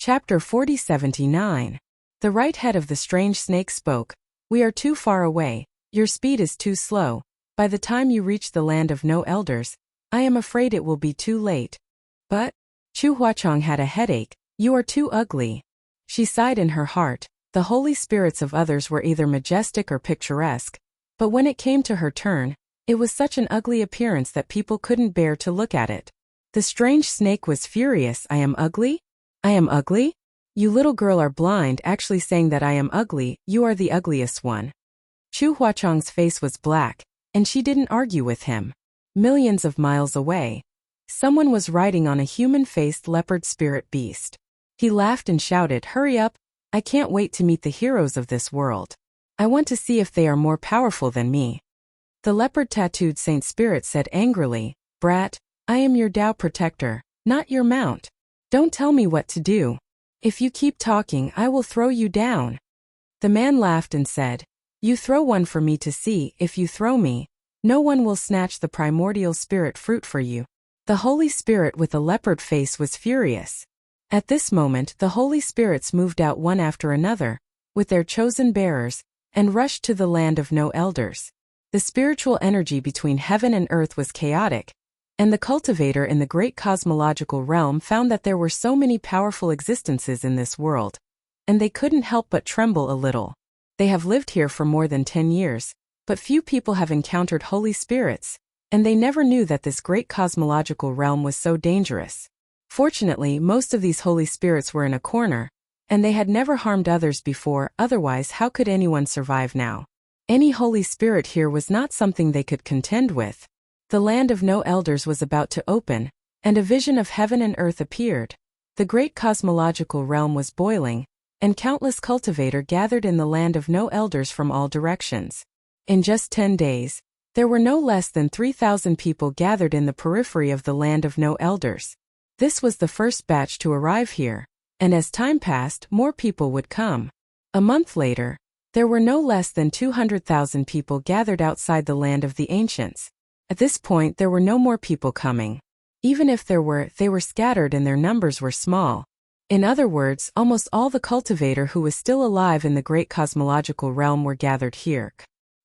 Chapter 4079. The right head of the strange snake spoke. We are too far away. Your speed is too slow. By the time you reach the land of no elders, I am afraid it will be too late. But, Chu Huachong had a headache. You are too ugly. She sighed in her heart. The holy spirits of others were either majestic or picturesque, but when it came to her turn, it was such an ugly appearance that people couldn't bear to look at it. The strange snake was furious. I am ugly? I am ugly? You little girl are blind, actually saying that I am ugly. You are the ugliest one. Chu Huachong's face was black, and she didn't argue with him. Millions of miles away, someone was riding on a human-faced leopard spirit beast. He laughed and shouted, "Hurry up! I can't wait to meet the heroes of this world. I want to see if they are more powerful than me." The leopard-tattooed saint spirit said angrily, "Brat, I am your Tao protector, not your mount. Don't tell me what to do. If you keep talking, I will throw you down." The man laughed and said, "You throw one for me to see. If you throw me, no one will snatch the primordial spirit fruit for you." The Holy Spirit with a leopard face was furious. At this moment, the Holy Spirits moved out one after another, with their chosen bearers, and rushed to the land of no elders. The spiritual energy between heaven and earth was chaotic, and the cultivator in the great cosmological realm found that there were so many powerful existences in this world, and they couldn't help but tremble a little. They have lived here for more than 10 years, but few people have encountered holy spirits, and they never knew that this great cosmological realm was so dangerous. Fortunately, most of these holy spirits were in a corner, and they had never harmed others before, otherwise how could anyone survive now? Any holy spirit here was not something they could contend with. The land of no elders was about to open, and a vision of heaven and earth appeared. The great cosmological realm was boiling, and countless cultivator gathered in the land of no elders from all directions. In just 10 days, there were no less than 3,000 people gathered in the periphery of the land of no elders. This was the first batch to arrive here, and as time passed, more people would come. A month later, there were no less than 200,000 people gathered outside the land of the ancients. At this point, there were no more people coming. Even if there were, they were scattered and their numbers were small. In other words, almost all the cultivator who was still alive in the great cosmological realm were gathered here.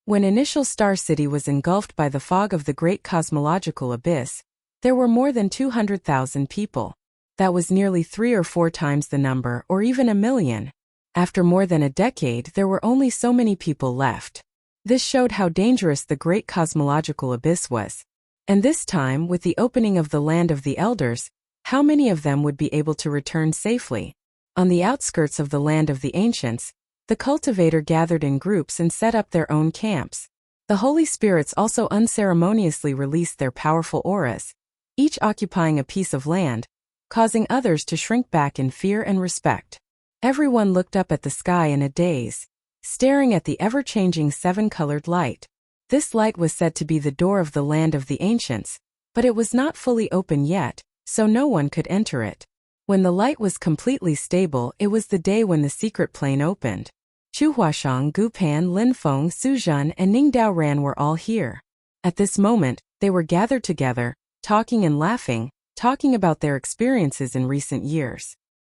When initial Star City was engulfed by the fog of the great cosmological abyss, there were more than 200,000 people. That was nearly 3 or 4 times the number, or even a million. After more than a decade, there were only so many people left. This showed how dangerous the great cosmological abyss was. And this time, with the opening of the land of the elders, how many of them would be able to return safely? On the outskirts of the land of the ancients, the cultivator gathered in groups and set up their own camps. The holy spirits also unceremoniously released their powerful auras, each occupying a piece of land, causing others to shrink back in fear and respect. Everyone looked up at the sky in a daze, staring at the ever-changing 7-colored light. This light was said to be the door of the land of the ancients, but it was not fully open yet, so no one could enter it. When the light was completely stable, it was the day when the secret plane opened. Chu Huashang, Gu Pan, Lin Feng, Su Zhan, and Ning Dao Ran were all here. At this moment, they were gathered together, talking and laughing, talking about their experiences in recent years.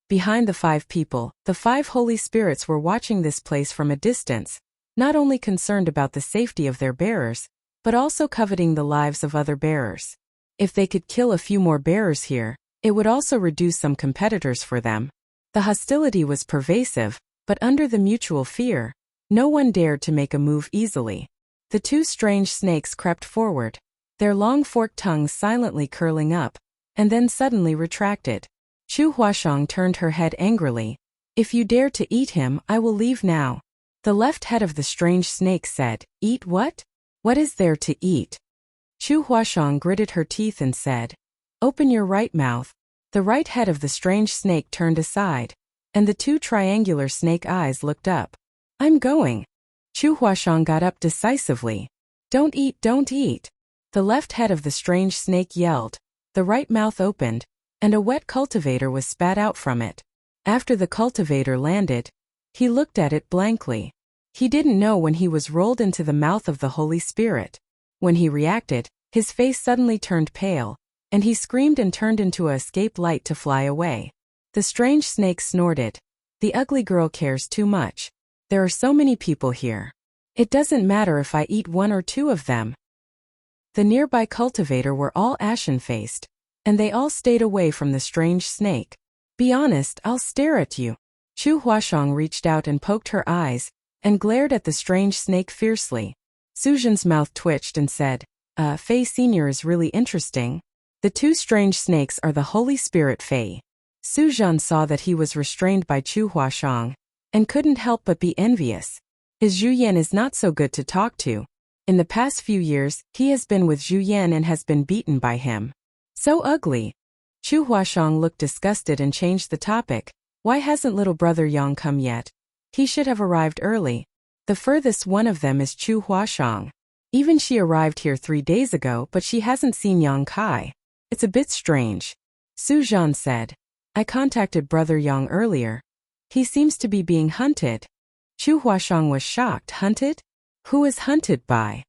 Behind the 5 people, the 5 holy spirits were watching this place from a distance, not only concerned about the safety of their bearers, but also coveting the lives of other bearers. If they could kill a few more bearers here, it would also reduce some competitors for them. The hostility was pervasive, but under the mutual fear, no one dared to make a move easily. The 2 strange snakes crept forward, their long forked tongues silently curling up, and then suddenly retracted. Chu Huashang turned her head angrily. "If you dare to eat him, I will leave now." The left head of the strange snake said, "Eat what? What is there to eat?" Chu Huashang gritted her teeth and said, "Open your right mouth." The right head of the strange snake turned aside, and the 2 triangular snake eyes looked up. "I'm going." Chu Huashang got up decisively. "Don't eat, don't eat." The left head of the strange snake yelled. The right mouth opened, and a wet cultivator was spat out from it. After the cultivator landed, he looked at it blankly. He didn't know when he was rolled into the mouth of the Holy Spirit. When he reacted, his face suddenly turned pale, and he screamed and turned into a escape light to fly away. The strange snake snorted. The ugly girl cares too much. There are so many people here. It doesn't matter if I eat one or two of them. The nearby cultivator were all ashen-faced, and they all stayed away from the strange snake. Be honest, I'll stare at you. Chu Huashang reached out and poked her eyes, and glared at the strange snake fiercely. Su Zhen's mouth twitched and said, Fei Senior is really interesting. The two strange snakes are the Holy Spirit Fei. Su Zhen saw that he was restrained by Chu Huashang, and couldn't help but be envious. His Zhu Yan is not so good to talk to. In the past few years, he has been with Zhu Yan and has been beaten by him. So ugly. Chu Huashang looked disgusted and changed the topic. Why hasn't little brother Yang come yet? He should have arrived early. The furthest one of them is Chu Huashang. Even she arrived here 3 days ago, but she hasn't seen Yang Kai. It's a bit strange. Su Zhen said. I contacted brother Yang earlier. He seems to be being hunted. Chu Huashang was shocked. Hunted? Who is hunted by?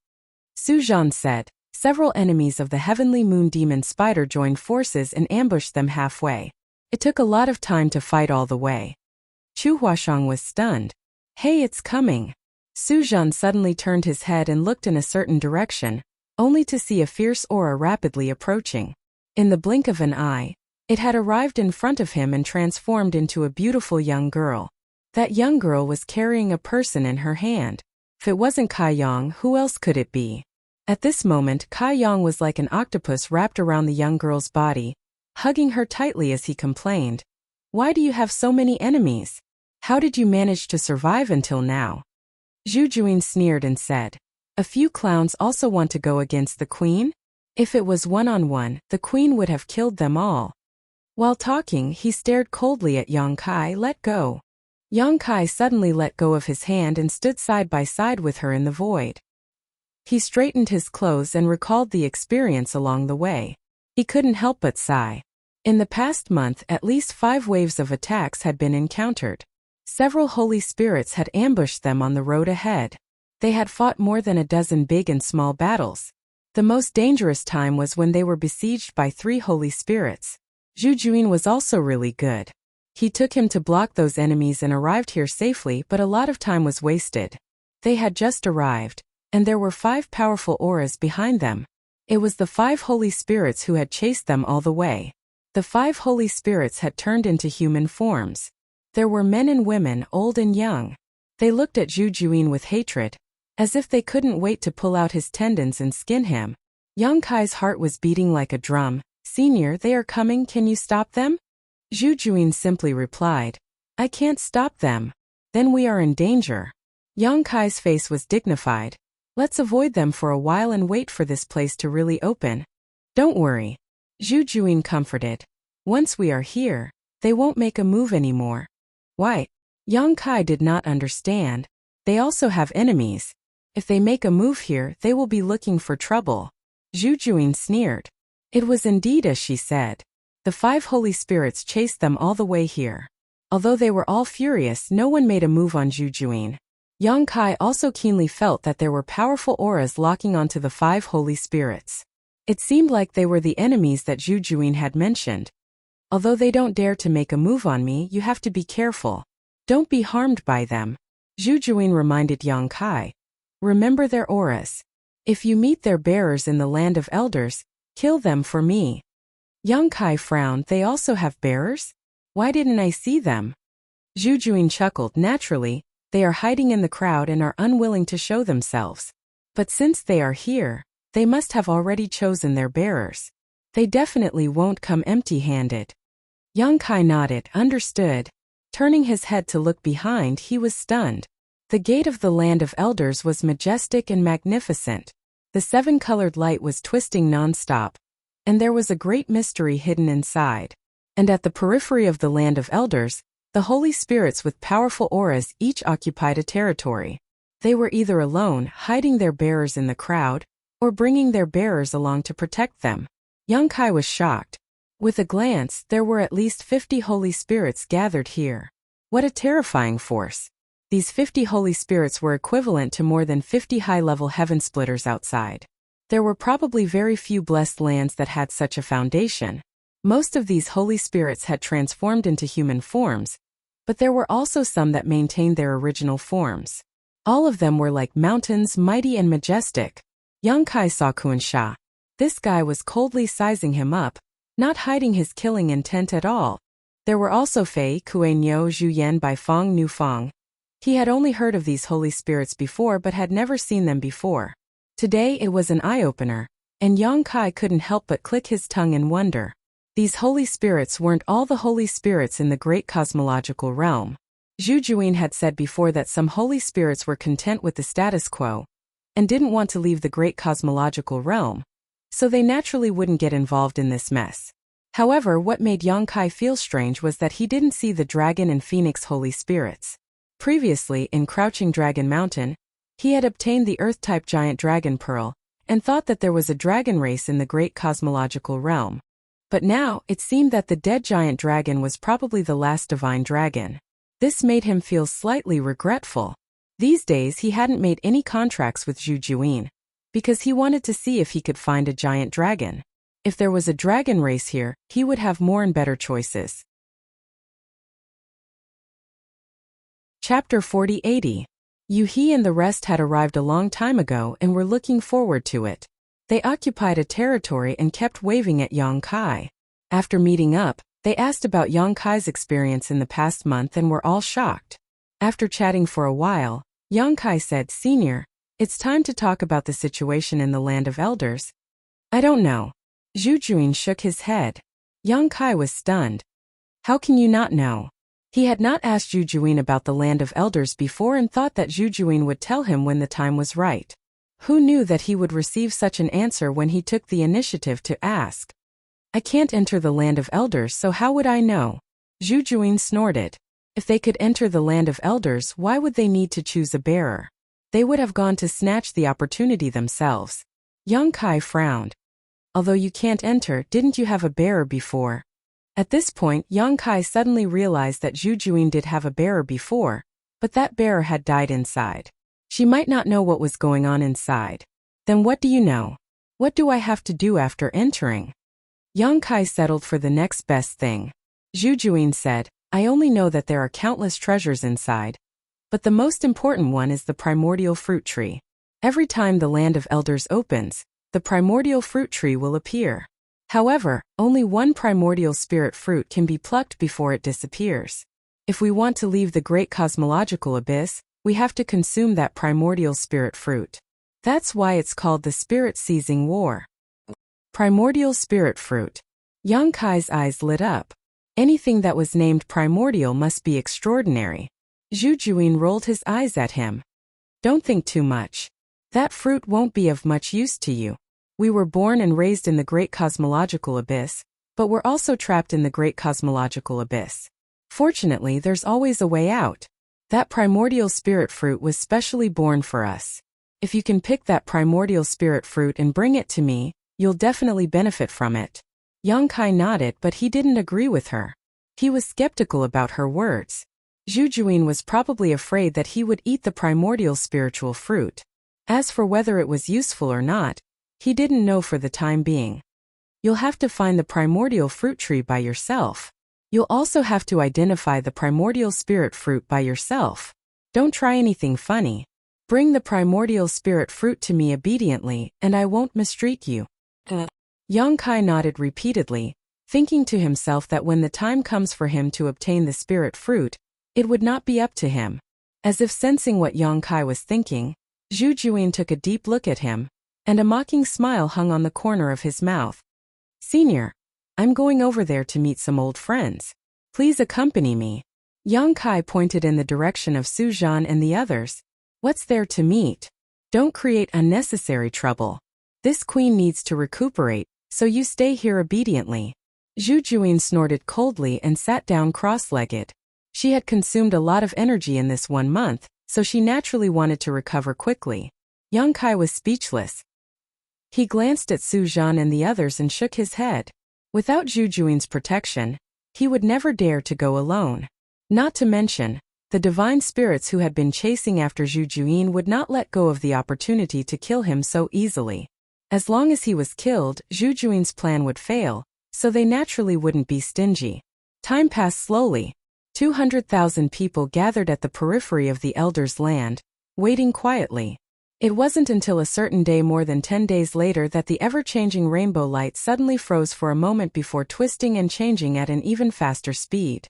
Su Zhen said. Several enemies of the heavenly moon demon spider joined forces and ambushed them halfway. It took a lot of time to fight all the way. Chu Huashang was stunned. Hey, it's coming. Su Zhen suddenly turned his head and looked in a certain direction, only to see a fierce aura rapidly approaching. In the blink of an eye, it had arrived in front of him and transformed into a beautiful young girl. That young girl was carrying a person in her hand. If it wasn't Kai Yang, who else could it be? At this moment, Kai Yang was like an octopus wrapped around the young girl's body, hugging her tightly as he complained. Why do you have so many enemies? How did you manage to survive until now? Zhu Juyin sneered and said, a few clowns also want to go against the queen? If it was one-on-one, the queen would have killed them all. While talking, he stared coldly at Yang Kai. Let go. Yang Kai suddenly let go of his hand and stood side by side with her in the void. He straightened his clothes and recalled the experience along the way. He couldn't help but sigh. In the past month, at least 5 waves of attacks had been encountered. Several holy spirits had ambushed them on the road ahead. They had fought more than a dozen big and small battles. The most dangerous time was when they were besieged by 3 holy spirits. Zhu Juyin was also really good. He took him to block those enemies and arrived here safely, but a lot of time was wasted. They had just arrived, and there were 5 powerful auras behind them. It was the 5 holy spirits who had chased them all the way. The 5 holy spirits had turned into human forms. There were men and women, old and young. They looked at Zhu Juyin with hatred, as if they couldn't wait to pull out his tendons and skin him. Yang Kai's heart was beating like a drum. Senior, they are coming, can you stop them? Zhu Juyin simply replied, I can't stop them. Then we are in danger. Yang Kai's face was dignified. Let's avoid them for a while and wait for this place to really open. Don't worry. Zhu Juyin comforted. Once we are here, they won't make a move anymore. Why? Yang Kai did not understand. They also have enemies. If they make a move here, they will be looking for trouble. Zhu Juyin sneered. It was indeed as she said. The 5 holy spirits chased them all the way here. Although they were all furious, no one made a move on Zhu Juyin. Yang Kai also keenly felt that there were powerful auras locking onto the 5 holy spirits. It seemed like they were the enemies that Zhu Juyin had mentioned. Although they don't dare to make a move on me, you have to be careful. Don't be harmed by them. Zhu Juyin reminded Yang Kai. Remember their auras. If you meet their bearers in the land of elders, kill them for me. Yang Kai frowned. They also have bearers? Why didn't I see them? Zhu Juyin chuckled. Naturally, they are hiding in the crowd and are unwilling to show themselves. But since they are here, they must have already chosen their bearers. They definitely won't come empty-handed. Yang Kai nodded. Understood. Turning his head to look behind, he was stunned. The gate of the land of elders was majestic and magnificent. The 7-colored light was twisting non-stop, and there was a great mystery hidden inside. And at the periphery of the land of elders, the holy spirits with powerful auras each occupied a territory. They were either alone, hiding their bearers in the crowd, or bringing their bearers along to protect them. Yang Kai was shocked. With a glance, there were at least 50 holy spirits gathered here. What a terrifying force. These 50 holy spirits were equivalent to more than 50 high-level heaven splitters outside. There were probably very few blessed lands that had such a foundation. Most of these holy spirits had transformed into human forms, but there were also some that maintained their original forms. All of them were like mountains, mighty and majestic. Yang Kai saw Kuan-sha. This guy was coldly sizing him up, not hiding his killing intent at all. There were also Fei, Kue Niu, Zhu Yan Bai Fong Nu Fong. He had only heard of these holy spirits before but had never seen them before. Today it was an eye-opener, and Yang Kai couldn't help but click his tongue in wonder. These holy spirits weren't all the holy spirits in the great cosmological realm. Zhu Juyin had said before that some holy spirits were content with the status quo and didn't want to leave the great cosmological realm, so they naturally wouldn't get involved in this mess. However, what made Yang Kai feel strange was that he didn't see the dragon and phoenix holy spirits. Previously, in Crouching Dragon Mountain, he had obtained the Earth-type giant dragon pearl and thought that there was a dragon race in the great cosmological realm. But now, it seemed that the dead giant dragon was probably the last divine dragon. This made him feel slightly regretful. These days he hadn't made any contracts with Zhu Juyin, because he wanted to see if he could find a giant dragon. If there was a dragon race here, he would have more and better choices. Chapter 4080. Yu He and the rest had arrived a long time ago and were looking forward to it. They occupied a territory and kept waving at Yang Kai. After meeting up, they asked about Yang Kai's experience in the past month and were all shocked. After chatting for a while, Yang Kai said, "Senior, it's time to talk about the situation in the Land of Elders." "I don't know." Zhu Juyin shook his head. Yang Kai was stunned. "How can you not know?" He had not asked Zhu Juyin about the Land of Elders before and thought that Zhu Juyin would tell him when the time was right. Who knew that he would receive such an answer when he took the initiative to ask? "I can't enter the Land of Elders, so how would I know?" Zhu Juyin snorted. If they could enter the Land of Elders, why would they need to choose a bearer? They would have gone to snatch the opportunity themselves. Yang Kai frowned. "Although you can't enter, didn't you have a bearer before?" At this point, Yang Kai suddenly realized that Zhu Juyin did have a bearer before, but that bearer had died inside. She might not know what was going on inside. "Then what do you know? What do I have to do after entering?" Yang Kai settled for the next best thing. Zhu Juyin said, "I only know that there are countless treasures inside, but the most important one is the primordial fruit tree. Every time the Land of Elders opens, the primordial fruit tree will appear. However, only one primordial spirit fruit can be plucked before it disappears. If we want to leave the great cosmological abyss, we have to consume that primordial spirit fruit. That's why it's called the spirit-seizing war." Primordial spirit fruit. Yang Kai's eyes lit up. Anything that was named primordial must be extraordinary. Zhu Juyin rolled his eyes at him. "Don't think too much. That fruit won't be of much use to you. We were born and raised in the great cosmological abyss, but we're also trapped in the great cosmological abyss. Fortunately, there's always a way out. That primordial spirit fruit was specially born for us. If you can pick that primordial spirit fruit and bring it to me, you'll definitely benefit from it." Yang Kai nodded, but he didn't agree with her. He was skeptical about her words. Zhu Juyin was probably afraid that he would eat the primordial spiritual fruit. As for whether it was useful or not, he didn't know for the time being. "You'll have to find the primordial fruit tree by yourself. You'll also have to identify the primordial spirit fruit by yourself. Don't try anything funny. Bring the primordial spirit fruit to me obediently, and I won't mistreat you." Yang Kai nodded repeatedly, thinking to himself that when the time comes for him to obtain the spirit fruit, it would not be up to him. As if sensing what Yang Kai was thinking, Zhu Juyin took a deep look at him, and a mocking smile hung on the corner of his mouth. "Senior, I'm going over there to meet some old friends. Please accompany me." Yang Kai pointed in the direction of Su Zhan and the others. "What's there to meet? Don't create unnecessary trouble. This queen needs to recuperate, so you stay here obediently." Zhu Juyin snorted coldly and sat down cross-legged. She had consumed a lot of energy in this 1 month, so she naturally wanted to recover quickly. Yang Kai was speechless. He glanced at Su Zhan and the others and shook his head. Without Zhu Juin's protection, he would never dare to go alone. Not to mention, the divine spirits who had been chasing after Zhu Juyin would not let go of the opportunity to kill him so easily. As long as he was killed, Zhu Juin's plan would fail, so they naturally wouldn't be stingy. Time passed slowly. 200,000 people gathered at the periphery of the Elder's land, waiting quietly. It wasn't until a certain day more than 10 days later that the ever-changing rainbow light suddenly froze for a moment before twisting and changing at an even faster speed.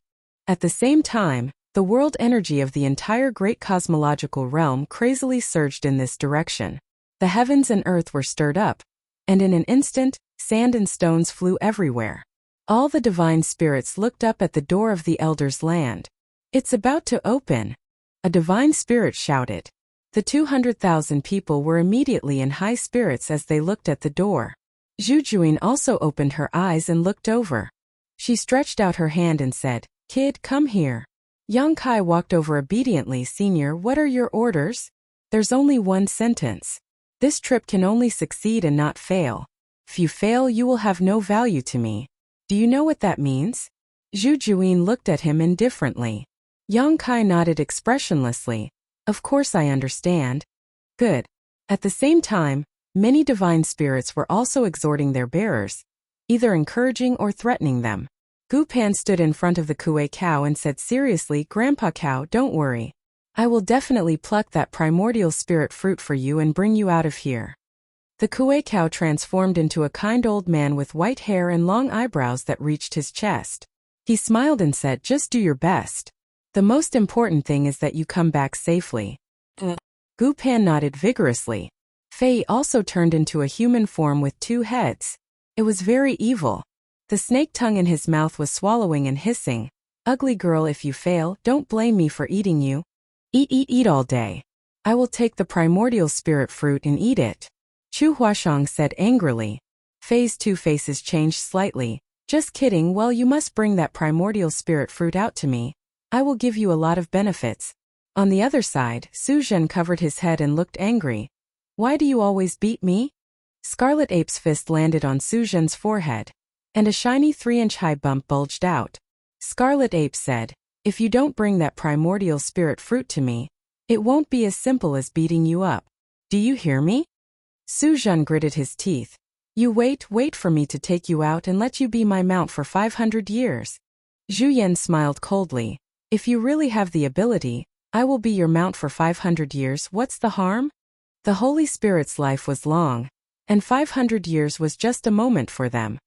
At the same time, the world energy of the entire great cosmological realm crazily surged in this direction. The heavens and earth were stirred up, and in an instant, sand and stones flew everywhere. All the divine spirits looked up at the door of the Elder's land. "It's about to open," a divine spirit shouted. The 200,000 people were immediately in high spirits as they looked at the door. Zhu Juin also opened her eyes and looked over. She stretched out her hand and said, "Kid, come here." Yang Kai walked over obediently. "Senior, what are your orders?" "There's only one sentence. This trip can only succeed and not fail. If you fail, you will have no value to me. Do you know what that means?" Zhu Juin looked at him indifferently. Yang Kai nodded expressionlessly. "Of course I understand." "Good." At the same time, many divine spirits were also exhorting their bearers, either encouraging or threatening them. Gu Pan stood in front of the Kuei cow and said seriously, "Grandpa Cow, don't worry. I will definitely pluck that primordial spirit fruit for you and bring you out of here." The Kuei cow transformed into a kind old man with white hair and long eyebrows that reached his chest. He smiled and said, "Just do your best. The most important thing is that you come back safely." Gu Pan nodded vigorously. Fei also turned into a human form with 2 heads. It was very evil. The snake tongue in his mouth was swallowing and hissing. "Ugly girl, if you fail, don't blame me for eating you. Eat all day. I will take the primordial spirit fruit and eat it." Chu Huashang said angrily. Fei's 2 faces changed slightly. "Just kidding. Well, you must bring that primordial spirit fruit out to me. I will give you a lot of benefits." On the other side, Su Zhen covered his head and looked angry. "Why do you always beat me?" Scarlet Ape's fist landed on Su Zhen's forehead, and a shiny 3-inch high bump bulged out. Scarlet Ape said, "If you don't bring that primordial spirit fruit to me, it won't be as simple as beating you up. Do you hear me?" Su Zhen gritted his teeth. "You wait for me to take you out and let you be my mount for 500 years. Zhu Yan smiled coldly. "If you really have the ability, I will be your mount for 500 years, what's the harm?" The Holy Spirit's life was long, and 500 years was just a moment for them.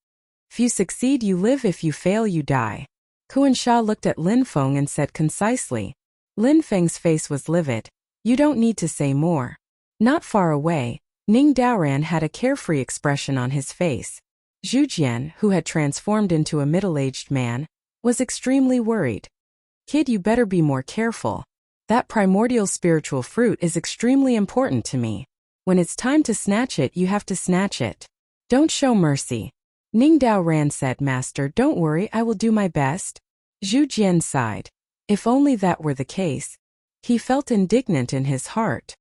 If you succeed, you live. If you fail, you die. Kuan Sha looked at Lin Feng and said concisely. Lin Feng's face was livid. "You don't need to say more." Not far away, Ning Daoran had a carefree expression on his face. Zhu Jian, who had transformed into a middle-aged man, was extremely worried. "Kid, you better be more careful. That primordial spiritual fruit is extremely important to me. When it's time to snatch it, you have to snatch it. Don't show mercy." Ning Daoran said, "Master, don't worry, I will do my best." Zhu Jian sighed. If only that were the case. He felt indignant in his heart.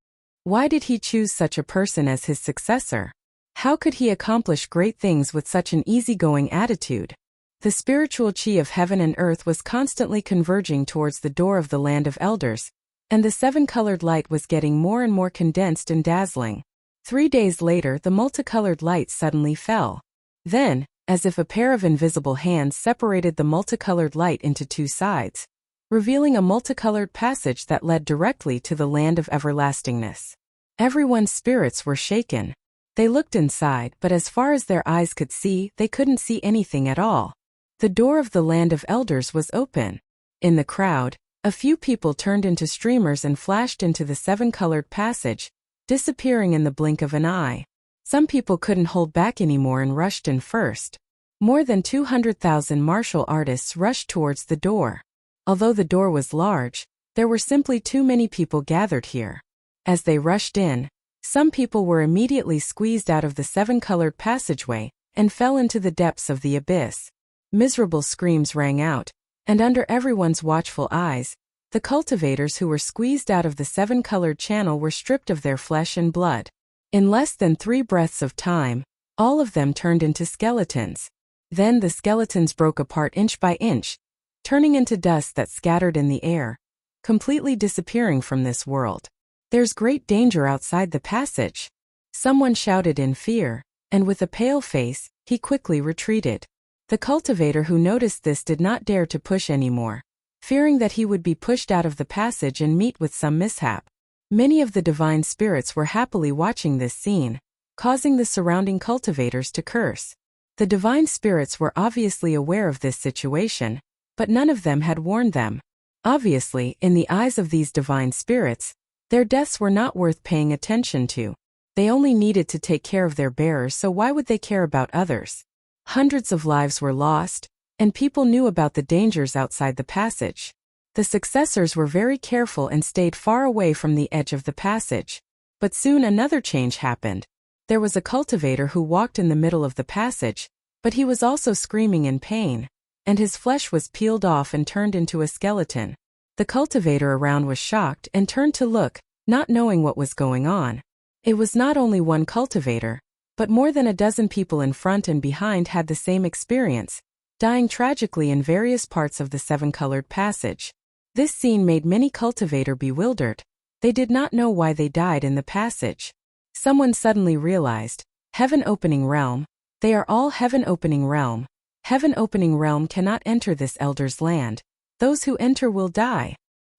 Why did he choose such a person as his successor? How could he accomplish great things with such an easygoing attitude? The spiritual chi of heaven and earth was constantly converging towards the door of the land of elders, and the 7-colored light was getting more and more condensed and dazzling. 3 days later, the multicolored light suddenly fell. Then, as if a pair of invisible hands separated the multicolored light into 2 sides, revealing a multicolored passage that led directly to the land of everlastingness. Everyone's spirits were shaken. They looked inside, but as far as their eyes could see, they couldn't see anything at all. The door of the land of elders was open. In the crowd, a few people turned into streamers and flashed into the 7-colored passage, disappearing in the blink of an eye. Some people couldn't hold back anymore and rushed in first. More than 200,000 martial artists rushed towards the door. Although the door was large, there were simply too many people gathered here. As they rushed in, some people were immediately squeezed out of the 7-colored passageway and fell into the depths of the abyss. Miserable screams rang out, and under everyone's watchful eyes, the cultivators who were squeezed out of the 7-colored channel were stripped of their flesh and blood. In less than 3 breaths of time, all of them turned into skeletons. Then the skeletons broke apart inch by inch, turning into dust that scattered in the air, completely disappearing from this world. "There's great danger outside the passage," someone shouted in fear, and with a pale face, he quickly retreated. The cultivator who noticed this did not dare to push anymore, fearing that he would be pushed out of the passage and meet with some mishap. Many of the divine spirits were happily watching this scene, causing the surrounding cultivators to curse. The divine spirits were obviously aware of this situation, but none of them had warned them. Obviously, in the eyes of these divine spirits, their deaths were not worth paying attention to. They only needed to take care of their bearers, so why would they care about others? Hundreds of lives were lost, and people knew about the dangers outside the passage. The successors were very careful and stayed far away from the edge of the passage. But soon another change happened. There was a cultivator who walked in the middle of the passage, but he was also screaming in pain, and his flesh was peeled off and turned into a skeleton. The cultivator around was shocked and turned to look, not knowing what was going on. It was not only one cultivator, but more than a dozen people in front and behind had the same experience, dying tragically in various parts of the seven-colored passage. This scene made many cultivators bewildered. They did not know why they died in the passage. Someone suddenly realized, Heaven-opening realm. They are all heaven-opening realm. Heaven-opening realm cannot enter this elder's land. Those who enter will die.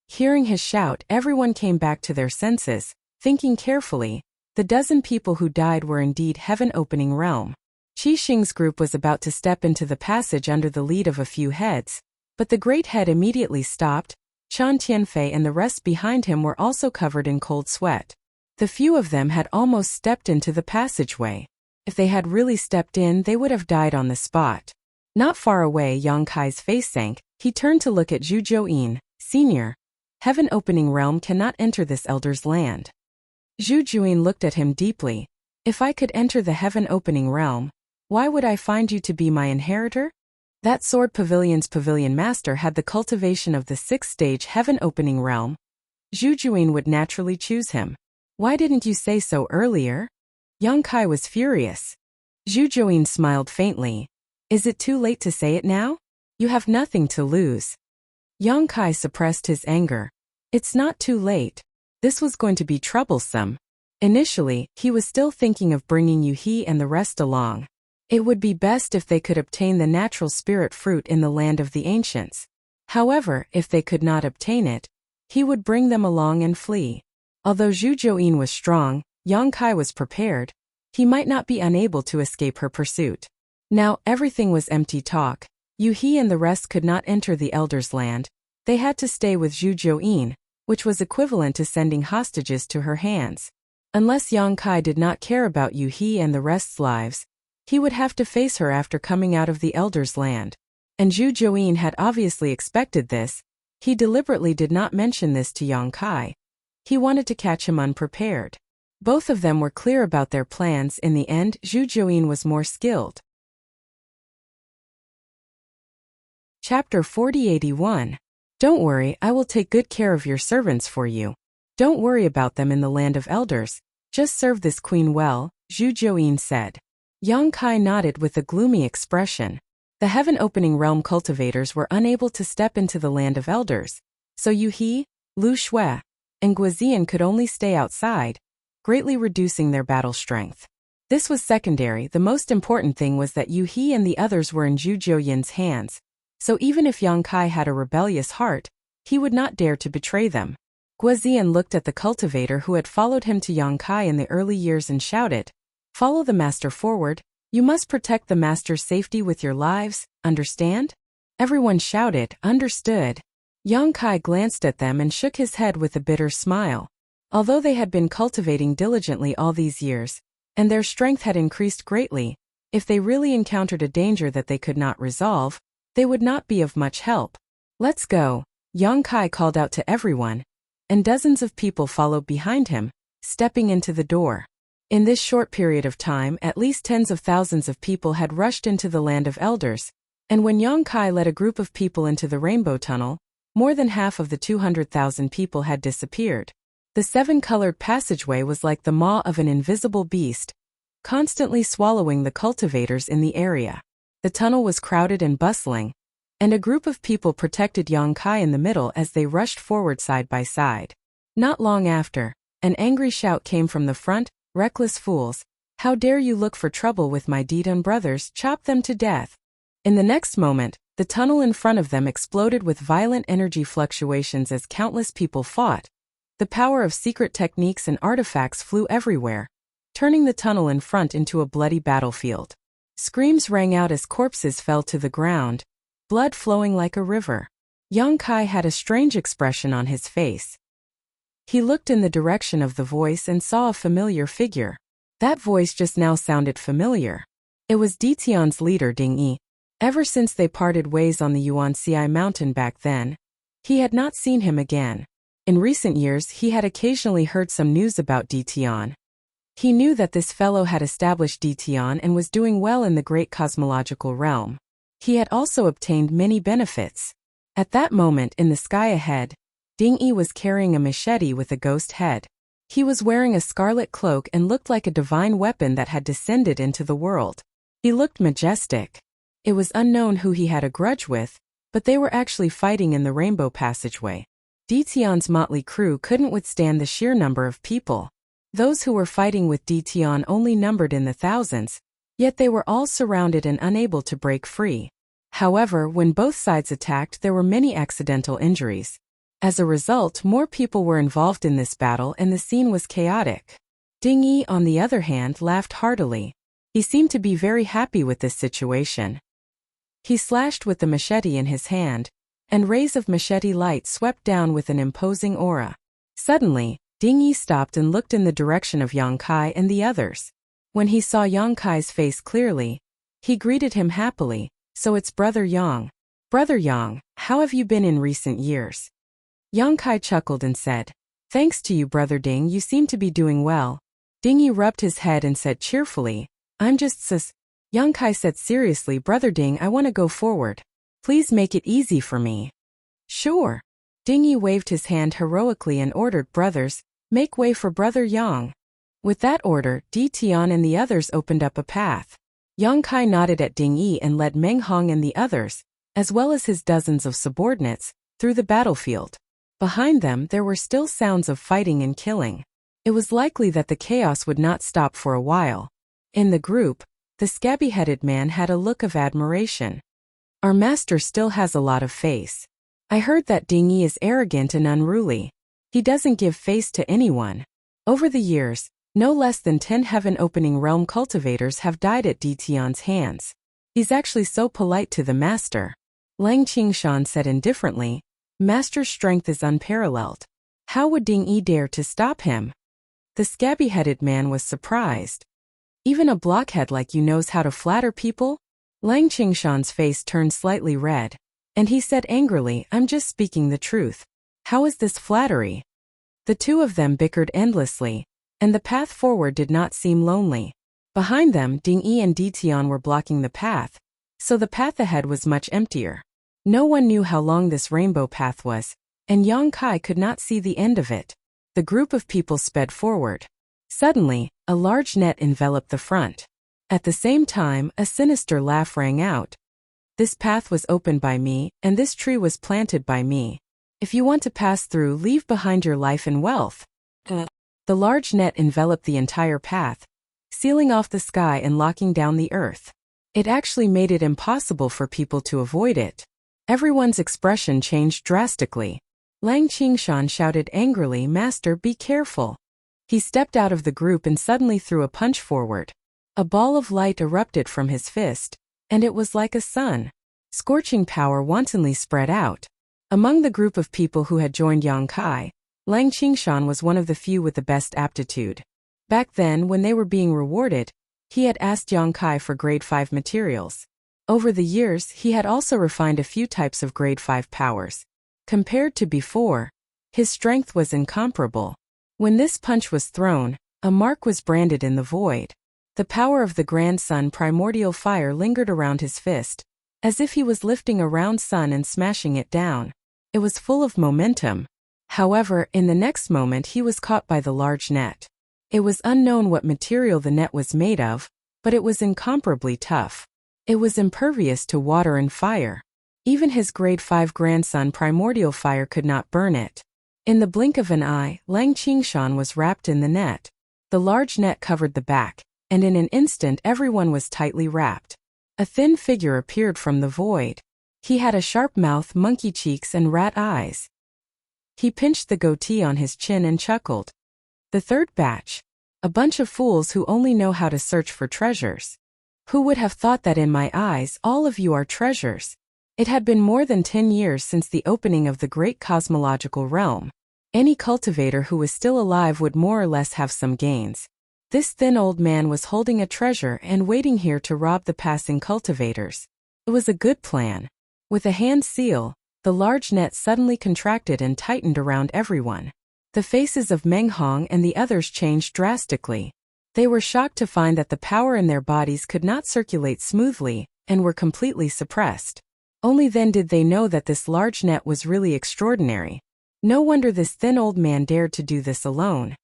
Hearing his shout, everyone came back to their senses, thinking carefully. The dozen people who died were indeed heaven-opening realm. Qi Xing's group was about to step into the passage under the lead of a few heads, but the great head immediately stopped. Chan Tianfei and the rest behind him were also covered in cold sweat. The few of them had almost stepped into the passageway. If they had really stepped in, they would have died on the spot. Not far away, Yang Kai's face sank. He turned to look at Zhu Zhouyin, Senior. Heaven-opening realm cannot enter this elder's land. Zhu Zhouyin looked at him deeply. If I could enter the heaven-opening realm, why would I find you to be my inheritor? That sword pavilion's pavilion master had the cultivation of the sixth stage heaven-opening realm. Zhu Zhouyin would naturally choose him. Why didn't you say so earlier? Yang Kai was furious. Zhu Zhouyin smiled faintly. Is it too late to say it now? You have nothing to lose. Yang Kai suppressed his anger. It's not too late. This was going to be troublesome. Initially, he was still thinking of bringing Yuhi and the rest along. It would be best if they could obtain the natural spirit fruit in the land of the ancients. However, if they could not obtain it, he would bring them along and flee. Although Zhu Zhouyin was strong, Yang Kai was prepared. He might not be unable to escape her pursuit. Now, everything was empty talk. Yuhi and the rest could not enter the elder's land. They had to stay with Zhu Zhouyin, which was equivalent to sending hostages to her hands. Unless Yang Kai did not care about Yuhi and the rest's lives, he would have to face her after coming out of the elder's land. And Zhu Zhouyin had obviously expected this. He deliberately did not mention this to Yang Kai. He wanted to catch him unprepared. Both of them were clear about their plans. In the end, Zhu Zhouyin was more skilled. Chapter 4081. Don't worry, I will take good care of your servants for you. Don't worry about them in the land of elders. Just serve this queen well, Zhu Zhouyin said. Yang Kai nodded with a gloomy expression. The heaven-opening realm cultivators were unable to step into the land of elders, so Yuhi, Lu Shui, and Guozian could only stay outside, greatly reducing their battle strength. This was secondary. The most important thing was that Yuhi and the others were in Zhu Zhouyin's hands, so even if Yang Kai had a rebellious heart, he would not dare to betray them. Guozian looked at the cultivator who had followed him to Yang Kai in the early years and shouted, "Follow the master forward. You must protect the master's safety with your lives, understand?" Everyone shouted, "Understood." Yang Kai glanced at them and shook his head with a bitter smile. Although they had been cultivating diligently all these years, and their strength had increased greatly, if they really encountered a danger that they could not resolve, they would not be of much help. "Let's go," Yang Kai called out to everyone, and dozens of people followed behind him, stepping into the door. In this short period of time, at least tens of thousands of people had rushed into the land of elders, and when Yang Kai led a group of people into the rainbow tunnel, more than half of the 200,000 people had disappeared. The seven-colored passageway was like the maw of an invisible beast, constantly swallowing the cultivators in the area. The tunnel was crowded and bustling, and a group of people protected Yang Kai in the middle as they rushed forward side by side. Not long after, an angry shout came from the front, "Reckless fools! How dare you look for trouble with my Didan brothers? Chop them to death!" In the next moment, the tunnel in front of them exploded with violent energy fluctuations as countless people fought. The power of secret techniques and artifacts flew everywhere, turning the tunnel in front into a bloody battlefield. Screams rang out as corpses fell to the ground, blood flowing like a river. Yang Kai had a strange expression on his face. He looked in the direction of the voice and saw a familiar figure. That voice just now sounded familiar. It was Ditian's leader Ding Yi. Ever since they parted ways on the Yuanxi mountain back then, he had not seen him again. In recent years he had occasionally heard some news about Ditian. He knew that this fellow had established Ditian and was doing well in the great cosmological realm. He had also obtained many benefits. At that moment in the sky ahead, Ding Yi was carrying a machete with a ghost head. He was wearing a scarlet cloak and looked like a divine weapon that had descended into the world. He looked majestic. It was unknown who he had a grudge with, but they were actually fighting in the Rainbow Passageway. Ditian's motley crew couldn't withstand the sheer number of people. Those who were fighting with Ditian only numbered in the thousands, yet they were all surrounded and unable to break free. However, when both sides attacked, there were many accidental injuries. As a result, more people were involved in this battle and the scene was chaotic. Ding Yi, on the other hand, laughed heartily. He seemed to be very happy with this situation. He slashed with the machete in his hand, and rays of machete light swept down with an imposing aura. Suddenly, Ding Yi stopped and looked in the direction of Yang Kai and the others. When he saw Yang Kai's face clearly, he greeted him happily. "So it's Brother Yang. Brother Yang, how have you been in recent years?" Yang Kai chuckled and said, "Thanks to you, Brother Ding, you seem to be doing well." Ding Yi rubbed his head and said cheerfully, "I'm just sus." Yang Kai said seriously, "Brother Ding, I want to go forward. Please make it easy for me." "Sure." Ding Yi waved his hand heroically and ordered, "Brothers, make way for Brother Yang." With that order, Ditian and the others opened up a path. Yang Kai nodded at Ding Yi and led Meng Hong and the others, as well as his dozens of subordinates, through the battlefield. Behind them there were still sounds of fighting and killing. It was likely that the chaos would not stop for a while. In the group, the scabby-headed man had a look of admiration. "Our master still has a lot of face. I heard that Ding Yi is arrogant and unruly. He doesn't give face to anyone. Over the years, no less than 10 heaven-opening realm cultivators have died at Ditian's hands. He's actually so polite to the master." Lang Qingshan said indifferently, "Master's strength is unparalleled. How would Ding Yi dare to stop him?" The scabby-headed man was surprised. "Even a blockhead like you knows how to flatter people?" Lang Qingshan's face turned slightly red, and he said angrily, "I'm just speaking the truth. How is this flattery?" The two of them bickered endlessly, and the path forward did not seem lonely. Behind them, Ding Yi and Ditian were blocking the path, so the path ahead was much emptier. No one knew how long this rainbow path was, and Yang Kai could not see the end of it. The group of people sped forward. Suddenly, a large net enveloped the front. At the same time, a sinister laugh rang out. "This path was opened by me, and this tree was planted by me. If you want to pass through, leave behind your life and wealth." The large net enveloped the entire path, sealing off the sky and locking down the earth. It actually made it impossible for people to avoid it. Everyone's expression changed drastically. Lang Qingshan shouted angrily, "Master, be careful." He stepped out of the group and suddenly threw a punch forward. A ball of light erupted from his fist, and it was like a sun. Scorching power wantonly spread out. Among the group of people who had joined Yang Kai, Lang Qingshan was one of the few with the best aptitude. Back then, when they were being rewarded, he had asked Yang Kai for grade 5 materials. Over the years, he had also refined a few types of grade 5 powers. Compared to before, his strength was incomparable. When this punch was thrown, a mark was branded in the void. The power of the Grand Sun primordial fire lingered around his fist, as if he was lifting a round sun and smashing it down. It was full of momentum. However, in the next moment he was caught by the large net. It was unknown what material the net was made of, but it was incomparably tough. It was impervious to water and fire. Even his grade 5 grandson primordial fire could not burn it. In the blink of an eye, Lang Qingshan was wrapped in the net. The large net covered the back, and in an instant everyone was tightly wrapped. A thin figure appeared from the void. He had a sharp mouth, monkey cheeks, and rat eyes. He pinched the goatee on his chin and chuckled. The third batch. A bunch of fools who only know how to search for treasures. Who would have thought that in my eyes all of you are treasures? It had been more than 10 years since the opening of the great cosmological realm. Any cultivator who was still alive would more or less have some gains. This thin old man was holding a treasure and waiting here to rob the passing cultivators. It was a good plan. With a hand seal, the large net suddenly contracted and tightened around everyone. The faces of Meng Hong and the others changed drastically. They were shocked to find that the power in their bodies could not circulate smoothly, and were completely suppressed. Only then did they know that this large net was really extraordinary. No wonder this thin old man dared to do this alone.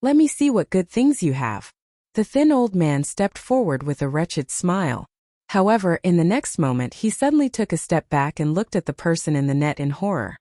Let me see what good things you have. The thin old man stepped forward with a wretched smile. However, in the next moment he suddenly took a step back and looked at the person in the net in horror.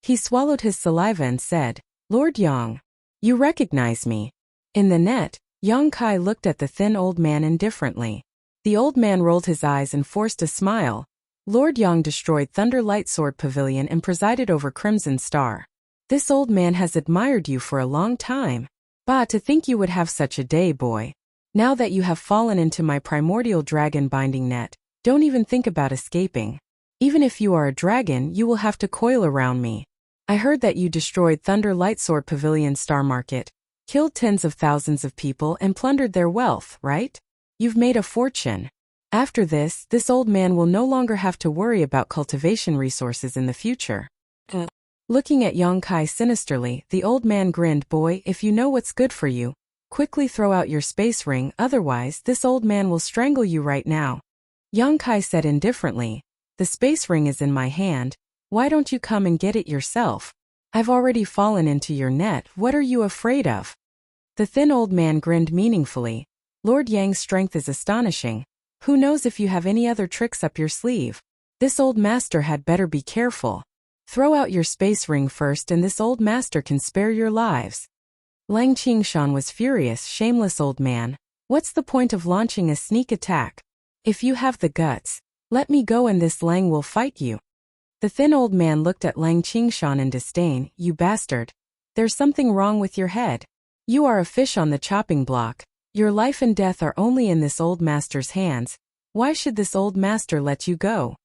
He swallowed his saliva and said, "Lord Yang, you recognize me." In the net, Yang Kai looked at the thin old man indifferently. The old man rolled his eyes and forced a smile. Lord Yang destroyed Thunder Light Sword Pavilion and presided over Crimson Star. This old man has admired you for a long time. Bah, to think you would have such a day, boy. Now that you have fallen into my primordial dragon binding net, don't even think about escaping. Even if you are a dragon, you will have to coil around me. I heard that you destroyed Thunder Light Sword Pavilion Star Market, killed tens of thousands of people and plundered their wealth, right? You've made a fortune. After this old man will no longer have to worry about cultivation resources in the future. Looking at Yang Kai sinisterly, the old man grinned. Boy, if you know what's good for you, quickly throw out your space ring, otherwise this old man will strangle you right now. Yang Kai said indifferently, the space ring is in my hand, why don't you come and get it yourself? I've already fallen into your net, what are you afraid of? The thin old man grinned meaningfully. Lord Yang's strength is astonishing. Who knows if you have any other tricks up your sleeve? This old master had better be careful. Throw out your space ring first and this old master can spare your lives. Lang Qingshan was furious. Shameless old man. What's the point of launching a sneak attack? If you have the guts, let me go and this Lang will fight you. The thin old man looked at Lang Qingshan in disdain. You bastard. There's something wrong with your head. You are a fish on the chopping block. Your life and death are only in this old master's hands. Why should this old master let you go?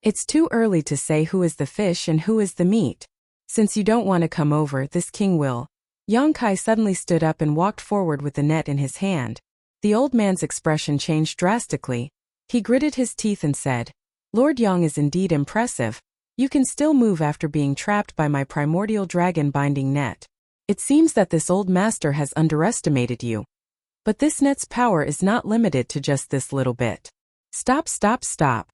It's too early to say who is the fish and who is the meat. Since you don't want to come over, this king will. Yang Kai suddenly stood up and walked forward with the net in his hand. The old man's expression changed drastically. He gritted his teeth and said, Lord Yang is indeed impressive. You can still move after being trapped by my primordial dragon binding net. It seems that this old master has underestimated you. But this net's power is not limited to just this little bit. Stop, stop, stop.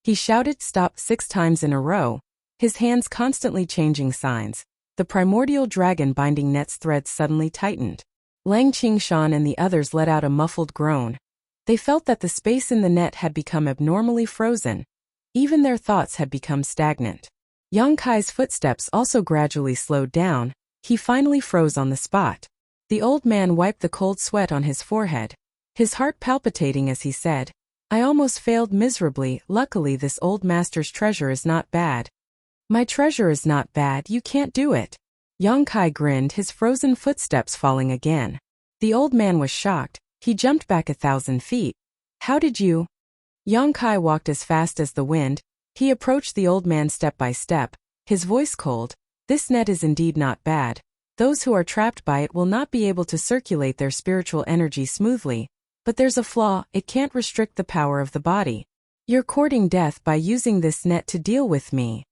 He shouted stop 6 times in a row, his hands constantly changing signs. The primordial dragon binding net's threads suddenly tightened. Lang Qingshan and the others let out a muffled groan. They felt that the space in the net had become abnormally frozen. Even their thoughts had become stagnant. Yang Kai's footsteps also gradually slowed down. He finally froze on the spot. The old man wiped the cold sweat on his forehead, his heart palpitating as he said, I almost failed miserably. Luckily this old master's treasure is not bad. My treasure is not bad, you can't do it. Yang Kai grinned, his frozen footsteps falling again. The old man was shocked. He jumped back 1,000 feet. How did you? Yang Kai walked as fast as the wind. He approached the old man step by step, his voice cold. This net is indeed not bad. Those who are trapped by it will not be able to circulate their spiritual energy smoothly. But there's a flaw, it can't restrict the power of the body. You're courting death by using this net to deal with me.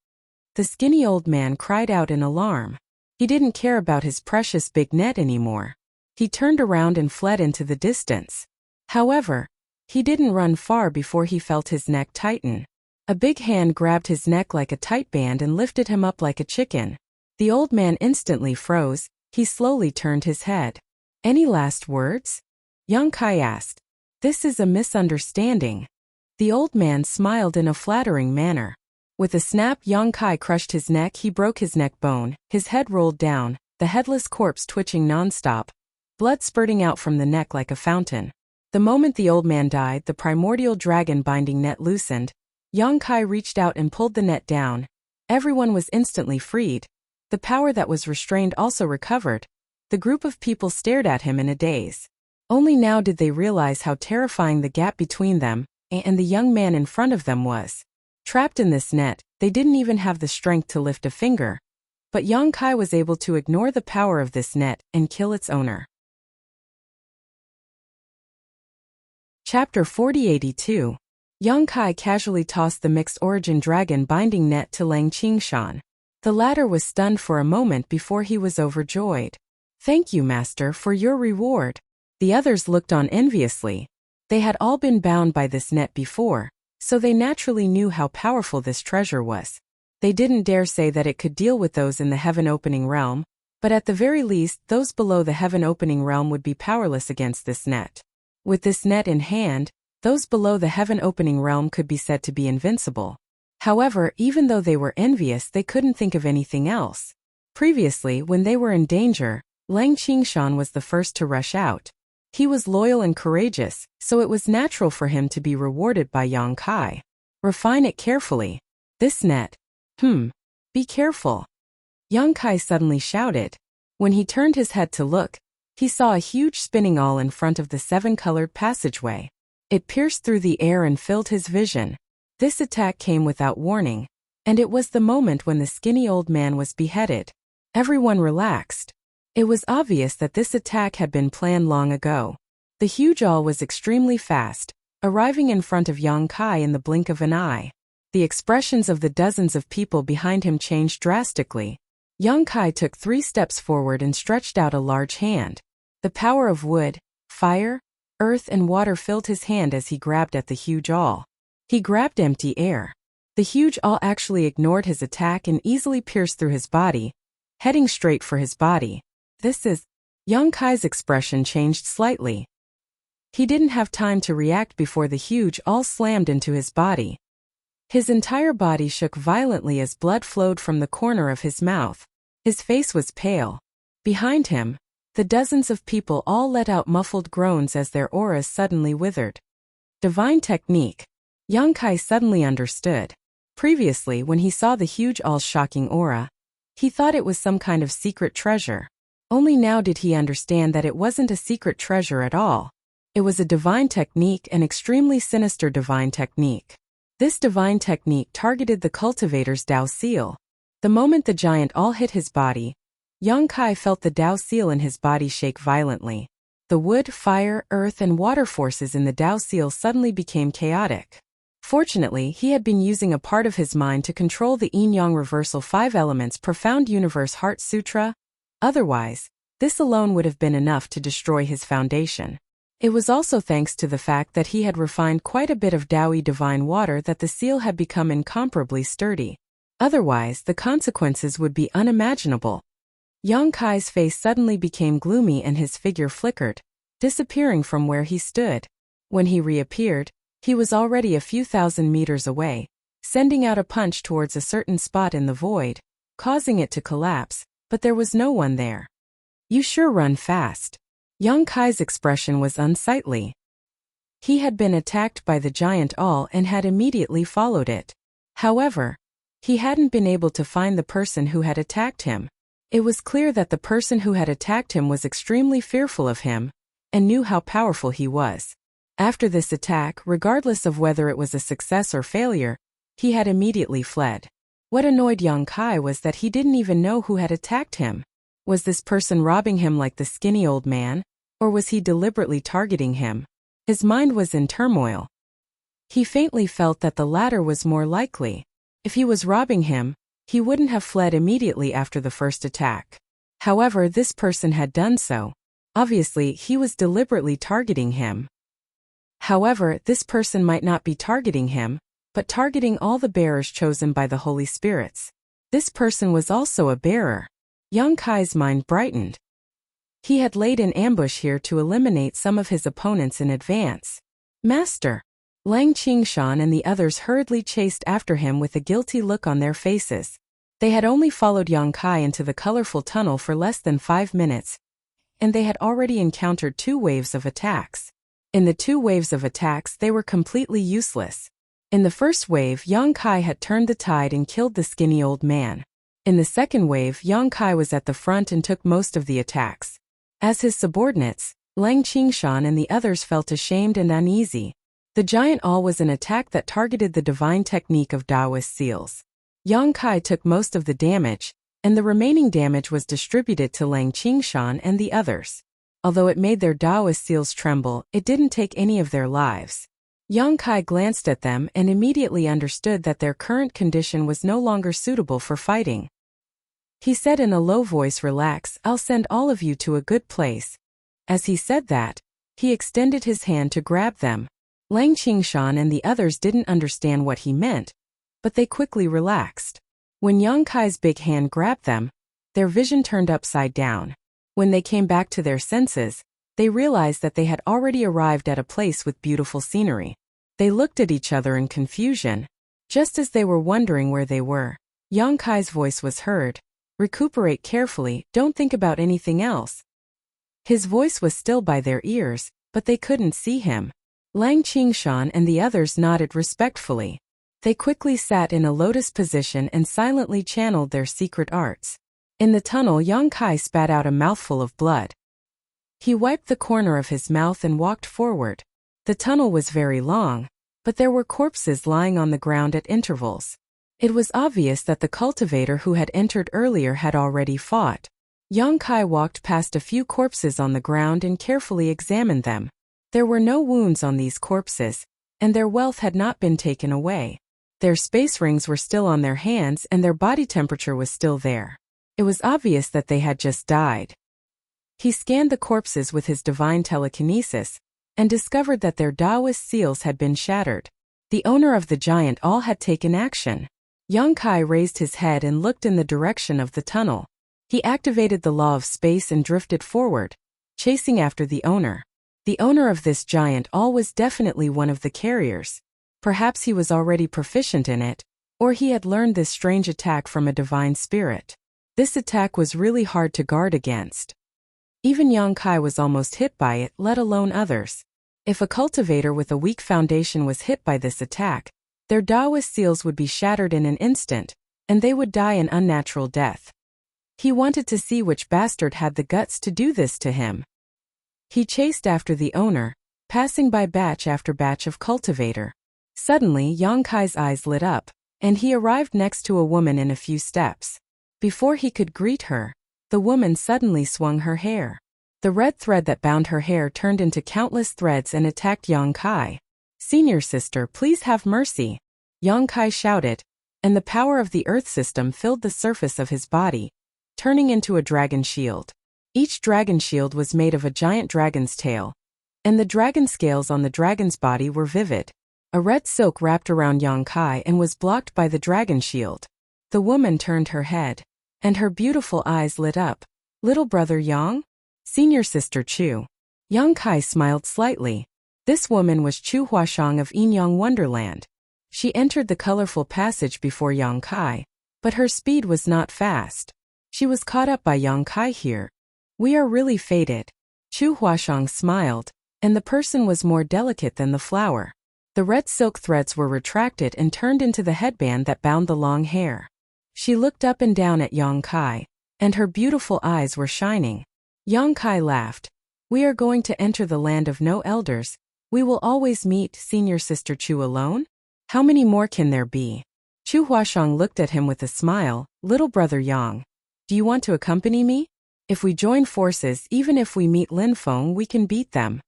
The skinny old man cried out in alarm. He didn't care about his precious big net anymore. He turned around and fled into the distance. However, he didn't run far before he felt his neck tighten. A big hand grabbed his neck like a tight band and lifted him up like a chicken. The old man instantly froze. He slowly turned his head. Any last words? Yang Kai asked. This is a misunderstanding. The old man smiled in a flattering manner. With a snap, Yang Kai crushed his neck. He broke his neck bone. His head rolled down, the headless corpse twitching non-stop, blood spurting out from the neck like a fountain. The moment the old man died, the primordial dragon binding net loosened. Yang Kai reached out and pulled the net down. Everyone was instantly freed. The power that was restrained also recovered. The group of people stared at him in a daze. Only now did they realize how terrifying the gap between them and the young man in front of them was. Trapped in this net, they didn't even have the strength to lift a finger. But Yang Kai was able to ignore the power of this net and kill its owner. Chapter 4082. Yang Kai casually tossed the mixed origin dragon binding net to Lang Qingshan. The latter was stunned for a moment before he was overjoyed. "Thank you, master, for your reward." The others looked on enviously. They had all been bound by this net before, so they naturally knew how powerful this treasure was. They didn't dare say that it could deal with those in the heaven-opening realm, but at the very least, those below the heaven-opening realm would be powerless against this net. With this net in hand, those below the heaven-opening realm could be said to be invincible. However, even though they were envious, they couldn't think of anything else. Previously, when they were in danger, Lang Qingshan was the first to rush out. He was loyal and courageous, so it was natural for him to be rewarded by Yang Kai. "Refine it carefully. This net. Be careful." Yang Kai suddenly shouted. When he turned his head to look, he saw a huge spinning awl in front of the seven-colored passageway. It pierced through the air and filled his vision. This attack came without warning, and it was the moment when the skinny old man was beheaded. Everyone relaxed. It was obvious that this attack had been planned long ago. The huge awl was extremely fast, arriving in front of Yang Kai in the blink of an eye. The expressions of the dozens of people behind him changed drastically. Yang Kai took 3 steps forward and stretched out a large hand. The power of wood, fire, earth and water filled his hand as he grabbed at the huge awl. He grabbed empty air. The huge awl actually ignored his attack and easily pierced through his body, heading straight for his body. Yang Kai's expression changed slightly. He didn't have time to react before the huge awl slammed into his body. His entire body shook violently as blood flowed from the corner of his mouth. His face was pale. Behind him, the dozens of people all let out muffled groans as their auras suddenly withered. Divine technique. Yang Kai suddenly understood. Previously, when he saw the huge owl's shocking aura, he thought it was some kind of secret treasure. Only now did he understand that it wasn't a secret treasure at all. It was a divine technique, an extremely sinister divine technique. This divine technique targeted the cultivator's Dao seal. The moment the giant awl hit his body, Yang Kai felt the Dao seal in his body shake violently. The wood, fire, earth and water forces in the Dao seal suddenly became chaotic. Fortunately, he had been using a part of his mind to control the Yin-Yang Reversal 5 Elements Profound Universe Heart Sutra. Otherwise, this alone would have been enough to destroy his foundation. It was also thanks to the fact that he had refined quite a bit of Daoi divine water that the seal had become incomparably sturdy. Otherwise, the consequences would be unimaginable. Yang Kai's face suddenly became gloomy and his figure flickered, disappearing from where he stood. When he reappeared, he was already a few thousand meters away, sending out a punch towards a certain spot in the void, causing it to collapse, but there was no one there. "You sure run fast." Yang Kai's expression was unsightly. He had been attacked by the giant awl and had immediately followed it. However, he hadn't been able to find the person who had attacked him. It was clear that the person who had attacked him was extremely fearful of him and knew how powerful he was. After this attack, regardless of whether it was a success or failure, he had immediately fled. What annoyed Yang Kai was that he didn't even know who had attacked him. Was this person robbing him like the skinny old man, or was he deliberately targeting him? His mind was in turmoil. He faintly felt that the latter was more likely. If he was robbing him, he wouldn't have fled immediately after the first attack. However, this person had done so. Obviously, he was deliberately targeting him. However, this person might not be targeting him, but targeting all the bearers chosen by the Holy Spirits. This person was also a bearer. Yang Kai's mind brightened. He had laid an ambush here to eliminate some of his opponents in advance. "Master!" Lang Qingshan and the others hurriedly chased after him with a guilty look on their faces. They had only followed Yang Kai into the colorful tunnel for less than 5 minutes, and they had already encountered 2 waves of attacks. In the two waves of attacks, they were completely useless. In the first wave, Yang Kai had turned the tide and killed the skinny old man. In the second wave, Yang Kai was at the front and took most of the attacks. As his subordinates, Lang Qingshan and the others felt ashamed and uneasy. The giant all was an attack that targeted the divine technique of Taoist seals. Yang Kai took most of the damage, and the remaining damage was distributed to Lang Qingshan and the others. Although it made their Taoist seals tremble, it didn't take any of their lives. Yang Kai glanced at them and immediately understood that their current condition was no longer suitable for fighting. He said in a low voice, "Relax, I'll send all of you to a good place." As he said that, he extended his hand to grab them. Lang Qingshan and the others didn't understand what he meant, but they quickly relaxed. When Yang Kai's big hand grabbed them, their vision turned upside down. When they came back to their senses, they realized that they had already arrived at a place with beautiful scenery. They looked at each other in confusion. Just as they were wondering where they were, Yang Kai's voice was heard. "Recuperate carefully, don't think about anything else." His voice was still by their ears, but they couldn't see him. Lang Qingshan and the others nodded respectfully. They quickly sat in a lotus position and silently channeled their secret arts. In the tunnel, Yang Kai spat out a mouthful of blood. He wiped the corner of his mouth and walked forward. The tunnel was very long, but there were corpses lying on the ground at intervals. It was obvious that the cultivator who had entered earlier had already fought. Yang Kai walked past a few corpses on the ground and carefully examined them. There were no wounds on these corpses, and their wealth had not been taken away. Their space rings were still on their hands and their body temperature was still there. It was obvious that they had just died. He scanned the corpses with his divine telekinesis and discovered that their Taoist seals had been shattered. The owner of the giant all had taken action. Yang Kai raised his head and looked in the direction of the tunnel. He activated the law of space and drifted forward, chasing after the owner. The owner of this giant all was definitely one of the carriers. Perhaps he was already proficient in it, or he had learned this strange attack from a divine spirit. This attack was really hard to guard against. Even Yang Kai was almost hit by it, let alone others. If a cultivator with a weak foundation was hit by this attack, their Taoist seals would be shattered in an instant, and they would die an unnatural death. He wanted to see which bastard had the guts to do this to him. He chased after the owner, passing by batch after batch of cultivator. Suddenly, Yang Kai's eyes lit up, and he arrived next to a woman in a few steps. Before he could greet her, the woman suddenly swung her hair. The red thread that bound her hair turned into countless threads and attacked Yang Kai. "Senior sister, please have mercy," Yang Kai shouted, and the power of the earth system filled the surface of his body, turning into a dragon shield. Each dragon shield was made of a giant dragon's tail, and the dragon scales on the dragon's body were vivid. A red silk wrapped around Yang Kai and was blocked by the dragon shield. The woman turned her head, and her beautiful eyes lit up. "Little brother Yang? Senior sister Chu." Yang Kai smiled slightly. This woman was Chu Huashang of Yinyang Wonderland. She entered the colorful passage before Yang Kai, but her speed was not fast. She was caught up by Yang Kai here. "We are really fated." Chu Huashang smiled, and the person was more delicate than the flower. The red silk threads were retracted and turned into the headband that bound the long hair. She looked up and down at Yang Kai, and her beautiful eyes were shining. Yang Kai laughed. "We are going to enter the land of no elders. We will always meet senior sister Chu alone? How many more can there be?" Chu Huashang looked at him with a smile. "Little brother Yang, do you want to accompany me? If we join forces, even if we meet Lin Feng, we can beat them."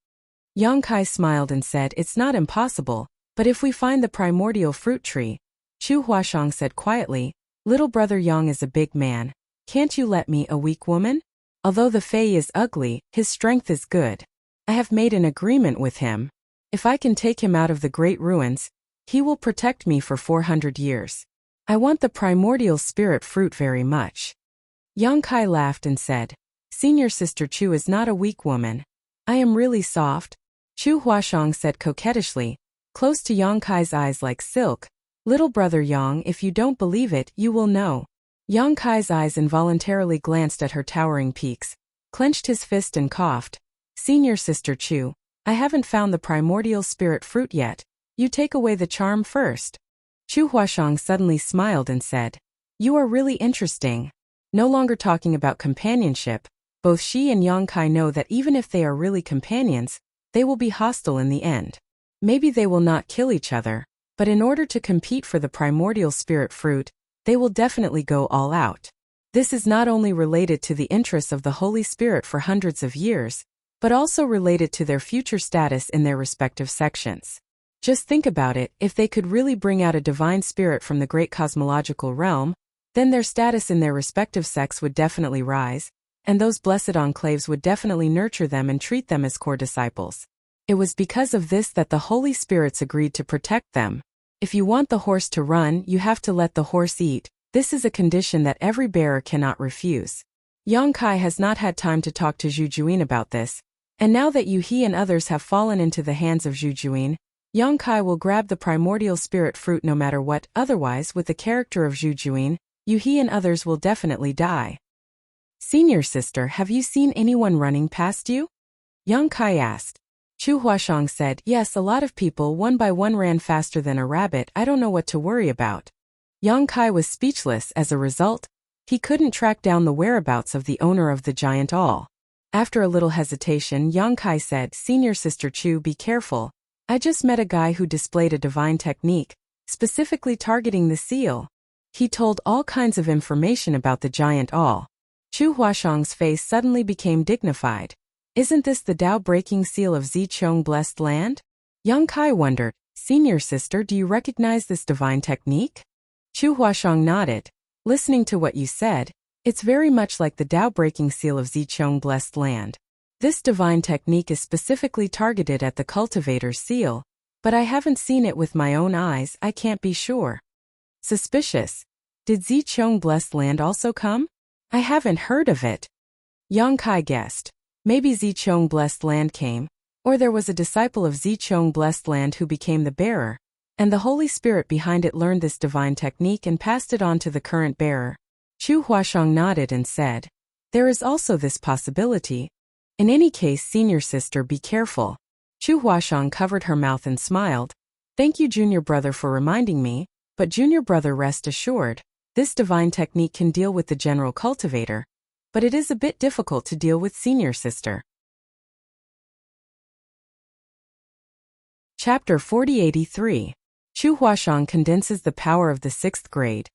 Yang Kai smiled and said, "It's not impossible, but if we find the primordial fruit tree," Chu Huashang said quietly, "Little brother Yang is a big man. Can't you let me, a weak woman? Although the Fei is ugly, his strength is good. I have made an agreement with him. If I can take him out of the great ruins, he will protect me for 400 years. I want the primordial spirit fruit very much." Yang Kai laughed and said, "Senior sister Chu is not a weak woman. I am really soft," Chu Huashang said coquettishly, close to Yang Kai's eyes like silk. "Little brother Yang, if you don't believe it, you will know." Yang Kai's eyes involuntarily glanced at her towering peaks, clenched his fist and coughed. "Senior sister Chu, I haven't found the primordial spirit fruit yet. You take away the charm first. Chu Huashang suddenly smiled and said, You are really interesting. No longer talking about companionship, both she and Yang Kai know that even if they are really companions, they will be hostile in the end. Maybe they will not kill each other, but in order to compete for the primordial spirit fruit, they will definitely go all out. This is not only related to the interests of the Holy Spirit for hundreds of years, but also related to their future status in their respective sections. Just think about it, if they could really bring out a divine spirit from the great cosmological realm, then their status in their respective sects would definitely rise, and those blessed enclaves would definitely nurture them and treat them as core disciples. It was because of this that the Holy Spirits agreed to protect them. If you want the horse to run, you have to let the horse eat. This is a condition that every bearer cannot refuse. Yang Kai has not had time to talk to Zhu Juyin about this, and now that Yu He and others have fallen into the hands of Zhu Juyin, Yang Kai will grab the primordial spirit fruit no matter what, otherwise with the character of Zhu Juyin, Yu He and others will definitely die. Senior sister, have you seen anyone running past you? Yang Kai asked. Chu Huashang said, Yes, a lot of people one by one ran faster than a rabbit. I don't know what to worry about. Yang Kai was speechless. As a result, he couldn't track down the whereabouts of the owner of the giant awl. After a little hesitation, Yang Kai said, Senior sister Chu, be careful. I just met a guy who displayed a divine technique, specifically targeting the seal. He told all kinds of information about the giant awl. Chu Huashang's face suddenly became dignified. Isn't this the Tao-breaking seal of Zichong blessed land? Yang Kai wondered, Senior sister, do you recognize this divine technique? Chu Huashang nodded. Listening to what you said, it's very much like the Tao-breaking seal of Zichong blessed land. This divine technique is specifically targeted at the cultivator's seal, but I haven't seen it with my own eyes, I can't be sure. Suspicious. Did Zichong blessed land also come? I haven't heard of it. Yang Kai guessed. Maybe Zichong blessed land came, or there was a disciple of Zichong blessed land who became the bearer, and the Holy Spirit behind it learned this divine technique and passed it on to the current bearer. Chu Huashang nodded and said, There is also this possibility. In any case, senior sister, be careful. Chu Huashang covered her mouth and smiled. Thank you, junior brother, for reminding me, but junior brother, rest assured, this divine technique can deal with the general cultivator, but it is a bit difficult to deal with senior sister. Chapter 4083. Chu Huashang condenses the power of the 6th grade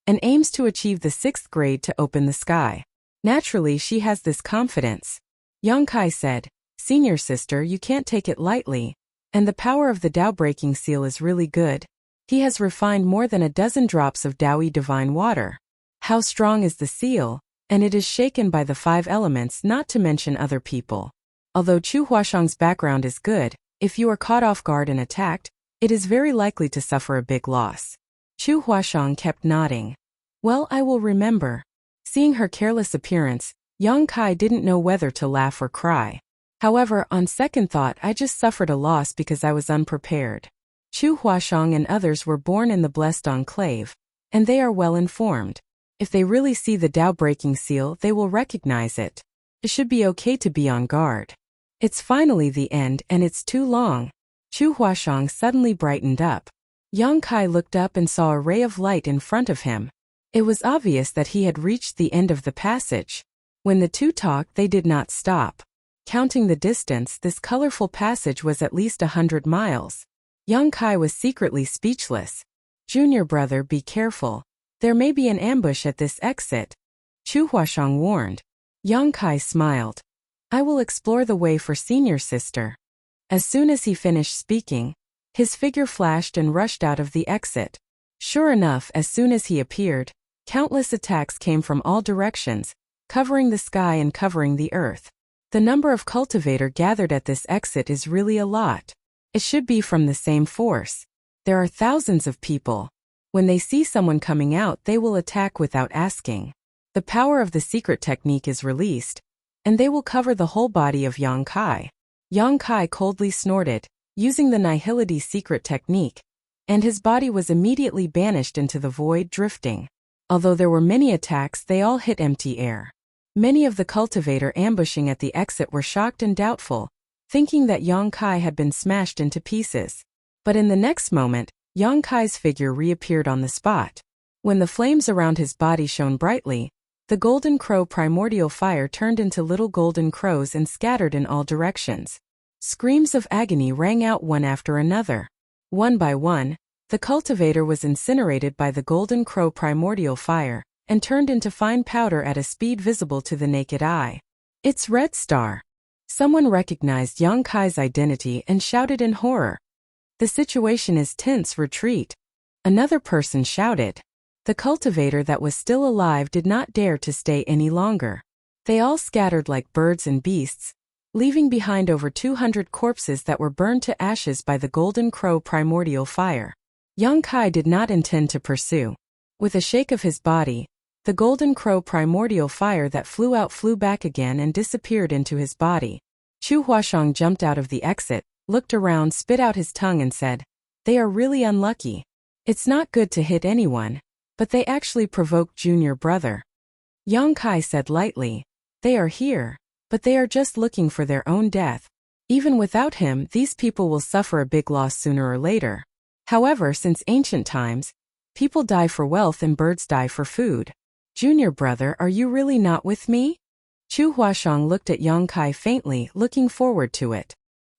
and aims to achieve the 6th grade to open the sky. Naturally, she has this confidence. Yang Kai said, Senior sister, you can't take it lightly, and the power of the Tao-breaking seal is really good. He has refined more than a dozen drops of Taoyi divine water. How strong is the seal, and it is shaken by the 5 elements, not to mention other people. Although Chu Huashang's background is good, if you are caught off guard and attacked, it is very likely to suffer a big loss. Chu Huashang kept nodding. Well, I will remember. Seeing her careless appearance, Yang Kai didn't know whether to laugh or cry. However, on second thought, I just suffered a loss because I was unprepared. Chu Huashang and others were born in the blessed enclave, and they are well informed. If they really see the Tao-breaking seal, they will recognize it. It should be okay to be on guard. It's finally the end, and it's too long. Chu Huashang suddenly brightened up. Yang Kai looked up and saw a ray of light in front of him. It was obvious that he had reached the end of the passage. When the two talked, they did not stop. Counting the distance, this colorful passage was at least 100 miles. Yang Kai was secretly speechless. Junior brother, be careful. There may be an ambush at this exit. Chu Huashang warned. Yang Kai smiled. I will explore the way for senior sister. As soon as he finished speaking, his figure flashed and rushed out of the exit. Sure enough, as soon as he appeared, countless attacks came from all directions, covering the sky and covering the earth. The number of cultivator gathered at this exit is really a lot. It should be from the same force. There are thousands of people. When they see someone coming out, they will attack without asking. The power of the secret technique is released, and they will cover the whole body of Yang Kai. Yang Kai coldly snorted, using the Nihility secret technique, and his body was immediately banished into the void, drifting. Although there were many attacks, they all hit empty air. Many of the cultivator ambushing at the exit were shocked and doubtful. thinking that Yang Kai had been smashed into pieces. But in the next moment, Yang Kai's figure reappeared on the spot. When the flames around his body shone brightly, the golden crow primordial fire turned into little golden crows and scattered in all directions. Screams of agony rang out one after another. One by one, the cultivator was incinerated by the golden crow primordial fire, and turned into fine powder at a speed visible to the naked eye. It's Red Star. Someone recognized Yang Kai's identity and shouted in horror. The situation is tense, retreat. Another person shouted. The cultivator that was still alive did not dare to stay any longer. They all scattered like birds and beasts, leaving behind over 200 corpses that were burned to ashes by the golden crow primordial fire. Yang Kai did not intend to pursue. With a shake of his body, the golden crow primordial fire that flew back again and disappeared into his body. Chu Huashang jumped out of the exit, looked around, spit out his tongue and said, "They are really unlucky. It's not good to hit anyone, but they actually provoked junior brother." Yang Kai said lightly, "They are here, but they are just looking for their own death. Even without him, these people will suffer a big loss sooner or later. However, since ancient times, people die for wealth and birds die for food. Junior brother, are you really not with me?" Chu Huashang looked at Yang Kai faintly, looking forward to it.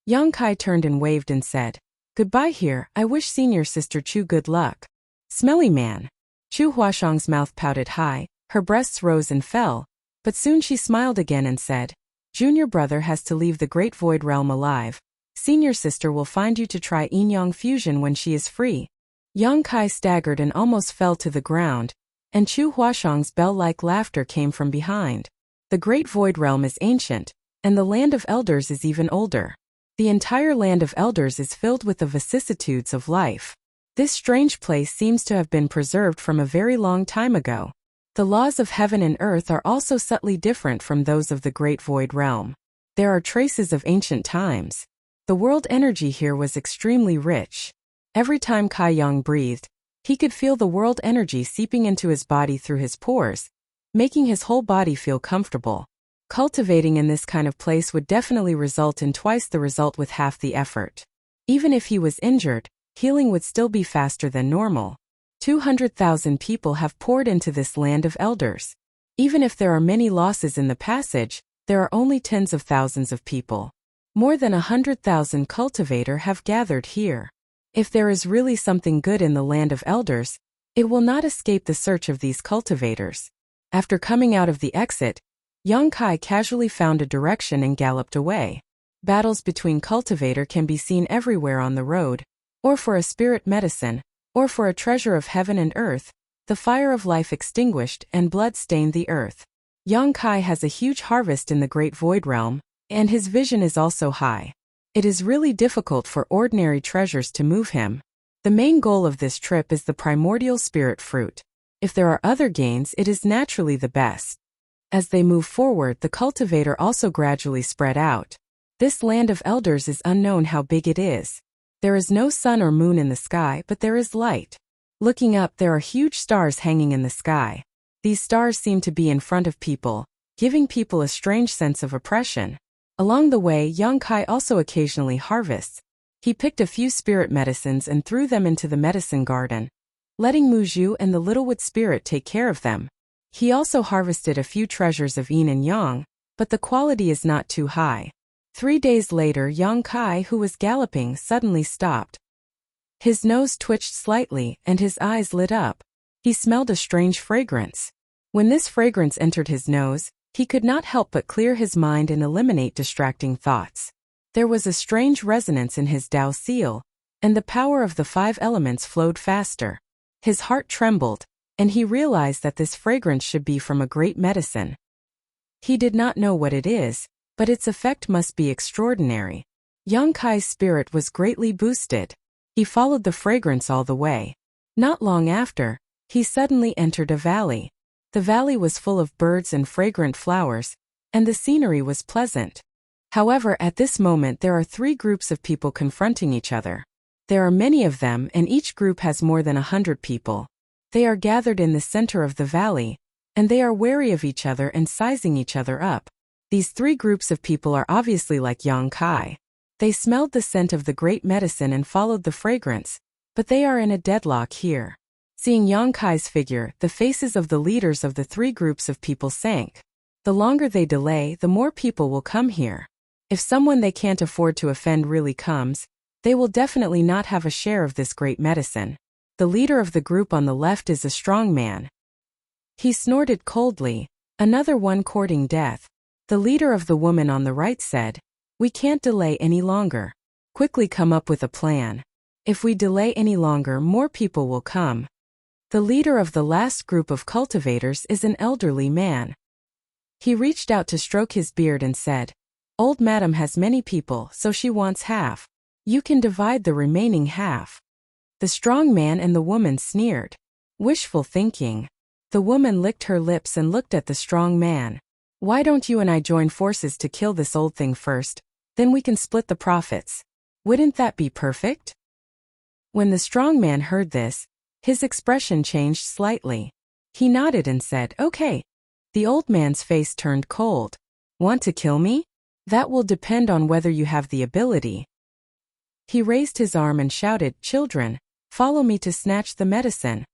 Yang Kai turned and waved and said, "Goodbye here, I wish senior sister Chu good luck." "Smelly man." Chu Huashang's mouth pouted high, her breasts rose and fell, but soon she smiled again and said, "Junior brother has to leave the great void realm alive. Senior sister will find you to try yin-yang fusion when she is free." Yang Kai staggered and almost fell to the ground, and Chu Huashang's bell-like laughter came from behind. The great void realm is ancient, and the land of elders is even older. The entire land of elders is filled with the vicissitudes of life. This strange place seems to have been preserved from a very long time ago. The laws of heaven and earth are also subtly different from those of the great void realm. There are traces of ancient times. The world energy here was extremely rich. Every time Kai Yang breathed, he could feel the world energy seeping into his body through his pores, making his whole body feel comfortable. Cultivating in this kind of place would definitely result in twice the result with half the effort. Even if he was injured, healing would still be faster than normal. 200,000 people have poured into this land of elders. Even if there are many losses in the passage, there are only tens of thousands of people. More than 100,000 cultivator have gathered here. If there is really something good in the land of elders, it will not escape the search of these cultivators. After coming out of the exit, Yang Kai casually found a direction and galloped away. Battles between cultivator can be seen everywhere on the road, or for a spirit medicine, or for a treasure of heaven and earth, the fire of life extinguished and blood stained the earth. Yang Kai has a huge harvest in the great void realm, and his vision is also high. It is really difficult for ordinary treasures to move him. The main goal of this trip is the primordial spirit fruit. If there are other gains, it is naturally the best. As they move forward, the cultivator also gradually spread out. This land of elders is unknown how big it is. There is no sun or moon in the sky, but there is light. Looking up, there are huge stars hanging in the sky. These stars seem to be in front of people, giving people a strange sense of oppression. Along the way, Yang Kai also occasionally harvests. He picked a few spirit medicines and threw them into the medicine garden, letting Muzhu and the Littlewood spirit take care of them. He also harvested a few treasures of yin and yang, but the quality is not too high. 3 days later, Yang Kai, who was galloping, suddenly stopped. His nose twitched slightly, and his eyes lit up. He smelled a strange fragrance. When this fragrance entered his nose, he could not help but clear his mind and eliminate distracting thoughts. There was a strange resonance in his Tao seal, and the power of the 5 elements flowed faster. His heart trembled, and he realized that this fragrance should be from a great medicine. He did not know what it is, but its effect must be extraordinary. Yang Kai's spirit was greatly boosted. He followed the fragrance all the way. Not long after, he suddenly entered a valley. The valley was full of birds and fragrant flowers, and the scenery was pleasant. However, at this moment there are 3 groups of people confronting each other. There are many of them, and each group has more than 100 people. They are gathered in the center of the valley, and they are wary of each other and sizing each other up. These three groups of people are obviously like Yang Kai. They smelled the scent of the great medicine and followed the fragrance, but they are in a deadlock here. Seeing Yang Kai's figure, the faces of the leaders of the three groups of people sank. The longer they delay, the more people will come here. If someone they can't afford to offend really comes, they will definitely not have a share of this great medicine. The leader of the group on the left is a strong man. He snorted coldly, another one courting death. The leader of the woman on the right said, "We can't delay any longer. Quickly come up with a plan. If we delay any longer, more people will come." The leader of the last group of cultivators is an elderly man. He reached out to stroke his beard and said, "Old madam has many people, so she wants half. You can divide the remaining half." The strong man and the woman sneered. Wishful thinking. The woman licked her lips and looked at the strong man. "Why don't you and I join forces to kill this old thing first? Then we can split the profits. Wouldn't that be perfect?" When the strong man heard this, his expression changed slightly. He nodded and said, "Okay." The old man's face turned cold. "Want to kill me? That will depend on whether you have the ability." He raised his arm and shouted, "Children, follow me to snatch the medicine."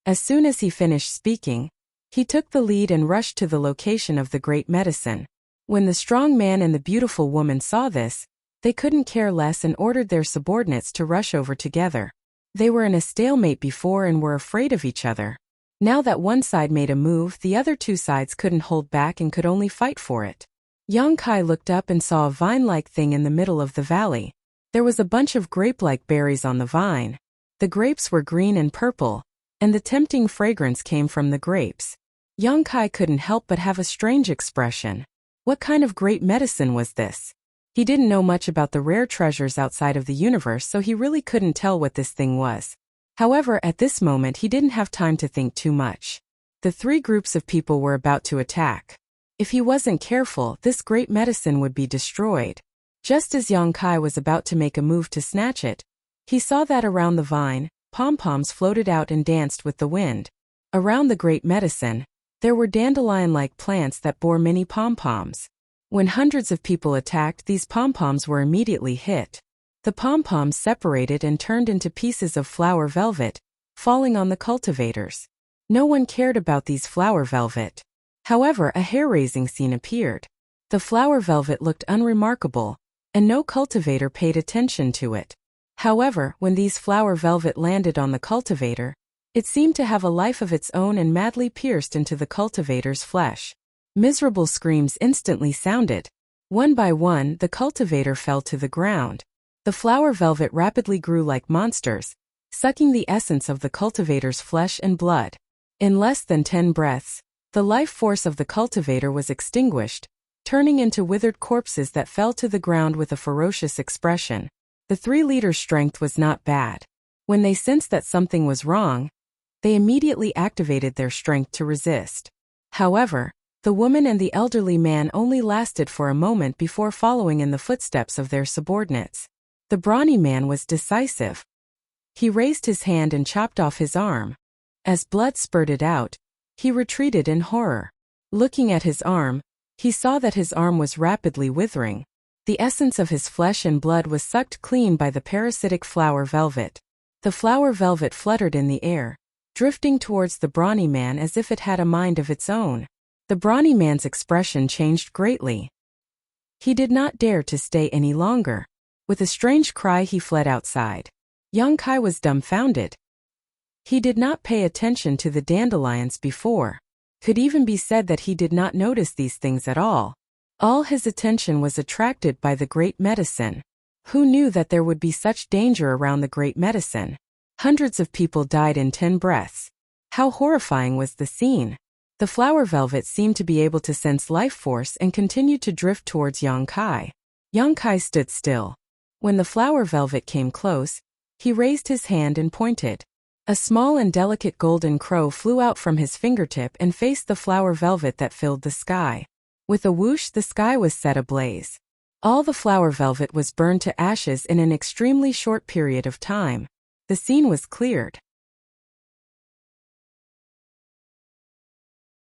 As soon as he finished speaking, he took the lead and rushed to the location of the great medicine. When the strong man and the beautiful woman saw this, they couldn't care less and ordered their subordinates to rush over together. They were in a stalemate before and were afraid of each other. Now that one side made a move, the other two sides couldn't hold back and could only fight for it. Yang Kai looked up and saw a vine-like thing in the middle of the valley. There was a bunch of grape-like berries on the vine. The grapes were green and purple, and the tempting fragrance came from the grapes. Yang Kai couldn't help but have a strange expression. What kind of great medicine was this? He didn't know much about the rare treasures outside of the universe, so he really couldn't tell what this thing was. However, at this moment he didn't have time to think too much. The three groups of people were about to attack. If he wasn't careful, this great medicine would be destroyed. Just as Yang Kai was about to make a move to snatch it, he saw that around the vine, pom-poms floated out and danced with the wind. Around the great medicine, there were dandelion-like plants that bore many pom-poms. When hundreds of people attacked, these pom-poms were immediately hit. The pom-poms separated and turned into pieces of flower velvet, falling on the cultivators. No one cared about these flower velvet. However, a hair-raising scene appeared. The flower velvet looked unremarkable, and no cultivator paid attention to it. However, when these flower velvet landed on the cultivator, it seemed to have a life of its own and madly pierced into the cultivator's flesh. Miserable screams instantly sounded. One by one, the cultivator fell to the ground. The flower velvet rapidly grew like monsters, sucking the essence of the cultivator's flesh and blood. In less than 10 breaths, the life force of the cultivator was extinguished, turning into withered corpses that fell to the ground with a ferocious expression. The three leaders' strength was not bad. When they sensed that something was wrong, they immediately activated their strength to resist. However, the woman and the elderly man only lasted for a moment before following in the footsteps of their subordinates. The brawny man was decisive. He raised his hand and chopped off his arm. As blood spurted out, he retreated in horror. Looking at his arm, he saw that his arm was rapidly withering. The essence of his flesh and blood was sucked clean by the parasitic flower velvet. The flower velvet fluttered in the air, drifting towards the brawny man as if it had a mind of its own. The brawny man's expression changed greatly. He did not dare to stay any longer. With a strange cry he fled outside. Yang Kai was dumbfounded. He did not pay attention to the dandelions before. Could even be said that he did not notice these things at all. All his attention was attracted by the great medicine. Who knew that there would be such danger around the great medicine? Hundreds of people died in 10 breaths. How horrifying was the scene! The flower velvet seemed to be able to sense life force and continued to drift towards Yang Kai. Yang Kai stood still. When the flower velvet came close, he raised his hand and pointed. A small and delicate golden crow flew out from his fingertip and faced the flower velvet that filled the sky. With a whoosh, the sky was set ablaze. All the flower velvet was burned to ashes in an extremely short period of time. The scene was cleared.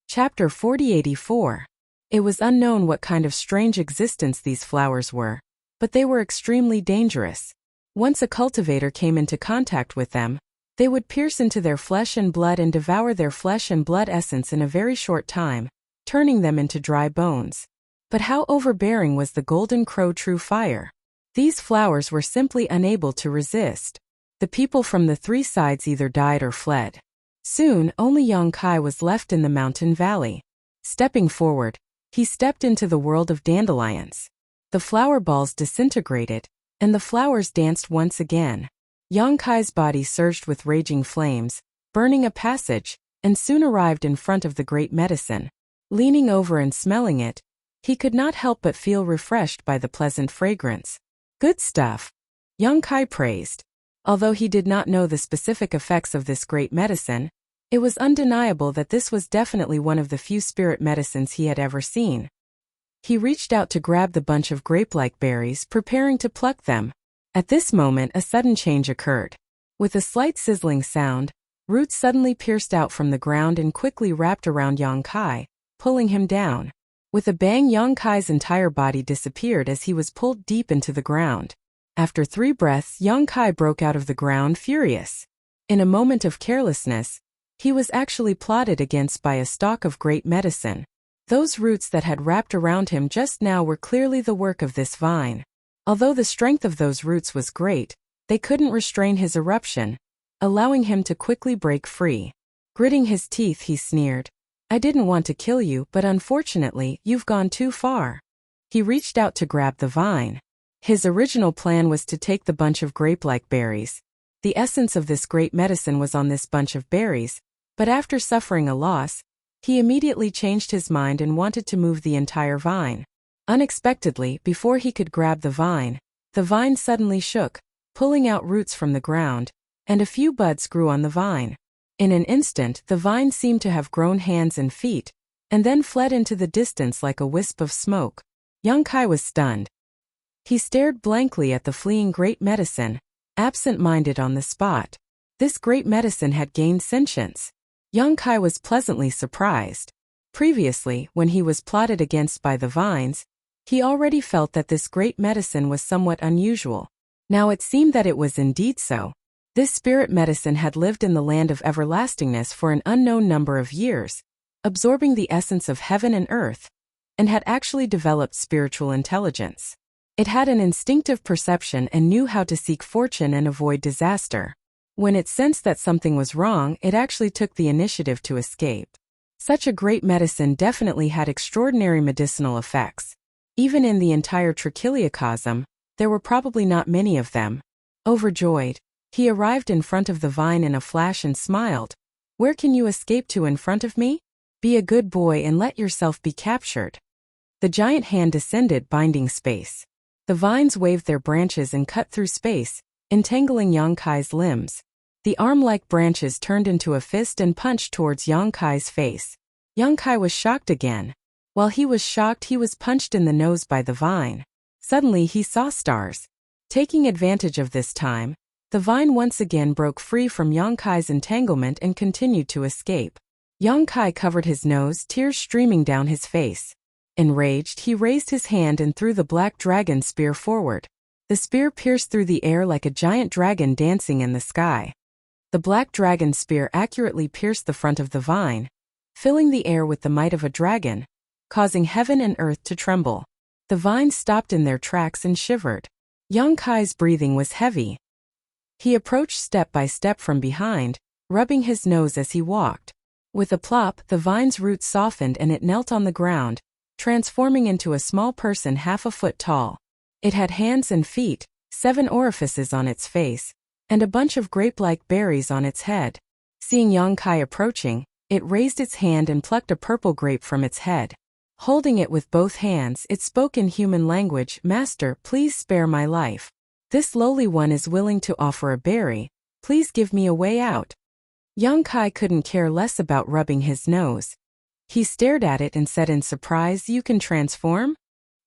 Chapter 4084. It was unknown what kind of strange existence these flowers were, but they were extremely dangerous. Once a cultivator came into contact with them, they would pierce into their flesh and blood and devour their flesh and blood essence in a very short time, turning them into dry bones. But how overbearing was the golden crow true fire? These flowers were simply unable to resist. The people from the three sides either died or fled. Soon, only Young Kai was left in the mountain valley. Stepping forward, he stepped into the world of dandelions. The flower balls disintegrated, and the flowers danced once again. Young Kai's body surged with raging flames, burning a passage, and soon arrived in front of the great medicine. Leaning over and smelling it, he could not help but feel refreshed by the pleasant fragrance. Good stuff, Young Kai praised. Although he did not know the specific effects of this great medicine, it was undeniable that this was definitely one of the few spirit medicines he had ever seen. He reached out to grab the bunch of grape-like berries, preparing to pluck them. At this moment, a sudden change occurred. With a slight sizzling sound, roots suddenly pierced out from the ground and quickly wrapped around Young Kai, pulling him down. With a bang, Young Kai's entire body disappeared as he was pulled deep into the ground. After 3 breaths, Young Kai broke out of the ground furious. In a moment of carelessness, he was actually plotted against by a stalk of great medicine. Those roots that had wrapped around him just now were clearly the work of this vine. Although the strength of those roots was great, they couldn't restrain his eruption, allowing him to quickly break free. Gritting his teeth, he sneered, "I didn't want to kill you, but unfortunately, you've gone too far." He reached out to grab the vine. His original plan was to take the bunch of grape-like berries. The essence of this great medicine was on this bunch of berries, but after suffering a loss, he immediately changed his mind and wanted to move the entire vine. Unexpectedly, before he could grab the vine suddenly shook, pulling out roots from the ground, and a few buds grew on the vine. In an instant, the vine seemed to have grown hands and feet, and then fled into the distance like a wisp of smoke. Young Kai was stunned. He stared blankly at the fleeing great medicine, absent-minded on the spot. This great medicine had gained sentience. Young Kai was pleasantly surprised. Previously, when he was plotted against by the vines, he already felt that this great medicine was somewhat unusual. Now it seemed that it was indeed so. This spirit medicine had lived in the land of everlastingness for an unknown number of years, absorbing the essence of heaven and earth, and had actually developed spiritual intelligence. It had an instinctive perception and knew how to seek fortune and avoid disaster. When it sensed that something was wrong, it actually took the initiative to escape. Such a great medicine definitely had extraordinary medicinal effects. Even in the entire trichiliocosm, there were probably not many of them. Overjoyed, he arrived in front of the vine in a flash and smiled. "Where can you escape to in front of me? Be a good boy and let yourself be captured." The giant hand descended, binding space. The vines waved their branches and cut through space, entangling Young Kai's limbs. The arm-like branches turned into a fist and punched towards Young Kai's face. Young Kai was shocked again. While he was shocked, he was punched in the nose by the vine. Suddenly he saw stars. Taking advantage of this time, the vine once again broke free from Young Kai's entanglement and continued to escape. Young Kai covered his nose, tears streaming down his face. Enraged, he raised his hand and threw the black dragon spear forward. The spear pierced through the air like a giant dragon dancing in the sky. The black dragon spear accurately pierced the front of the vine, filling the air with the might of a dragon, causing heaven and earth to tremble. The vines stopped in their tracks and shivered. Young Kai's breathing was heavy. He approached step by step from behind, rubbing his nose as he walked. With a plop, the vine's roots softened and it knelt on the ground, transforming into a small person half a foot tall. It had hands and feet, 7 orifices on its face, and a bunch of grape-like berries on its head. Seeing Young Kai approaching, it raised its hand and plucked a purple grape from its head. Holding it with both hands, it spoke in human language, "Master, please spare my life. This lowly one is willing to offer a berry. Please give me a way out." Young Kai couldn't care less about rubbing his nose. He stared at it and said in surprise, "You can transform?"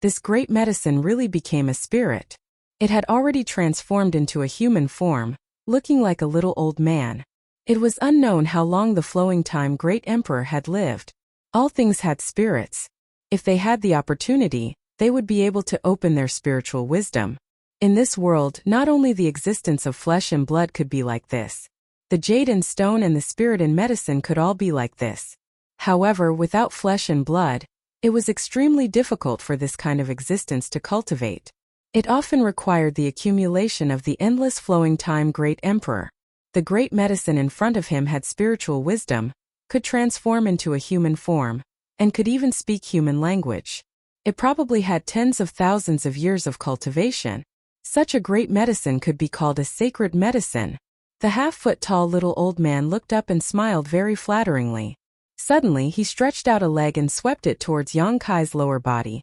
This great medicine really became a spirit. It had already transformed into a human form, looking like a little old man. It was unknown how long the flowing time great emperor had lived. All things had spirits. If they had the opportunity, they would be able to open their spiritual wisdom. In this world, not only the existence of flesh and blood could be like this. The jade and stone and the spirit and medicine could all be like this. However, without flesh and blood, it was extremely difficult for this kind of existence to cultivate. It often required the accumulation of the endless flowing time. Great Emperor. The great medicine in front of him had spiritual wisdom, could transform into a human form, and could even speak human language. It probably had tens of thousands of years of cultivation. Such a great medicine could be called a sacred medicine. The half-foot-tall little old man looked up and smiled very flatteringly. Suddenly he stretched out a leg and swept it towards Yang Kai's lower body,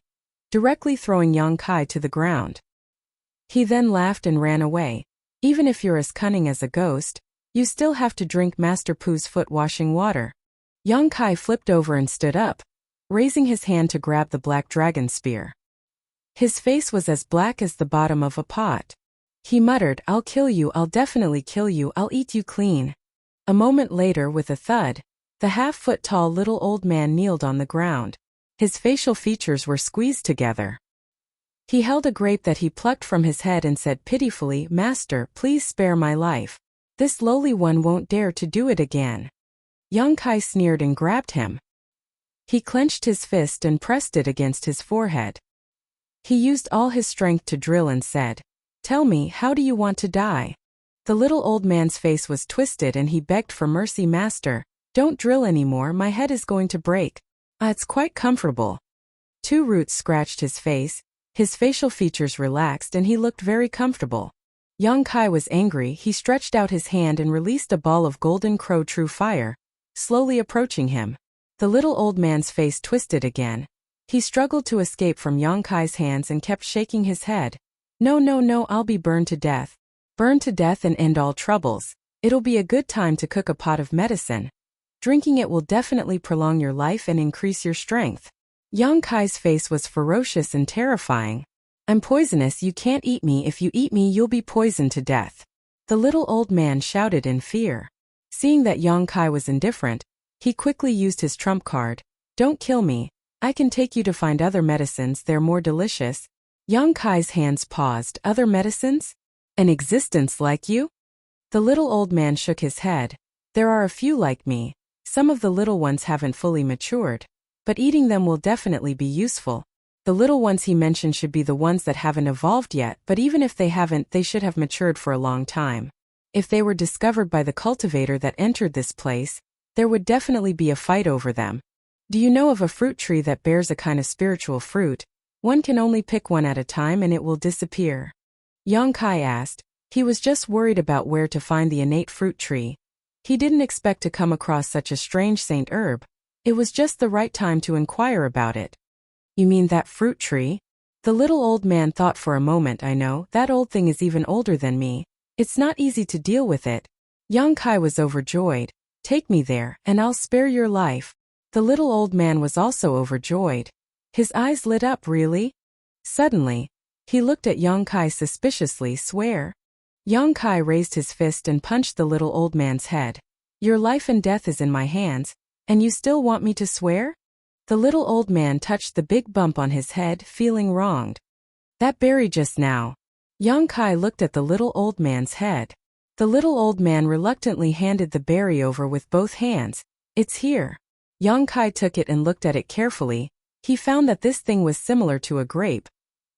directly throwing Yang Kai to the ground. He then laughed and ran away. Even if you're as cunning as a ghost, you still have to drink Master Pu's foot-washing water. Yang Kai flipped over and stood up, raising his hand to grab the black dragon spear. His face was as black as the bottom of a pot. He muttered, "I'll kill you, I'll definitely kill you, I'll eat you clean." A moment later, with a thud, the half-foot-tall little old man kneeled on the ground. His facial features were squeezed together. He held a grape that he plucked from his head and said pitifully, "Master, please spare my life. This lowly one won't dare to do it again." Yang Kai sneered and grabbed him. He clenched his fist and pressed it against his forehead. He used all his strength to drill and said, "Tell me, how do you want to die?" The little old man's face was twisted and he begged for mercy. "Master, don't drill anymore, my head is going to break. It's quite comfortable." Two roots scratched his face, his facial features relaxed and he looked very comfortable. Yang Kai was angry. He stretched out his hand and released a ball of golden crow true fire, slowly approaching him. The little old man's face twisted again. He struggled to escape from Yang Kai's hands and kept shaking his head. "No, no, no, I'll be burned to death. Burn to death and end all troubles. It'll be a good time to cook a pot of medicine. Drinking it will definitely prolong your life and increase your strength." Yang Kai's face was ferocious and terrifying. "I'm poisonous, you can't eat me. If you eat me, you'll be poisoned to death." The little old man shouted in fear. Seeing that Yang Kai was indifferent, he quickly used his trump card. "Don't kill me. I can take you to find other medicines, they're more delicious." Yang Kai's hands paused. "Other medicines? An existence like you?" The little old man shook his head. "There are a few like me. Some of the little ones haven't fully matured, but eating them will definitely be useful." The little ones he mentioned should be the ones that haven't evolved yet, but even if they haven't, they should have matured for a long time. If they were discovered by the cultivator that entered this place, there would definitely be a fight over them. "Do you know of a fruit tree that bears a kind of spiritual fruit? One can only pick one at a time and it will disappear." Yang Kai asked. He was just worried about where to find the innate fruit tree. He didn't expect to come across such a strange saint herb. It was just the right time to inquire about it. "You mean that fruit tree?" The little old man thought for a moment. "I know, that old thing is even older than me. It's not easy to deal with it." Yang Kai was overjoyed. "Take me there, and I'll spare your life." The little old man was also overjoyed. His eyes lit up. "Really?" Suddenly, he looked at Yang Kai suspiciously. "Swear?" Yang Kai raised his fist and punched the little old man's head. "Your life and death is in my hands, and you still want me to swear?" The little old man touched the big bump on his head, feeling wronged. "That berry just now." Yang Kai looked at the little old man's head. The little old man reluctantly handed the berry over with both hands. "It's here." Yang Kai took it and looked at it carefully. He found that this thing was similar to a grape,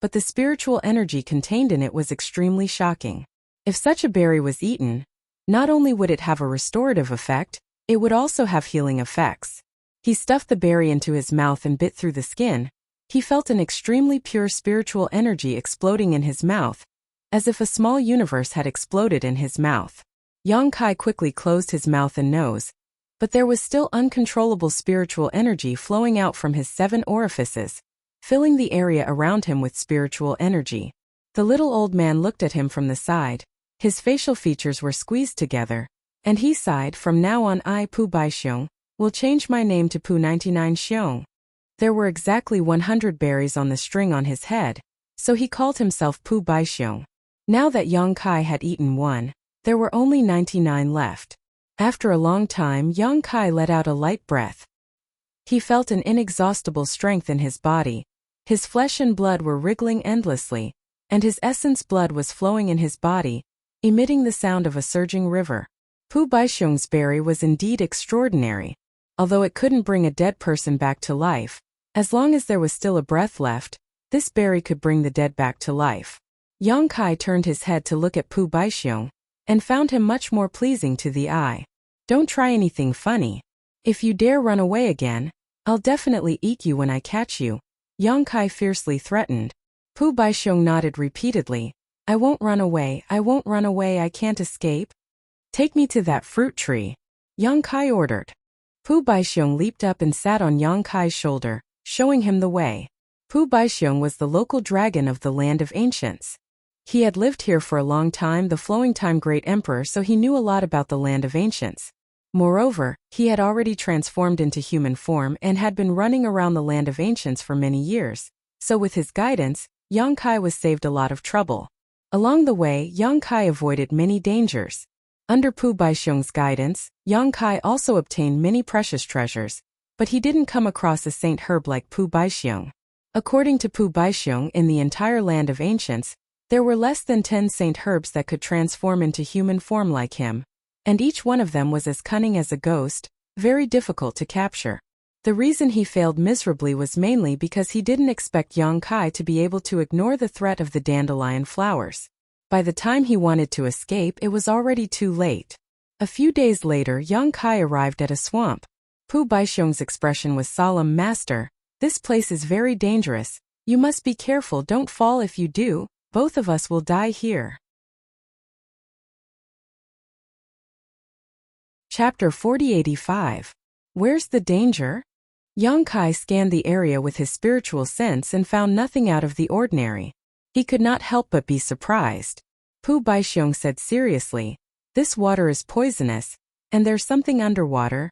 but the spiritual energy contained in it was extremely shocking. If such a berry was eaten, not only would it have a restorative effect, it would also have healing effects. He stuffed the berry into his mouth and bit through the skin. He felt an extremely pure spiritual energy exploding in his mouth, as if a small universe had exploded in his mouth. Yang Kai quickly closed his mouth and nose, but there was still uncontrollable spiritual energy flowing out from his 7 orifices, filling the area around him with spiritual energy. The little old man looked at him from the side. His facial features were squeezed together, and he sighed. "From now on I, Pu Baixiong, will change my name to Pu 99 Xiong." There were exactly 100 berries on the string on his head, so he called himself Pu Baixiong. Now that Yang Kai had eaten one, there were only 99 left. After a long time, Yang Kai let out a light breath. He felt an inexhaustible strength in his body. His flesh and blood were wriggling endlessly, and his essence blood was flowing in his body, emitting the sound of a surging river. Pu Baixiong's berry was indeed extraordinary. Although it couldn't bring a dead person back to life, as long as there was still a breath left, this berry could bring the dead back to life. Yang Kai turned his head to look at Pu Baixiong, and found him much more pleasing to the eye. Don't try anything funny. If you dare run away again, I'll definitely eat you when I catch you, Yang Kai fiercely threatened. Pu Baixiong nodded repeatedly. I won't run away, I can't escape. Take me to that fruit tree, Yang Kai ordered. Pu Baixiong leaped up and sat on Yang Kai's shoulder, showing him the way. Pu Baixiong was the local dragon of the Land of Ancients. He had lived here for a long time, the flowing time great emperor, so he knew a lot about the Land of Ancients. Moreover, he had already transformed into human form and had been running around the Land of Ancients for many years, so with his guidance, Yang Kai was saved a lot of trouble. Along the way, Yang Kai avoided many dangers. Under Pu Baixiong's guidance, Yang Kai also obtained many precious treasures, but he didn't come across a saint herb like Pu Baixiong. According to Pu Baixiong, in the entire Land of Ancients, there were less than 10 saint herbs that could transform into human form like him, and each one of them was as cunning as a ghost, very difficult to capture. The reason he failed miserably was mainly because he didn't expect Yang Kai to be able to ignore the threat of the dandelion flowers. By the time he wanted to escape, it was already too late. A few days later, Yang Kai arrived at a swamp. Pu Baixiong's expression was solemn. Master, this place is very dangerous. You must be careful, don't fall. If you do, both of us will die here. Chapter 4085. Where's the danger? Yang Kai scanned the area with his spiritual sense and found nothing out of the ordinary. He could not help but be surprised. Pu Baixiong said seriously, this water is poisonous, and there's something underwater.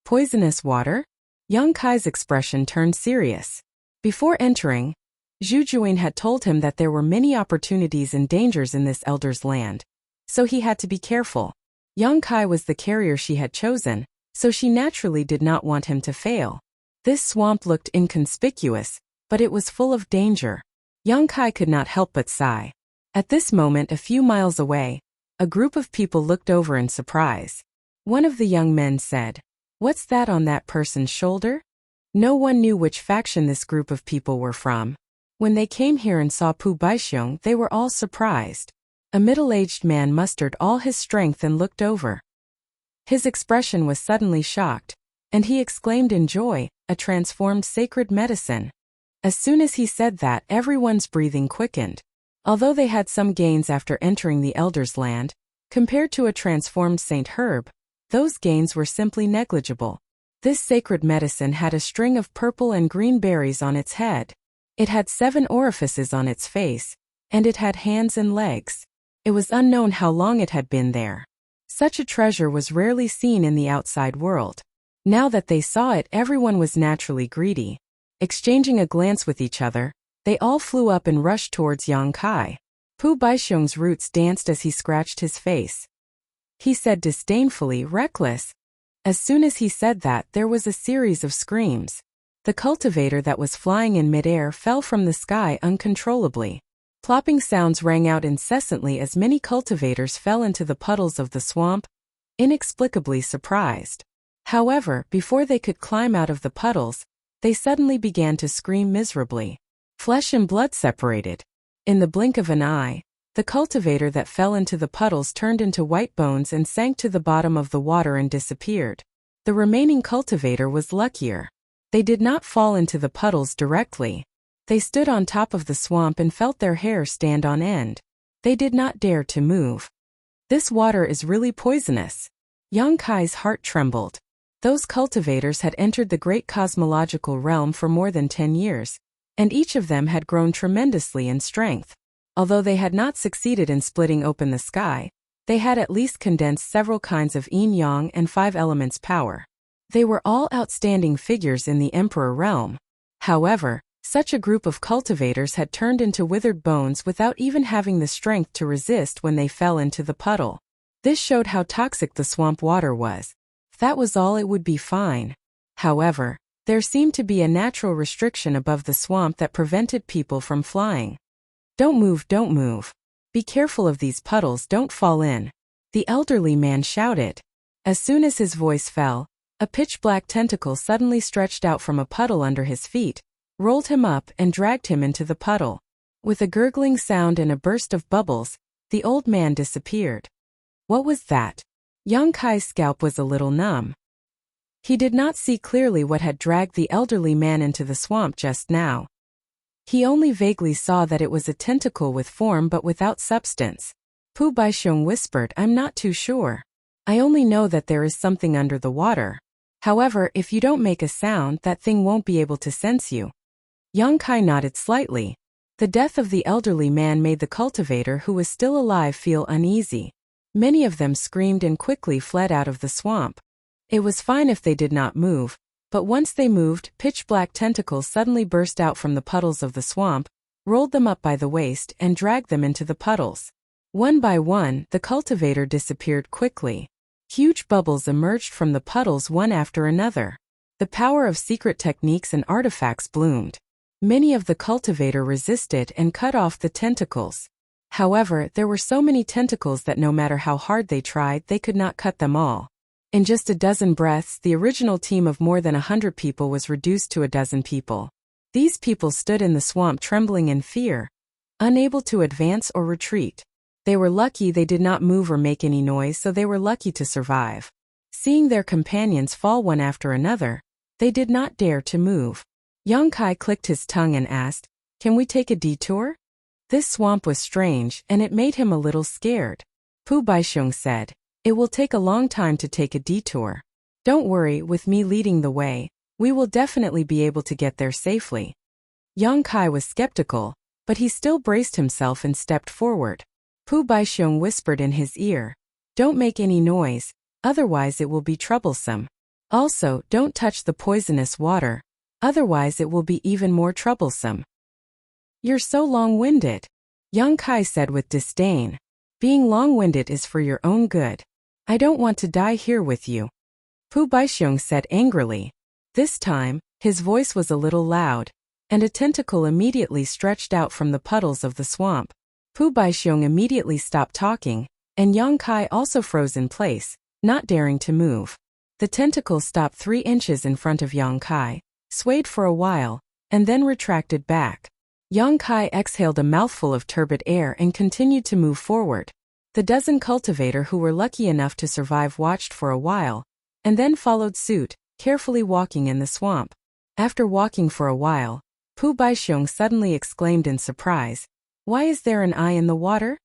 Poisonous water? Yang Kai's expression turned serious. Before entering, Zhu Juan had told him that there were many opportunities and dangers in this elder's land, so he had to be careful. Yang Kai was the carrier she had chosen, so she naturally did not want him to fail. This swamp looked inconspicuous, but it was full of danger. Yang Kai could not help but sigh. At this moment, a few miles away, a group of people looked over in surprise. One of the young men said, "What's that on that person's shoulder?" No one knew which faction this group of people were from. When they came here and saw Pu Baixiong, they were all surprised. A middle-aged man mustered all his strength and looked over. His expression was suddenly shocked, and he exclaimed in joy, "A transformed sacred medicine." As soon as he said that, everyone's breathing quickened. Although they had some gains after entering the Elder's Land, compared to a transformed Saint Herb, those gains were simply negligible. This sacred medicine had a string of purple and green berries on its head. It had 7 orifices on its face, and it had hands and legs. It was unknown how long it had been there. Such a treasure was rarely seen in the outside world. Now that they saw it, everyone was naturally greedy. Exchanging a glance with each other, they all flew up and rushed towards Yang Kai. Pu Baixiong's roots danced as he scratched his face. He said disdainfully, "Reckless." As soon as he said that, there was a series of screams. The cultivator that was flying in midair fell from the sky uncontrollably. Plopping sounds rang out incessantly as many cultivators fell into the puddles of the swamp, inexplicably surprised. However, before they could climb out of the puddles, they suddenly began to scream miserably. Flesh and blood separated. In the blink of an eye, the cultivator that fell into the puddles turned into white bones and sank to the bottom of the water and disappeared. The remaining cultivator was luckier. They did not fall into the puddles directly. They stood on top of the swamp and felt their hair stand on end. They did not dare to move. This water is really poisonous. Yang Kai's heart trembled. Those cultivators had entered the great cosmological realm for more than 10 years, and each of them had grown tremendously in strength. Although they had not succeeded in splitting open the sky, they had at least condensed several kinds of yin-yang and 5 elements power. They were all outstanding figures in the Emperor realm. However, such a group of cultivators had turned into withered bones without even having the strength to resist when they fell into the puddle. This showed how toxic the swamp water was. If that was all, it would be fine. However, There seemed to be a natural restriction above the swamp that prevented people from flying. Don't move, don't move. Be careful of these puddles, don't fall in. The elderly man shouted. As soon as his voice fell, a pitch-black tentacle suddenly stretched out from a puddle under his feet, rolled him up and dragged him into the puddle. With a gurgling sound and a burst of bubbles, the old man disappeared. What was that? Yang Kai's scalp was a little numb. He did not see clearly what had dragged the elderly man into the swamp just now. He only vaguely saw that it was a tentacle with form but without substance. Pu Baixiong whispered, I'm not too sure. I only know that there is something under the water. However, if you don't make a sound, that thing won't be able to sense you. Yang Kai nodded slightly. The death of the elderly man made the cultivator who was still alive feel uneasy. Many of them screamed and quickly fled out of the swamp. It was fine if they did not move, but once they moved, pitch-black tentacles suddenly burst out from the puddles of the swamp, rolled them up by the waist and dragged them into the puddles. One by one, the cultivator disappeared quickly. Huge bubbles emerged from the puddles one after another. The power of secret techniques and artifacts bloomed. Many of the cultivator resisted and cut off the tentacles. However, there were so many tentacles that no matter how hard they tried, they could not cut them all. In just a dozen breaths, the original team of more than 100 people was reduced to a dozen people. These people stood in the swamp trembling in fear, unable to advance or retreat. They were lucky they did not move or make any noise, so they were lucky to survive. Seeing their companions fall one after another, they did not dare to move. Yang Kai clicked his tongue and asked, Can we take a detour? This swamp was strange, and it made him a little scared. Pu Baixiong said, It will take a long time to take a detour. Don't worry, with me leading the way, we will definitely be able to get there safely. Yang Kai was skeptical, but he still braced himself and stepped forward. Pu Baixiong whispered in his ear, Don't make any noise, otherwise it will be troublesome. Also, don't touch the poisonous water, otherwise it will be even more troublesome. You're so long-winded, Yang Kai said with disdain. Being long-winded is for your own good. I don't want to die here with you. Pu Baixiong said angrily. This time, his voice was a little loud, and a tentacle immediately stretched out from the puddles of the swamp. Pu Baixiong immediately stopped talking, and Yang Kai also froze in place, not daring to move. The tentacle stopped 3 inches in front of Yang Kai, swayed for a while, and then retracted back. Yang Kai exhaled a mouthful of turbid air and continued to move forward. The dozen cultivator who were lucky enough to survive watched for a while, and then followed suit, carefully walking in the swamp. After walking for a while, Pu Baixiong suddenly exclaimed in surprise, Why is there an eye in the water?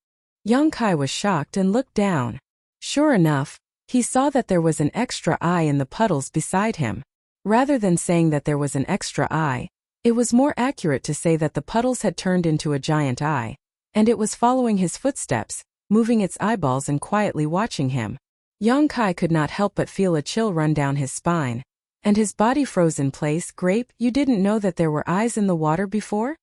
Yang Kai was shocked and looked down. Sure enough, he saw that there was an extra eye in the puddles beside him. Rather than saying that there was an extra eye, it was more accurate to say that the puddles had turned into a giant eye, and it was following his footsteps, moving its eyeballs and quietly watching him. Yang Kai could not help but feel a chill run down his spine, and his body froze in place. Grape, you didn't know that there were eyes in the water before?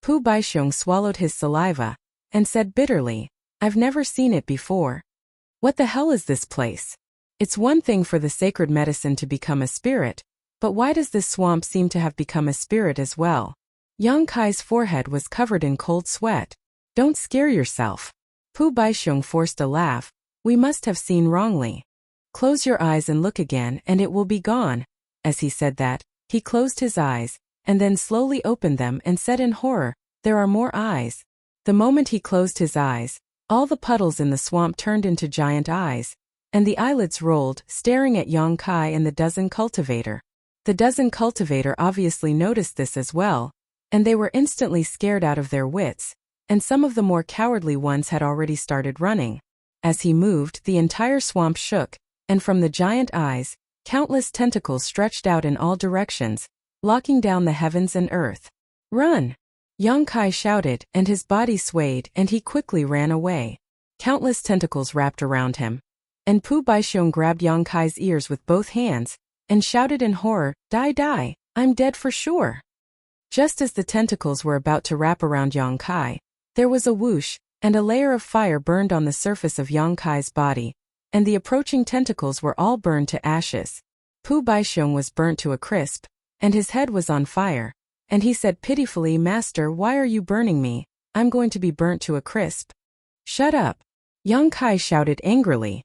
Pu Baixiong swallowed his saliva, and said bitterly, I've never seen it before. What the hell is this place? It's one thing for the sacred medicine to become a spirit, but why does this swamp seem to have become a spirit as well? Yang Kai's forehead was covered in cold sweat. Don't scare yourself. Pu Baixiong forced a laugh. We must have seen wrongly. Close your eyes and look again and it will be gone. As he said that, he closed his eyes, and then slowly opened them and said in horror, There are more eyes. The moment he closed his eyes, all the puddles in the swamp turned into giant eyes, and the eyelids rolled, staring at Yang Kai and the dozen cultivator. The dozen cultivator obviously noticed this as well, and they were instantly scared out of their wits, and some of the more cowardly ones had already started running. As he moved, the entire swamp shook, and from the giant eyes, countless tentacles stretched out in all directions, locking down the heavens and earth. Run! Yang Kai shouted, and his body swayed, and he quickly ran away. Countless tentacles wrapped around him, and Pu Baixiong grabbed Yang Kai's ears with both hands, and shouted in horror, Die, die, I'm dead for sure. Just as the tentacles were about to wrap around Yang Kai, there was a whoosh, and a layer of fire burned on the surface of Yang Kai's body, and the approaching tentacles were all burned to ashes. Pu Baixiong was burnt to a crisp, and his head was on fire, and he said pitifully, "Master, why are you burning me? I'm going to be burnt to a crisp." "Shut up!" Yang Kai shouted angrily.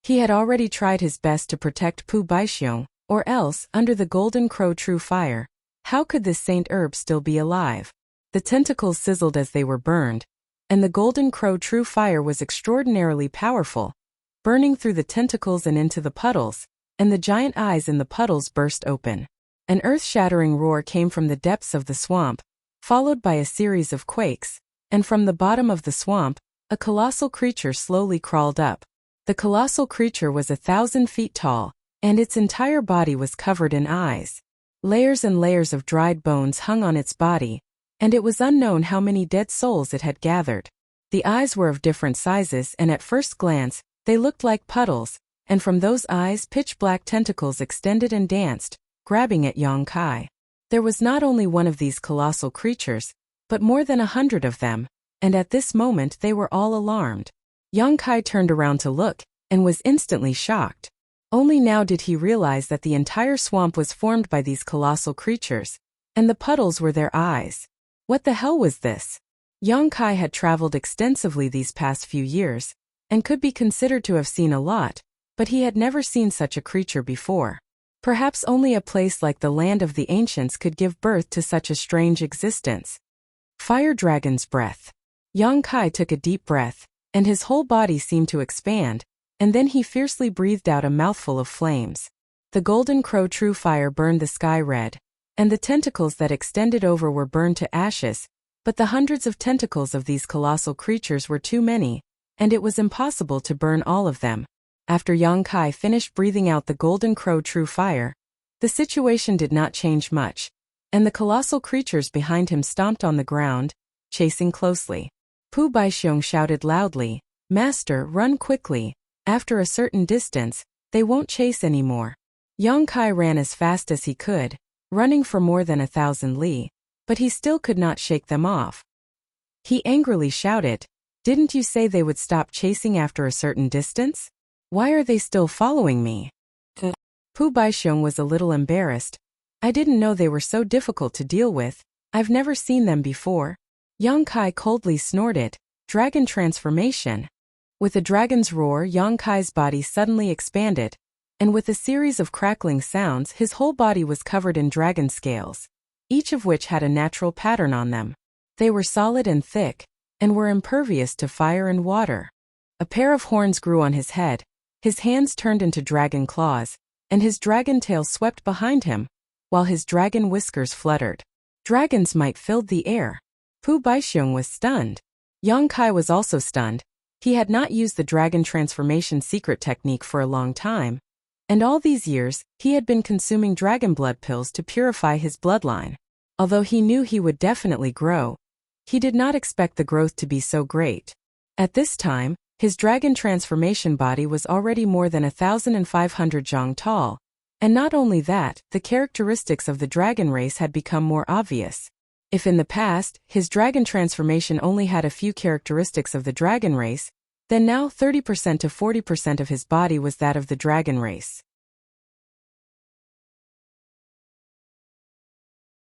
He had already tried his best to protect Pu Baixiong, or else, under the golden crow true fire, how could this saint herb still be alive? The tentacles sizzled as they were burned, and the golden crow true fire was extraordinarily powerful, burning through the tentacles and into the puddles, and the giant eyes in the puddles burst open. An earth-shattering roar came from the depths of the swamp, followed by a series of quakes, and from the bottom of the swamp, a colossal creature slowly crawled up. The colossal creature was 1,000 feet tall, and its entire body was covered in eyes. Layers and layers of dried bones hung on its body, and it was unknown how many dead souls it had gathered. The eyes were of different sizes, and at first glance, they looked like puddles, and from those eyes pitch-black tentacles extended and danced, grabbing at Yang Kai. There was not only one of these colossal creatures, but more than 100 of them, and at this moment they were all alarmed. Yang Kai turned around to look, and was instantly shocked. Only now did he realize that the entire swamp was formed by these colossal creatures, and the puddles were their eyes. What the hell was this? Yang Kai had traveled extensively these past few years, and could be considered to have seen a lot, but he had never seen such a creature before. Perhaps only a place like the land of the ancients could give birth to such a strange existence. Fire Dragon's breath. Yang Kai took a deep breath, and his whole body seemed to expand, and then he fiercely breathed out a mouthful of flames. The golden crow true fire burned the sky red, and the tentacles that extended over were burned to ashes, but the hundreds of tentacles of these colossal creatures were too many, and it was impossible to burn all of them. After Yang Kai finished breathing out the golden crow true fire, the situation did not change much, and the colossal creatures behind him stomped on the ground, chasing closely. Pu Baixiong shouted loudly, "Master, run quickly. After a certain distance, they won't chase anymore." Yang Kai ran as fast as he could, running for more than 1,000 li, but he still could not shake them off. He angrily shouted, "Didn't you say they would stop chasing after a certain distance? Why are they still following me?" Pu Baixiong was a little embarrassed. "I didn't know they were so difficult to deal with. I've never seen them before." Yang Kai coldly snorted, "Dragon transformation." With a dragon's roar, Yang Kai's body suddenly expanded, and with a series of crackling sounds, his whole body was covered in dragon scales, each of which had a natural pattern on them. They were solid and thick, and were impervious to fire and water. A pair of horns grew on his head, his hands turned into dragon claws, and his dragon tail swept behind him, while his dragon whiskers fluttered. Dragon's might filled the air. Pu Baixiong was stunned. Yang Kai was also stunned. He had not used the dragon transformation secret technique for a long time, and all these years, he had been consuming dragon blood pills to purify his bloodline. Although he knew he would definitely grow, he did not expect the growth to be so great. At this time, his dragon transformation body was already more than 1,500 zhang tall, and not only that, the characteristics of the dragon race had become more obvious. If in the past, his dragon transformation only had a few characteristics of the dragon race, then now 30% to 40% of his body was that of the dragon race.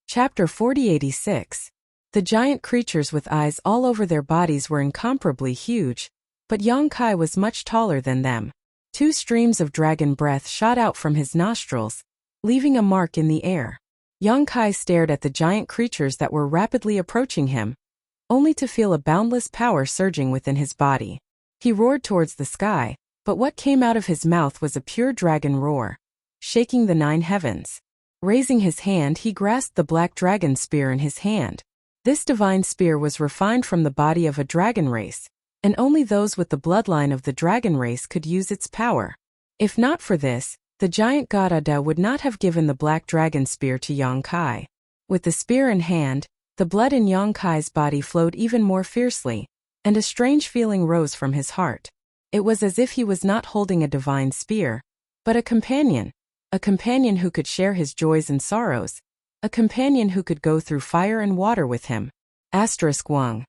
Chapter 4086. The giant creatures with eyes all over their bodies were incomparably huge, but Yang Kai was much taller than them. 2 streams of dragon breath shot out from his nostrils, leaving a mark in the air. Yang Kai stared at the giant creatures that were rapidly approaching him, only to feel a boundless power surging within his body. He roared towards the sky, but what came out of his mouth was a pure dragon roar, shaking the 9 heavens. Raising his hand, he grasped the black dragon spear in his hand. This divine spear was refined from the body of a dragon race, and only those with the bloodline of the dragon race could use its power. If not for this, the giant god Ada would not have given the black dragon spear to Yang Kai. With the spear in hand, the blood in Yang Kai's body flowed even more fiercely, and a strange feeling rose from his heart. It was as if he was not holding a divine spear, but a companion who could share his joys and sorrows, a companion who could go through fire and water with him. Wang.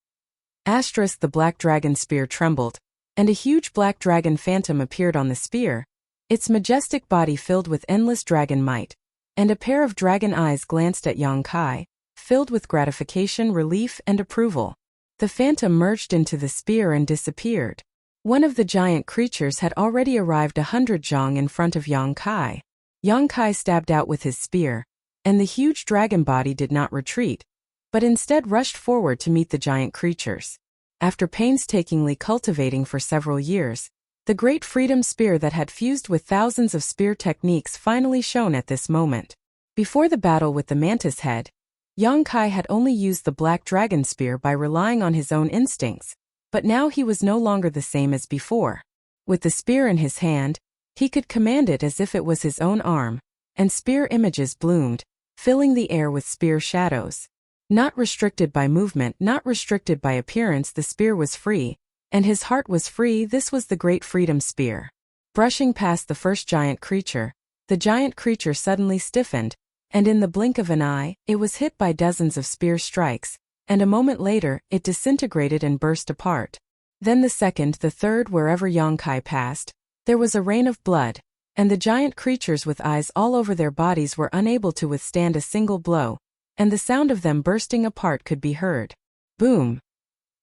The black dragon spear trembled, and a huge black dragon phantom appeared on the spear, its majestic body filled with endless dragon might. and a pair of dragon eyes glanced at Yang Kai, filled with gratification, relief, and approval. The phantom merged into the spear and disappeared. One of the giant creatures had already arrived 100 zhang in front of Yang Kai. Yang Kai stabbed out with his spear, and the huge dragon body did not retreat, but instead rushed forward to meet the giant creatures. After painstakingly cultivating for several years, the great freedom spear that had fused with thousands of spear techniques finally shone at this moment. Before the battle with the mantis head, Yang Kai had only used the black dragon spear by relying on his own instincts, but now he was no longer the same as before. With the spear in his hand, he could command it as if it was his own arm, and spear images bloomed, filling the air with spear shadows. Not restricted by movement, not restricted by appearance, the spear was free, and his heart was free. This was the great freedom spear. Brushing past the first giant creature, the giant creature suddenly stiffened, and in the blink of an eye, it was hit by dozens of spear strikes, and a moment later, it disintegrated and burst apart. Then the second, the third, wherever Yang Kai passed, there was a rain of blood, and the giant creatures with eyes all over their bodies were unable to withstand a single blow, and the sound of them bursting apart could be heard. Boom!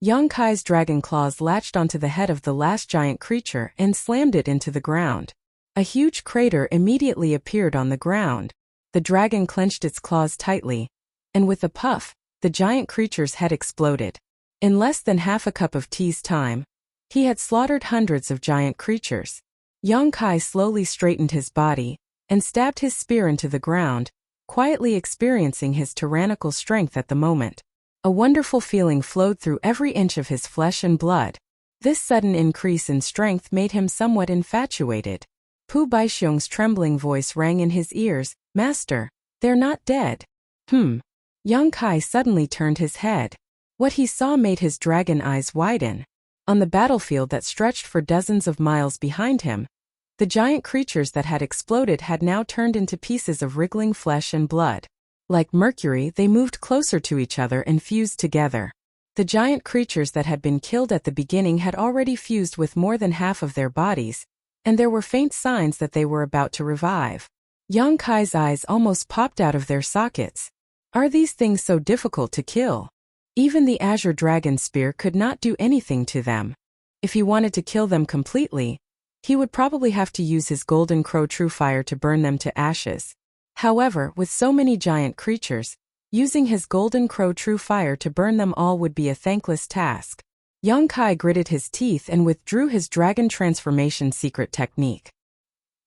Yang Kai's dragon claws latched onto the head of the last giant creature and slammed it into the ground. A huge crater immediately appeared on the ground. The dragon clenched its claws tightly, and with a puff, the giant creature's head exploded. In less than half a cup of tea's time, he had slaughtered hundreds of giant creatures. Yang Kai slowly straightened his body and stabbed his spear into the ground, quietly experiencing his tyrannical strength at the moment. A wonderful feeling flowed through every inch of his flesh and blood. This sudden increase in strength made him somewhat infatuated. Pu Baixiong's trembling voice rang in his ears, "Master, they're not dead." Yang Kai suddenly turned his head. What he saw made his dragon eyes widen. On the battlefield that stretched for dozens of miles behind him, the giant creatures that had exploded had now turned into pieces of wriggling flesh and blood. Like mercury, they moved closer to each other and fused together. The giant creatures that had been killed at the beginning had already fused with more than half of their bodies, and there were faint signs that they were about to revive. Yang Kai's eyes almost popped out of their sockets. Are these things so difficult to kill? Even the azure dragon spear could not do anything to them. If he wanted to kill them completely, he would probably have to use his golden crow true fire to burn them to ashes. However, with so many giant creatures, using his golden crow true fire to burn them all would be a thankless task. Yang Kai gritted his teeth and withdrew his dragon transformation secret technique.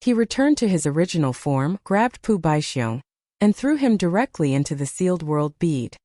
He returned to his original form, grabbed Pu Baixiong, and threw him directly into the sealed world bead.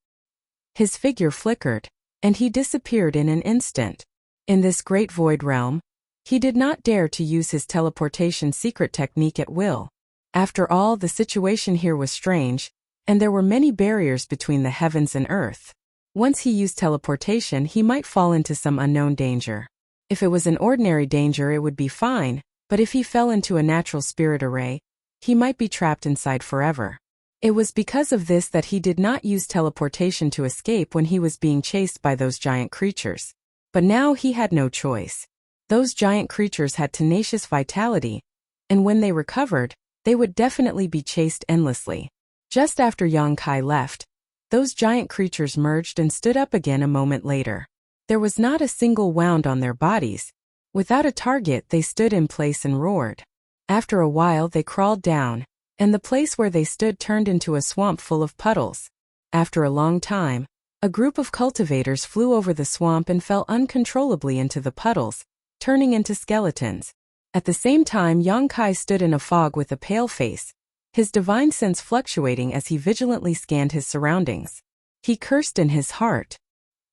His figure flickered, and he disappeared in an instant. In this great void realm, he did not dare to use his teleportation secret technique at will. After all, the situation here was strange, and there were many barriers between the heavens and earth. Once he used teleportation, he might fall into some unknown danger. If it was an ordinary danger, it would be fine, but if he fell into a natural spirit array, he might be trapped inside forever. It was because of this that he did not use teleportation to escape when he was being chased by those giant creatures. But now he had no choice. Those giant creatures had tenacious vitality, and when they recovered, they would definitely be chased endlessly. Just after Yang Kai left, those giant creatures merged and stood up again a moment later. There was not a single wound on their bodies. Without a target, they stood in place and roared. After a while, they crawled down, and the place where they stood turned into a swamp full of puddles. After a long time, a group of cultivators flew over the swamp and fell uncontrollably into the puddles, turning into skeletons. At the same time, Yang Kai stood in a fog with a pale face, his divine sense fluctuating as he vigilantly scanned his surroundings. He cursed in his heart.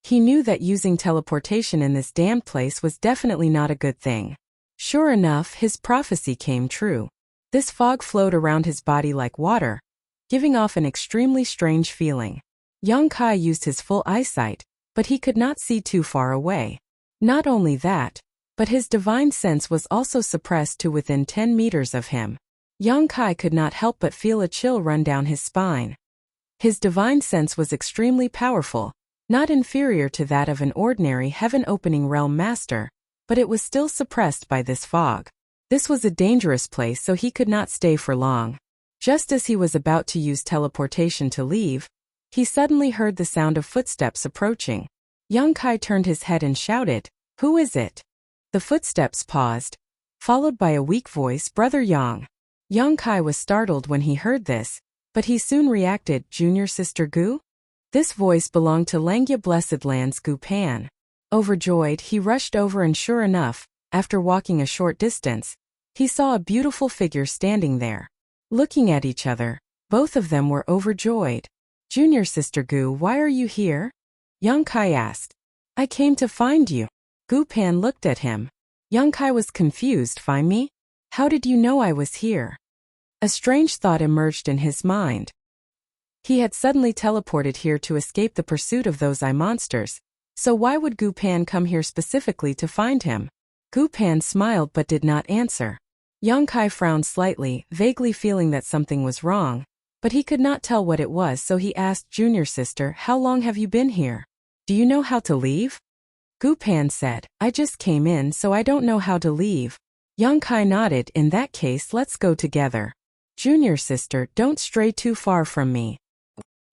He knew that using teleportation in this damned place was definitely not a good thing. Sure enough, his prophecy came true. This fog flowed around his body like water, giving off an extremely strange feeling. Yang Kai used his full eyesight, but he could not see too far away. Not only that, but his divine sense was also suppressed to within 10 meters of him. Yang Kai could not help but feel a chill run down his spine. His divine sense was extremely powerful, not inferior to that of an ordinary heaven-opening realm master, but it was still suppressed by this fog. This was a dangerous place, so he could not stay for long. Just as he was about to use teleportation to leave, he suddenly heard the sound of footsteps approaching. Young Kai turned his head and shouted, "Who is it?" The footsteps paused, followed by a weak voice, "Brother Yang." Young Kai was startled when he heard this, but he soon reacted, "Junior Sister Gu?" This voice belonged to Langya Blessed Land's Gu Pan. Overjoyed, he rushed over and sure enough, after walking a short distance, he saw a beautiful figure standing there. Looking at each other, both of them were overjoyed. "Junior Sister Gu, why are you here?" Young Kai asked. "I came to find you." Gu Pan looked at him. Young Kai was confused. "Find me? How did you know I was here?" A strange thought emerged in his mind. He had suddenly teleported here to escape the pursuit of those eye monsters, so why would Gu Pan come here specifically to find him? Gu Pan smiled but did not answer. Young Kai frowned slightly, vaguely feeling that something was wrong, but he could not tell what it was, so he asked, "Junior Sister, how long have you been here? Do you know how to leave?" Gu Pan said, "I just came in, so I don't know how to leave." Young Kai nodded. "In that case, let's go together. Junior Sister, don't stray too far from me."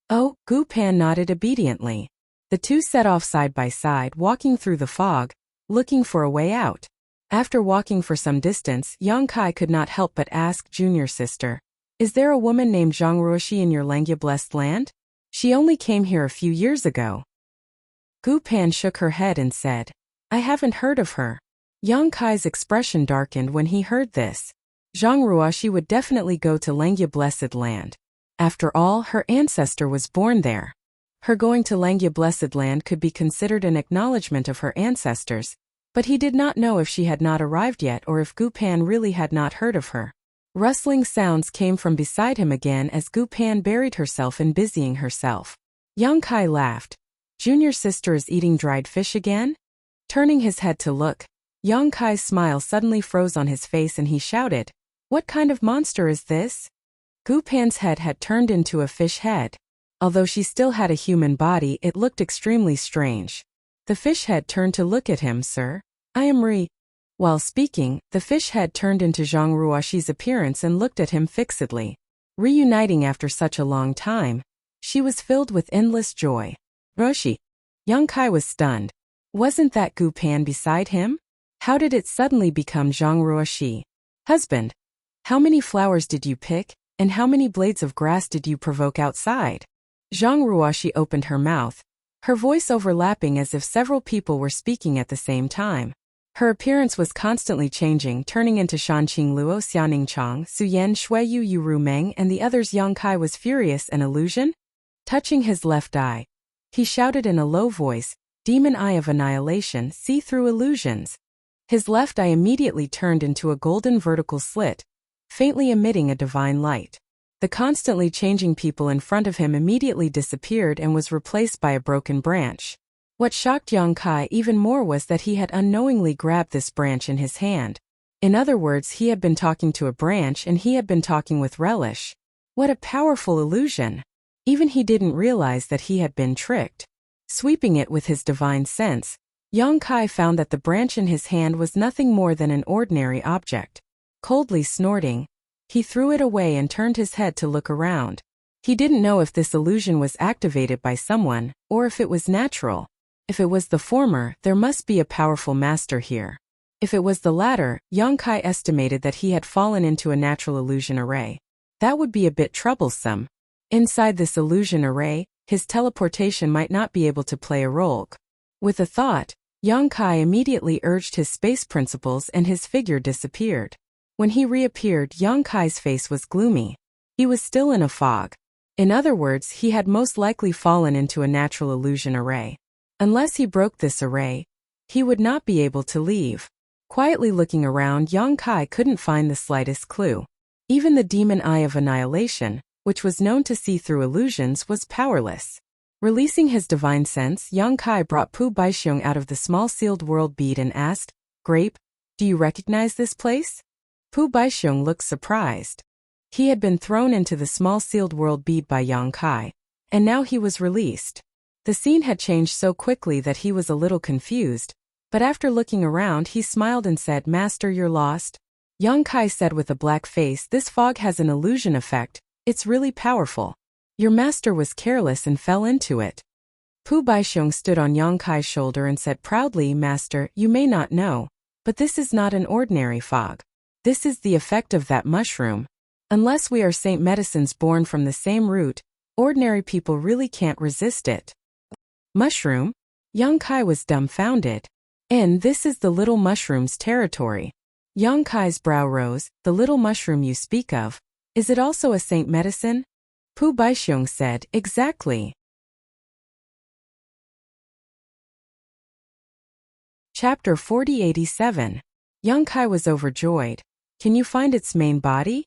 "Oh," Gu Pan nodded obediently. The two set off side by side, walking through the fog, looking for a way out. After walking for some distance, Young Kai could not help but ask, "Junior Sister, is there a woman named Zhang Ruoxi in your Langya Blessed Land? She only came here a few years ago." Gu Pan shook her head and said, "I haven't heard of her." Young Kai's expression darkened when he heard this. Zhang Ruoxi would definitely go to Langya Blessed Land. After all, her ancestor was born there. Her going to Langya Blessed Land could be considered an acknowledgement of her ancestors, but he did not know if she had not arrived yet or if Gu Pan really had not heard of her. Rustling sounds came from beside him again as Gu Pan buried herself in busying herself. Young Kai laughed. "Junior Sister is eating dried fish again?" Turning his head to look, Young Kai's smile suddenly froze on his face and he shouted, "What kind of monster is this?" Gu Pan's head had turned into a fish head. Although she still had a human body, it looked extremely strange. The fish head turned to look at him. "Sir, I am Ri." While speaking, the fish head turned into Zhang Ruoxi's appearance and looked at him fixedly. Reuniting after such a long time, she was filled with endless joy. "Ruoxi." Young Kai was stunned. Wasn't that Gu Pan beside him? How did it suddenly become Zhang Ruoxi? "Husband, how many flowers did you pick, and how many blades of grass did you provoke outside?" Zhang Ruoxi opened her mouth, her voice overlapping as if several people were speaking at the same time. Her appearance was constantly changing, turning into Shanqing Luo, Xianing Chang, Su Yan, Shui Yu, Yu Ru Meng, and the others. Young Kai was furious. "An illusion?" Touching his left eye, he shouted in a low voice, "Demon Eye of Annihilation, see through illusions." His left eye immediately turned into a golden vertical slit, faintly emitting a divine light. The constantly changing people in front of him immediately disappeared and was replaced by a broken branch. What shocked Young Kai even more was that he had unknowingly grabbed this branch in his hand. In other words, he had been talking to a branch and he had been talking with relish. What a powerful illusion! Even he didn't realize that he had been tricked. Sweeping it with his divine sense, Young Kai found that the branch in his hand was nothing more than an ordinary object. Coldly snorting, he threw it away and turned his head to look around. He didn't know if this illusion was activated by someone, or if it was natural. If it was the former, there must be a powerful master here. If it was the latter, Young Kai estimated that he had fallen into a natural illusion array. That would be a bit troublesome. Inside this illusion array, his teleportation might not be able to play a role. With a thought, Young Kai immediately urged his space principles and his figure disappeared. When he reappeared, Young Kai's face was gloomy. He was still in a fog. In other words, he had most likely fallen into a natural illusion array. Unless he broke this array, he would not be able to leave. Quietly looking around, Young Kai couldn't find the slightest clue. Even the demon eye of annihilation, which was known to see through illusions, was powerless. Releasing his divine sense, Young Kai brought Pu Baixiong out of the small sealed world bead and asked, "Grape, do you recognize this place?" Pu Baixiong looked surprised. He had been thrown into the small sealed world bead by Young Kai, and now he was released. The scene had changed so quickly that he was a little confused, but after looking around he smiled and said, "Master, you're lost. Yang Kai said with a black face, this fog has an illusion effect, it's really powerful. Your master was careless and fell into it. Pu Baixiong stood on Yang Kai's shoulder and said proudly, Master, you may not know, but this is not an ordinary fog. This is the effect of that mushroom. Unless we are saint medicines born from the same root, ordinary people really can't resist it. Mushroom? Yang Kai was dumbfounded. And this is the little mushroom's territory. Yang Kai's brow rose, the little mushroom you speak of, is it also a saint medicine? Pu Baixiong said, exactly. Chapter 4087. Yang Kai was overjoyed. Can you find its main body?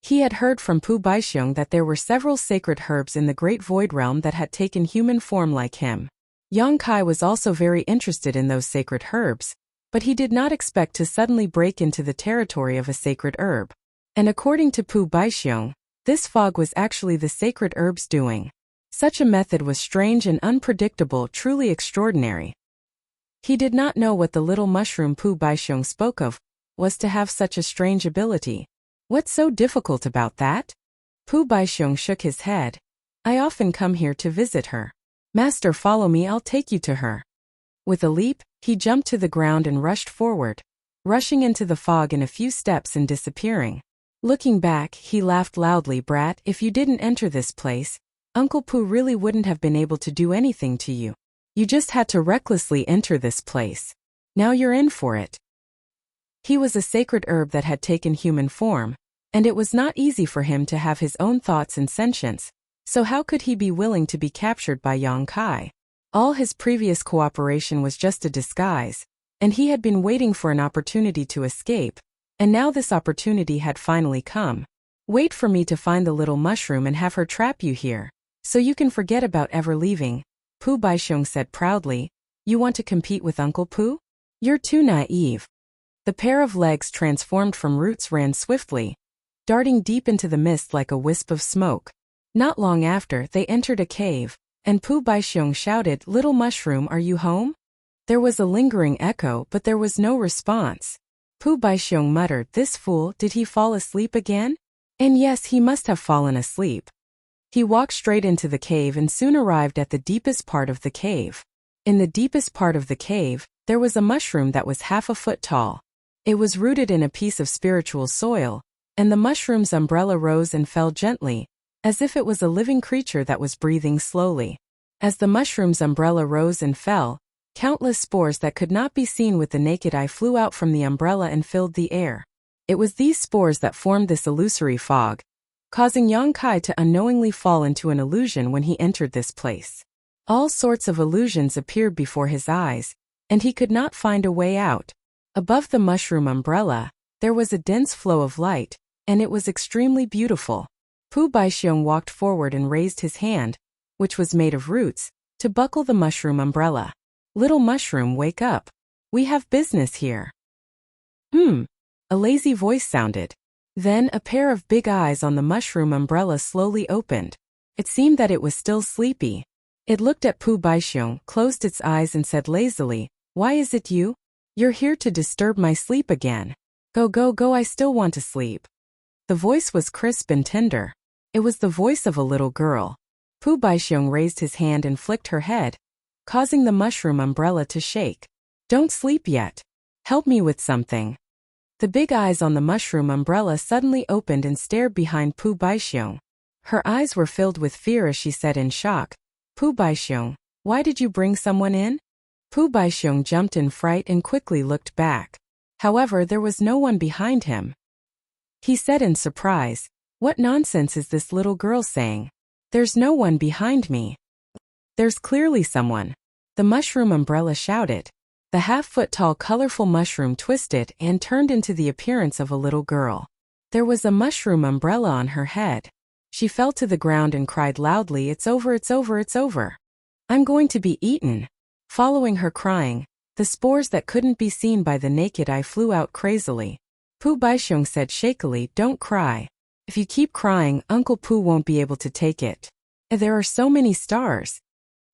He had heard from Pu Baixiong that there were several sacred herbs in the great void realm that had taken human form like him. Yang Kai was also very interested in those sacred herbs, but he did not expect to suddenly break into the territory of a sacred herb. And according to Pu Baixiong, this fog was actually the sacred herb's doing. Such a method was strange and unpredictable, truly extraordinary. He did not know what the little mushroom Pu Baixiong spoke of was to have such a strange ability. What's so difficult about that? Pu Baixiong shook his head. I often come here to visit her. Master, follow me, I'll take you to her. With a leap, he jumped to the ground and rushed forward, rushing into the fog in a few steps and disappearing. Looking back, he laughed loudly, Brat, if you didn't enter this place, Uncle Pu really wouldn't have been able to do anything to you. You just had to recklessly enter this place. Now you're in for it. He was a sacred herb that had taken human form, and it was not easy for him to have his own thoughts and sentience, so how could he be willing to be captured by Yang Kai? All his previous cooperation was just a disguise, and he had been waiting for an opportunity to escape, and now this opportunity had finally come. Wait for me to find the little mushroom and have her trap you here, so you can forget about ever leaving, Pu Baixiong said proudly. You want to compete with Uncle Pu? You're too naive. The pair of legs transformed from roots ran swiftly, darting deep into the mist like a wisp of smoke. Not long after, they entered a cave, and Pu Baixiong shouted, Little mushroom, are you home? There was a lingering echo, but there was no response. Pu Baixiong muttered, this fool, did he fall asleep again? And yes, he must have fallen asleep. He walked straight into the cave and soon arrived at the deepest part of the cave. In the deepest part of the cave, there was a mushroom that was half a foot tall. It was rooted in a piece of spiritual soil, and the mushroom's umbrella rose and fell gently, as if it was a living creature that was breathing slowly. As the mushroom's umbrella rose and fell, countless spores that could not be seen with the naked eye flew out from the umbrella and filled the air. It was these spores that formed this illusory fog, causing Yang Kai to unknowingly fall into an illusion when he entered this place. All sorts of illusions appeared before his eyes, and he could not find a way out. Above the mushroom umbrella, there was a dense flow of light, and it was extremely beautiful. Pu Baixiong walked forward and raised his hand, which was made of roots, to buckle the mushroom umbrella. Little mushroom, wake up. We have business here. A lazy voice sounded. Then a pair of big eyes on the mushroom umbrella slowly opened. It seemed that it was still sleepy. It looked at Pu Baixiong, closed its eyes and said lazily, Why is it you? You're here to disturb my sleep again. Go, go, go, I still want to sleep. The voice was crisp and tender. It was the voice of a little girl. Pu Baixiong raised his hand and flicked her head, causing the mushroom umbrella to shake. Don't sleep yet. Help me with something. The big eyes on the mushroom umbrella suddenly opened and stared behind Pu Baixiong. Her eyes were filled with fear as she said in shock, Pu Baixiong, why did you bring someone in? Pu Baixiong jumped in fright and quickly looked back. However, there was no one behind him. He said in surprise, What nonsense is this little girl saying? There's no one behind me. There's clearly someone. The mushroom umbrella shouted. The half-foot-tall colorful mushroom twisted and turned into the appearance of a little girl. There was a mushroom umbrella on her head. She fell to the ground and cried loudly, It's over, it's over, it's over. I'm going to be eaten. Following her crying, the spores that couldn't be seen by the naked eye flew out crazily. Pu Baixiong said shakily, Don't cry. If you keep crying, Uncle Pu won't be able to take it. There are so many stars.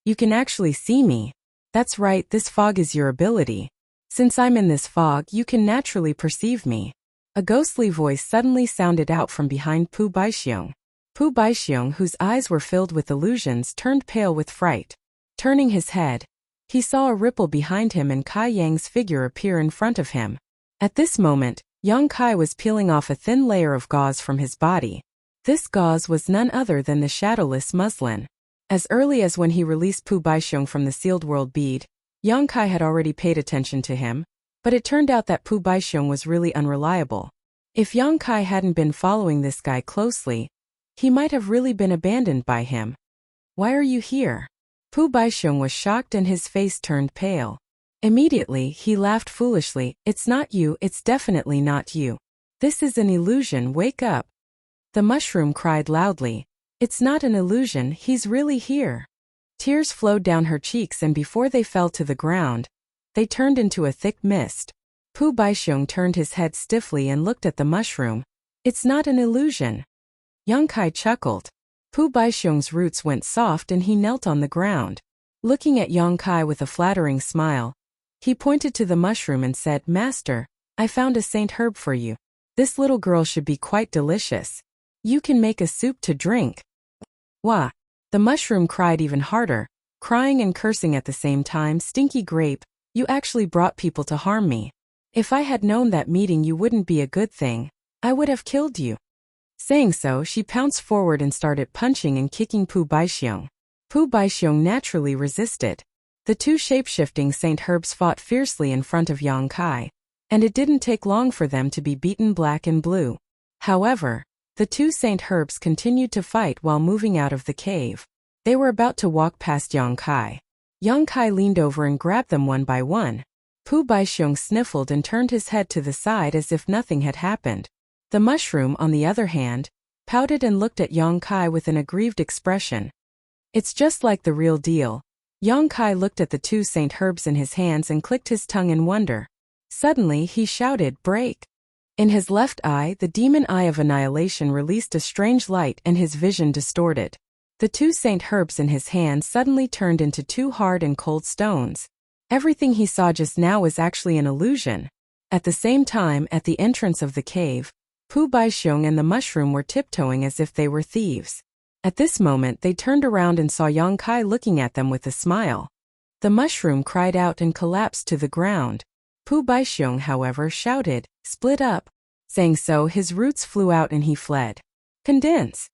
You can actually see me. That's right, this fog is your ability. Since I'm in this fog, you can naturally perceive me. A ghostly voice suddenly sounded out from behind Pu Baixiong. Pu Baixiong, whose eyes were filled with illusions, turned pale with fright. Turning his head, he saw a ripple behind him and Kai Yang's figure appear in front of him. At this moment, Yang Kai was peeling off a thin layer of gauze from his body. This gauze was none other than the shadowless muslin. As early as when he released Pu Baixiong from the sealed world bead, Yang Kai had already paid attention to him, but it turned out that Pu Baixiong was really unreliable. If Yang Kai hadn't been following this guy closely, he might have really been abandoned by him. "Why are you here?" Pu Baixiong was shocked and his face turned pale. Immediately, he laughed foolishly. "It's not you, it's definitely not you. This is an illusion, wake up." The mushroom cried loudly. "It's not an illusion, he's really here." Tears flowed down her cheeks and before they fell to the ground, they turned into a thick mist. Pu Baixiong turned his head stiffly and looked at the mushroom. "It's not an illusion." Yang Kai chuckled. Pu Baixiong's roots went soft and he knelt on the ground. Looking at Yang Kai with a flattering smile, he pointed to the mushroom and said, "Master, I found a saint herb for you. This little girl should be quite delicious. You can make a soup to drink." "Wah!" The mushroom cried even harder, crying and cursing at the same time. "Stinky grape, you actually brought people to harm me. If I had known that meeting you wouldn't be a good thing, I would have killed you." Saying so, she pounced forward and started punching and kicking Pu Baixiong. Pu Baixiong naturally resisted. The two shape-shifting saint herbs fought fiercely in front of Yang Kai, and it didn't take long for them to be beaten black and blue. However, the two saint herbs continued to fight while moving out of the cave. They were about to walk past Yang Kai. Yang Kai leaned over and grabbed them one by one. Pu Baixiong sniffled and turned his head to the side as if nothing had happened. The mushroom, on the other hand, pouted and looked at Yang Kai with an aggrieved expression. "It's just like the real deal." Yang Kai looked at the two saint herbs in his hands and clicked his tongue in wonder. Suddenly he shouted, "Break!" In his left eye, the demon eye of annihilation released a strange light and his vision distorted. The two saint herbs in his hand suddenly turned into two hard and cold stones. Everything he saw just now was actually an illusion. At the same time, at the entrance of the cave, Pu Baixiong and the mushroom were tiptoeing as if they were thieves. At this moment they turned around and saw Yang Kai looking at them with a smile. The mushroom cried out and collapsed to the ground. Pu Baixiong, however, shouted, "Split up." Saying so, his roots flew out and he fled. "Condense."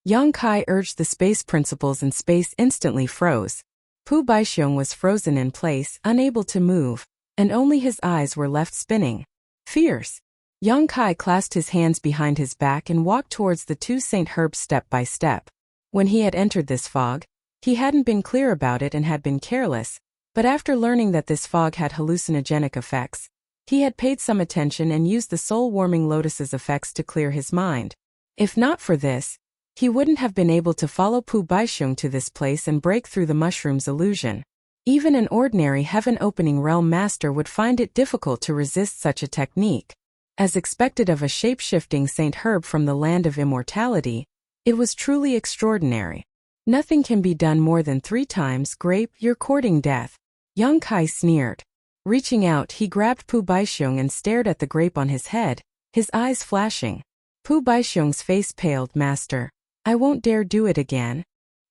Yang Kai urged the space principles and space instantly froze. Pu Baixiong was frozen in place, unable to move, and only his eyes were left spinning. Fierce. Yang Kai clasped his hands behind his back and walked towards the two saint herbs step by step. When he had entered this fog, he hadn't been clear about it and had been careless, but after learning that this fog had hallucinogenic effects, he had paid some attention and used the soul-warming lotus's effects to clear his mind. If not for this, he wouldn't have been able to follow Pu Baixiong to this place and break through the mushroom's illusion. Even an ordinary heaven-opening realm master would find it difficult to resist such a technique. As expected of a shape-shifting saint herb from the land of immortality, it was truly extraordinary. "Nothing can be done more than 3 times, grape, you're courting death." Yang Kai sneered. Reaching out, he grabbed Pu Baixiong and stared at the grape on his head, his eyes flashing. Pu Baixiong's face paled. "Master, I won't dare do it again."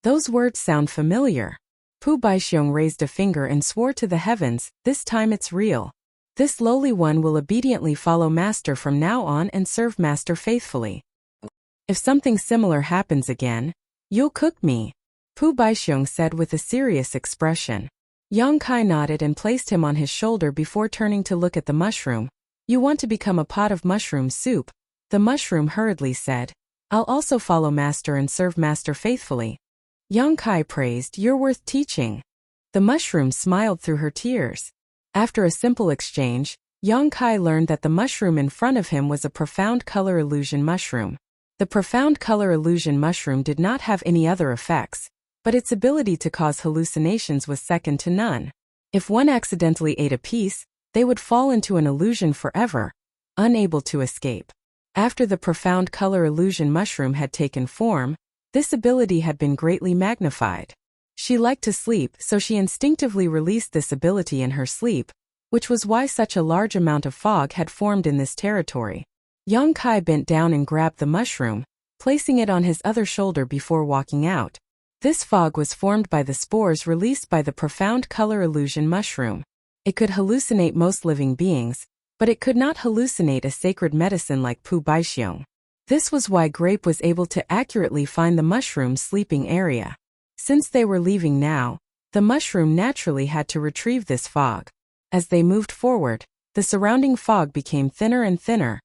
Those words sound familiar. Pu Baixiong raised a finger and swore to the heavens, "This time it's real. This lowly one will obediently follow Master from now on and serve Master faithfully. If something similar happens again, you'll cook me," Pu Baixiong said with a serious expression. Yang Kai nodded and placed him on his shoulder before turning to look at the mushroom. "You want to become a pot of mushroom soup?" The mushroom hurriedly said. "I'll also follow Master and serve Master faithfully." Yang Kai praised, "You're worth teaching." The mushroom smiled through her tears. After a simple exchange, Yang Kai learned that the mushroom in front of him was a profound color illusion mushroom. The profound color illusion mushroom did not have any other effects, but its ability to cause hallucinations was second to none. If one accidentally ate a piece, they would fall into an illusion forever, unable to escape. After the profound color illusion mushroom had taken form, this ability had been greatly magnified. She liked to sleep, so she instinctively released this ability in her sleep, which was why such a large amount of fog had formed in this territory. Yang Kai bent down and grabbed the mushroom, placing it on his other shoulder before walking out. This fog was formed by the spores released by the profound color illusion mushroom. It could hallucinate most living beings, but it could not hallucinate a sacred medicine like Pu Baixiong. This was why Grape was able to accurately find the mushroom's sleeping area. Since they were leaving now, the mushroom naturally had to retrieve this fog. As they moved forward, the surrounding fog became thinner and thinner,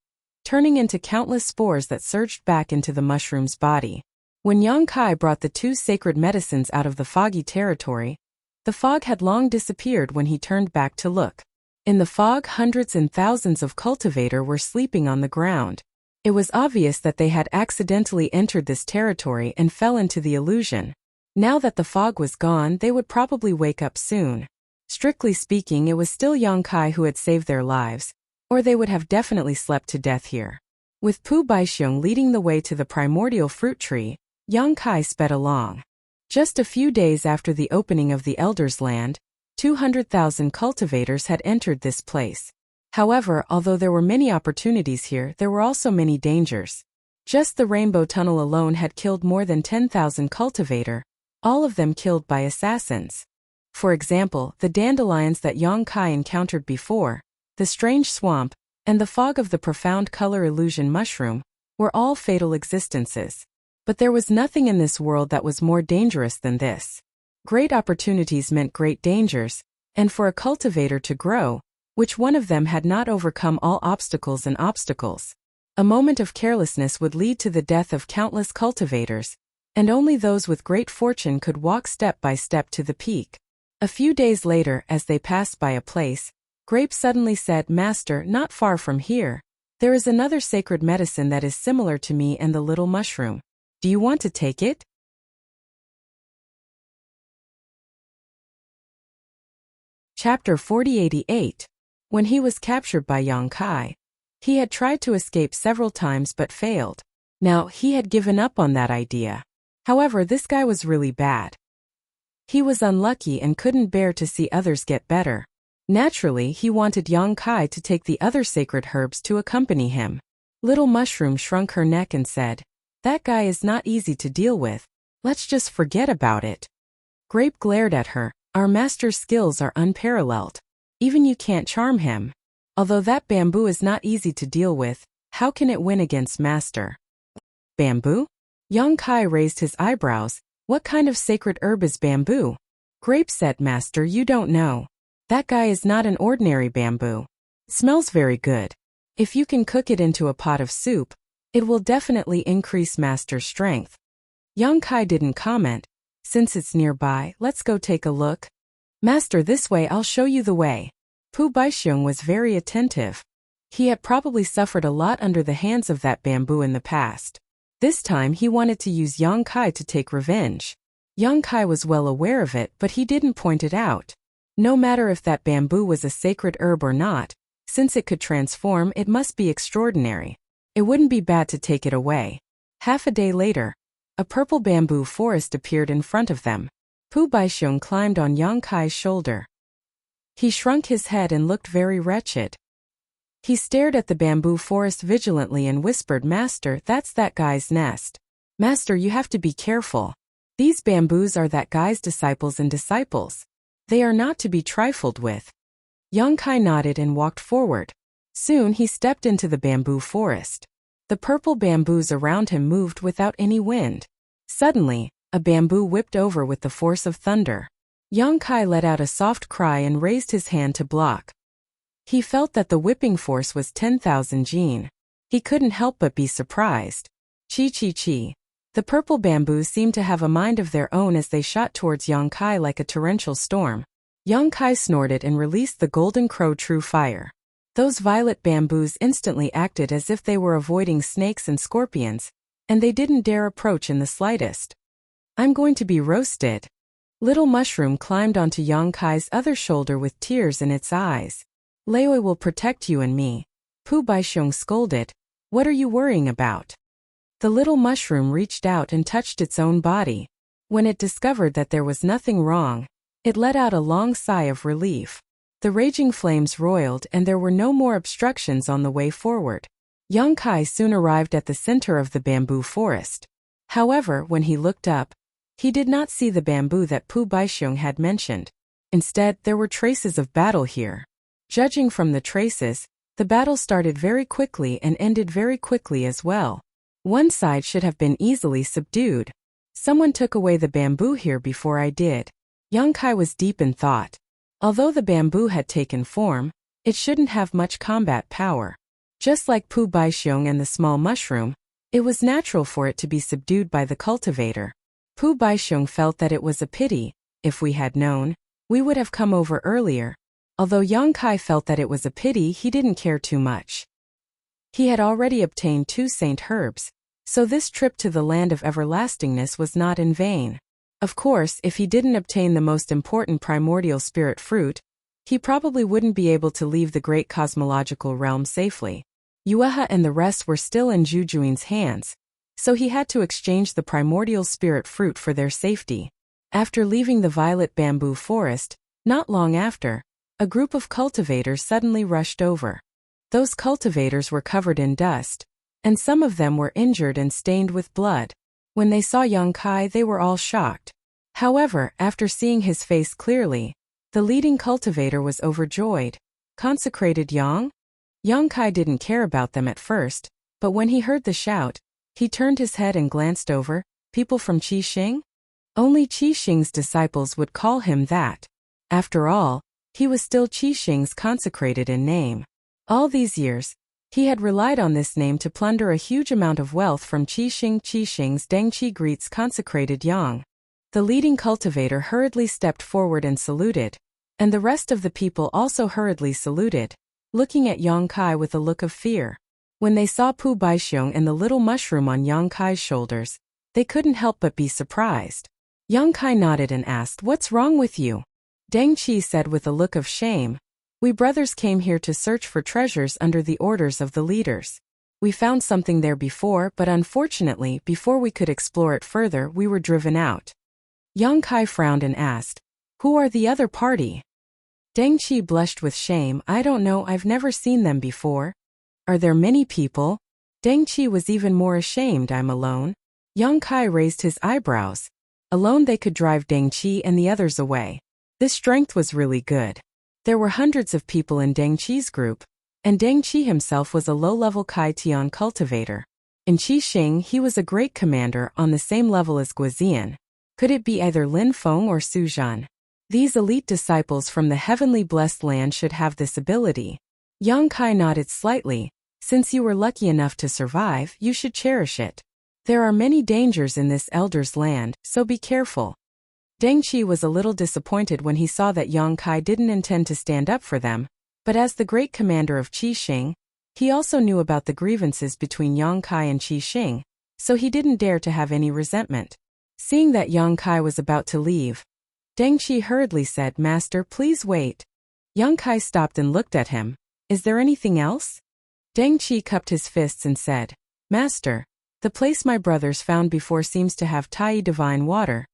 turning into countless spores that surged back into the mushroom's body. When Yang Kai brought the two sacred medicines out of the foggy territory, the fog had long disappeared when he turned back to look. In the fog, hundreds and thousands of cultivators were sleeping on the ground. It was obvious that they had accidentally entered this territory and fell into the illusion. Now that the fog was gone, they would probably wake up soon. Strictly speaking, it was still Yang Kai who had saved their lives, or they would have definitely slept to death here. With Pu Baixiong leading the way to the primordial fruit tree, Yang Kai sped along. Just a few days after the opening of the Elder's Land, 200,000 cultivators had entered this place. However, although there were many opportunities here, there were also many dangers. Just the Rainbow Tunnel alone had killed more than 10,000 cultivators, all of them killed by assassins. For example, the dandelions that Yang Kai encountered before, the strange swamp, and the fog of the profound color illusion mushroom, were all fatal existences. But there was nothing in this world that was more dangerous than this. Great opportunities meant great dangers, and for a cultivator to grow, which one of them had not overcome all obstacles and obstacles? A moment of carelessness would lead to the death of countless cultivators, and only those with great fortune could walk step by step to the peak. A few days later, as they passed by a place, Grape suddenly said, "Master, not far from here, there is another sacred medicine that is similar to me and the little mushroom. Do you want to take it?" Chapter 4088. When he was captured by Yang Kai, he had tried to escape several times but failed. Now, he had given up on that idea. However, this guy was really bad. He was unlucky and couldn't bear to see others get better. Naturally, he wanted Yang Kai to take the other sacred herbs to accompany him. Little Mushroom shrunk her neck and said, "That guy is not easy to deal with. Let's just forget about it." Grape glared at her. "Our master's skills are unparalleled. Even you can't charm him. Although that bamboo is not easy to deal with, how can it win against master?" "Bamboo?" Yang Kai raised his eyebrows. "What kind of sacred herb is bamboo?" Grape said, "Master, you don't know. That guy is not an ordinary bamboo. Smells very good. If you can cook it into a pot of soup, it will definitely increase master's strength." Yang Kai didn't comment. "Since it's nearby, let's go take a look." "Master, this way, I'll show you the way." Pu Baixiong was very attentive. He had probably suffered a lot under the hands of that bamboo in the past. This time he wanted to use Yang Kai to take revenge. Yang Kai was well aware of it, but he didn't point it out. No matter if that bamboo was a sacred herb or not, since it could transform, it must be extraordinary. It wouldn't be bad to take it away. Half a day later, a purple bamboo forest appeared in front of them. Pu Baixiong climbed on Yang Kai's shoulder. He shrunk his head and looked very wretched. He stared at the bamboo forest vigilantly and whispered, "Master, that's that guy's nest. Master, you have to be careful. These bamboos are that guy's disciples and disciples. They are not to be trifled with." Yang Kai nodded and walked forward. Soon he stepped into the bamboo forest. The purple bamboos around him moved without any wind. Suddenly, a bamboo whipped over with the force of thunder. Yang Kai let out a soft cry and raised his hand to block. He felt that the whipping force was 10,000 jin. He couldn't help but be surprised. Chi chi chi. The purple bamboos seemed to have a mind of their own as they shot towards Yang Kai like a torrential storm. Yang Kai snorted and released the golden crow true fire. Those violet bamboos instantly acted as if they were avoiding snakes and scorpions, and they didn't dare approach in the slightest. "I'm going to be roasted." Little Mushroom climbed onto Yang Kai's other shoulder with tears in its eyes. "Leoi will protect you and me." Pu Baixiong scolded. "What are you worrying about?" The little mushroom reached out and touched its own body. When it discovered that there was nothing wrong, it let out a long sigh of relief. The raging flames roiled and there were no more obstructions on the way forward. Yang Kai soon arrived at the center of the bamboo forest. However, when he looked up, he did not see the bamboo that Pu Baixiong had mentioned. Instead, there were traces of battle here. Judging from the traces, the battle started very quickly and ended very quickly as well. One side should have been easily subdued. Someone took away the bamboo here before I did. Yang Kai was deep in thought. Although the bamboo had taken form, it shouldn't have much combat power. Just like Pu Baixiong and the small mushroom, it was natural for it to be subdued by the cultivator. Pu Baixiong felt that it was a pity. If we had known, we would have come over earlier. Although Yang Kai felt that it was a pity, he didn't care too much. He had already obtained 2 saint herbs, so this trip to the land of everlastingness was not in vain. Of course, if he didn't obtain the most important primordial spirit fruit, he probably wouldn't be able to leave the great cosmological realm safely. Yuehe and the rest were still in Zhu Juin's hands, so he had to exchange the primordial spirit fruit for their safety. After leaving the violet bamboo forest, not long after, a group of cultivators suddenly rushed over. Those cultivators were covered in dust, and some of them were injured and stained with blood. When they saw Yang Kai, they were all shocked. However, after seeing his face clearly, the leading cultivator was overjoyed. Consecrated Yang? Yang Kai didn't care about them at first, but when he heard the shout, he turned his head and glanced over. People from Qi Xing? Only Qi Xing's disciples would call him that. After all, he was still Qi Xing's consecrated in name. All these years, he had relied on this name to plunder a huge amount of wealth from Qi Xing. Qi Xing's Deng Qi greets consecrated Yang. The leading cultivator hurriedly stepped forward and saluted, and the rest of the people also hurriedly saluted, looking at Yang Kai with a look of fear. When they saw Pu Baixiong and the little mushroom on Yang Kai's shoulders, they couldn't help but be surprised. Yang Kai nodded and asked, "What's wrong with you?" Deng Qi said with a look of shame, "We brothers came here to search for treasures under the orders of the leaders. We found something there before, but unfortunately, before we could explore it further, we were driven out." Yang Kai frowned and asked, "Who are the other party?" Deng Qi blushed with shame. "I don't know, I've never seen them before." "Are there many people?" Deng Qi was even more ashamed. "I'm alone." Yang Kai raised his eyebrows. Alone they could drive Deng Qi and the others away. This strength was really good. There were hundreds of people in Deng Qi's group, and Deng Qi himself was a low-level Kai Tian cultivator. In Qi Xing, he was a great commander on the same level as Guozian. Could it be either Lin Feng or Su Zhan? These elite disciples from the heavenly blessed land should have this ability. Yang Kai nodded slightly. "Since you were lucky enough to survive, you should cherish it. There are many dangers in this elder's land, so be careful." Deng Qi was a little disappointed when he saw that Yang Kai didn't intend to stand up for them, but as the great commander of Qi Xing, he also knew about the grievances between Yang Kai and Qi Xing, so he didn't dare to have any resentment. Seeing that Yang Kai was about to leave, Deng Qi hurriedly said, "Master, please wait." Yang Kai stopped and looked at him. "Is there anything else?" Deng Qi cupped his fists and said, "Master, the place my brothers found before seems to have Tai divine water."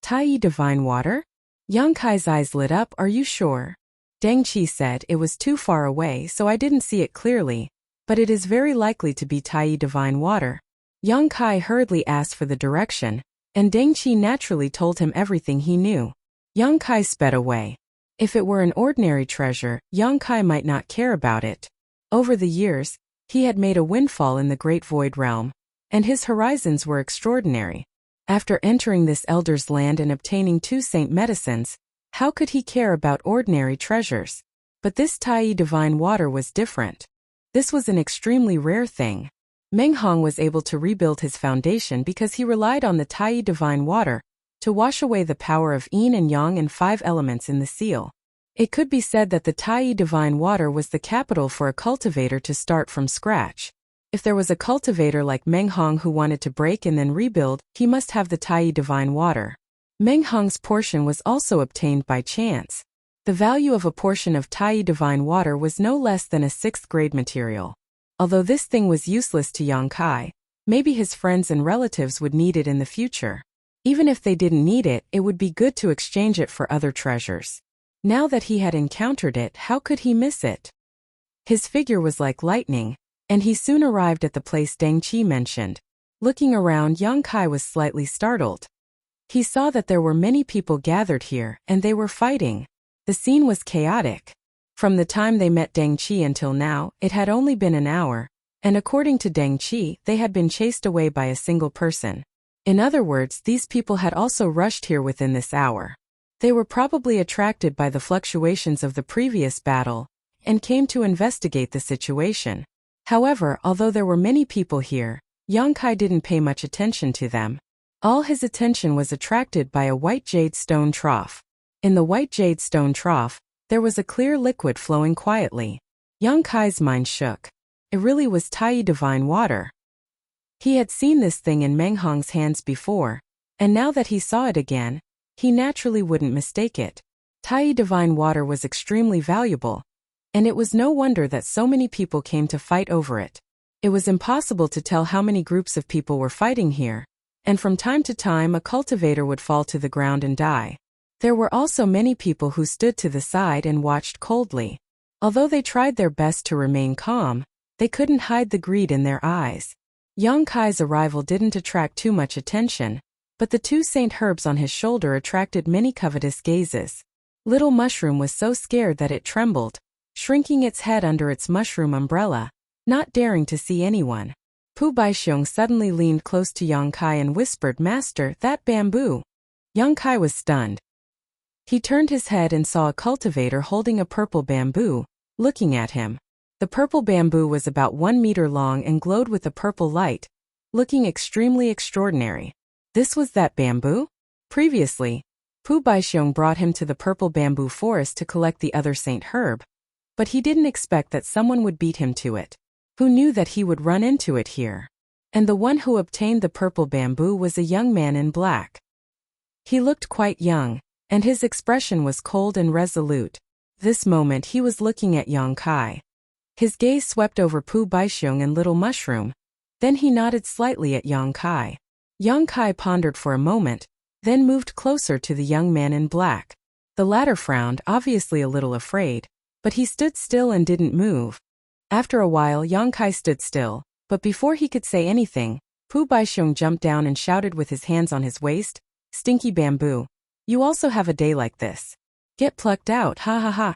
Tai divine water? Yang Kai's eyes lit up. "Are you sure?" Deng Qi said, "It was too far away, so I didn't see it clearly, but it is very likely to be Tai divine water." Yang Kai hurriedly asked for the direction, and Deng Qi naturally told him everything he knew. Yang Kai sped away. If it were an ordinary treasure, Yang Kai might not care about it. Over the years, he had made a windfall in the Great Void Realm, and his horizons were extraordinary. After entering this elder's land and obtaining 2 saint medicines, how could he care about ordinary treasures? But this Tai divine water was different. This was an extremely rare thing. Meng Hong was able to rebuild his foundation because he relied on the Tai divine water to wash away the power of yin and yang and 5 elements in the seal. It could be said that the Tai divine water was the capital for a cultivator to start from scratch. If there was a cultivator like Meng Hong who wanted to break and then rebuild, he must have the Tai divine water. Meng Hong's portion was also obtained by chance. The value of a portion of Tai divine water was no less than a 6th grade material. Although this thing was useless to Yang Kai, maybe his friends and relatives would need it in the future. Even if they didn't need it, it would be good to exchange it for other treasures. Now that he had encountered it, how could he miss it? His figure was like lightning, and he soon arrived at the place Deng Qi mentioned. Looking around, Yang Kai was slightly startled. He saw that there were many people gathered here, and they were fighting. The scene was chaotic. From the time they met Deng Qi until now, it had only been an hour, and according to Deng Qi, they had been chased away by a single person. In other words, these people had also rushed here within this hour. They were probably attracted by the fluctuations of the previous battle, and came to investigate the situation. However, although there were many people here, Yang Kai didn't pay much attention to them. All his attention was attracted by a white jade stone trough. In the white jade stone trough, there was a clear liquid flowing quietly. Yang Kai's mind shook. It really was Tai divine water. He had seen this thing in Meng Hong's hands before, and now that he saw it again, he naturally wouldn't mistake it. Tai divine water was extremely valuable, and it was no wonder that so many people came to fight over it. It was impossible to tell how many groups of people were fighting here, and from time to time a cultivator would fall to the ground and die. There were also many people who stood to the side and watched coldly. Although they tried their best to remain calm, they couldn't hide the greed in their eyes. Yang Kai's arrival didn't attract too much attention, but the 2 saint herbs on his shoulder attracted many covetous gazes. Little Mushroom was so scared that it trembled, shrinking its head under its mushroom umbrella, not daring to see anyone. Pu Baixiong suddenly leaned close to Yang Kai and whispered, "Master, that bamboo." Yang Kai was stunned. He turned his head and saw a cultivator holding a purple bamboo, looking at him. The purple bamboo was about 1 meter long and glowed with a purple light, looking extremely extraordinary. This was that bamboo? Previously, Pu Baixiong brought him to the purple bamboo forest to collect the other saint herb, but he didn't expect that someone would beat him to it. Who knew that he would run into it here? And the one who obtained the purple bamboo was a young man in black. He looked quite young, and his expression was cold and resolute. This moment he was looking at Yang Kai. His gaze swept over Pu Baixiong and Little Mushroom. Then he nodded slightly at Yang Kai. Yang Kai pondered for a moment, then moved closer to the young man in black. The latter frowned, obviously a little afraid, but he stood still and didn't move. After a while Yang Kai stood still, but before he could say anything, Pu Baixiong jumped down and shouted with his hands on his waist, "Stinky bamboo. You also have a day like this. Get plucked out, ha ha ha."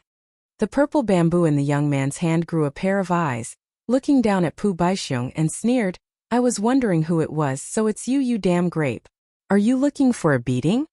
The purple bamboo in the young man's hand grew a pair of eyes, looking down at Pu Baixiong and sneered, "I was wondering who it was, so it's you, you damn grape. Are you looking for a beating?"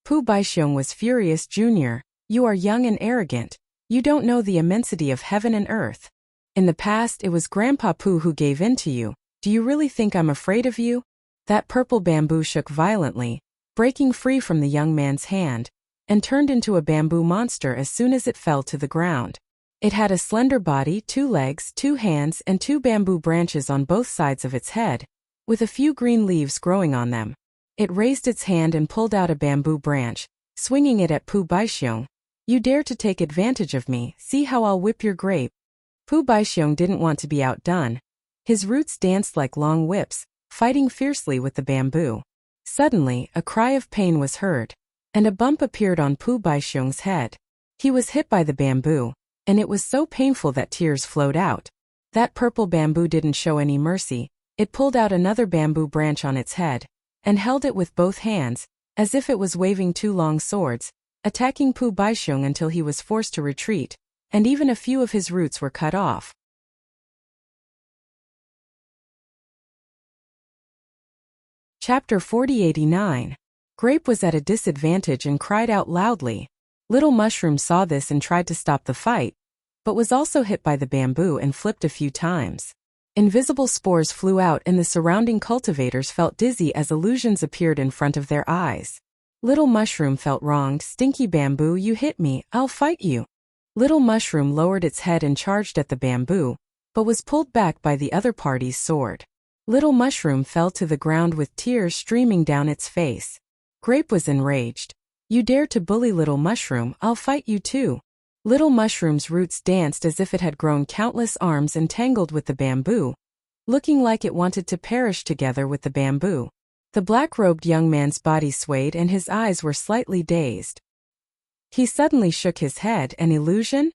Pu Baixiong was furious. "Junior, you are young and arrogant. You don't know the immensity of heaven and earth. In the past it was Grandpa Pu who gave in to you. Do you really think I'm afraid of you?" That purple bamboo shook violently, breaking free from the young man's hand, and turned into a bamboo monster as soon as it fell to the ground. It had a slender body, 2 legs, 2 hands, and 2 bamboo branches on both sides of its head, with a few green leaves growing on them. It raised its hand and pulled out a bamboo branch, swinging it at Pu Baixiong. "You dare to take advantage of me, see how I'll whip your grape." Pu Baixiong didn't want to be outdone. His roots danced like long whips, fighting fiercely with the bamboo. Suddenly, a cry of pain was heard, and a bump appeared on Pu Baixiong's head. He was hit by the bamboo, and it was so painful that tears flowed out. That purple bamboo didn't show any mercy. It pulled out another bamboo branch on its head, and held it with both hands, as if it was waving 2 long swords, attacking Pu Baixiong until he was forced to retreat, and even a few of his roots were cut off. Chapter 4089. Grape was at a disadvantage and cried out loudly. Little Mushroom saw this and tried to stop the fight, but was also hit by the bamboo and flipped a few times. Invisible spores flew out and the surrounding cultivators felt dizzy as illusions appeared in front of their eyes. Little Mushroom felt wronged. "Stinky bamboo, you hit me, I'll fight you." Little Mushroom lowered its head and charged at the bamboo, but was pulled back by the other party's sword. Little Mushroom fell to the ground with tears streaming down its face. Grape was enraged. "You dare to bully Little Mushroom, I'll fight you too." Little Mushroom's roots danced as if it had grown countless arms and tangled with the bamboo, looking like it wanted to perish together with the bamboo. The black-robed young man's body swayed and his eyes were slightly dazed. He suddenly shook his head. "An illusion?"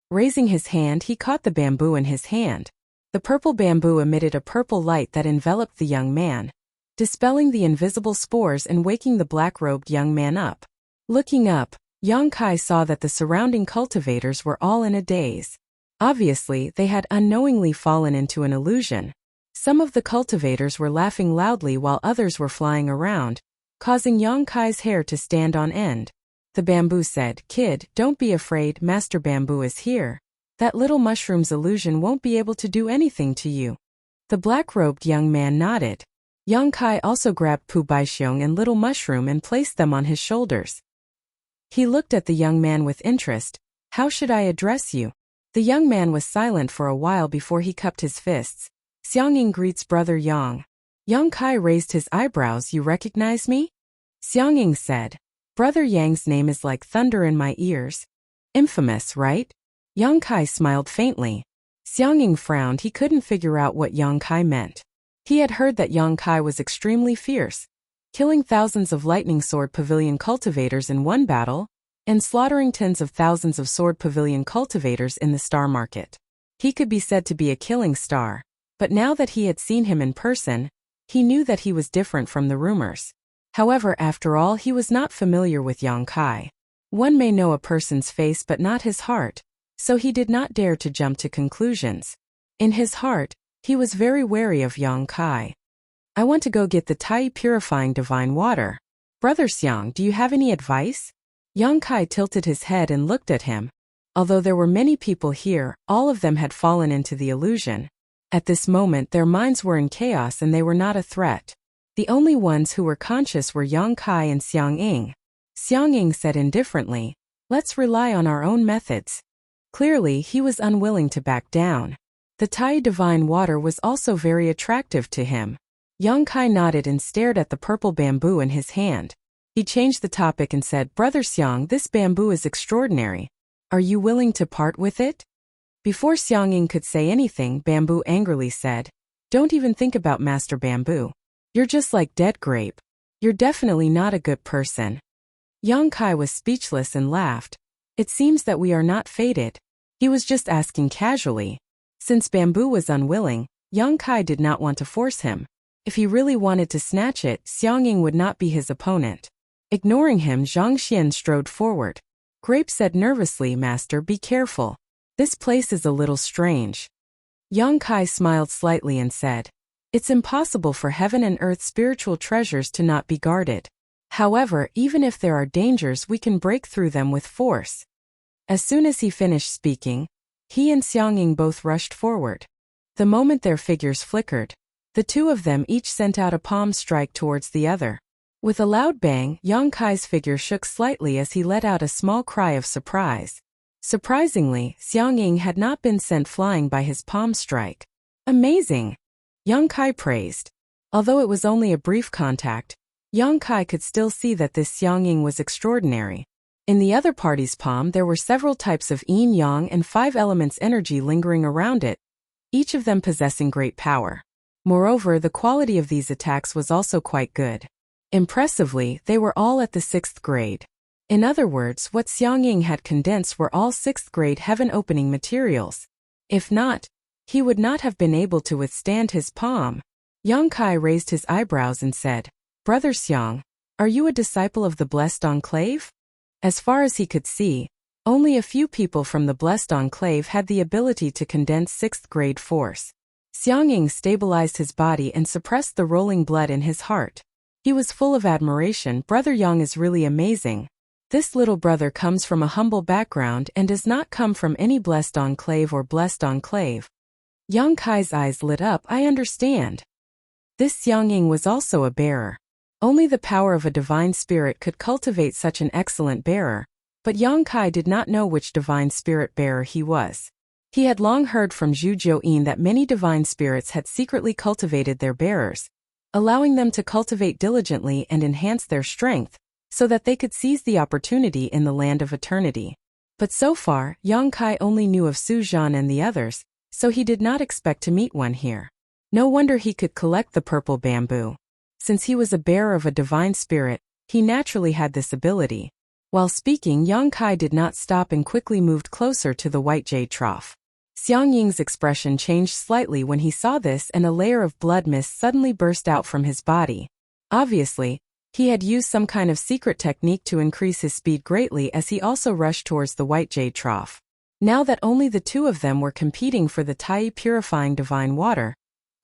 Raising his hand, he caught the bamboo in his hand. The purple bamboo emitted a purple light that enveloped the young man, dispelling the invisible spores and waking the black-robed young man up. Looking up, Yang Kai saw that the surrounding cultivators were all in a daze. Obviously, they had unknowingly fallen into an illusion. Some of the cultivators were laughing loudly while others were flying around, causing Yang Kai's hair to stand on end. The bamboo said, "Kid, don't be afraid, Master Bamboo is here. That little mushroom's illusion won't be able to do anything to you." The black-robed young man nodded. Yang Kai also grabbed Pu Baixiong and Little Mushroom and placed them on his shoulders. He looked at the young man with interest. "How should I address you?" The young man was silent for a while before he cupped his fists. "Xiangying greets Brother Yang." Yang Kai raised his eyebrows. "You recognize me?" Xiangying said, "Brother Yang's name is like thunder in my ears. Infamous, right?" Yang Kai smiled faintly. Xiangying frowned. He couldn't figure out what Yang Kai meant. He had heard that Yang Kai was extremely fierce, killing thousands of Lightning Sword Pavilion cultivators in one battle, and slaughtering tens of thousands of Sword Pavilion cultivators in the star market. He could be said to be a killing star, but now that he had seen him in person, he knew that he was different from the rumors. However, after all, he was not familiar with Yang Kai. One may know a person's face but not his heart, so he did not dare to jump to conclusions. In his heart, he was very wary of Yang Kai. "I want to go get the Tai purifying divine water. Brother Xiang, do you have any advice?" Yang Kai tilted his head and looked at him. Although there were many people here, all of them had fallen into the illusion. At this moment their minds were in chaos and they were not a threat. The only ones who were conscious were Yang Kai and Xiangying. Xiangying said indifferently, "Let's rely on our own methods." Clearly, he was unwilling to back down. The Tai divine water was also very attractive to him. Yang Kai nodded and stared at the purple bamboo in his hand. He changed the topic and said, "Brother Xiang, this bamboo is extraordinary. Are you willing to part with it?" Before Xiangying could say anything, Bamboo angrily said, "Don't even think about Master Bamboo. You're just like dead grape. You're definitely not a good person." Yang Kai was speechless and laughed. "It seems that we are not fated." He was just asking casually. Since Bamboo was unwilling, Yang Kai did not want to force him. If he really wanted to snatch it, Xiangying would not be his opponent. Ignoring him, Zhang Xian strode forward. Grape said nervously, "Master, be careful. This place is a little strange." Yang Kai smiled slightly and said, "It's impossible for heaven and earth spiritual treasures to not be guarded. However, even if there are dangers, we can break through them with force." As soon as he finished speaking, he and Xiangying both rushed forward. The moment their figures flickered, the two of them each sent out a palm strike towards the other. With a loud bang, Yang Kai's figure shook slightly as he let out a small cry of surprise. Surprisingly, Xiangying had not been sent flying by his palm strike. "Amazing!" Yang Kai praised. Although it was only a brief contact, Yang Kai could still see that this Xiangying was extraordinary. In the other party's palm there were several types of yin-yang and 5 elements energy lingering around it, each of them possessing great power. Moreover, the quality of these attacks was also quite good. Impressively, they were all at the 6th grade. In other words, what Xiangying had condensed were all 6th grade heaven-opening materials. If not, he would not have been able to withstand his palm. Yang Kai raised his eyebrows and said, "Brother Xiang, are you a disciple of the Blessed Enclave?" As far as he could see, only a few people from the Blessed Enclave had the ability to condense 6th grade force. Xiangying stabilized his body and suppressed the rolling blood in his heart. He was full of admiration. "Brother Yang is really amazing. This little brother comes from a humble background and does not come from any Blessed Enclave or Blessed Enclave." Yang Kai's eyes lit up. "I understand." This Xiangying was also a bearer. Only the power of a divine spirit could cultivate such an excellent bearer, but Yang Kai did not know which divine spirit bearer he was. He had long heard from Zhu Jiuyin that many divine spirits had secretly cultivated their bearers, allowing them to cultivate diligently and enhance their strength, so that they could seize the opportunity in the land of eternity. But so far, Yang Kai only knew of Su Zhan and the others, so he did not expect to meet one here. No wonder he could collect the purple bamboo. Since he was a bearer of a divine spirit, he naturally had this ability. While speaking, Yang Kai did not stop and quickly moved closer to the white jade trough. Xiang Ying's expression changed slightly when he saw this, and a layer of blood mist suddenly burst out from his body. Obviously, he had used some kind of secret technique to increase his speed greatly as he also rushed towards the white jade trough. Now that only the two of them were competing for the Tai purifying divine water,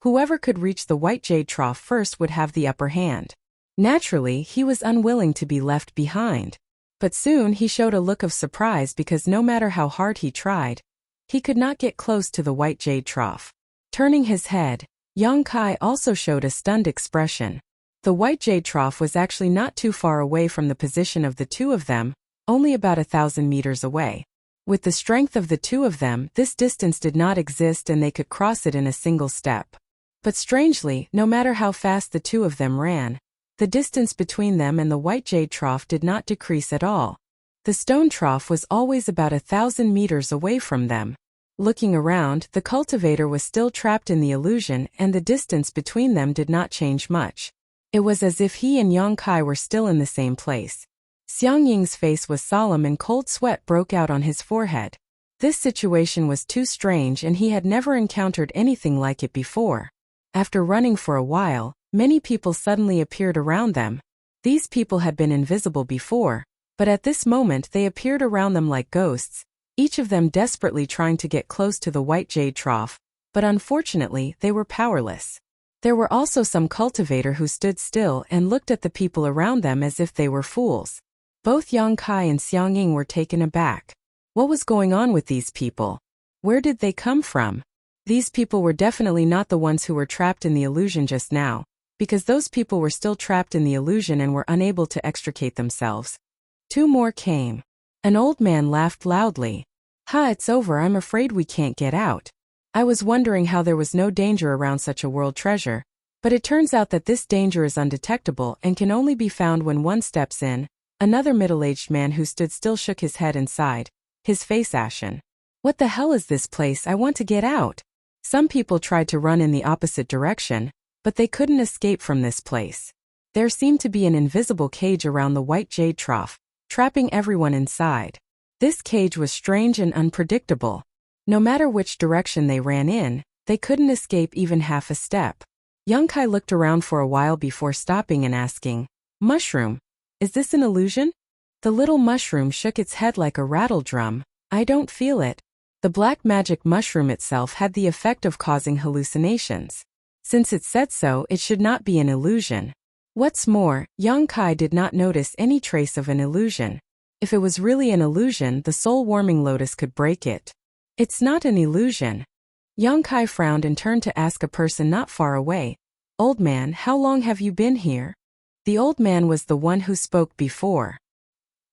whoever could reach the white jade trough first would have the upper hand. Naturally, he was unwilling to be left behind. But soon he showed a look of surprise because no matter how hard he tried, he could not get close to the white jade trough. Turning his head, Yang Kai also showed a stunned expression. The white jade trough was actually not too far away from the position of the two of them, only about 1,000 meters away. With the strength of the two of them, this distance did not exist and they could cross it in a single step. But strangely, no matter how fast the two of them ran, the distance between them and the white jade trough did not decrease at all. The stone trough was always about 1,000 meters away from them. Looking around, the cultivator was still trapped in the illusion and the distance between them did not change much. It was as if he and Yang Kai were still in the same place. Xiang Ying's face was solemn and cold sweat broke out on his forehead. This situation was too strange and he had never encountered anything like it before. After running for a while, many people suddenly appeared around them. These people had been invisible before, but at this moment they appeared around them like ghosts, each of them desperately trying to get close to the white jade trough, but unfortunately they were powerless. There were also some cultivator who stood still and looked at the people around them as if they were fools. Both Yang Kai and Xiang Ying were taken aback. What was going on with these people? Where did they come from? These people were definitely not the ones who were trapped in the illusion just now, because those people were still trapped in the illusion and were unable to extricate themselves. Two more came. An old man laughed loudly. "Ha, it's over, I'm afraid we can't get out. I was wondering how there was no danger around such a world treasure, but it turns out that this danger is undetectable and can only be found when one steps in." Another middle-aged man who stood still shook his head and sighed, his face ashen. "What the hell is this place? I want to get out." Some people tried to run in the opposite direction, but they couldn't escape from this place. There seemed to be an invisible cage around the white jade trough, trapping everyone inside. This cage was strange and unpredictable. No matter which direction they ran in, they couldn't escape even half a step. Yang Kai looked around for a while before stopping and asking, "Mushroom, is this an illusion?" The little mushroom shook its head like a rattle drum. "I don't feel it." The black magic mushroom itself had the effect of causing hallucinations. Since it said so, it should not be an illusion. What's more, Yang Kai did not notice any trace of an illusion. If it was really an illusion, the soul-warming lotus could break it. "It's not an illusion." Yang Kai frowned and turned to ask a person not far away, "Old man, how long have you been here?" The old man was the one who spoke before.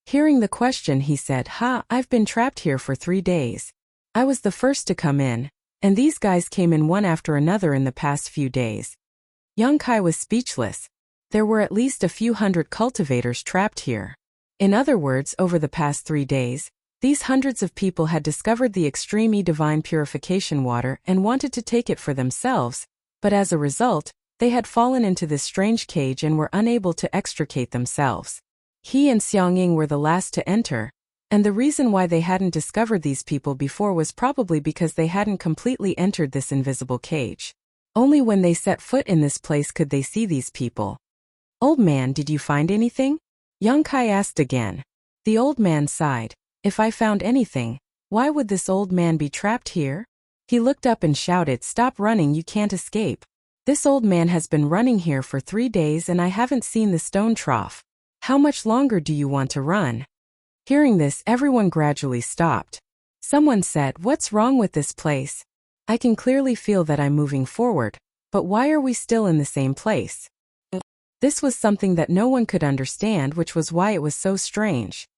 Hearing the question, he said, I've been trapped here for 3 days. I was the first to come in, and these guys came in one after another in the past few days." Yang Kai was speechless. There were at least a few hundred cultivators trapped here. In other words, over the past 3 days, these hundreds of people had discovered the extreme divine purification water and wanted to take it for themselves, but as a result, they had fallen into this strange cage and were unable to extricate themselves. He and Xiang Ying were the last to enter, and the reason why they hadn't discovered these people before was probably because they hadn't completely entered this invisible cage. Only when they set foot in this place could they see these people. "Old man, did you find anything?" Yang Kai asked again. The old man sighed. "If I found anything, why would this old man be trapped here?" He looked up and shouted, "Stop running, you can't escape. This old man has been running here for 3 days and I haven't seen the stone trough. How much longer do you want to run?" Hearing this, everyone gradually stopped. Someone said, "What's wrong with this place? I can clearly feel that I'm moving forward, but why are we still in the same place?" This was something that no one could understand, which was why it was so strange.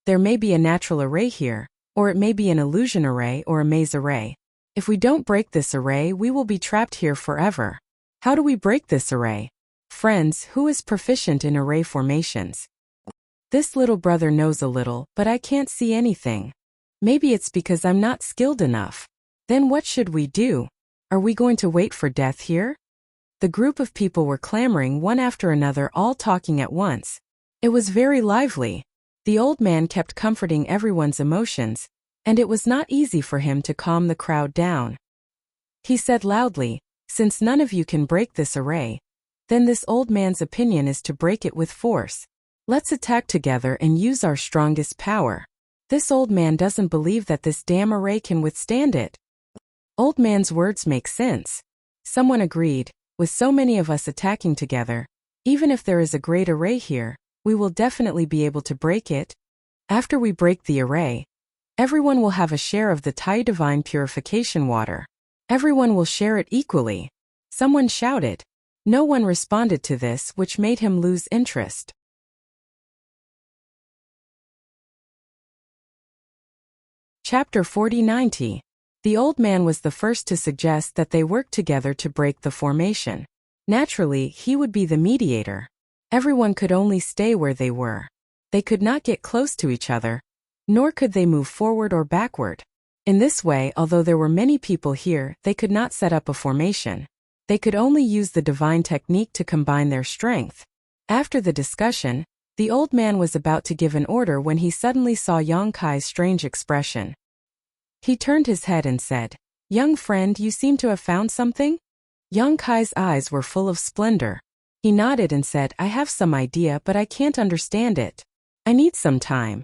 There may be a natural array here, or it may be an illusion array or a maze array. If we don't break this array, we will be trapped here forever. How do we break this array? Friends, who is proficient in array formations? This little brother knows a little, but I can't see anything. Maybe it's because I'm not skilled enough. Then what should we do? Are we going to wait for death here? The group of people were clamoring one after another, all talking at once. It was very lively. The old man kept comforting everyone's emotions, and it was not easy for him to calm the crowd down. He said loudly, "Since none of you can break this array, then this old man's opinion is to break it with force. Let's attack together and use our strongest power. This old man doesn't believe that this damn array can withstand it." Old man's words make sense. Someone agreed, with so many of us attacking together, even if there is a great array here, we will definitely be able to break it. After we break the array, everyone will have a share of the Tai divine purification water. Everyone will share it equally. Someone shouted. No one responded to this, which made him lose interest. Chapter 40-90. The old man was the first to suggest that they work together to break the formation. Naturally, he would be the mediator. Everyone could only stay where they were. They could not get close to each other, nor could they move forward or backward. In this way, although there were many people here, they could not set up a formation. They could only use the divine technique to combine their strength. After the discussion, the old man was about to give an order when he suddenly saw Yang Kai's strange expression. He turned his head and said, "Young friend, you seem to have found something?" Yang Kai's eyes were full of splendor. He nodded and said, "I have some idea, but I can't understand it. I need some time."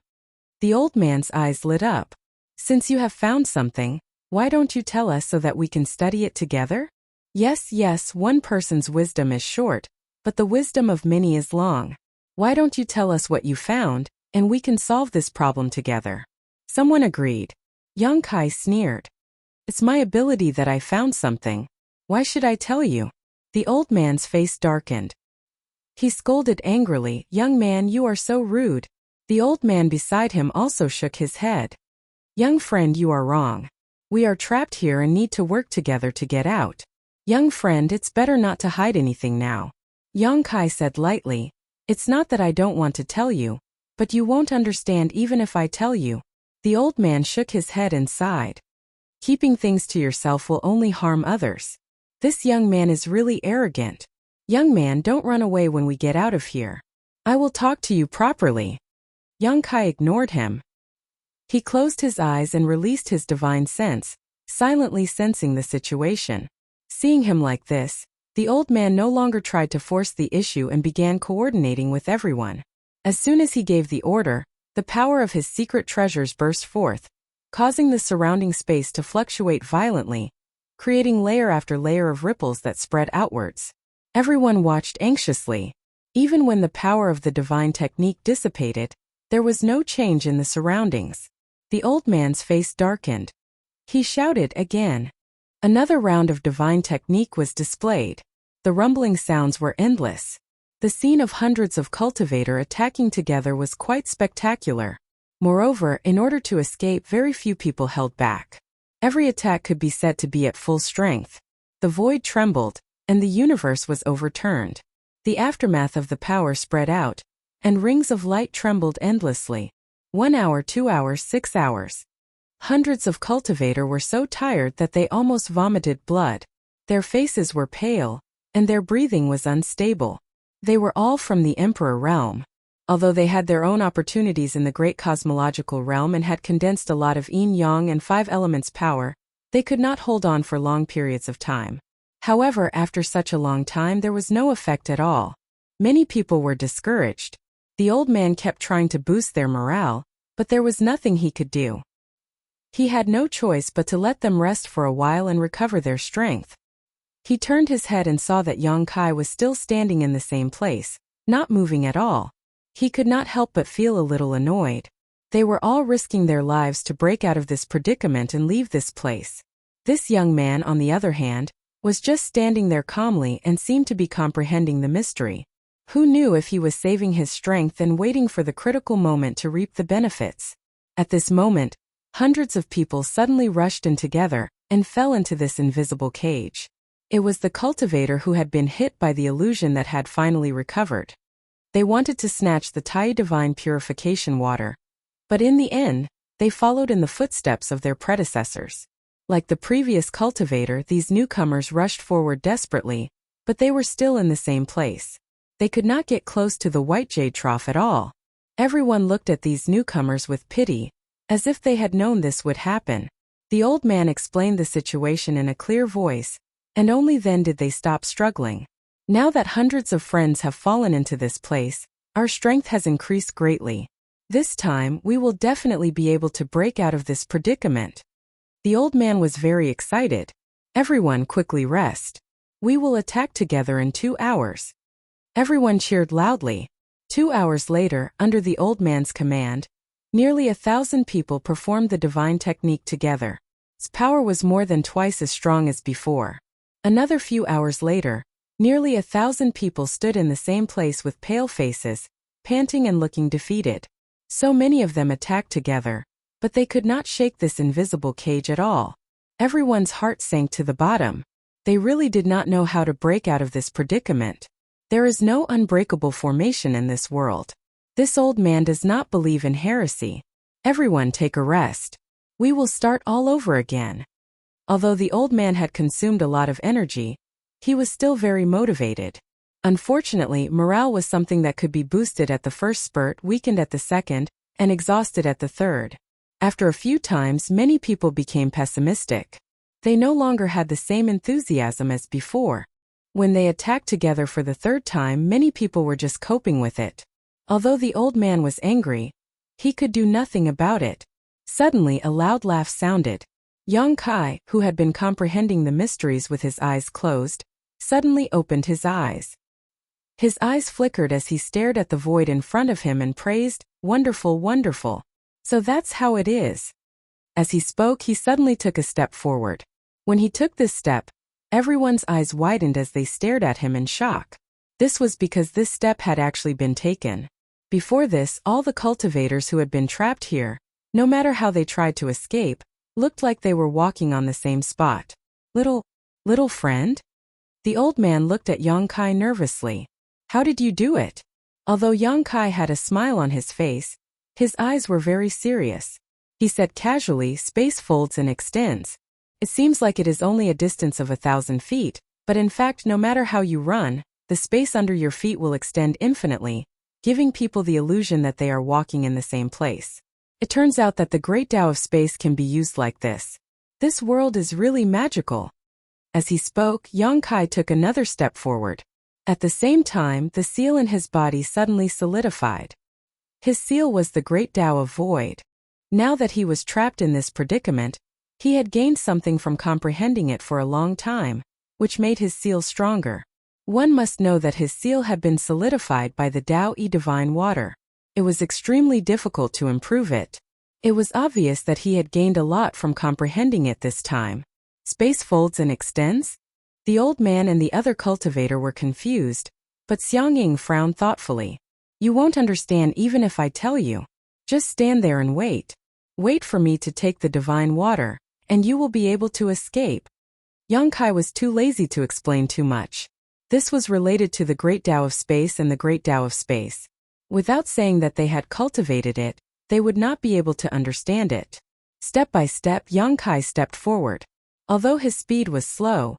The old man's eyes lit up. "Since you have found something, why don't you tell us so that we can study it together?" Yes, one person's wisdom is short, but the wisdom of many is long. Why don't you tell us what you found, and we can solve this problem together? Someone agreed. Yang Kai sneered. "It's my ability that I found something. Why should I tell you?" The old man's face darkened. He scolded angrily, "Young man, you are so rude." The old man beside him also shook his head. "Young friend, you are wrong. We are trapped here and need to work together to get out. Young friend, it's better not to hide anything now." Yang Kai said lightly, "It's not that I don't want to tell you, but you won't understand even if I tell you." The old man shook his head and sighed. "Keeping things to yourself will only harm others. This young man is really arrogant. Young man, don't run away when we get out of here. I will talk to you properly." Yang Kai ignored him. He closed his eyes and released his divine sense, silently sensing the situation. Seeing him like this, the old man no longer tried to force the issue and began coordinating with everyone. As soon as he gave the order, the power of his secret treasures burst forth, causing the surrounding space to fluctuate violently, creating layer after layer of ripples that spread outwards. Everyone watched anxiously. Even when the power of the divine technique dissipated, there was no change in the surroundings. The old man's face darkened. He shouted again. Another round of divine technique was displayed. The rumbling sounds were endless. The scene of hundreds of cultivator attacking together was quite spectacular. Moreover, in order to escape, very few people held back. Every attack could be said to be at full strength. The void trembled, and the universe was overturned. The aftermath of the power spread out, and rings of light trembled endlessly. 1 hour, 2 hours, 6 hours. Hundreds of cultivator were so tired that they almost vomited blood. Their faces were pale, and their breathing was unstable. They were all from the Emperor realm. Although they had their own opportunities in the great cosmological realm and had condensed a lot of yin-yang and 5 elements power, they could not hold on for long periods of time. However, after such a long time there was no effect at all. Many people were discouraged. The old man kept trying to boost their morale, but there was nothing he could do. He had no choice but to let them rest for a while and recover their strength. He turned his head and saw that Yang Kai was still standing in the same place, not moving at all. He could not help but feel a little annoyed. They were all risking their lives to break out of this predicament and leave this place. This young man, on the other hand, was just standing there calmly and seemed to be comprehending the mystery. Who knew if he was saving his strength and waiting for the critical moment to reap the benefits? At this moment, hundreds of people suddenly rushed in together and fell into this invisible cage. It was the cultivator who had been hit by the illusion that had finally recovered. They wanted to snatch the Tai divine purification water, but in the end, they followed in the footsteps of their predecessors. Like the previous cultivator, these newcomers rushed forward desperately, but they were still in the same place. They could not get close to the white jade trough at all. Everyone looked at these newcomers with pity, As if they had known this would happen, the old man explained the situation in a clear voice, and only then did they stop struggling. Now that hundreds of friends have fallen into this place, our strength has increased greatly. This time, we will definitely be able to break out of this predicament. The old man was very excited. Everyone quickly rest. We will attack together in 2 hours. Everyone cheered loudly. 2 hours later, under the old man's command, nearly 1,000 people performed the divine technique together. Its power was more than twice as strong as before. Another few hours later, nearly 1,000 people stood in the same place with pale faces, panting and looking defeated. So many of them attacked together, but they could not shake this invisible cage at all. Everyone's heart sank to the bottom. They really did not know how to break out of this predicament. There is no unbreakable formation in this world. This old man does not believe in heresy. Everyone take a rest. We will start all over again. Although the old man had consumed a lot of energy, he was still very motivated. Unfortunately, morale was something that could be boosted at the first spurt, weakened at the second, and exhausted at the third. After a few times, many people became pessimistic. They no longer had the same enthusiasm as before. When they attacked together for the third time, many people were just coping with it. Although the old man was angry, he could do nothing about it. Suddenly a loud laugh sounded. Yang Kai, who had been comprehending the mysteries with his eyes closed, suddenly opened his eyes. His eyes flickered as he stared at the void in front of him and praised, "Wonderful, wonderful. So that's how it is." As he spoke, he suddenly took a step forward. When he took this step, everyone's eyes widened as they stared at him in shock. This was because this step had actually been taken. Before this, all the cultivators who had been trapped here, no matter how they tried to escape, looked like they were walking on the same spot. Little friend? The old man looked at Yang Kai nervously. How did you do it? Although Yang Kai had a smile on his face, his eyes were very serious. He said casually, "Space folds and extends. It seems like it is only a distance of 1,000 feet, but in fact no matter how you run, the space under your feet will extend infinitely, giving people the illusion that they are walking in the same place. It turns out that the great Tao of space can be used like this. This world is really magical." As he spoke, Yang Kai took another step forward. At the same time, the seal in his body suddenly solidified. His seal was the great Tao of void. Now that he was trapped in this predicament, he had gained something from comprehending it for a long time, which made his seal stronger. One must know that his seal had been solidified by the Tao-e divine water. It was extremely difficult to improve it. It was obvious that he had gained a lot from comprehending it this time. Space folds and extends? The old man and the other cultivator were confused, but Xiangying frowned thoughtfully. "You won't understand even if I tell you. Just stand there and wait. Wait for me to take the divine water, and you will be able to escape." Yang Kai was too lazy to explain too much. This was related to the great Tao of space and the great Tao of space. Without saying that they had cultivated it, they would not be able to understand it. Step by step, Yang Kai stepped forward. Although his speed was slow,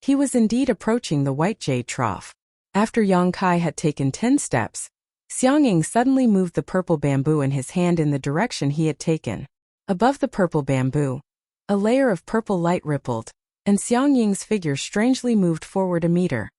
he was indeed approaching the white jade trough. After Yang Kai had taken 10 steps, Xiangying suddenly moved the purple bamboo in his hand in the direction he had taken. Above the purple bamboo, a layer of purple light rippled, and Xiangying's figure strangely moved forward a meter.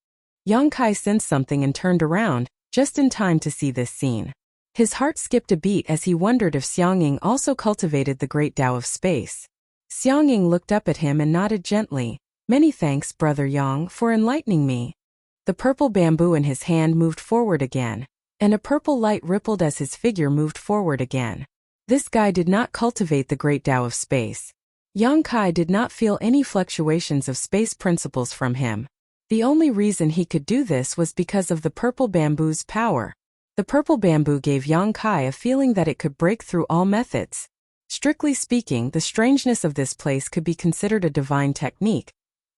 Yang Kai sensed something and turned around, just in time to see this scene. His heart skipped a beat as he wondered if Xiangying also cultivated the great Tao of space. Xiangying looked up at him and nodded gently. "Many thanks, Brother Yang, for enlightening me." The purple bamboo in his hand moved forward again, and a purple light rippled as his figure moved forward again. This guy did not cultivate the great Tao of space. Yang Kai did not feel any fluctuations of space principles from him. The only reason he could do this was because of the purple bamboo's power. The purple bamboo gave Yang Kai a feeling that it could break through all methods. Strictly speaking, the strangeness of this place could be considered a divine technique,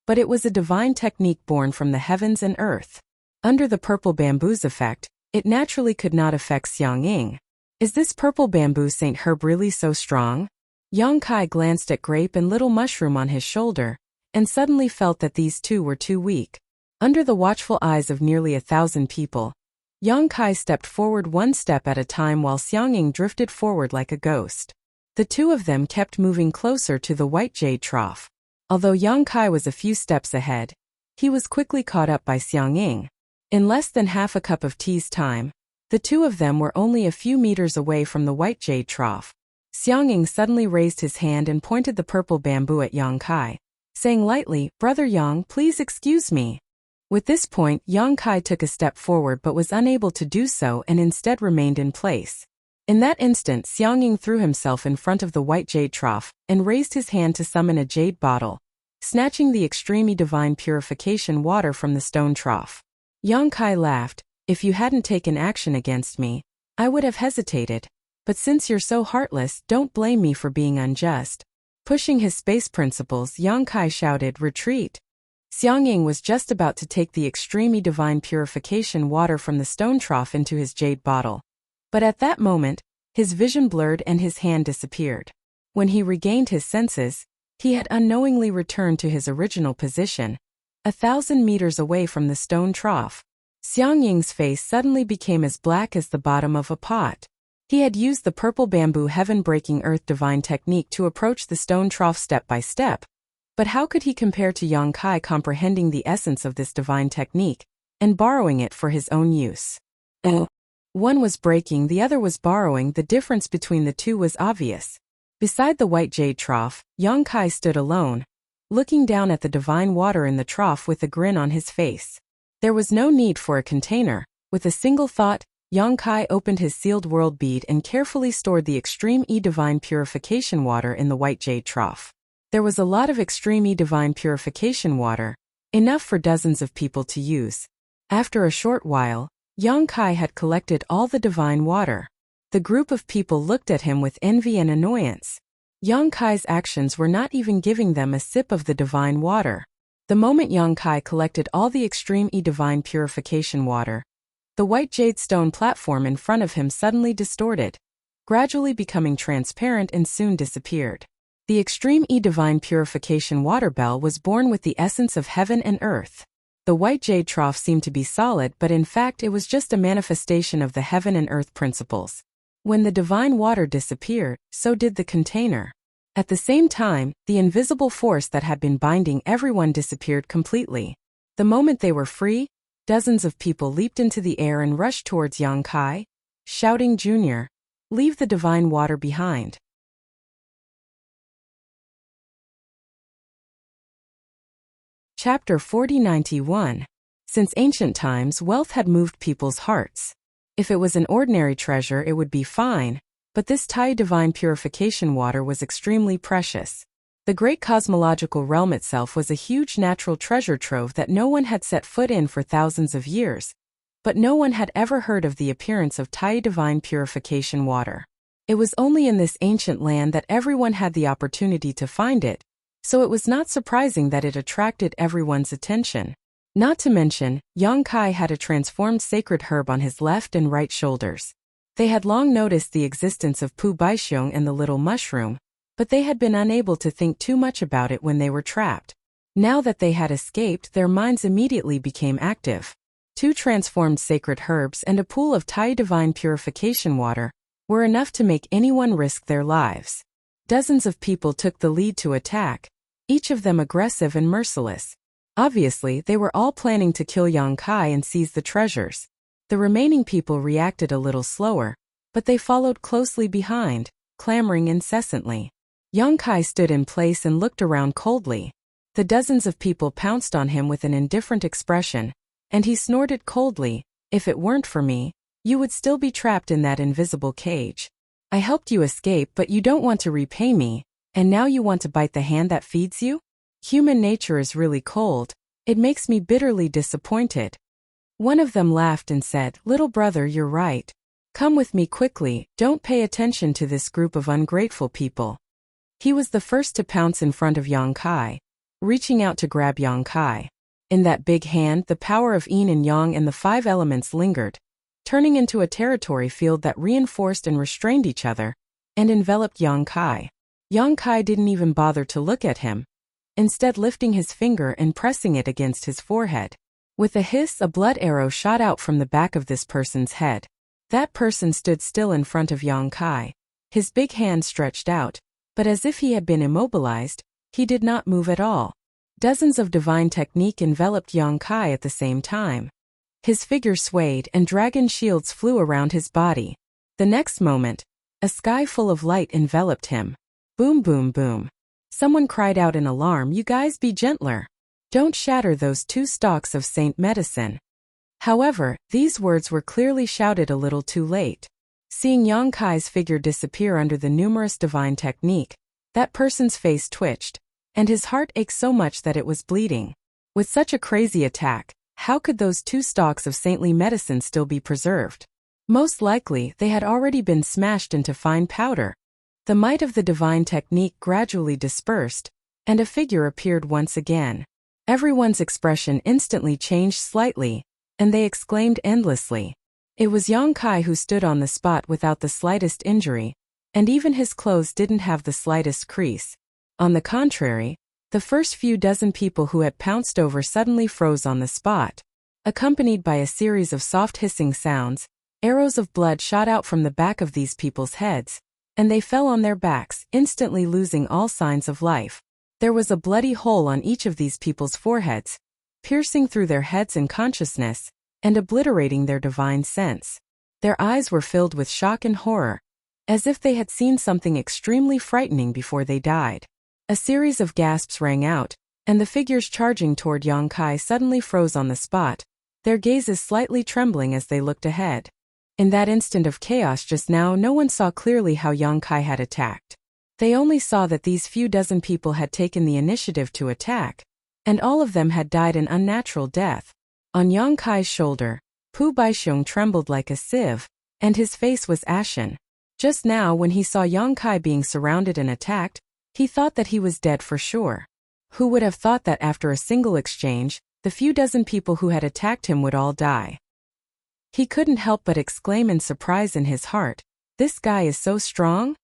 but it was a divine technique born from the heavens and earth. Under the purple bamboo's effect, it naturally could not affect Xiangying. Is this purple bamboo Saint Herb really so strong? Yang Kai glanced at Grape and Little Mushroom on his shoulder, and suddenly felt that these two were too weak. Under the watchful eyes of nearly 1,000 people, Yang Kai stepped forward one step at a time while Xiangying drifted forward like a ghost. The two of them kept moving closer to the white jade trough. Although Yang Kai was a few steps ahead, he was quickly caught up by Xiangying. In less than half a cup of tea's time, the two of them were only a few meters away from the white jade trough. Xiangying suddenly raised his hand and pointed the purple bamboo at Yang Kai, saying lightly, "Brother Yang, please excuse me." With this point, Yang Kai took a step forward but was unable to do so and instead remained in place. In that instant, Xiangying threw himself in front of the white jade trough and raised his hand to summon a jade bottle, snatching the extreme divine purification water from the stone trough. Yang Kai laughed, "If you hadn't taken action against me, I would have hesitated. But since you're so heartless, don't blame me for being unjust." Pushing his space principles, Yang Kai shouted, "Retreat." Xiangying was just about to take the extreme divine purification water from the stone trough into his jade bottle. But at that moment, his vision blurred and his hand disappeared. When he regained his senses, he had unknowingly returned to his original position, 1,000 meters away from the stone trough. Xiangying's face suddenly became as black as the bottom of a pot. He had used the purple bamboo heaven-breaking earth divine technique to approach the stone trough step by step. But how could he compare to Yang Kai comprehending the essence of this divine technique and borrowing it for his own use? One was breaking, the other was borrowing. The difference between the two was obvious. Beside the white jade trough, Yang Kai stood alone, looking down at the divine water in the trough with a grin on his face. There was no need for a container. With a single thought, Yang Kai opened his sealed world bead and carefully stored the extreme divine purification water in the white jade trough. There was a lot of extreme divine purification water, enough for dozens of people to use. After a short while, Yang Kai had collected all the divine water. The group of people looked at him with envy and annoyance. Yang Kai's actions were not even giving them a sip of the divine water. The moment Yang Kai collected all the extreme divine purification water, the white jade stone platform in front of him suddenly distorted, gradually becoming transparent and soon disappeared. The extreme divine purification water bell was born with the essence of heaven and earth. The white jade trough seemed to be solid, but in fact it was just a manifestation of the heaven and earth principles. When the divine water disappeared, so did the container. At the same time, the invisible force that had been binding everyone disappeared completely. The moment they were free, dozens of people leaped into the air and rushed towards Yang Kai, shouting, "Junior, leave the divine water behind." Chapter 4091. Since ancient times, wealth had moved people's hearts. If it was an ordinary treasure, it would be fine, but this Thai divine purification water was extremely precious. The great cosmological realm itself was a huge natural treasure trove that no one had set foot in for thousands of years, but no one had ever heard of the appearance of Thai divine purification water. It was only in this ancient land that everyone had the opportunity to find it, so it was not surprising that it attracted everyone's attention. Not to mention, Yang Kai had a transformed sacred herb on his left and right shoulders. They had long noticed the existence of Pu Baixiong and the little mushroom, but they had been unable to think too much about it when they were trapped. Now that they had escaped, their minds immediately became active. 2 transformed sacred herbs and a pool of Thai divine purification water were enough to make anyone risk their lives. Dozens of people took the lead to attack, each of them aggressive and merciless. Obviously, they were all planning to kill Yang Kai and seize the treasures. The remaining people reacted a little slower, but they followed closely behind, clamoring incessantly. Yang Kai stood in place and looked around coldly. The dozens of people pounced on him with an indifferent expression, and he snorted coldly, "If it weren't for me, you would still be trapped in that invisible cage. I helped you escape, but you don't want to repay me, and now you want to bite the hand that feeds you? Human nature is really cold. It makes me bitterly disappointed." One of them laughed and said, "Little brother, you're right. Come with me quickly, don't pay attention to this group of ungrateful people." He was the first to pounce in front of Yang Kai, reaching out to grab Yang Kai. In that big hand, the power of yin and yang and the 5 elements lingered, turning into a territory field that reinforced and restrained each other, and enveloped Yang Kai. Yang Kai didn't even bother to look at him, instead lifting his finger and pressing it against his forehead. With a hiss, a blood arrow shot out from the back of this person's head. That person stood still in front of Yang Kai, His big hand stretched out, but as if he had been immobilized, he did not move at all. Dozens of divine technique enveloped Yong-kai at the same time. His figure swayed and dragon shields flew around his body. The next moment, a sky full of light enveloped him. Boom, boom, boom. Someone cried out in alarm, "You guys be gentler. Don't shatter those 2 stalks of saint medicine." However, these words were clearly shouted a little too late. Seeing Yong-kai's figure disappear under the numerous divine technique, that person's face twitched, and his heart ached so much that it was bleeding. With such a crazy attack, how could those 2 stalks of saintly medicine still be preserved? Most likely, they had already been smashed into fine powder. The might of the divine technique gradually dispersed, and a figure appeared once again. Everyone's expression instantly changed slightly, and they exclaimed endlessly. It was Yong-kai who stood on the spot without the slightest injury, and even his clothes didn't have the slightest crease. On the contrary, the first few dozen people who had pounced over suddenly froze on the spot. Accompanied by a series of soft hissing sounds, arrows of blood shot out from the back of these people's heads, and they fell on their backs, instantly losing all signs of life. There was a bloody hole on each of these people's foreheads, piercing through their heads and consciousness, and obliterating their divine sense. Their eyes were filled with shock and horror, as if they had seen something extremely frightening before they died. A series of gasps rang out, and the figures charging toward Yong-kai suddenly froze on the spot, their gazes slightly trembling as they looked ahead. In that instant of chaos just now, no one saw clearly how Yong-kai had attacked. They only saw that these few dozen people had taken the initiative to attack, and all of them had died an unnatural death. On Yong-kai's shoulder, Pu Baixiong trembled like a sieve, and his face was ashen. Just now, when he saw Yong-kai being surrounded and attacked, he thought that he was dead for sure. Who would have thought that after a single exchange, the few dozen people who had attacked him would all die? He couldn't help but exclaim in surprise in his heart, "This guy is so strong?"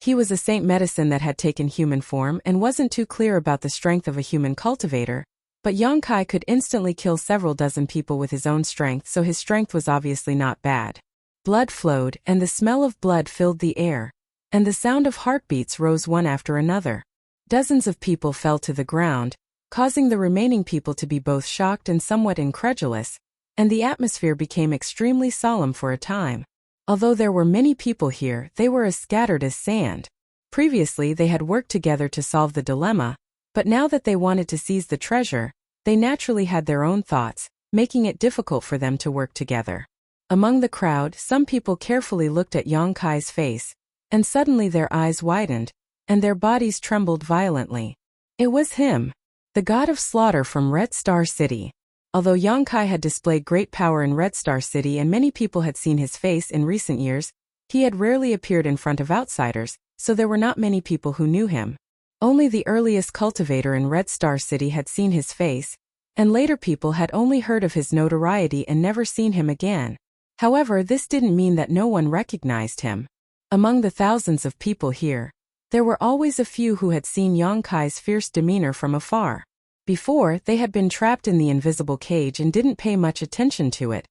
He was a saint medicine that had taken human form and wasn't too clear about the strength of a human cultivator, but Yong-kai could instantly kill several dozen people with his own strength, so his strength was obviously not bad. Blood flowed, and the smell of blood filled the air, and the sound of heartbeats rose one after another. Dozens of people fell to the ground, causing the remaining people to be both shocked and somewhat incredulous, and the atmosphere became extremely solemn for a time. Although there were many people here, they were as scattered as sand. Previously they had worked together to solve the dilemma, but now that they wanted to seize the treasure, they naturally had their own thoughts, making it difficult for them to work together. Among the crowd, some people carefully looked at Yong-kai's face, and suddenly their eyes widened, and their bodies trembled violently. It was him, the god of slaughter from Red Star City. Although Yong-kai had displayed great power in Red Star City and many people had seen his face in recent years, he had rarely appeared in front of outsiders, so there were not many people who knew him. Only the earliest cultivator in Red Star City had seen his face, and later people had only heard of his notoriety and never seen him again. However, this didn't mean that no one recognized him. Among the thousands of people here, there were always a few who had seen Yong-kai's fierce demeanor from afar. Before, they had been trapped in the invisible cage and didn't pay much attention to it.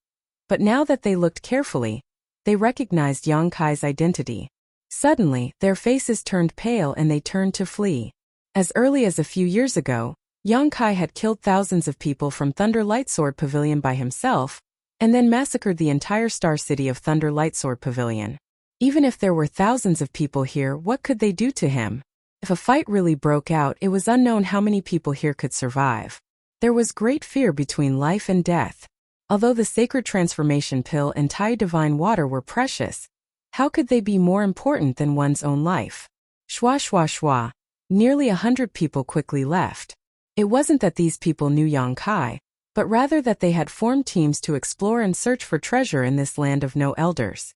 But now that they looked carefully, they recognized Yong-kai's identity. Suddenly, their faces turned pale and they turned to flee. As early as a few years ago, Yong-kai had killed thousands of people from Thunder Lightsword Pavilion by himself, and then massacred the entire star city of Thunder Lightsword Pavilion. Even if there were thousands of people here, what could they do to him? If a fight really broke out, it was unknown how many people here could survive. There was great fear between life and death. Although the sacred transformation pill and Thai divine water were precious, how could they be more important than one's own life? Shwa shwa shwa. Nearly 100 people quickly left. It wasn't that these people knew Yong-kai, but rather that they had formed teams to explore and search for treasure in this land of no elders.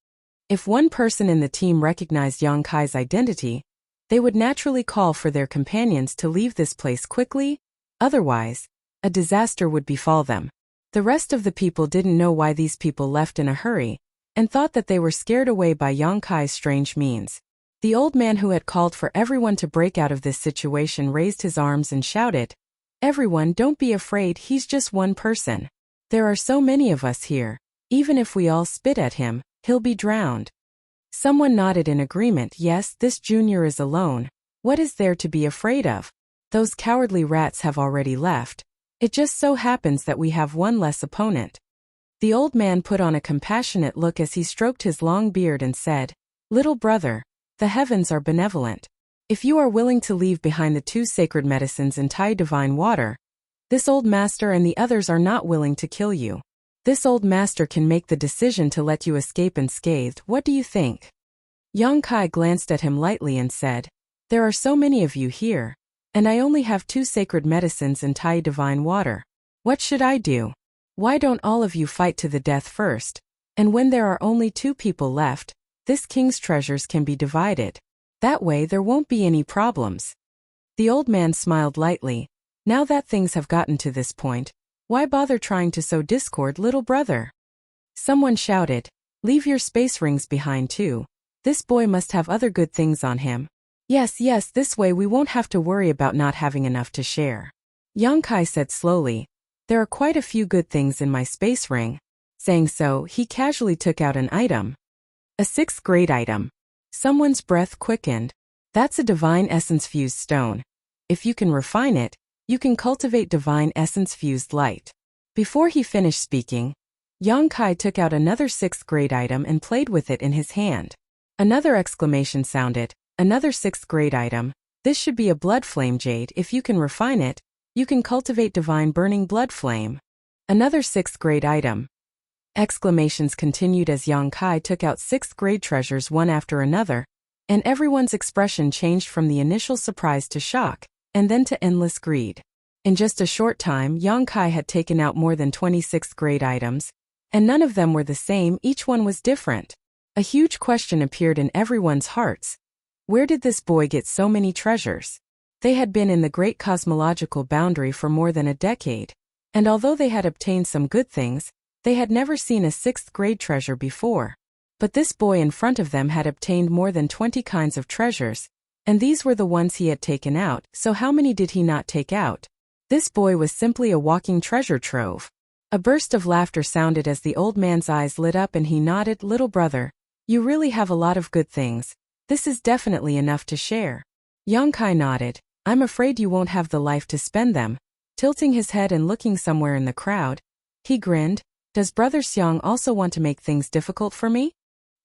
If one person in the team recognized Yong-kai's identity, they would naturally call for their companions to leave this place quickly, otherwise, a disaster would befall them. The rest of the people didn't know why these people left in a hurry, and thought that they were scared away by Yong-kai's strange means. The old man who had called for everyone to break out of this situation raised his arms and shouted, "Everyone, don't be afraid, he's just one person. There are so many of us here, even if we all spit at him, he'll be drowned." Someone nodded in agreement. Yes, this junior is alone. What is there to be afraid of? Those cowardly rats have already left. It just so happens that we have one less opponent. The old man put on a compassionate look as he stroked his long beard and said, "Little brother, the heavens are benevolent. If you are willing to leave behind the 2 sacred medicines and Tai divine water, this old master and the others are not willing to kill you. This old master can make the decision to let you escape unscathed. What do you think?" Yang Kai glanced at him lightly and said, "There are so many of you here, and I only have 2 sacred medicines and Tai divine water. What should I do? Why don't all of you fight to the death first? And when there are only 2 people left, this king's treasures can be divided. That way there won't be any problems." The old man smiled lightly. "Now that things have gotten to this point, why bother trying to sow discord, little brother?" Someone shouted, "Leave your space rings behind too. This boy must have other good things on him." Yes, this way we won't have to worry about not having enough to share." Yang Kai said slowly, "There are quite a few good things in my space ring." Saying so, he casually took out an item. A 6th grade item. Someone's breath quickened. "That's a divine essence-fused stone. If you can refine it, you can cultivate divine essence-fused light." Before he finished speaking, Yang Kai took out another 6th grade item and played with it in his hand. Another exclamation sounded. "Another 6th grade item. This should be a blood flame jade. If you can refine it, you can cultivate divine burning blood flame." Another 6th grade item. Exclamations continued as Yang Kai took out 6th grade treasures one after another, and everyone's expression changed from the initial surprise to shock, and then to endless greed. In just a short time, Yang Kai had taken out more than 20 6th grade items, and none of them were the same, each one was different. A huge question appeared in everyone's hearts. Where did this boy get so many treasures? They had been in the great cosmological boundary for more than a decade, and although they had obtained some good things, they had never seen a 6th grade treasure before. But this boy in front of them had obtained more than 20 kinds of treasures, and these were the ones he had taken out, so how many did he not take out? This boy was simply a walking treasure trove. A burst of laughter sounded as the old man's eyes lit up and he nodded. "Little brother, you really have a lot of good things. This is definitely enough to share." Yang Kai nodded. "I'm afraid you won't have the life to spend them." Tilting his head and looking somewhere in the crowd, he grinned. "Does Brother Xiang also want to make things difficult for me?"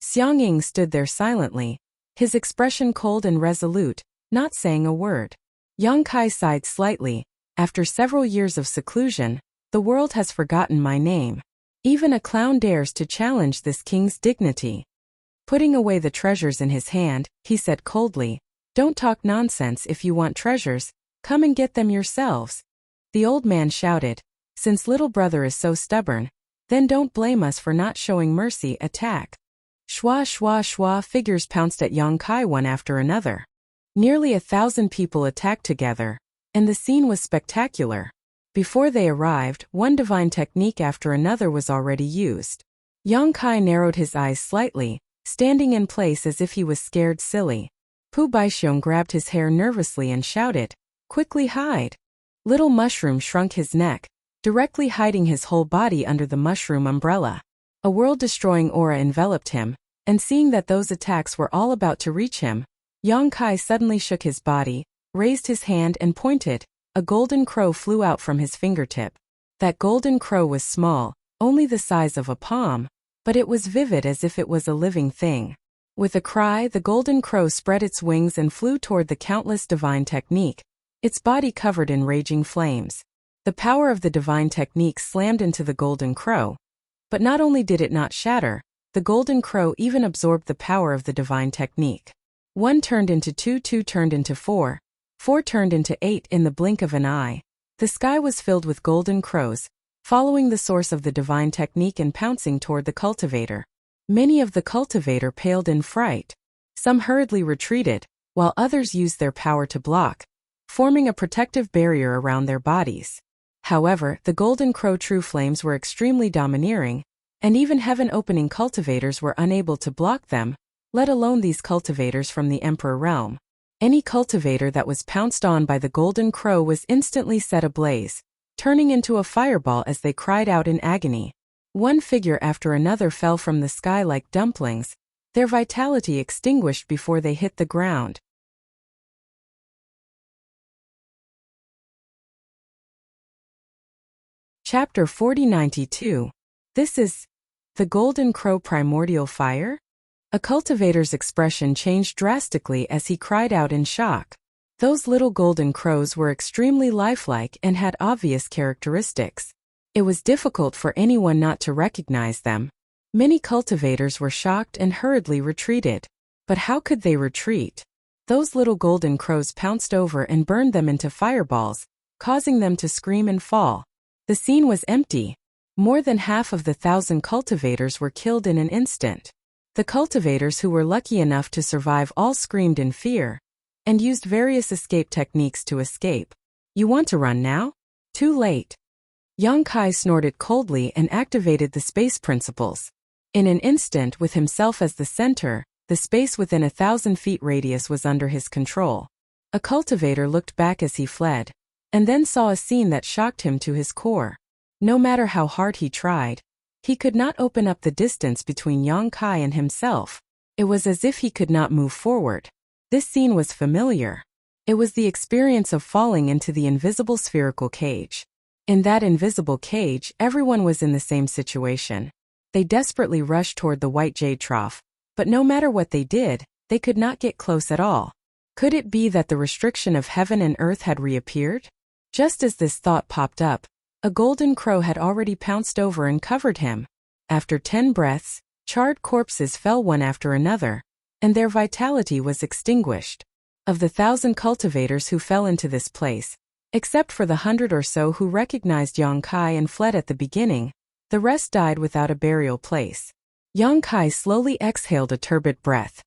Xiang Ying stood there silently, his expression cold and resolute, not saying a word. Yang Kai sighed slightly. "After several years of seclusion, the world has forgotten my name. Even a clown dares to challenge this king's dignity." Putting away the treasures in his hand, he said coldly, "Don't talk nonsense. If you want treasures, come and get them yourselves." The old man shouted, "Since little brother is so stubborn, then don't blame us for not showing mercy. Attack." Shwa shwa shwa, figures pounced at Yang Kai one after another. Nearly 1,000 people attacked together, and the scene was spectacular. Before they arrived, one divine technique after another was already used. Yang Kai narrowed his eyes slightly, standing in place as if he was scared silly. Pu Baixiong grabbed his hair nervously and shouted, "Quickly hide!" Little Mushroom shrunk his neck, directly hiding his whole body under the mushroom umbrella. A world-destroying aura enveloped him, and seeing that those attacks were all about to reach him, Yang Kai suddenly shook his body, raised his hand and pointed. A golden crow flew out from his fingertip. That golden crow was small, only the size of a palm, but it was vivid as if it was a living thing. With a cry, the golden crow spread its wings and flew toward the countless divine technique, its body covered in raging flames. The power of the divine technique slammed into the golden crow. But not only did it not shatter, the golden crow even absorbed the power of the divine technique. 1 turned into 2, 2 turned into 4, 4 turned into 8 in the blink of an eye. The sky was filled with golden crows, following the source of the divine technique and pouncing toward the cultivator. Many of the cultivator paled in fright. Some hurriedly retreated, while others used their power to block, forming a protective barrier around their bodies. However, the golden crow true flames were extremely domineering, and even heaven-opening cultivators were unable to block them, let alone these cultivators from the Emperor realm. Any cultivator that was pounced on by the golden crow was instantly set ablaze, turning into a fireball as they cried out in agony. One figure after another fell from the sky like dumplings, their vitality extinguished before they hit the ground. Chapter 4092. This is the Golden Crow Primordial Fire? A cultivator's expression changed drastically as he cried out in shock. Those little golden crows were extremely lifelike and had obvious characteristics. It was difficult for anyone not to recognize them. Many cultivators were shocked and hurriedly retreated. But how could they retreat? Those little golden crows pounced over and burned them into fireballs, causing them to scream and fall. The scene was empty. More than half of the 1,000 cultivators were killed in an instant. The cultivators who were lucky enough to survive all screamed in fear and used various escape techniques to escape. You want to run now? Too late. Yang Kai snorted coldly and activated the space principles. In an instant, with himself as the center, the space within 1,000 feet radius was under his control. A cultivator looked back as he fled, and then saw a scene that shocked him to his core. No matter how hard he tried, he could not open up the distance between Yang Kai and himself. It was as if he could not move forward. This scene was familiar. It was the experience of falling into the invisible spherical cage. In that invisible cage, everyone was in the same situation. They desperately rushed toward the white jade trough, but no matter what they did, they could not get close at all. Could it be that the restriction of heaven and earth had reappeared? Just as this thought popped up, a golden crow had already pounced over and covered him. After 10 breaths, charred corpses fell one after another, and their vitality was extinguished. Of the 1,000 cultivators who fell into this place, except for the 100 or so who recognized Yang Kai and fled at the beginning, the rest died without a burial place. Yang Kai slowly exhaled a turbid breath.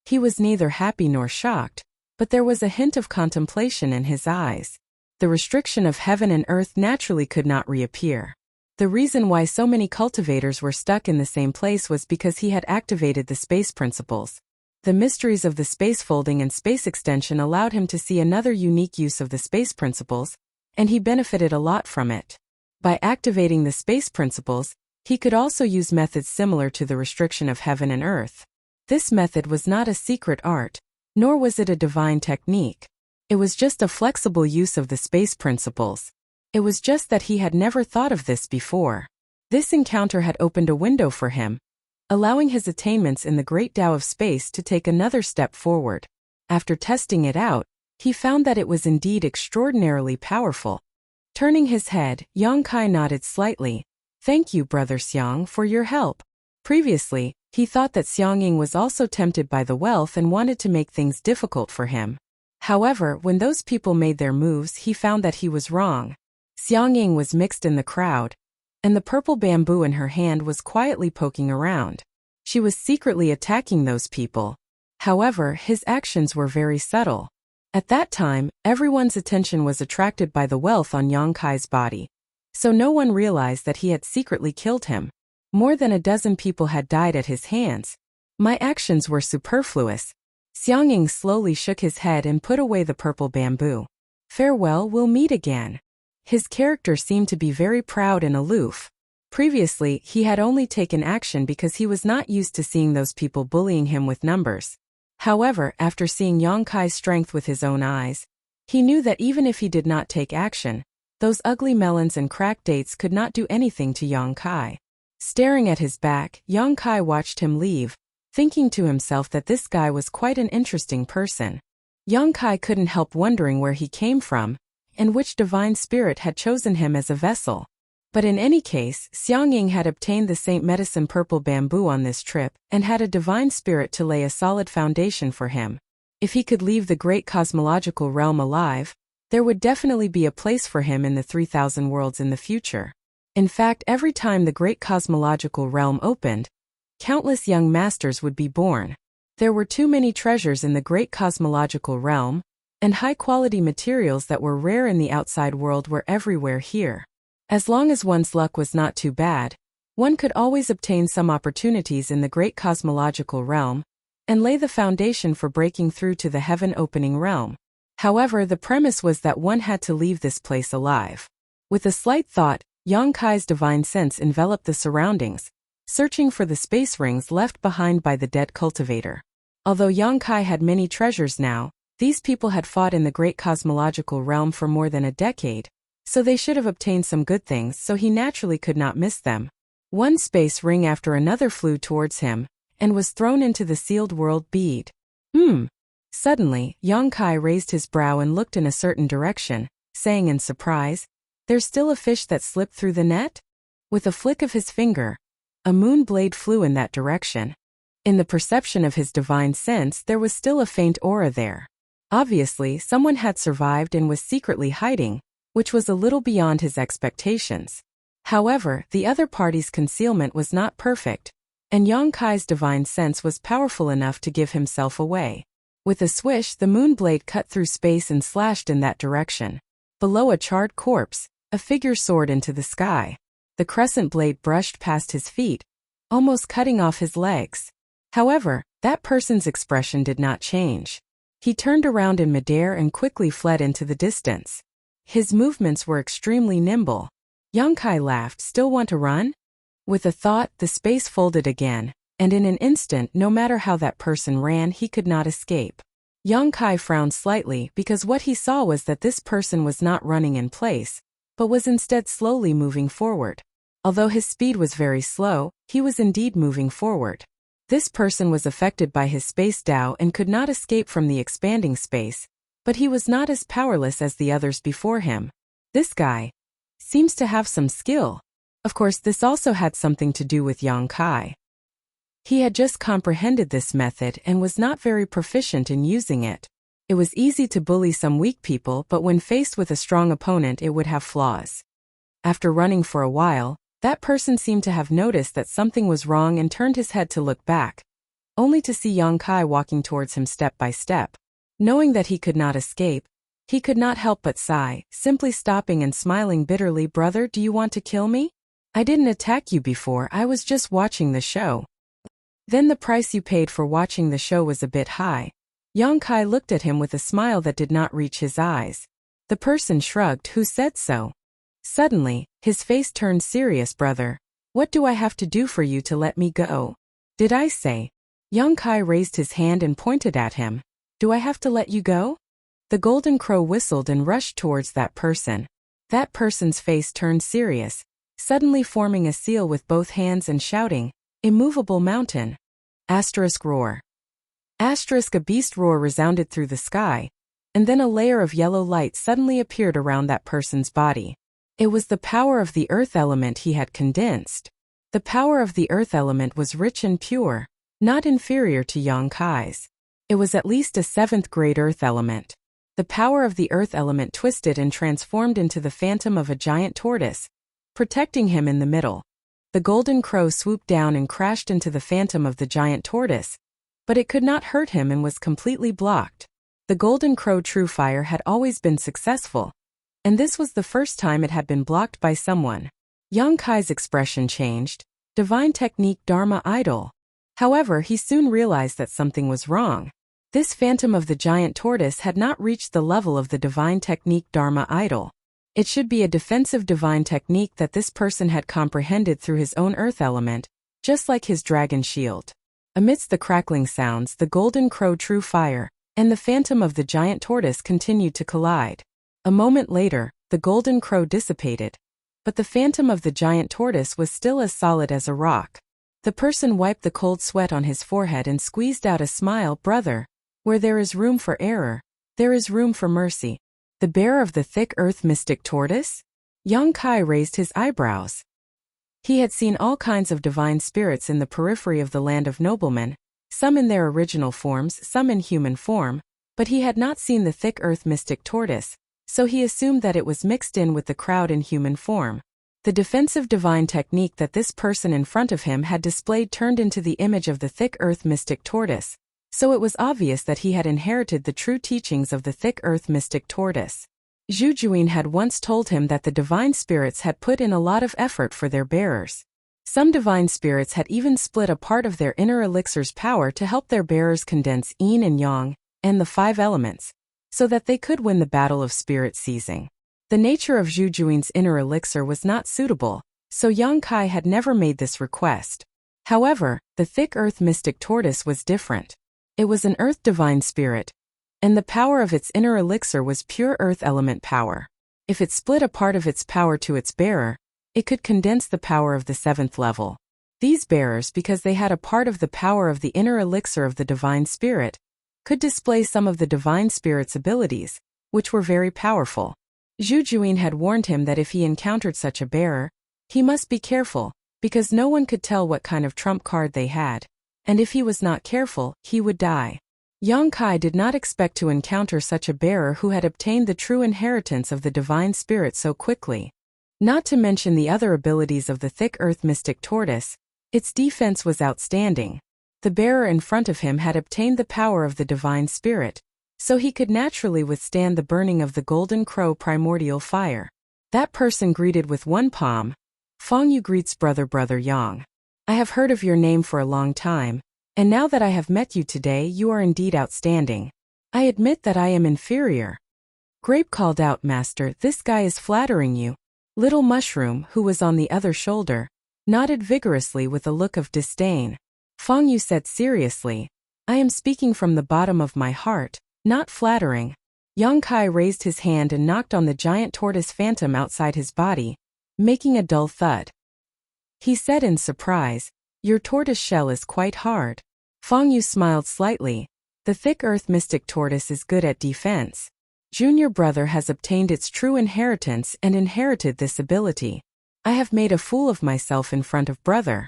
He was neither happy nor shocked, but there was a hint of contemplation in his eyes. The restriction of heaven and earth naturally could not reappear. The reason why so many cultivators were stuck in the same place was because he had activated the space principles. The mysteries of the space folding and space extension allowed him to see another unique use of the space principles, and he benefited a lot from it. By activating the space principles, he could also use methods similar to the restriction of heaven and earth. This method was not a secret art, nor was it a divine technique. It was just a flexible use of the space principles. It was just that he had never thought of this before. This encounter had opened a window for him, allowing his attainments in the great Tao of space to take another step forward. After testing it out, he found that it was indeed extraordinarily powerful. Turning his head, Yang Kai nodded slightly. "Thank you, Brother Xiang, for your help." Previously, he thought that Xiangying was also tempted by the wealth and wanted to make things difficult for him. However, when those people made their moves, he found that he was wrong. Xiangying was mixed in the crowd, and the purple bamboo in her hand was quietly poking around. She was secretly attacking those people. However, his actions were very subtle. At that time, everyone's attention was attracted by the wealth on Yang Kai's body, so no one realized that he had secretly killed him. More than a dozen people had died at his hands. My actions were superfluous. Xiangying slowly shook his head and put away the purple bamboo. "Farewell, we'll meet again." His character seemed to be very proud and aloof. Previously, he had only taken action because he was not used to seeing those people bullying him with numbers. However, after seeing Yang Kai's strength with his own eyes, he knew that even if he did not take action, those ugly melons and cracked dates could not do anything to Yang Kai. Staring at his back, Yang Kai watched him leave, thinking to himself that this guy was quite an interesting person. Yang Kai couldn't help wondering where he came from, and which divine spirit had chosen him as a vessel. But in any case, Xiangying had obtained the Saint Medicine purple bamboo on this trip, and had a divine spirit to lay a solid foundation for him. If he could leave the great cosmological realm alive, there would definitely be a place for him in the 3,000 worlds in the future. In fact, every time the great cosmological realm opened, countless young masters would be born. There were too many treasures in the great cosmological realm, and high-quality materials that were rare in the outside world were everywhere here. As long as one's luck was not too bad, one could always obtain some opportunities in the great cosmological realm, and lay the foundation for breaking through to the heaven-opening realm. However, the premise was that one had to leave this place alive. With a slight thought, Yang Kai's divine sense enveloped the surroundings, searching for the space rings left behind by the dead cultivator. Although Yang Kai had many treasures now, these people had fought in the great cosmological realm for more than a decade, so they should have obtained some good things, so he naturally could not miss them. One space ring after another flew towards him, and was thrown into the sealed world bead. Suddenly, Yang Kai raised his brow and looked in a certain direction, saying in surprise, "There's still a fish that slipped through the net?" With a flick of his finger, a moon blade flew in that direction. In the perception of his divine sense, there was still a faint aura there. Obviously, someone had survived and was secretly hiding, which was a little beyond his expectations. However, the other party's concealment was not perfect, and Yang Kai's divine sense was powerful enough to give himself away. With a swish, the moon blade cut through space and slashed in that direction. Below a charred corpse, a figure soared into the sky. The crescent blade brushed past his feet, almost cutting off his legs. However, that person's expression did not change. He turned around in midair and quickly fled into the distance. His movements were extremely nimble. Yang Kai laughed. "Still want to run?" With a thought, the space folded again, and in an instant, no matter how that person ran, he could not escape. Yang Kai frowned slightly because what he saw was that this person was not running in place, but was instead slowly moving forward. Although his speed was very slow, he was indeed moving forward. This person was affected by his space Tao and could not escape from the expanding space, but he was not as powerless as the others before him. This guy seems to have some skill. Of course, this also had something to do with Yang Kai. He had just comprehended this method and was not very proficient in using it. It was easy to bully some weak people, but when faced with a strong opponent, it would have flaws. After running for a while, that person seemed to have noticed that something was wrong and turned his head to look back, only to see Yang Kai walking towards him step by step. Knowing that he could not escape, he could not help but sigh, simply stopping and smiling bitterly. "Brother, do you want to kill me? I didn't attack you before, I was just watching the show." "Then the price you paid for watching the show was a bit high." Yang Kai looked at him with a smile that did not reach his eyes. The person shrugged. "Who said so?" Suddenly, his face turned serious. "Brother, what do I have to do for you to let me go?" "Did I say?" Yang Kai raised his hand and pointed at him. "Do I have to let you go?" The golden crow whistled and rushed towards that person. That person's face turned serious, suddenly forming a seal with both hands and shouting, "Immovable mountain!" Roar. A beast roar resounded through the sky, and then a layer of yellow light suddenly appeared around that person's body. It was the power of the earth element he had condensed. The power of the earth element was rich and pure, not inferior to Yang Kai's. It was at least a 7th grade earth element. The power of the earth element twisted and transformed into the phantom of a giant tortoise, protecting him in the middle. The golden crow swooped down and crashed into the phantom of the giant tortoise, but it could not hurt him and was completely blocked. The golden crow true fire had always been successful, and this was the first time it had been blocked by someone. Yang Kai's expression changed. Divine technique Dharma idol. However, he soon realized that something was wrong. This phantom of the giant tortoise had not reached the level of the divine technique Dharma idol. It should be a defensive divine technique that this person had comprehended through his own earth element, just like his dragon shield. Amidst the crackling sounds, the golden crow true fire and the phantom of the giant tortoise continued to collide. A moment later, the golden crow dissipated, but the phantom of the giant tortoise was still as solid as a rock. The person wiped the cold sweat on his forehead and squeezed out a smile. "Brother, where there is room for error, there is room for mercy." The bearer of the thick earth mystic tortoise? Yang Kai raised his eyebrows. He had seen all kinds of divine spirits in the periphery of the land of noblemen, some in their original forms, some in human form, but he had not seen the thick earth mystic tortoise, so he assumed that it was mixed in with the crowd in human form. The defensive divine technique that this person in front of him had displayed turned into the image of the thick earth mystic tortoise, so it was obvious that he had inherited the true teachings of the thick earth mystic tortoise. Zhu Juin had once told him that the divine spirits had put in a lot of effort for their bearers. Some divine spirits had even split a part of their inner elixir's power to help their bearers condense yin and yang, and the 5 elements, so that they could win the battle of spirit seizing. The nature of Zhu Juin's inner elixir was not suitable, so Yang Kai had never made this request. However, the thick earth mystic tortoise was different. It was an earth divine spirit, and the power of its inner elixir was pure earth element power. If it split a part of its power to its bearer, it could condense the power of the 7th level. These bearers, because they had a part of the power of the inner elixir of the divine spirit, could display some of the divine spirit's abilities, which were very powerful. Zhu Juyin had warned him that if he encountered such a bearer, he must be careful, because no one could tell what kind of trump card they had, and if he was not careful, he would die. Yang Kai did not expect to encounter such a bearer who had obtained the true inheritance of the divine spirit so quickly. Not to mention the other abilities of the thick earth mystic tortoise, its defense was outstanding. The bearer in front of him had obtained the power of the divine spirit, so he could naturally withstand the burning of the golden crow primordial fire. That person greeted with one palm. Feng Yu greets brother Yang. I have heard of your name for a long time, and now that I have met you today you are indeed outstanding. I admit that I am inferior. Grape called out, Master, this guy is flattering you. Little Mushroom, who was on the other shoulder, nodded vigorously with a look of disdain. Feng Yu said seriously, I am speaking from the bottom of my heart, not flattering. Yang Kai raised his hand and knocked on the giant tortoise phantom outside his body, making a dull thud. He said in surprise, your tortoise shell is quite hard. Feng Yu smiled slightly. The thick earth mystic tortoise is good at defense. Junior brother has obtained its true inheritance and inherited this ability. I have made a fool of myself in front of brother.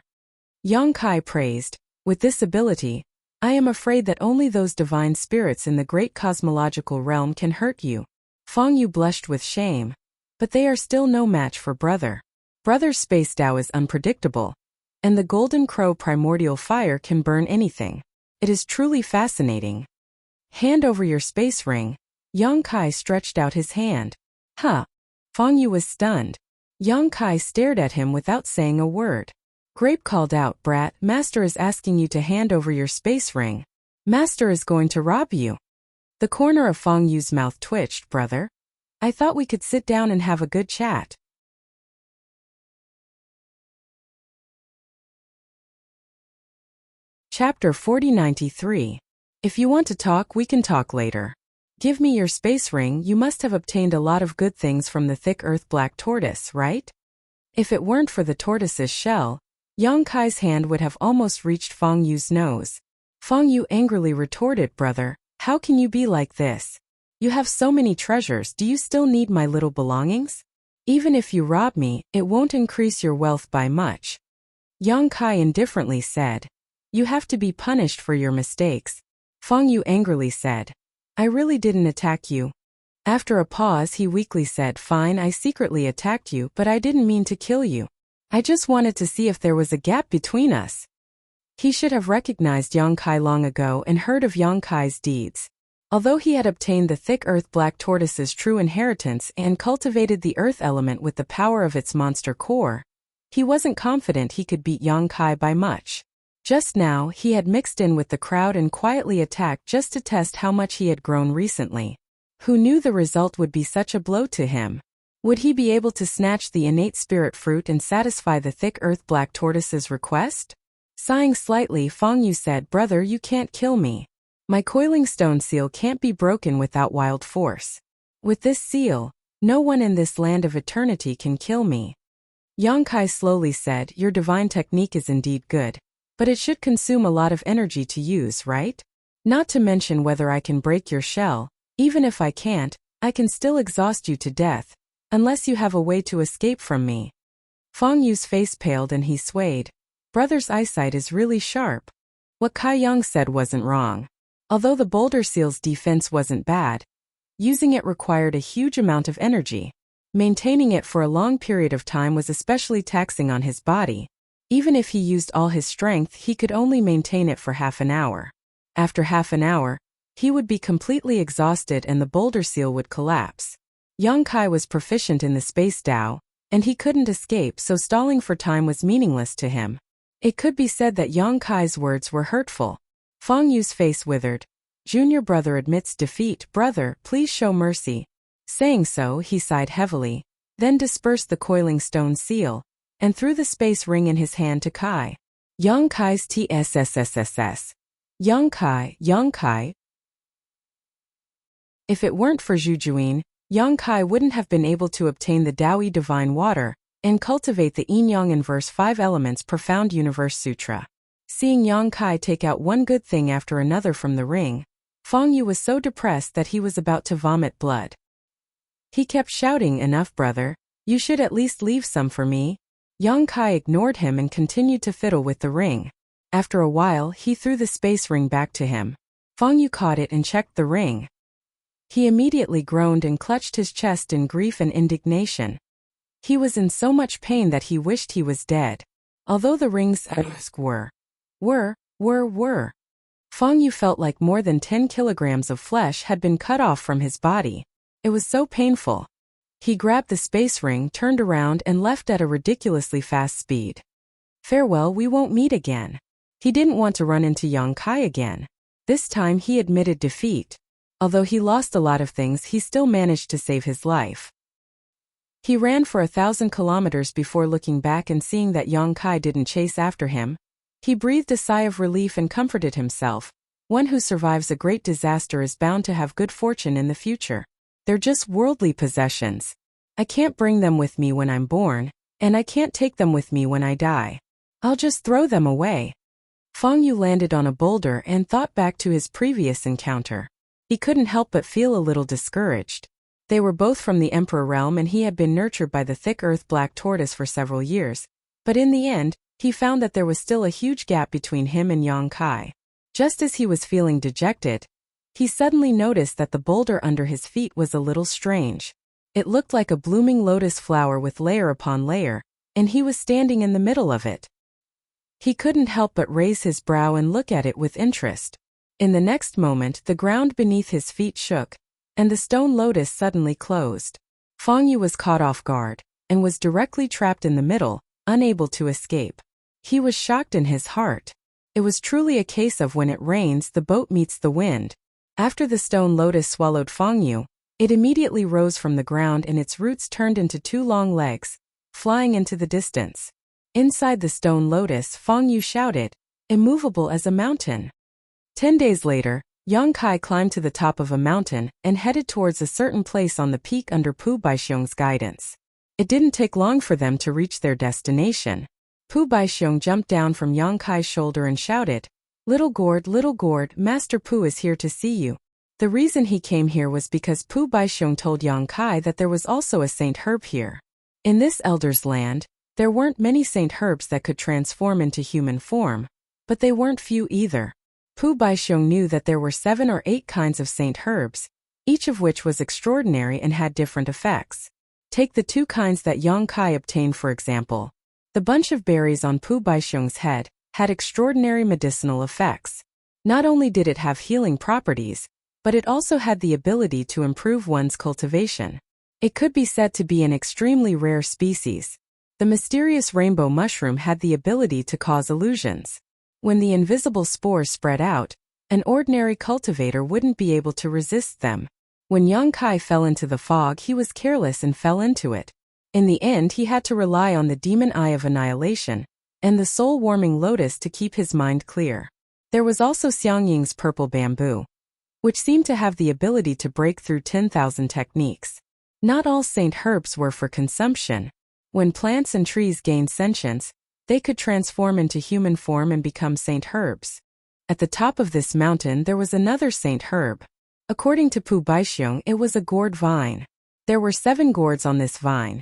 Yang Kai praised, with this ability, I am afraid that only those divine spirits in the great cosmological realm can hurt you. Feng Yu blushed with shame. But they are still no match for brother. Brother's space Tao is unpredictable, and the golden crow primordial fire can burn anything. It is truly fascinating. Hand over your space ring. Yang Kai stretched out his hand. Huh. Feng Yu was stunned. Yang Kai stared at him without saying a word. Grape called out, Brat, Master is asking you to hand over your space ring. Master is going to rob you. The corner of Feng Yu's mouth twitched, brother. I thought we could sit down and have a good chat. Chapter 4093. If you want to talk, we can talk later. Give me your space ring. You must have obtained a lot of good things from the thick earth black tortoise, right? If it weren't for the tortoise's shell, Yang Kai's hand would have almost reached Feng Yu's nose. Feng Yu angrily retorted, brother, how can you be like this? You have so many treasures, do you still need my little belongings? Even if you rob me, it won't increase your wealth by much. Yang Kai indifferently said, you have to be punished for your mistakes. Feng Yu angrily said, I really didn't attack you. After a pause he weakly said, fine, I secretly attacked you, but I didn't mean to kill you. I just wanted to see if there was a gap between us. He should have recognized Yang Kai long ago and heard of Yang Kai's deeds. Although he had obtained the thick earth black tortoise's true inheritance and cultivated the earth element with the power of its monster core, he wasn't confident he could beat Yang Kai by much. Just now, he had mixed in with the crowd and quietly attacked just to test how much he had grown recently. Who knew the result would be such a blow to him? Would he be able to snatch the innate spirit fruit and satisfy the thick earth black tortoise's request? Sighing slightly, Feng Yu said, brother, you can't kill me. My coiling stone seal can't be broken without wild force. With this seal, no one in this land of eternity can kill me. Yang Kai slowly said, your divine technique is indeed good. But it should consume a lot of energy to use, right? Not to mention whether I can break your shell. Even if I can't, I can still exhaust you to death, unless you have a way to escape from me. Feng Yu's face paled and he swayed. Brother's eyesight is really sharp. What Kai Yang said wasn't wrong. Although the boulder seal's defense wasn't bad, using it required a huge amount of energy. Maintaining it for a long period of time was especially taxing on his body. Even if he used all his strength, he could only maintain it for half an hour. After half an hour, he would be completely exhausted and the boulder seal would collapse. Yang Kai was proficient in the space Tao, and he couldn't escape, so stalling for time was meaningless to him. It could be said that Yang Kai's words were hurtful. Feng Yu's face withered. Junior brother admits defeat. Brother, please show mercy. Saying so, he sighed heavily, then dispersed the coiling stone seal, and threw the space ring in his hand to Kai. Yang Kai's TSSSSS. Yang Kai, Yang Kai. If it weren't for Zhu Juyin, Yang Kai wouldn't have been able to obtain the Taoyi divine water and cultivate the Yin-Yang inverse 5 elements profound universe sutra. Seeing Yang Kai take out one good thing after another from the ring, Feng Yu was so depressed that he was about to vomit blood. He kept shouting, "Enough, brother. You should at least leave some for me." Yang Kai ignored him and continued to fiddle with the ring. After a while, he threw the space ring back to him. Feng Yu caught it and checked the ring. He immediately groaned and clutched his chest in grief and indignation. He was in so much pain that he wished he was dead. Although the rings were. Feng Yu felt like more than 10 kilograms of flesh had been cut off from his body. It was so painful. He grabbed the space ring, turned around, and left at a ridiculously fast speed. Farewell, we won't meet again. He didn't want to run into Yang Kai again. This time he admitted defeat. Although he lost a lot of things, he still managed to save his life. He ran for 1,000 kilometers before looking back and seeing that Yang Kai didn't chase after him. He breathed a sigh of relief and comforted himself. One who survives a great disaster is bound to have good fortune in the future. They're just worldly possessions. I can't bring them with me when I'm born, and I can't take them with me when I die. I'll just throw them away. Feng Yu landed on a boulder and thought back to his previous encounter. He couldn't help but feel a little discouraged. They were both from the Emperor realm and he had been nurtured by the thick earth black tortoise for several years. But in the end, he found that there was still a huge gap between him and Yang Kai. Just as he was feeling dejected, he suddenly noticed that the boulder under his feet was a little strange. It looked like a blooming lotus flower with layer upon layer, and he was standing in the middle of it. He couldn't help but raise his brow and look at it with interest. In the next moment, the ground beneath his feet shook, and the stone lotus suddenly closed. Feng Yu was caught off guard, and was directly trapped in the middle, unable to escape. He was shocked in his heart. It was truly a case of when it rains, the boat meets the wind. After the stone lotus swallowed Feng Yu, it immediately rose from the ground and its roots turned into 2 long legs, flying into the distance. Inside the stone lotus, Feng Yu shouted, "Immovable as a mountain." 10 days later, Yang Kai climbed to the top of a mountain and headed towards a certain place on the peak under Pu Baixiong's guidance. It didn't take long for them to reach their destination. Pu Baixiong jumped down from Yang Kai's shoulder and shouted, little gourd, Master Pu is here to see you." The reason he came here was because Pu Baixiong told Yang Kai that there was also a Saint Herb here. In this elder's land, there weren't many Saint Herbs that could transform into human form, but they weren't few either. Pu Baixiong knew that there were 7 or 8 kinds of Saint Herbs, each of which was extraordinary and had different effects. Take the 2 kinds that Yang Kai obtained for example. The bunch of berries on Pu Baixiong's head had extraordinary medicinal effects. Not only did it have healing properties, but it also had the ability to improve one's cultivation. It could be said to be an extremely rare species. The mysterious rainbow mushroom had the ability to cause illusions. When the invisible spores spread out, an ordinary cultivator wouldn't be able to resist them. When Yang Kai fell into the fog, he was careless and fell into it. In the end, he had to rely on the demon eye of annihilation and the soul-warming lotus to keep his mind clear. There was also Xiangying's purple bamboo, which seemed to have the ability to break through 10,000 techniques. Not all Saint Herbs were for consumption. When plants and trees gained sentience, they could transform into human form and become Saint Herbs. At the top of this mountain there was another Saint Herb. According to Pu Baixiong, it was a gourd vine. There were 7 gourds on this vine,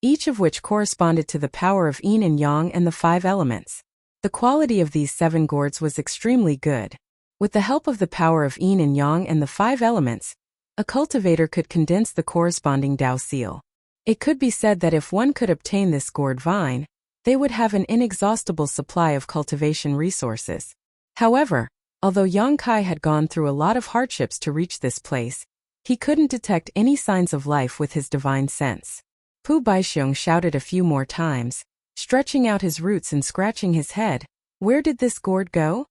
each of which corresponded to the power of yin and yang and the 5 elements. The quality of these 7 gourds was extremely good. With the help of the power of yin and yang and the 5 elements, a cultivator could condense the corresponding Tao seal. It could be said that if one could obtain this gourd vine, they would have an inexhaustible supply of cultivation resources. However, although Yang Kai had gone through a lot of hardships to reach this place, he couldn't detect any signs of life with his divine sense. Pu Baixiong shouted a few more times, stretching out his roots and scratching his head. Where did this gourd go?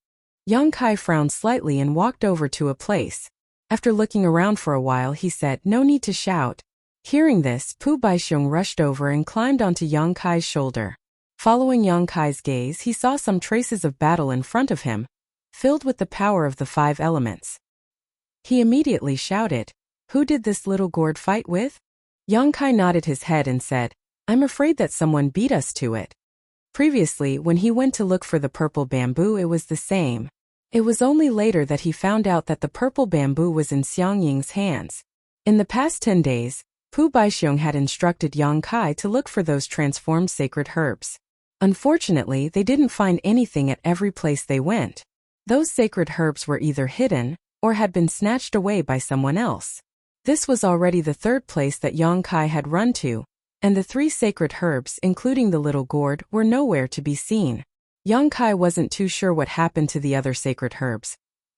Yang Kai frowned slightly and walked over to a place. After looking around for a while, he said, "No need to shout." Hearing this, Pu Baixiong rushed over and climbed onto Yang Kai's shoulder. Following Yang Kai's gaze, he saw some traces of battle in front of him, filled with the power of the 5 elements. He immediately shouted, "Who did this little gourd fight with?" Yang Kai nodded his head and said, "I'm afraid that someone beat us to it." Previously, when he went to look for the purple bamboo, it was the same. It was only later that he found out that the purple bamboo was in Xiang Ying's hands. In the past 10 days, Pu Baixiong had instructed Yang Kai to look for those transformed sacred herbs. Unfortunately, they didn't find anything at every place they went. Those sacred herbs were either hidden or had been snatched away by someone else. This was already the 3rd place that Yang Kai had run to, and the 3 sacred herbs, including the little gourd, were nowhere to be seen. Yang Kai wasn't too sure what happened to the other sacred herbs,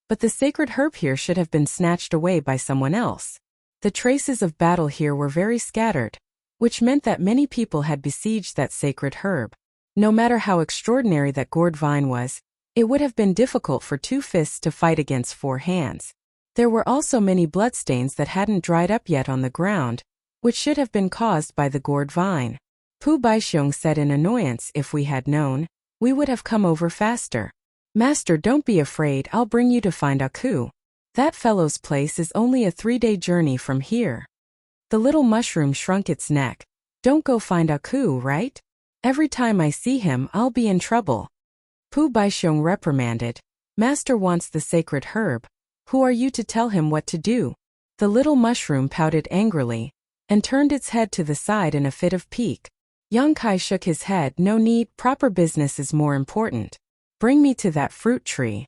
but the sacred herb here should have been snatched away by someone else. The traces of battle here were very scattered, which meant that many people had besieged that sacred herb. No matter how extraordinary that gourd vine was, it would have been difficult for 2 fists to fight against 4 hands. There were also many bloodstains that hadn't dried up yet on the ground, which should have been caused by the gourd vine. Pu Baixiong said in annoyance, "If we had known, we would have come over faster." "Master, don't be afraid, I'll bring you to find Aku. That fellow's place is only a 3-day journey from here." The little mushroom shrunk its neck. "Don't go find Aku, right? Every time I see him, I'll be in trouble." Pu Baixiong reprimanded, "Master wants the sacred herb. Who are you to tell him what to do?" The little mushroom pouted angrily and turned its head to the side in a fit of pique. Yang Kai shook his head. "No need, proper business is more important. Bring me to that fruit tree."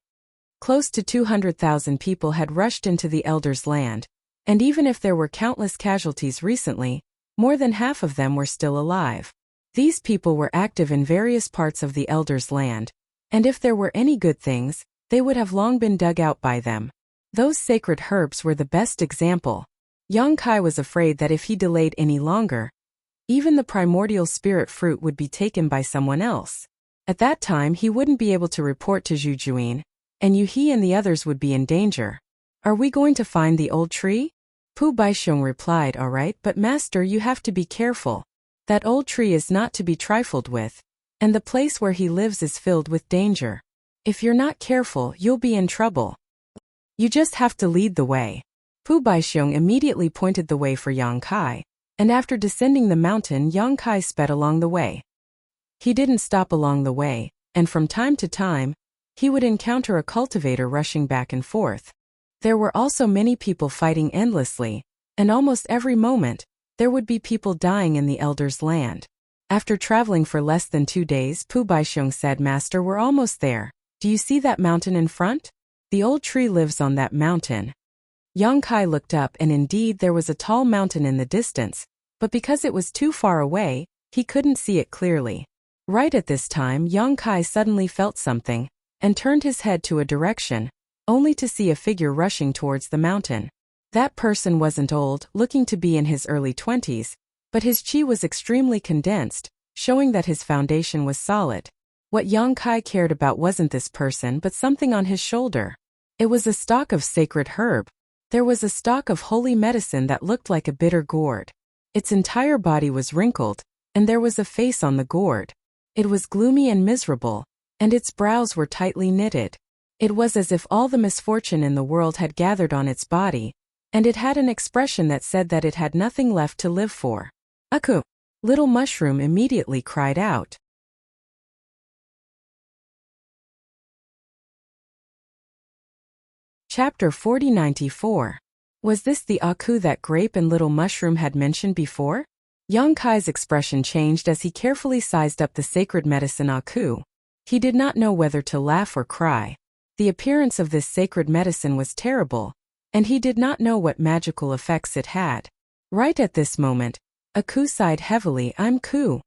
Close to 200,000 people had rushed into the Elder's land, and even if there were countless casualties recently, more than half of them were still alive. These people were active in various parts of the Elder's land, and if there were any good things, they would have long been dug out by them. Those sacred herbs were the best example. Yang Kai was afraid that if he delayed any longer, even the primordial spirit fruit would be taken by someone else. At that time he wouldn't be able to report to Zhu Juin, and he and the others would be in danger. "Are we going to find the old tree?" Pu Baixiong replied, "All right, but master, you have to be careful. That old tree is not to be trifled with, and the place where he lives is filled with danger. If you're not careful, you'll be in trouble. You just have to lead the way." Pu Baixiong immediately pointed the way for Yang Kai, and after descending the mountain, Yang Kai sped along the way. He didn't stop along the way, and from time to time, he would encounter a cultivator rushing back and forth. There were also many people fighting endlessly, and almost every moment, there would be people dying in the Elder's land. After traveling for less than 2 days, Pu Baixiong said, "Master, we're almost there. Do you see that mountain in front? The old tree lives on that mountain." Yang Kai looked up, and indeed there was a tall mountain in the distance, but because it was too far away, he couldn't see it clearly. Right at this time, Yang Kai suddenly felt something, and turned his head to a direction, only to see a figure rushing towards the mountain. That person wasn't old, looking to be in his early 20s, but his chi was extremely condensed, showing that his foundation was solid. What Yang Kai cared about wasn't this person but something on his shoulder. It was a stalk of sacred herb. There was a stalk of holy medicine that looked like a bitter gourd. Its entire body was wrinkled, and there was a face on the gourd. It was gloomy and miserable, and its brows were tightly knitted. It was as if all the misfortune in the world had gathered on its body, and it had an expression that said that it had nothing left to live for. "Aku!" Little Mushroom immediately cried out. Chapter 4094. Was this the Aku that Grape and Little Mushroom had mentioned before? Yang Kai's expression changed as he carefully sized up the sacred medicine Aku. He did not know whether to laugh or cry. The appearance of this sacred medicine was terrible, and he did not know what magical effects it had. Right at this moment, Aku sighed heavily. "I'm Ku."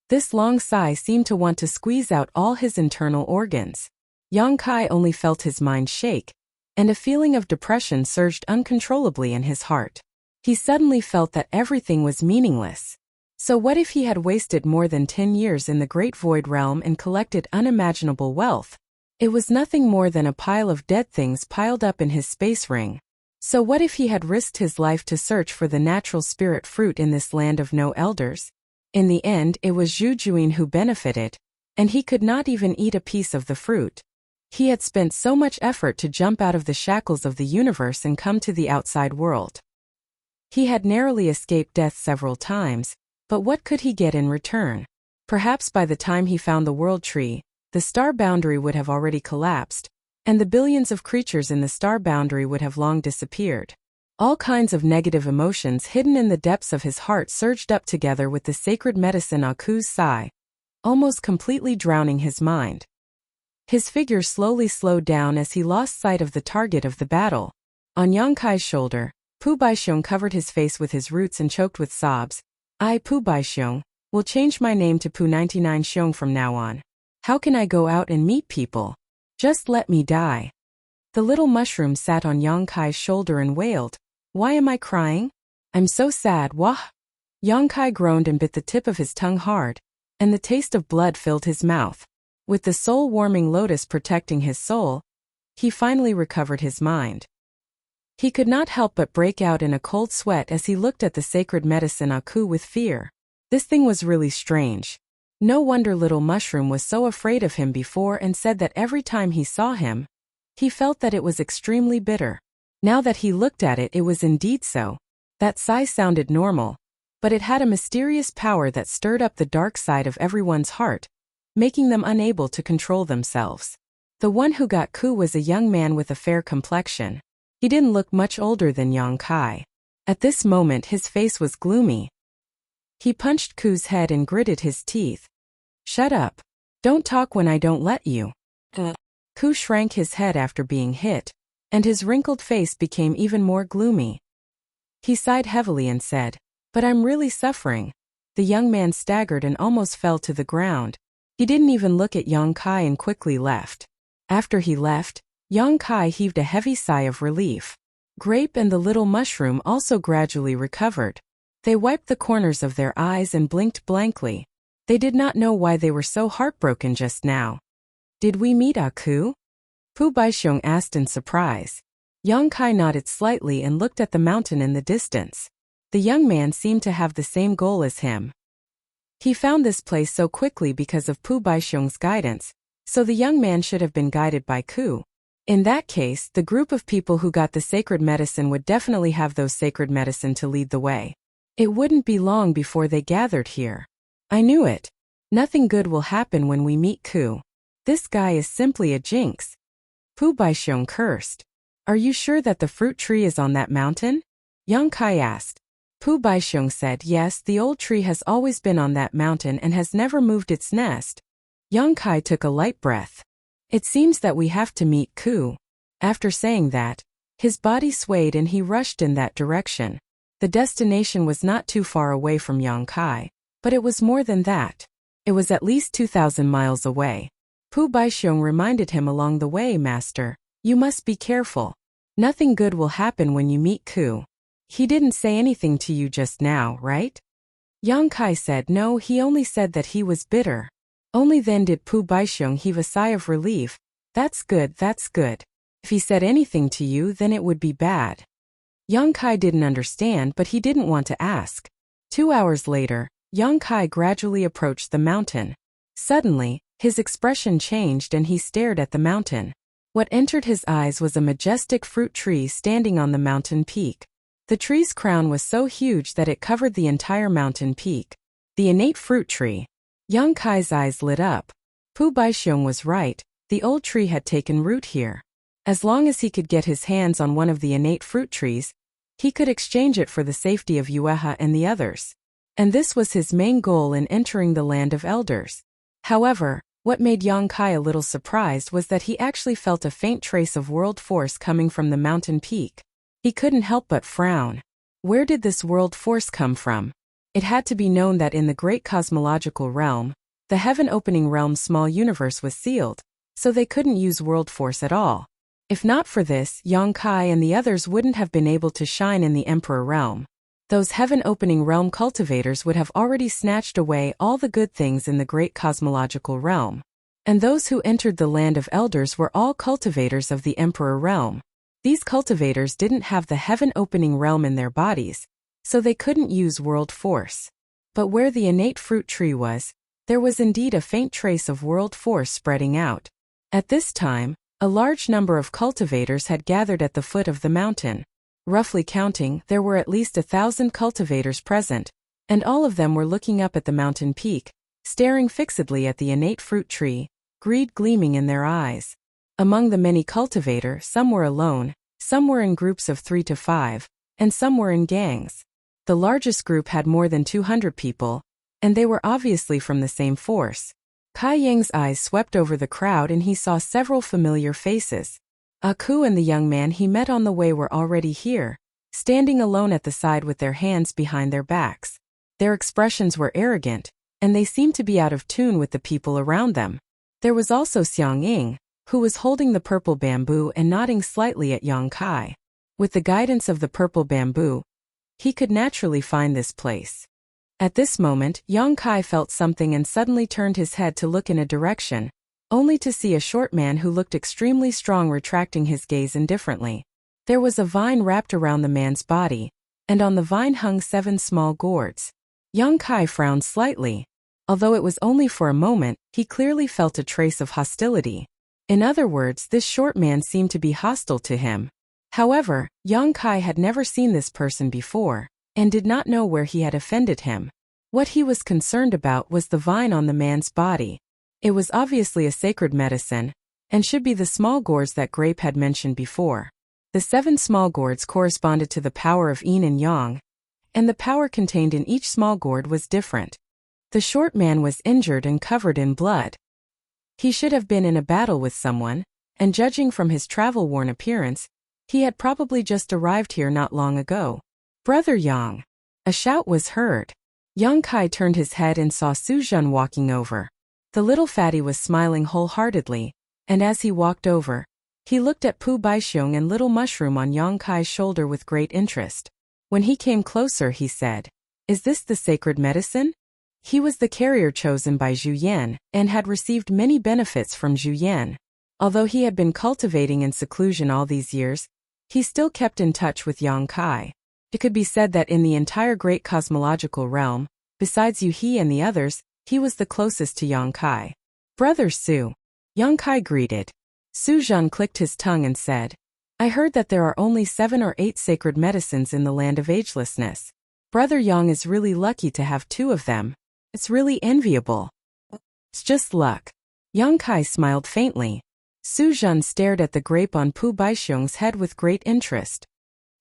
This long sigh seemed to want to squeeze out all his internal organs. Yang Kai only felt his mind shake, and a feeling of depression surged uncontrollably in his heart. He suddenly felt that everything was meaningless. So what if he had wasted more than 10 years in the Great Void Realm and collected unimaginable wealth? It was nothing more than a pile of dead things piled up in his space ring. So what if he had risked his life to search for the natural spirit fruit in this land of no elders? In the end, it was Zhu Juin who benefited, and he could not even eat a piece of the fruit. He had spent so much effort to jump out of the shackles of the universe and come to the outside world. He had narrowly escaped death several times, but what could he get in return? Perhaps by the time he found the world tree, the star boundary would have already collapsed, and the billions of creatures in the star boundary would have long disappeared. All kinds of negative emotions hidden in the depths of his heart surged up together with the sacred medicine Aku's sigh, almost completely drowning his mind. His figure slowly slowed down as he lost sight of the target of the battle. On Yang Kai's shoulder, Pu Baixiong covered his face with his roots and choked with sobs. I, Pu Baixiong, will change my name to Pu 99 Xiong from now on. How can I go out and meet people? Just let me die. The little mushroom sat on Yang Kai's shoulder and wailed. Why am I crying? I'm so sad, wah. Yang Kai groaned and bit the tip of his tongue hard, and the taste of blood filled his mouth. With the soul-warming lotus protecting his soul, he finally recovered his mind. He could not help but break out in a cold sweat as he looked at the sacred medicine Aku with fear. This thing was really strange. No wonder little mushroom was so afraid of him before and said that every time he saw him, he felt that it was extremely bitter. Now that he looked at it, it was indeed so. That sigh sounded normal, but it had a mysterious power that stirred up the dark side of everyone's heart, making them unable to control themselves. The one who got Ku was a young man with a fair complexion. He didn't look much older than Yang Kai. At this moment his face was gloomy. He punched Ku's head and gritted his teeth. Shut up. Don't talk when I don't let you. Ku shrank his head after being hit, and his wrinkled face became even more gloomy. He sighed heavily and said, But I'm really suffering. The young man staggered and almost fell to the ground. He didn't even look at Yang Kai and quickly left. After he left, Yang Kai heaved a heavy sigh of relief. Grape and the little mushroom also gradually recovered. They wiped the corners of their eyes and blinked blankly. They did not know why they were so heartbroken just now. Did we meet Aku? Pu Baixiong asked in surprise. Yang Kai nodded slightly and looked at the mountain in the distance. The young man seemed to have the same goal as him. He found this place so quickly because of Pu Baixiong's guidance, so the young man should have been guided by Ku. In that case, the group of people who got the sacred medicine would definitely have those sacred medicine to lead the way. It wouldn't be long before they gathered here. I knew it. Nothing good will happen when we meet Ku. This guy is simply a jinx. Pu Baixiong cursed. Are you sure that the fruit tree is on that mountain? Yang Kai asked. Pu Baixiong said yes, the old tree has always been on that mountain and has never moved its nest. Yang Kai took a light breath. It seems that we have to meet Ku. After saying that, his body swayed and he rushed in that direction. The destination was not too far away from Yang Kai, but it was more than that. It was at least 2,000 miles away. Pu Baixiong reminded him along the way, Master, you must be careful. Nothing good will happen when you meet Ku. He didn't say anything to you just now, right? Yang Kai said no, he only said that he was bitter. Only then did Pu Baixiong heave a sigh of relief. That's good, that's good. If he said anything to you, then it would be bad. Yang Kai didn't understand, but he didn't want to ask. 2 hours later, Yang Kai gradually approached the mountain. Suddenly, his expression changed and he stared at the mountain. What entered his eyes was a majestic fruit tree standing on the mountain peak. The tree's crown was so huge that it covered the entire mountain peak. The innate fruit tree. Yang Kai's eyes lit up. Pu Baixiong was right, the old tree had taken root here. As long as he could get his hands on one of the innate fruit trees, he could exchange it for the safety of Yueha and the others. And this was his main goal in entering the land of elders. However, what made Yang Kai a little surprised was that he actually felt a faint trace of world force coming from the mountain peak. He couldn't help but frown. Where did this world force come from? It had to be known that in the great cosmological realm, the heaven-opening realm's small universe was sealed, so they couldn't use world force at all. If not for this, Yang Kai and the others wouldn't have been able to shine in the Emperor realm. Those heaven-opening realm cultivators would have already snatched away all the good things in the great cosmological realm. And those who entered the land of elders were all cultivators of the Emperor realm. These cultivators didn't have the heaven-opening realm in their bodies, so they couldn't use world force. But where the innate fruit tree was, there was indeed a faint trace of world force spreading out. At this time, a large number of cultivators had gathered at the foot of the mountain. Roughly counting, there were at least 1,000 cultivators present, and all of them were looking up at the mountain peak, staring fixedly at the innate fruit tree, greed gleaming in their eyes. Among the many cultivators, some were alone, some were in groups of 3 to 5, and some were in gangs. The largest group had more than 200 people, and they were obviously from the same force. Kai Yang's eyes swept over the crowd and he saw several familiar faces. Aku and the young man he met on the way were already here, standing alone at the side with their hands behind their backs. Their expressions were arrogant, and they seemed to be out of tune with the people around them. There was also Xiang Ying, who was holding the purple bamboo and nodding slightly at Yang Kai. With the guidance of the purple bamboo, he could naturally find this place. At this moment, Yang Kai felt something and suddenly turned his head to look in a direction, only to see a short man who looked extremely strong retracting his gaze indifferently. There was a vine wrapped around the man's body, and on the vine hung 7 small gourds. Yang Kai frowned slightly. Although it was only for a moment, he clearly felt a trace of hostility. In other words, this short man seemed to be hostile to him. However, Yang Kai had never seen this person before, and did not know where he had offended him. What he was concerned about was the vine on the man's body. It was obviously a sacred medicine, and should be the small gourds that Grape had mentioned before. The 7 small gourds corresponded to the power of yin and yang, and the power contained in each small gourd was different. The short man was injured and covered in blood. He should have been in a battle with someone, and judging from his travel-worn appearance, he had probably just arrived here not long ago. "Brother Yang!" A shout was heard. Yang Kai turned his head and saw Su Zhen walking over. The little fatty was smiling wholeheartedly, and as he walked over, he looked at Pu Baixiong and Little Mushroom on Yang Kai's shoulder with great interest. When he came closer, he said, "Is this the sacred medicine?" He was the carrier chosen by Zhu Yan, and had received many benefits from Zhu Yan. Although he had been cultivating in seclusion all these years, he still kept in touch with Yang Kai. It could be said that in the entire great cosmological realm, besides Yu He and the others, he was the closest to Yang Kai. "Brother Su," Yang Kai greeted. Su Zhen clicked his tongue and said, "I heard that there are only 7 or 8 sacred medicines in the land of agelessness. Brother Yang is really lucky to have 2 of them. It's really enviable." "It's just luck." Yang Kai smiled faintly. Su Zhen stared at the grape on Pu Baixiong's head with great interest.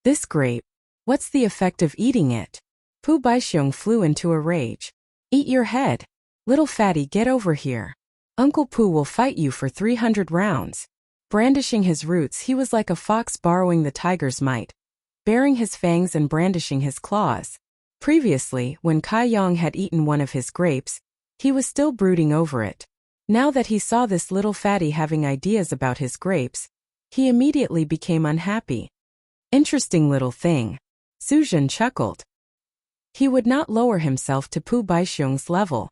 "This grape? What's the effect of eating it?" Pu Baixiong flew into a rage. "Eat your head. Little fatty, get over here. Uncle Pu will fight you for 300 rounds. Brandishing his roots, he was like a fox borrowing the tiger's might, baring his fangs and brandishing his claws. Previously, when Kai Yang had eaten one of his grapes, he was still brooding over it. Now that he saw this little fatty having ideas about his grapes, he immediately became unhappy. "Interesting little thing." Su Zhen chuckled. He would not lower himself to Pu Baixiong's level.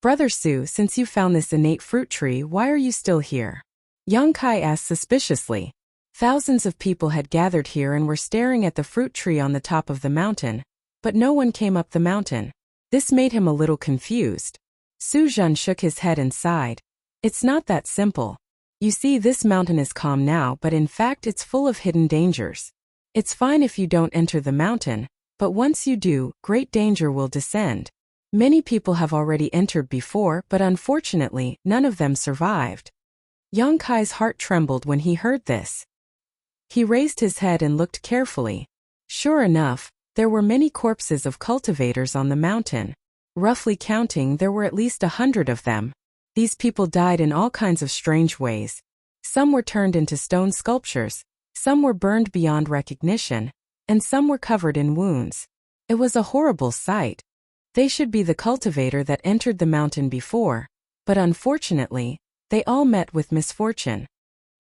"Brother Su, since you found this innate fruit tree, why are you still here?" Yang Kai asked suspiciously. Thousands of people had gathered here and were staring at the fruit tree on the top of the mountain, but no one came up the mountain. This made him a little confused. Su Zhen shook his head and sighed. "It's not that simple. You see, this mountain is calm now, but in fact it's full of hidden dangers. It's fine if you don't enter the mountain, but once you do, great danger will descend. Many people have already entered before, but unfortunately, none of them survived." Yang Kai's heart trembled when he heard this. He raised his head and looked carefully. Sure enough, there were many corpses of cultivators on the mountain. Roughly counting, there were at least 100 of them. These people died in all kinds of strange ways. Some were turned into stone sculptures, some were burned beyond recognition, and some were covered in wounds. It was a horrible sight. They should be the cultivator that entered the mountain before, but unfortunately, they all met with misfortune.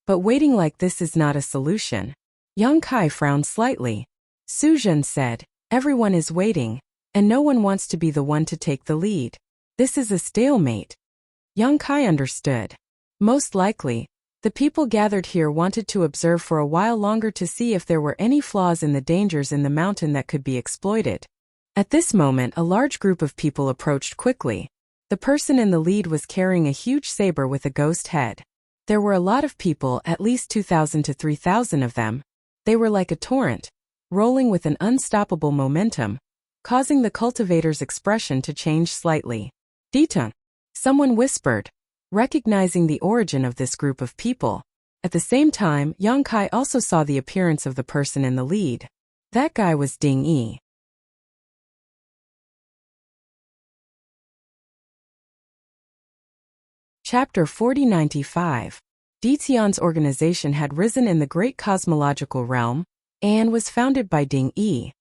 But waiting like this is not a solution. Yang Kai frowned slightly. Su Zhen said, "Everyone is waiting, and no one wants to be the one to take the lead. This is a stalemate." Yang Kai understood. Most likely, the people gathered here wanted to observe for a while longer to see if there were any flaws in the dangers in the mountain that could be exploited. At this moment, a large group of people approached quickly. The person in the lead was carrying a huge saber with a ghost head. There were a lot of people, at least 2,000 to 3,000 of them. They were like a torrent, rolling with an unstoppable momentum, causing the cultivator's expression to change slightly. Ditun, someone whispered, recognizing the origin of this group of people. At the same time, Yang Kai also saw the appearance of the person in the lead. That guy was Ding Yi. Chapter 4095. Ditian's organization had risen in the great cosmological realm, and was founded by Ding Yi.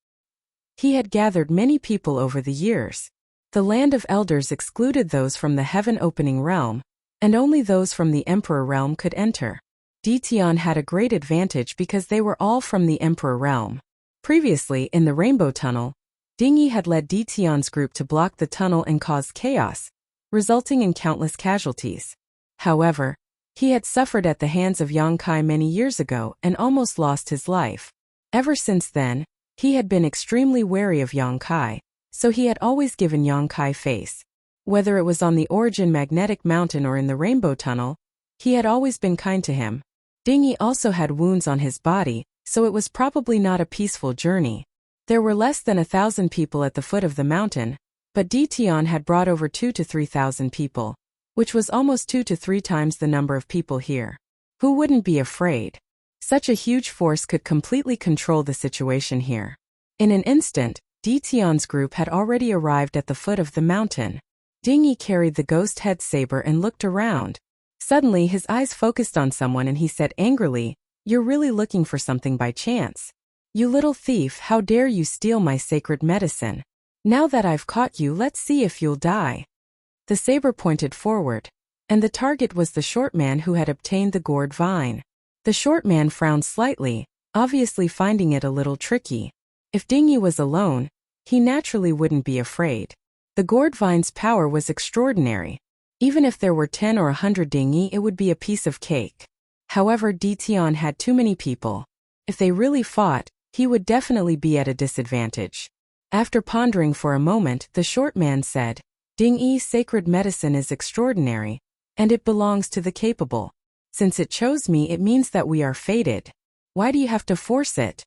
He had gathered many people over the years. The land of elders excluded those from the heaven-opening realm, and only those from the emperor realm could enter. Ditian had a great advantage because they were all from the emperor realm. Previously, in the Rainbow Tunnel, Ding Yi had led Ditian's group to block the tunnel and cause chaos, resulting in countless casualties. However, he had suffered at the hands of Yang Kai many years ago and almost lost his life. Ever since then, he had been extremely wary of Yang Kai, so he had always given Yang Kai face. Whether it was on the Origin Magnetic Mountain or in the Rainbow Tunnel, he had always been kind to him. Ding Yi also had wounds on his body, so it was probably not a peaceful journey. There were less than 1,000 people at the foot of the mountain, but Ditian had brought over 2,000 to 3,000 people, which was almost 2 to 3 times the number of people here. Who wouldn't be afraid? Such a huge force could completely control the situation here. In an instant, Ditian's group had already arrived at the foot of the mountain. Ding Yi carried the ghost head saber and looked around. Suddenly his eyes focused on someone and he said angrily, "You're really looking for something by chance. You little thief, how dare you steal my sacred medicine? Now that I've caught you, let's see if you'll die." The saber pointed forward, and the target was the short man who had obtained the gourd vine. The short man frowned slightly, obviously finding it a little tricky. If Ding Yi was alone, he naturally wouldn't be afraid. The gourd vine's power was extraordinary. Even if there were 10 or 100 Ding Yi, it would be a piece of cake. However, Ditian had too many people. If they really fought, he would definitely be at a disadvantage. After pondering for a moment, the short man said, "Ding Yi's sacred medicine is extraordinary, and it belongs to the capable. Since it chose me, it means that we are fated. Why do you have to force it?"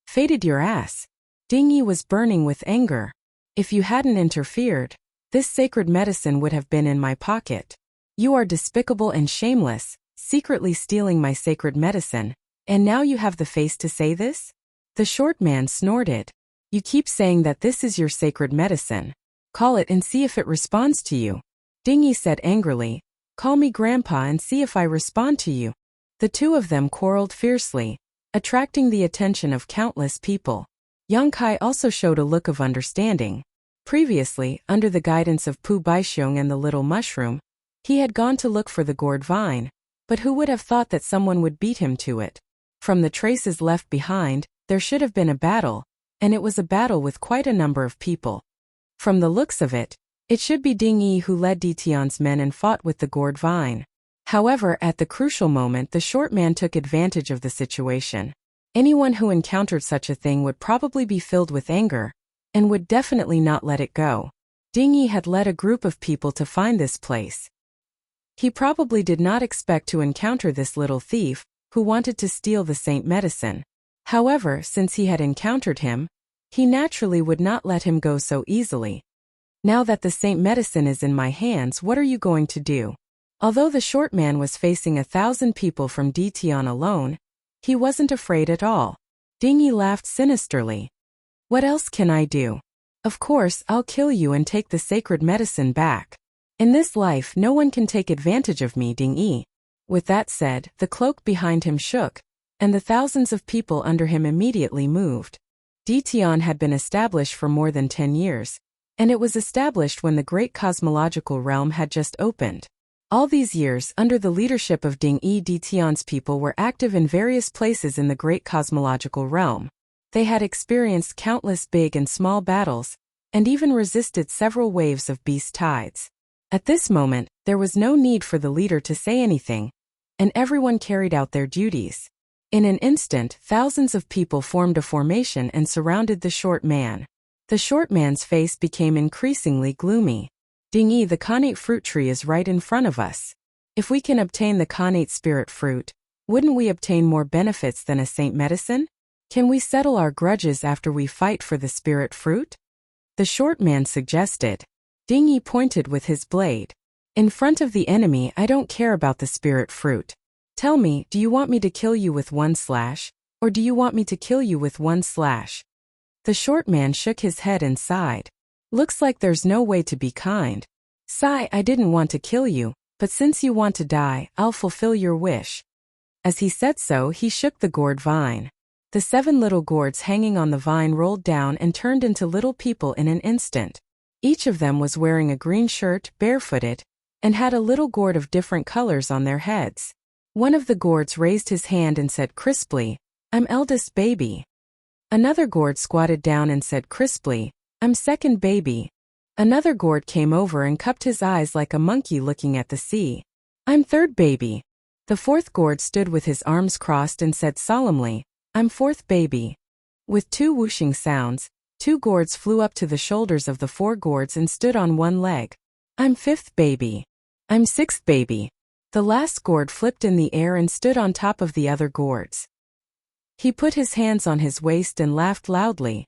"Fated your ass." Ding Yi was burning with anger. "If you hadn't interfered, this sacred medicine would have been in my pocket. You are despicable and shameless, secretly stealing my sacred medicine, and now you have the face to say this?" The short man snorted. "You keep saying that this is your sacred medicine. Call it and see if it responds to you." Ding Yi said angrily, "Call me Grandpa and see if I respond to you." The two of them quarreled fiercely, attracting the attention of countless people. Yang Kai also showed a look of understanding. Previously, under the guidance of Pu Baixiong and the little mushroom, he had gone to look for the gourd vine, but who would have thought that someone would beat him to it? From the traces left behind, there should have been a battle, and it was a battle with quite a number of people. From the looks of it, it should be Ding Yi who led Ditian's men and fought with the gourd vine. However, at the crucial moment, the short man took advantage of the situation. Anyone who encountered such a thing would probably be filled with anger, and would definitely not let it go. Ding Yi had led a group of people to find this place. He probably did not expect to encounter this little thief, who wanted to steal the saint medicine. However, since he had encountered him, he naturally would not let him go so easily. "Now that the saint medicine is in my hands, what are you going to do?" Although the short man was facing 1,000 people from Ditian alone, he wasn't afraid at all. Ding Yi laughed sinisterly. "What else can I do? Of course, I'll kill you and take the sacred medicine back. In this life, no one can take advantage of me, Ding Yi." With that said, the cloak behind him shook, and the thousands of people under him immediately moved. Ditian had been established for more than 10 years, and it was established when the great cosmological realm had just opened. All these years, under the leadership of Ding Yi, Ditian's people were active in various places in the great cosmological realm. They had experienced countless big and small battles, and even resisted several waves of beast tides. At this moment, there was no need for the leader to say anything, and everyone carried out their duties. In an instant, thousands of people formed a formation and surrounded the short man. The short man's face became increasingly gloomy. Ding-yi, the connate fruit tree is right in front of us. If we can obtain the connate spirit fruit, wouldn't we obtain more benefits than a saint medicine? Can we settle our grudges after we fight for the spirit fruit? The short man suggested. Ding-yi pointed with his blade. In front of the enemy, I don't care about the spirit fruit. Tell me, do you want me to kill you with one slash, or do you want me to kill you with one slash? The short man shook his head and sighed. Looks like there's no way to be kind. Sigh, I didn't want to kill you, but since you want to die, I'll fulfill your wish. As he said so, he shook the gourd vine. The 7 little gourds hanging on the vine rolled down and turned into little people in an instant. Each of them was wearing a green shirt, barefooted, and had a little gourd of different colors on their heads. One of the gourds raised his hand and said crisply, I'm eldest baby. Another gourd squatted down and said crisply, I'm second baby. Another gourd came over and cupped his eyes like a monkey looking at the sea. I'm third baby. The fourth gourd stood with his arms crossed and said solemnly, I'm fourth baby. With 2 whooshing sounds, 2 gourds flew up to the shoulders of the 4 gourds and stood on one leg. I'm fifth baby. I'm sixth baby. The last gourd flipped in the air and stood on top of the other gourds. He put his hands on his waist and laughed loudly.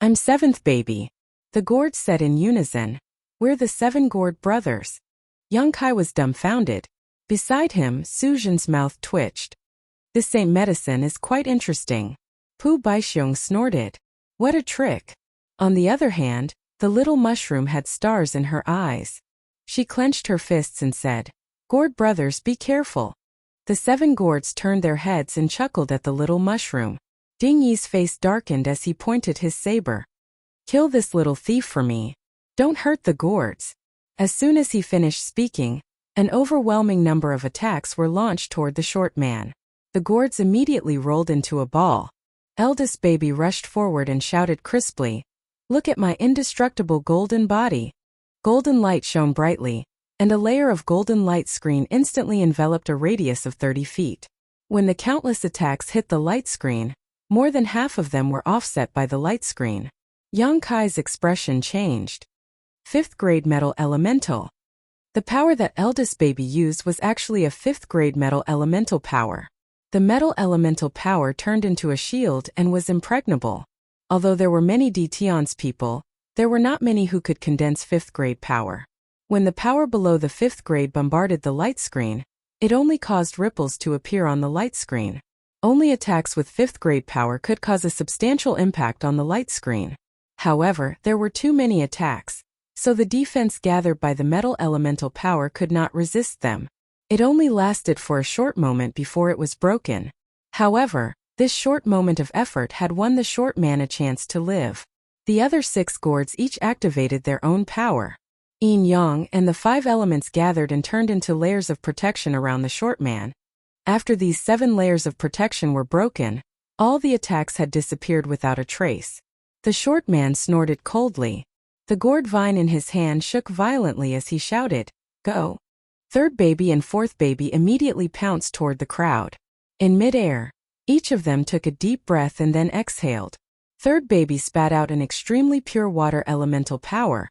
I'm seventh baby. The gourds said in unison, We're the 7 gourd brothers. Young Kai was dumbfounded. Beside him, Sujin's mouth twitched. This saint medicine is quite interesting. Pu Baixiong snorted. What a trick. On the other hand, the little mushroom had stars in her eyes. She clenched her fists and said, Gourd brothers, be careful. The 7 gourds turned their heads and chuckled at the little mushroom. Ding-yi's face darkened as he pointed his saber. Kill this little thief for me. Don't hurt the gourds. As soon as he finished speaking, an overwhelming number of attacks were launched toward the short man. The gourds immediately rolled into a ball. Eldest baby rushed forward and shouted crisply, Look at my indestructible golden body. Golden light shone brightly, and a layer of golden light screen instantly enveloped a radius of 30 feet. When the countless attacks hit the light screen, more than half of them were offset by the light screen. Yang Kai's expression changed. 5th grade metal elemental. The power that eldest baby used was actually a 5th grade metal elemental power. The metal elemental power turned into a shield and was impregnable. Although there were many Detion's people, there were not many who could condense 5th grade power. When the power below the 5th grade bombarded the light screen, it only caused ripples to appear on the light screen. Only attacks with 5th grade power could cause a substantial impact on the light screen. However, there were too many attacks, so the defense gathered by the metal elemental power could not resist them. It only lasted for a short moment before it was broken. However, this short moment of effort had won the short man a chance to live. The other 6 gourds each activated their own power. Yin Yang and the 5 elements gathered and turned into layers of protection around the short man. After these 7 layers of protection were broken, all the attacks had disappeared without a trace. The short man snorted coldly. The gourd vine in his hand shook violently as he shouted, Go! 3rd baby and 4th baby immediately pounced toward the crowd. In midair, each of them took a deep breath and then exhaled. 3rd baby spat out an extremely pure water elemental power,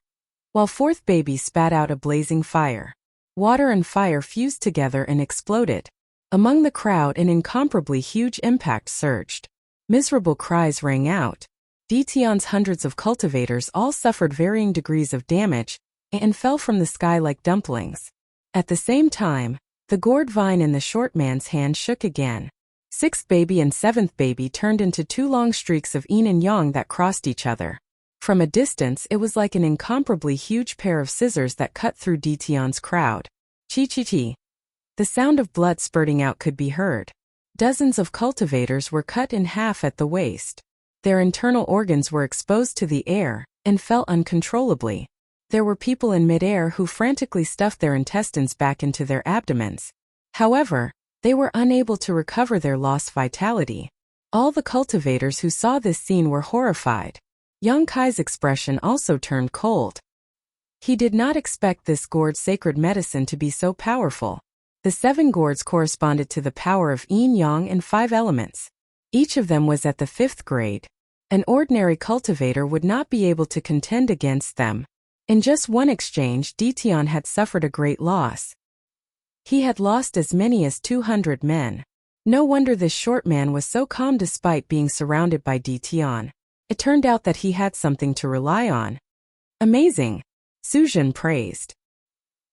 while 4th baby spat out a blazing fire. Water and fire fused together and exploded. Among the crowd, an incomparably huge impact surged. Miserable cries rang out. Detion's hundreds of cultivators all suffered varying degrees of damage and fell from the sky like dumplings. At the same time, the gourd vine in the short man's hand shook again. 6th baby and 7th baby turned into 2 long streaks of yin and yang that crossed each other. From a distance, it was like an incomparably huge pair of scissors that cut through Detion's crowd. Chi-chi-chi. The sound of blood spurting out could be heard. Dozens of cultivators were cut in half at the waist. Their internal organs were exposed to the air and fell uncontrollably. There were people in midair who frantically stuffed their intestines back into their abdomens. However, they were unable to recover their lost vitality. All the cultivators who saw this scene were horrified. Yang Kai's expression also turned cold. He did not expect this gourd sacred medicine to be so powerful. The 7 gourds corresponded to the power of yin yang and 5 elements. Each of them was at the 5th grade. An ordinary cultivator would not be able to contend against them. In just one exchange, Dition had suffered a great loss. He had lost as many as 200 men. No wonder this short man was so calm despite being surrounded by Dition. It turned out that he had something to rely on. Amazing, Suzhan praised.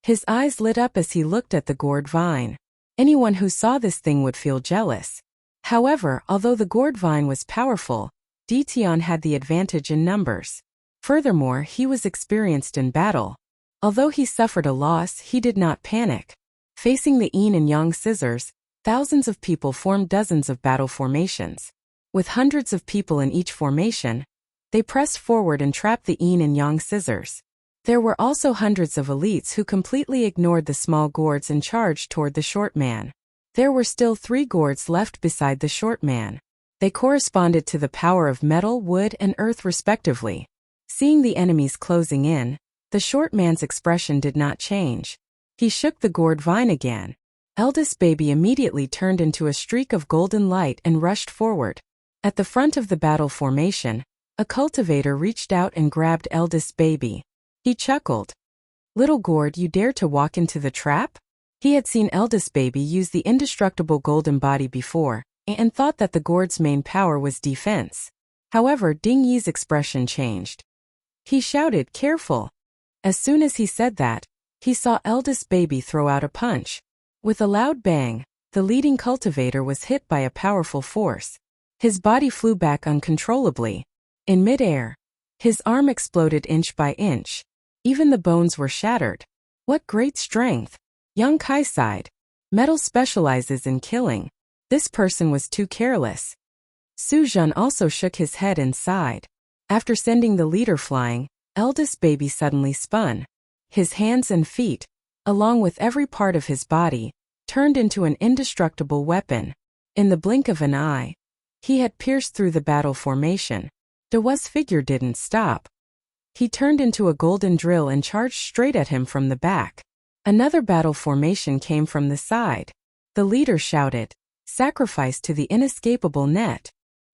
His eyes lit up as he looked at the gourd vine. Anyone who saw this thing would feel jealous. However, although the gourd vine was powerful, Dition had the advantage in numbers. Furthermore, he was experienced in battle. Although he suffered a loss, he did not panic. Facing the yin and yang scissors, thousands of people formed dozens of battle formations. With hundreds of people in each formation, they pressed forward and trapped the yin and yang scissors. There were also hundreds of elites who completely ignored the small gourds and charged toward the short man. There were still 3 gourds left beside the short man. They corresponded to the power of metal, wood, and earth respectively. Seeing the enemies closing in, the short man's expression did not change. He shook the gourd vine again. Eldest baby immediately turned into a streak of golden light and rushed forward. At the front of the battle formation, a cultivator reached out and grabbed eldest baby. He chuckled. "Little gourd, you dare to walk into the trap?" He had seen eldest baby use the indestructible golden body before, and thought that the gourd's main power was defense. However, Ding Yi's expression changed. He shouted, "Careful!" As soon as he said that, he saw eldest baby throw out a punch. With a loud bang, the leading cultivator was hit by a powerful force. His body flew back uncontrollably. In midair, his arm exploded inch by inch. Even the bones were shattered. What great strength! Yang Kai sighed. Metal specializes in killing. This person was too careless. Suzhan also shook his head and sighed. After sending the leader flying, eldest baby suddenly spun. His hands and feet, along with every part of his body, turned into an indestructible weapon. In the blink of an eye, he had pierced through the battle formation. Dewa's figure didn't stop. He turned into a golden drill and charged straight at him from the back. Another battle formation came from the side. The leader shouted, "Sacrifice to the inescapable net."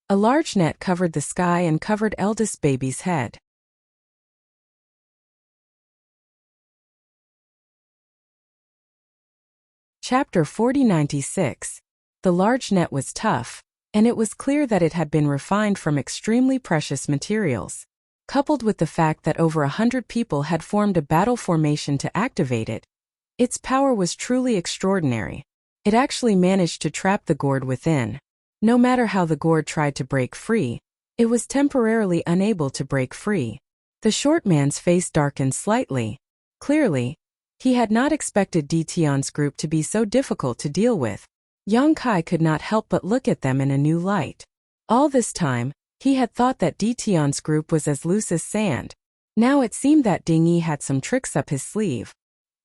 A large net covered the sky and covered eldest baby's head. Chapter 4096. The large net was tough, and it was clear that it had been refined from extremely precious materials. Coupled with the fact that over 100 people had formed a battle formation to activate it, its power was truly extraordinary. It actually managed to trap the gourd within. No matter how the gourd tried to break free, it was temporarily unable to break free. The short man's face darkened slightly. Clearly, he had not expected Dition's group to be so difficult to deal with. Yang Kai could not help but look at them in a new light. All this time, he had thought that Dition's group was as loose as sand. Now it seemed that Ding Yi had some tricks up his sleeve.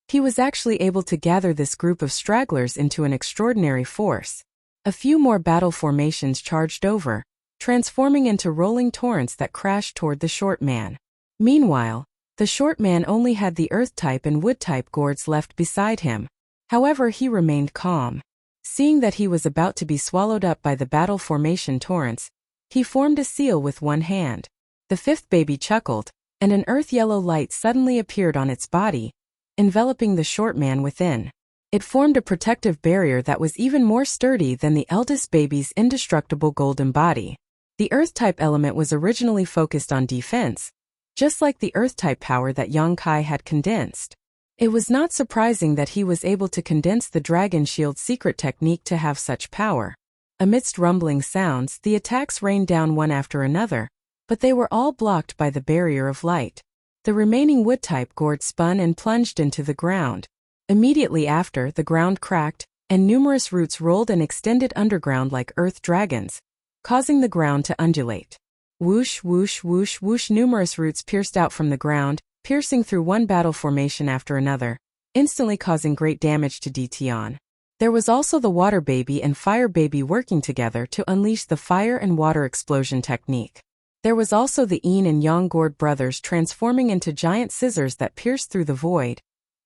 He was actually able to gather this group of stragglers into an extraordinary force. A few more battle formations charged over, transforming into rolling torrents that crashed toward the short man. Meanwhile, the short man only had the earth-type and wood-type gourds left beside him. However, he remained calm. Seeing that he was about to be swallowed up by the battle formation torrents, he formed a seal with one hand. The 5th baby chuckled, and an earth-yellow light suddenly appeared on its body, enveloping the short man within. It formed a protective barrier that was even more sturdy than the eldest baby's indestructible golden body. The earth-type element was originally focused on defense, just like the earth-type power that Yang Kai had condensed. It was not surprising that he was able to condense the Dragon Shield's secret technique to have such power. Amidst rumbling sounds, the attacks rained down one after another, but they were all blocked by the barrier of light. The remaining wood-type gourd spun and plunged into the ground. Immediately after, the ground cracked, and numerous roots rolled and extended underground like earth dragons, causing the ground to undulate. Whoosh, whoosh, whoosh, whoosh. Numerous roots pierced out from the ground, piercing through one battle formation after another, instantly causing great damage to Dition. There was also the water baby and fire baby working together to unleash the fire and water explosion technique. There was also the yin and yang gourd brothers transforming into giant scissors that pierced through the void,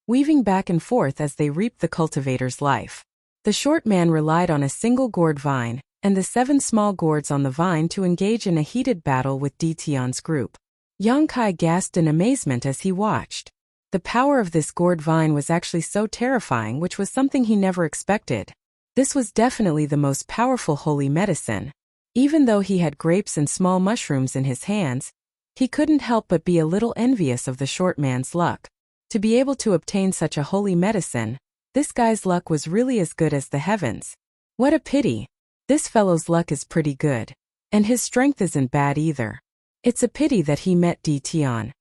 weaving back and forth as they reaped the cultivator's life. The short man relied on a single gourd vine, and the 7 small gourds on the vine to engage in a heated battle with Tion's group. Yongkai gasped in amazement as he watched. The power of this gourd vine was actually so terrifying, which was something he never expected. This was definitely the most powerful holy medicine. Even though he had grapes and small mushrooms in his hands, he couldn't help but be a little envious of the short man's luck. To be able to obtain such a holy medicine, this guy's luck was really as good as the heavens. What a pity. This fellow's luck is pretty good. And his strength isn't bad either. It's a pity that he met Tion.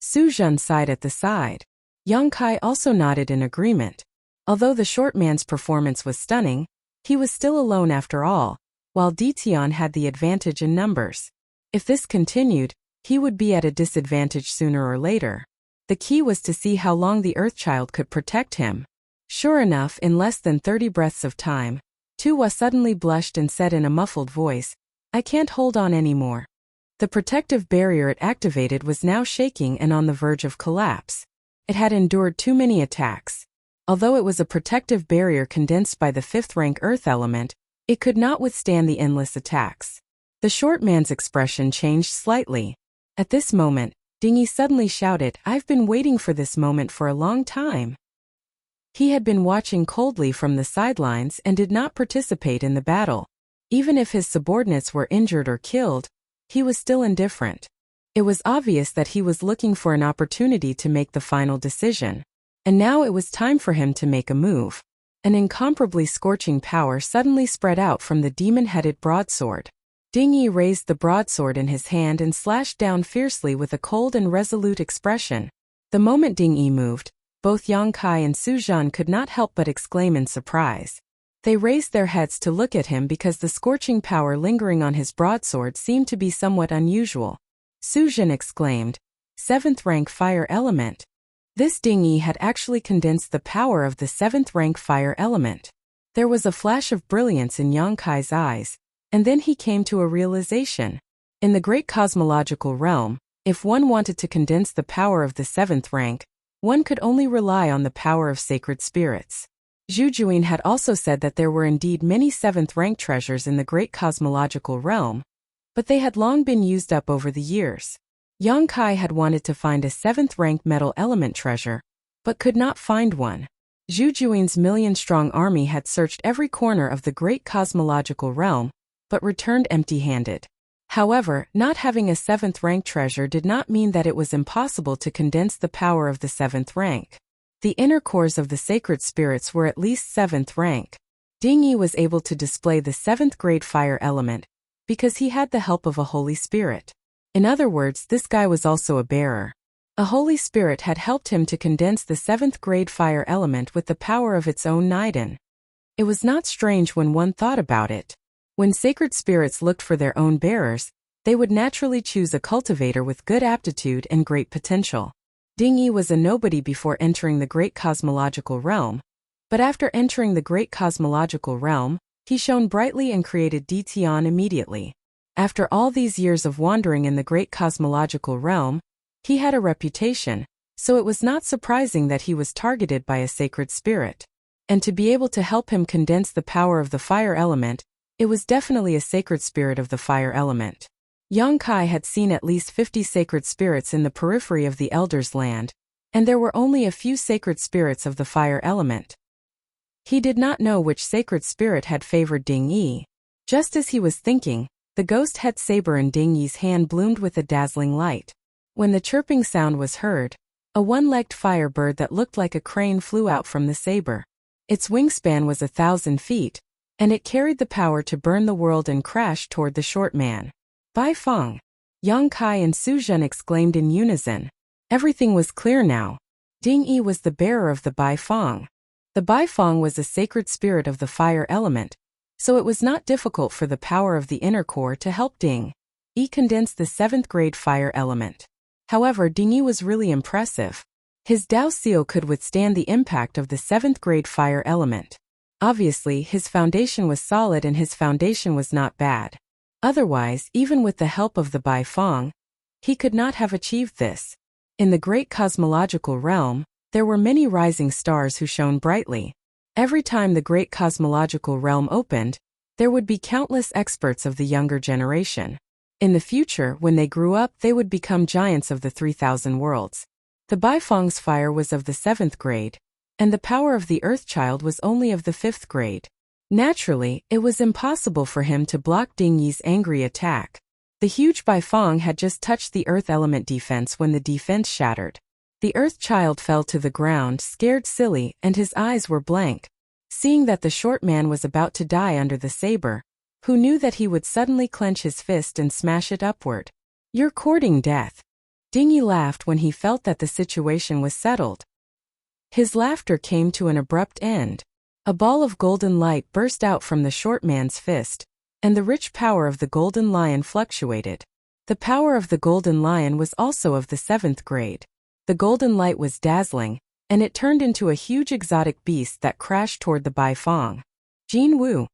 Su Jun sighed at the side. Yongkai also nodded in agreement. Although the short man's performance was stunning, he was still alone after all, while Tion had the advantage in numbers. If this continued, he would be at a disadvantage sooner or later. The key was to see how long the Earthchild could protect him. Sure enough, in less than 30 breaths of time, Tuwa suddenly blushed and said in a muffled voice, "I can't hold on anymore." The protective barrier it activated was now shaking and on the verge of collapse. It had endured too many attacks. Although it was a protective barrier condensed by the 5th rank earth element, it could not withstand the endless attacks. The short man's expression changed slightly. At this moment, Dingy suddenly shouted, "I've been waiting for this moment for a long time." He had been watching coldly from the sidelines and did not participate in the battle. Even if his subordinates were injured or killed, he was still indifferent. It was obvious that he was looking for an opportunity to make the final decision. And now it was time for him to make a move. An incomparably scorching power suddenly spread out from the demon-headed broadsword. Ding Yi raised the broadsword in his hand and slashed down fiercely with a cold and resolute expression. The moment Ding Yi moved, both Yongkai and Su Jun could not help but exclaim in surprise. They raised their heads to look at him because the scorching power lingering on his broadsword seemed to be somewhat unusual. Su Jun exclaimed, "7th rank fire element." This Ding Yi had actually condensed the power of the 7th rank fire element. There was a flash of brilliance in Yongkai's eyes, and then he came to a realization. In the great cosmological realm, if one wanted to condense the power of the 7th rank, one could only rely on the power of sacred spirits. Zhu Juin had also said that there were indeed many 7th rank treasures in the great cosmological realm, but they had long been used up over the years. Yongkai had wanted to find a 7th rank metal element treasure, but could not find one. Zhu Juin's million-strong army had searched every corner of the great cosmological realm, but returned empty-handed. However, not having a 7th rank treasure did not mean that it was impossible to condense the power of the 7th rank. The inner cores of the sacred spirits were at least 7th rank. Ding Yi was able to display the 7th grade fire element because he had the help of a holy spirit. In other words, this guy was also a bearer. A holy spirit had helped him to condense the 7th grade fire element with the power of its own Niden. It was not strange when one thought about it. When sacred spirits looked for their own bearers, they would naturally choose a cultivator with good aptitude and great potential. Ding Yi was a nobody before entering the great cosmological realm, but after entering the great cosmological realm, he shone brightly and created Tion immediately. After all these years of wandering in the great cosmological realm, he had a reputation, so it was not surprising that he was targeted by a sacred spirit. And to be able to help him condense the power of the fire element, it was definitely a sacred spirit of the fire element. Yongkai had seen at least 50 sacred spirits in the periphery of the Elder's land, and there were only a few sacred spirits of the fire element. He did not know which sacred spirit had favored Ding Yi. Just as he was thinking, the ghost head saber in Ding Yi's hand bloomed with a dazzling light. When the chirping sound was heard, a one-legged fire bird that looked like a crane flew out from the saber. Its wingspan was 1,000 feet, and it carried the power to burn the world and crash toward the short man. Bai Feng! Yongkai and Su Jun exclaimed in unison. Everything was clear now. Ding Yi was the bearer of the Bai Feng. The Bai Feng was a sacred spirit of the fire element, so it was not difficult for the power of the inner core to help Ding Yi condense the 7th grade fire element. However, Ding Yi was really impressive. His Dao Seal could withstand the impact of the 7th grade fire element. Obviously, his foundation was solid and his foundation was not bad. Otherwise, even with the help of the Bai Feng, he could not have achieved this. In the great cosmological realm, there were many rising stars who shone brightly. Every time the great cosmological realm opened, There would be countless experts of the younger generation. In the future, when they grew up, they would become giants of the 3,000 worlds. The Baifeng's fire was of the 7th grade, and the power of the Earthchild was only of the 5th grade. Naturally, it was impossible for him to block Ding Yi's angry attack. The huge Baifeng had just touched the Earth element defense when the defense shattered. The Earthchild fell to the ground, scared silly, and his eyes were blank. Seeing that the short man was about to die under the saber, who knew that he would suddenly clench his fist and smash it upward. "You're courting death." Ding Yi laughed when he felt that the situation was settled. His laughter came to an abrupt end. A ball of golden light burst out from the short man's fist, and the rich power of the golden lion fluctuated. The power of the golden lion was also of the 7th grade. The golden light was dazzling, and it turned into a huge exotic beast that crashed toward the Baifeng. "Jin Wu."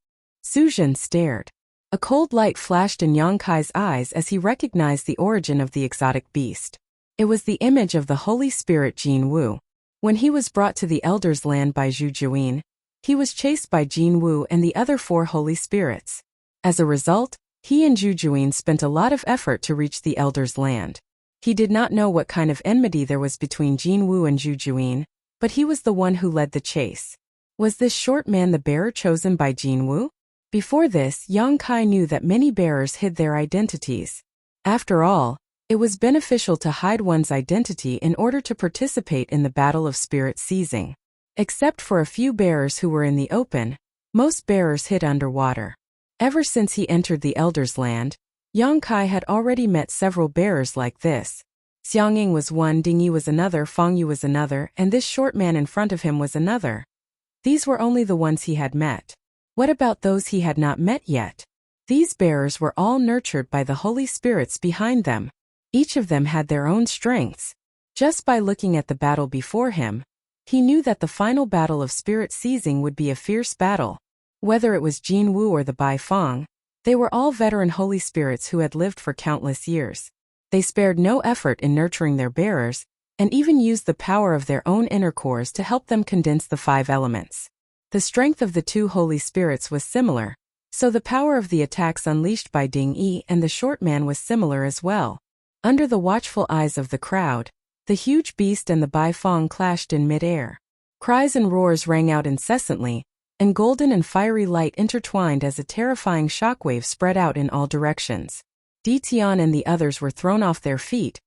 Su Jin stared. A cold light flashed in Yang Kai's eyes as he recognized the origin of the exotic beast. It was the image of the Holy Spirit Jin Wu. When he was brought to the Elder's Land by Zhu Juyin, he was chased by Jin Wu and the other 4 Holy Spirits. As a result, he and Zhu Juyin spent a lot of effort to reach the Elder's Land. He did not know what kind of enmity there was between Jin Wu and Zhu Juyin, but he was the one who led the chase. Was this short man the bearer chosen by Jin Wu? Before this, Yang Kai knew that many bearers hid their identities. After all, it was beneficial to hide one's identity in order to participate in the battle of spirit seizing. Except for a few bearers who were in the open, most bearers hid underwater. Ever since he entered the Elder's Land, Yang Kai had already met several bearers like this. Xiangying was one, Ding Yi was another, Feng Yu was another, and this short man in front of him was another. These were only the ones he had met. What about those he had not met yet? These bearers were all nurtured by the Holy Spirits behind them. Each of them had their own strengths. Just by looking at the battle before him, he knew that the final battle of spirit seizing would be a fierce battle. Whether it was Jin Wu or the Baifeng, they were all veteran Holy Spirits who had lived for countless years. They spared no effort in nurturing their bearers, and even used the power of their own inner cores to help them condense the 5 elements. The strength of the 2 Holy Spirits was similar, so the power of the attacks unleashed by Ding Yi and the short man was similar as well. Under the watchful eyes of the crowd, the huge beast and the Baifeng clashed in mid-air. Cries and roars rang out incessantly, and golden and fiery light intertwined as a terrifying shockwave spread out in all directions. Di Tian and the others were thrown off their feet,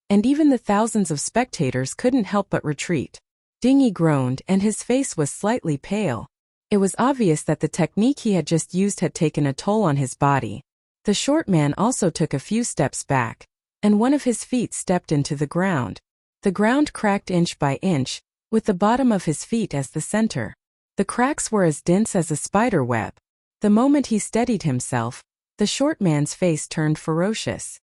and even the thousands of spectators couldn't help but retreat. Ding Yi groaned, and his face was slightly pale. It was obvious that the technique he had just used had taken a toll on his body. The short man also took a few steps back, and one of his feet stepped into the ground. The ground cracked inch by inch, with the bottom of his feet as the center. The cracks were as dense as a spider web. The moment he steadied himself, the short man's face turned ferocious.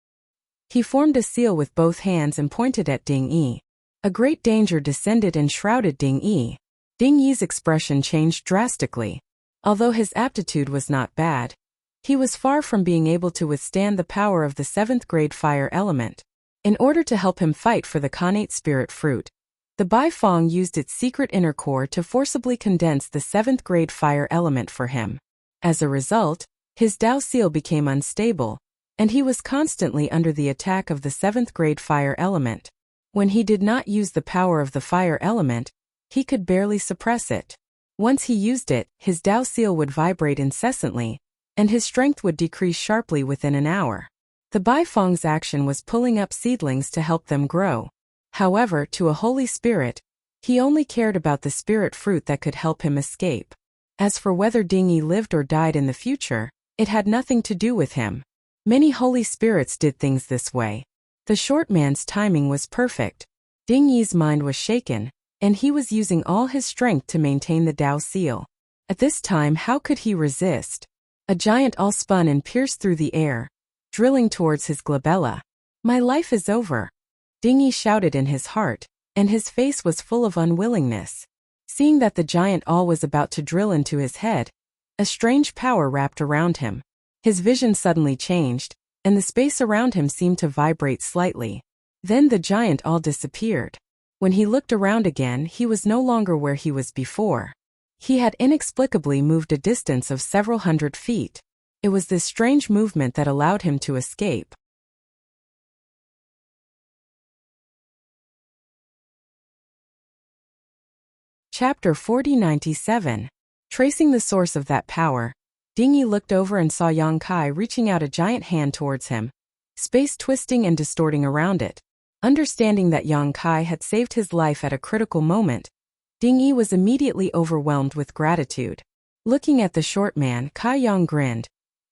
He formed a seal with both hands and pointed at Ding Yi. A great danger descended and shrouded Ding Yi. Ding Yi's expression changed drastically. Although his aptitude was not bad, he was far from being able to withstand the power of the 7th grade fire element. In order to help him fight for the Khanate spirit fruit, the Baifeng used its secret inner core to forcibly condense the 7th grade fire element for him. As a result, his Dao seal became unstable, and he was constantly under the attack of the 7th grade fire element. When he did not use the power of the fire element, he could barely suppress it. Once he used it, his Dao seal would vibrate incessantly, and his strength would decrease sharply within an hour. The Baifeng's action was pulling up seedlings to help them grow. However, to a Holy Spirit, he only cared about the spirit fruit that could help him escape. As for whether Ding Yi lived or died in the future, it had nothing to do with him. Many Holy Spirits did things this way. The short man's timing was perfect. Ding Yi's mind was shaken, and he was using all his strength to maintain the Dao seal. At this time, how could he resist? A giant all spun and pierced through the air, drilling towards his glabella. "My life is over," Ding Yi shouted in his heart, and his face was full of unwillingness. Seeing that the giant all was about to drill into his head, a strange power wrapped around him. His vision suddenly changed, and the space around him seemed to vibrate slightly. Then the giant all disappeared. When he looked around again, he was no longer where he was before. He had inexplicably moved a distance of several hundred feet. It was this strange movement that allowed him to escape. Chapter 4097. Tracing the source of that power. Ding Yi looked over and saw Yang Kai reaching out a giant hand towards him, space twisting and distorting around it. Understanding that Yang Kai had saved his life at a critical moment, Ding Yi was immediately overwhelmed with gratitude. Looking at the short man, Kai Yang grinned.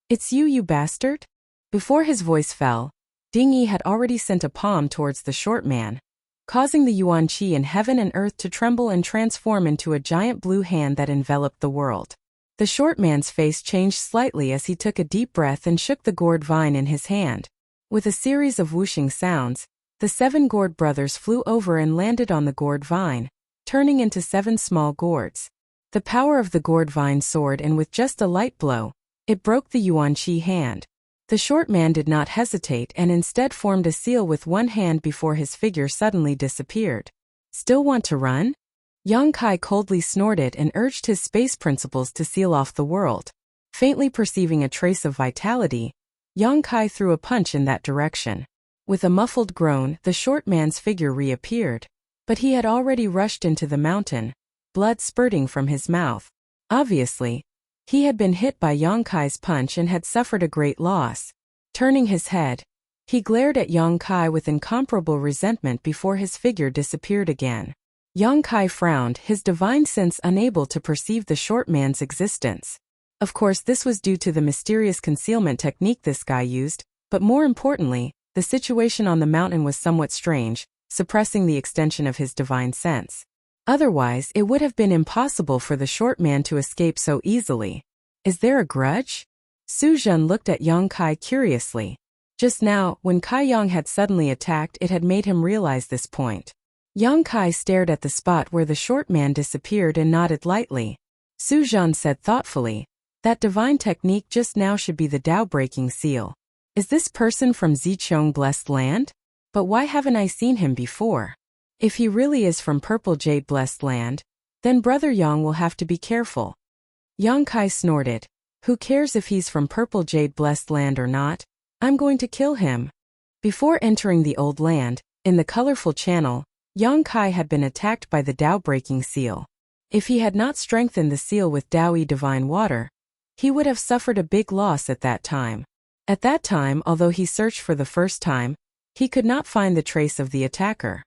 "It's you, you bastard?" Before his voice fell, Ding Yi had already sent a palm towards the short man, causing the yuan qi in heaven and earth to tremble and transform into a giant blue hand that enveloped the world. The short man's face changed slightly as he took a deep breath and shook the gourd vine in his hand. With a series of whooshing sounds, the 7 gourd brothers flew over and landed on the gourd vine, turning into 7 small gourds. The power of the gourd vine soared, and with just a light blow, it broke the yuan qi hand. The short man did not hesitate and instead formed a seal with one hand before his figure suddenly disappeared. "Still want to run?" Yang Kai coldly snorted and urged his space principles to seal off the world. Faintly perceiving a trace of vitality, Yang Kai threw a punch in that direction. With a muffled groan, the short man's figure reappeared. But he had already rushed into the mountain, blood spurting from his mouth. Obviously, he had been hit by Yang Kai's punch and had suffered a great loss. Turning his head, he glared at Yang Kai with incomparable resentment before his figure disappeared again. Yang Kai frowned, his divine sense unable to perceive the short man's existence. Of course, this was due to the mysterious concealment technique this guy used, but more importantly, the situation on the mountain was somewhat strange, suppressing the extension of his divine sense. Otherwise, it would have been impossible for the short man to escape so easily. Is there a grudge? Su Zhen looked at Yang Kai curiously. Just now, when Kai Yang had suddenly attacked, it had made him realize this point. Yang Kai stared at the spot where the short man disappeared and nodded lightly. Su Zhen said thoughtfully, "That divine technique just now should be the Tao-breaking seal. Is this person from Zichong Blessed Land? But why haven't I seen him before? If he really is from Purple Jade Blessed Land, then Brother Yang will have to be careful." Yang Kai snorted. "Who cares if he's from Purple Jade Blessed Land or not? I'm going to kill him." Before entering the old land, in the colorful channel, Yang Kai had been attacked by the Tao-breaking seal. If he had not strengthened the seal with Taoyi divine water, he would have suffered a big loss at that time. At that time, although he searched for the first time, he could not find the trace of the attacker.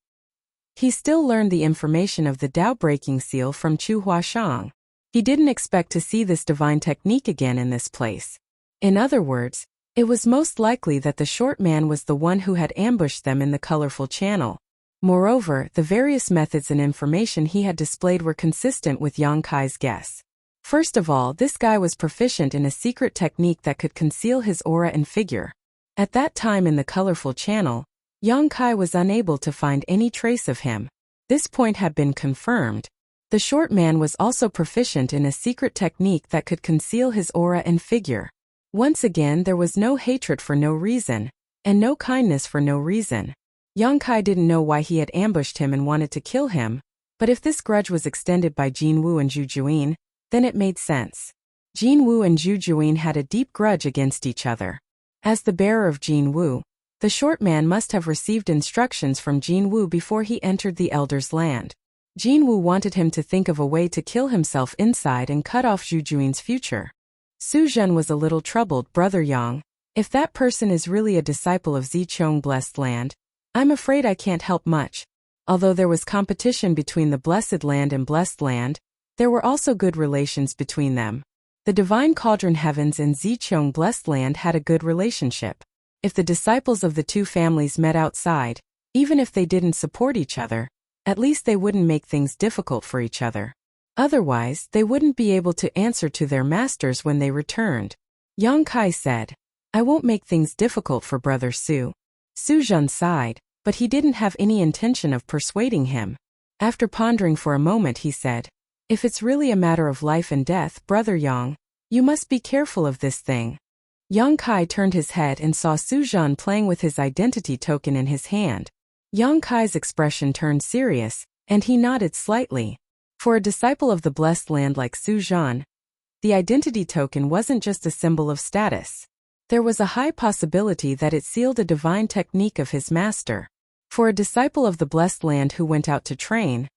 He still learned the information of the Tao-breaking seal from Chu Huashang. He didn't expect to see this divine technique again in this place. In other words, it was most likely that the short man was the one who had ambushed them in the colorful channel. Moreover, the various methods and information he had displayed were consistent with Yang Kai's guess. First of all, this guy was proficient in a secret technique that could conceal his aura and figure. At that time in the colorful channel, Yang Kai was unable to find any trace of him. This point had been confirmed. The short man was also proficient in a secret technique that could conceal his aura and figure. Once again, there was no hatred for no reason, and no kindness for no reason. Yang Kai didn't know why he had ambushed him and wanted to kill him, but if this grudge was extended by Jin Wu and Zhu Juyin, then it made sense. Jin Wu and Zhu Juyin had a deep grudge against each other. As the bearer of Jin Wu, the short man must have received instructions from Jin Wu before he entered the Elder's land. Jin Wu wanted him to think of a way to kill himself inside and cut off Zhu Juin's future. Su Zhen was a little troubled. "Brother Yang, if that person is really a disciple of Zichong Blessed Land, I'm afraid I can't help much." Although there was competition between the Blessed Land and Blessed Land, there were also good relations between them. The Divine Cauldron Heavens and Zichong Blessed Land had a good relationship. If the disciples of the two families met outside, even if they didn't support each other, at least they wouldn't make things difficult for each other. Otherwise, they wouldn't be able to answer to their masters when they returned. Yang Kai said, "I won't make things difficult for Brother Su." Su Zhen sighed, but he didn't have any intention of persuading him. After pondering for a moment, he said, "If it's really a matter of life and death, Brother Yang, you must be careful of this thing." Yang Kai turned his head and saw Su Zhen playing with his identity token in his hand. Yang Kai's expression turned serious, and he nodded slightly. For a disciple of the blessed land like Su Zhan, the identity token wasn't just a symbol of status. There was a high possibility that it sealed a divine technique of his master. For a disciple of the blessed land who went out to train,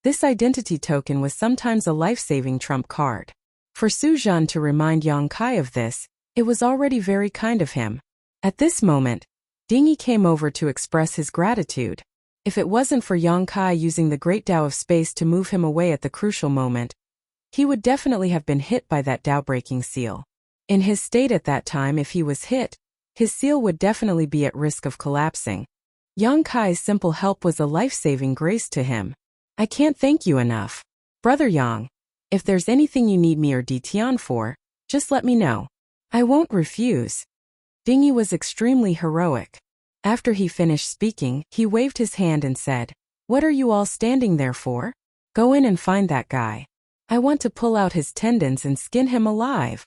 this identity token was sometimes a life-saving trump card. For Su Zhan to remind Yang Kai of this, it was already very kind of him. At this moment, Dingyi came over to express his gratitude. If it wasn't for Yang Kai using the great Tao of space to move him away at the crucial moment, he would definitely have been hit by that Tao-breaking seal. In his state at that time, if he was hit, his seal would definitely be at risk of collapsing. Yang Kai's simple help was a life-saving grace to him. I can't thank you enough. Brother Yang, if there's anything you need me or Ditian for, just let me know. I won't refuse. Dingyi was extremely heroic. After he finished speaking, he waved his hand and said, "What are you all standing there for? Go in and find that guy. I want to pull out his tendons and skin him alive."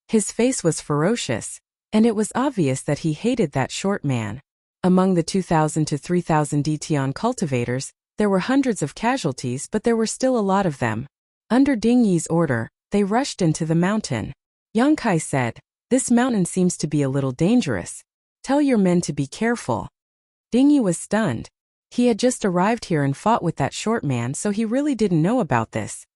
His face was ferocious, and it was obvious that he hated that short man. Among the 2,000 to 3,000 Ditian cultivators, there were hundreds of casualties, but there were still a lot of them. Under Dingyi's order, they rushed into the mountain. Yang Kai said, "This mountain seems to be a little dangerous. Tell your men to be careful." Dingyi was stunned. He had just arrived here and fought with that short man, so he really didn't know about this.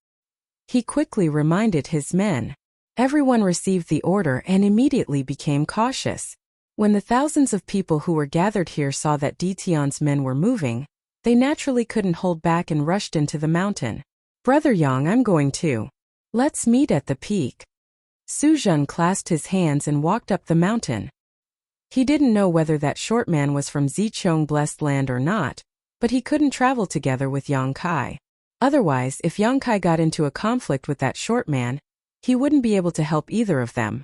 He quickly reminded his men. Everyone received the order and immediately became cautious. When the thousands of people who were gathered here saw that Ditian's men were moving, they naturally couldn't hold back and rushed into the mountain. "Brother Yang, I'm going too. Let's meet at the peak." Su Zhan clasped his hands and walked up the mountain. He didn't know whether that short man was from Zichong blessed land or not, but he couldn't travel together with Yang Kai. Otherwise, if Yang Kai got into a conflict with that short man, he wouldn't be able to help either of them.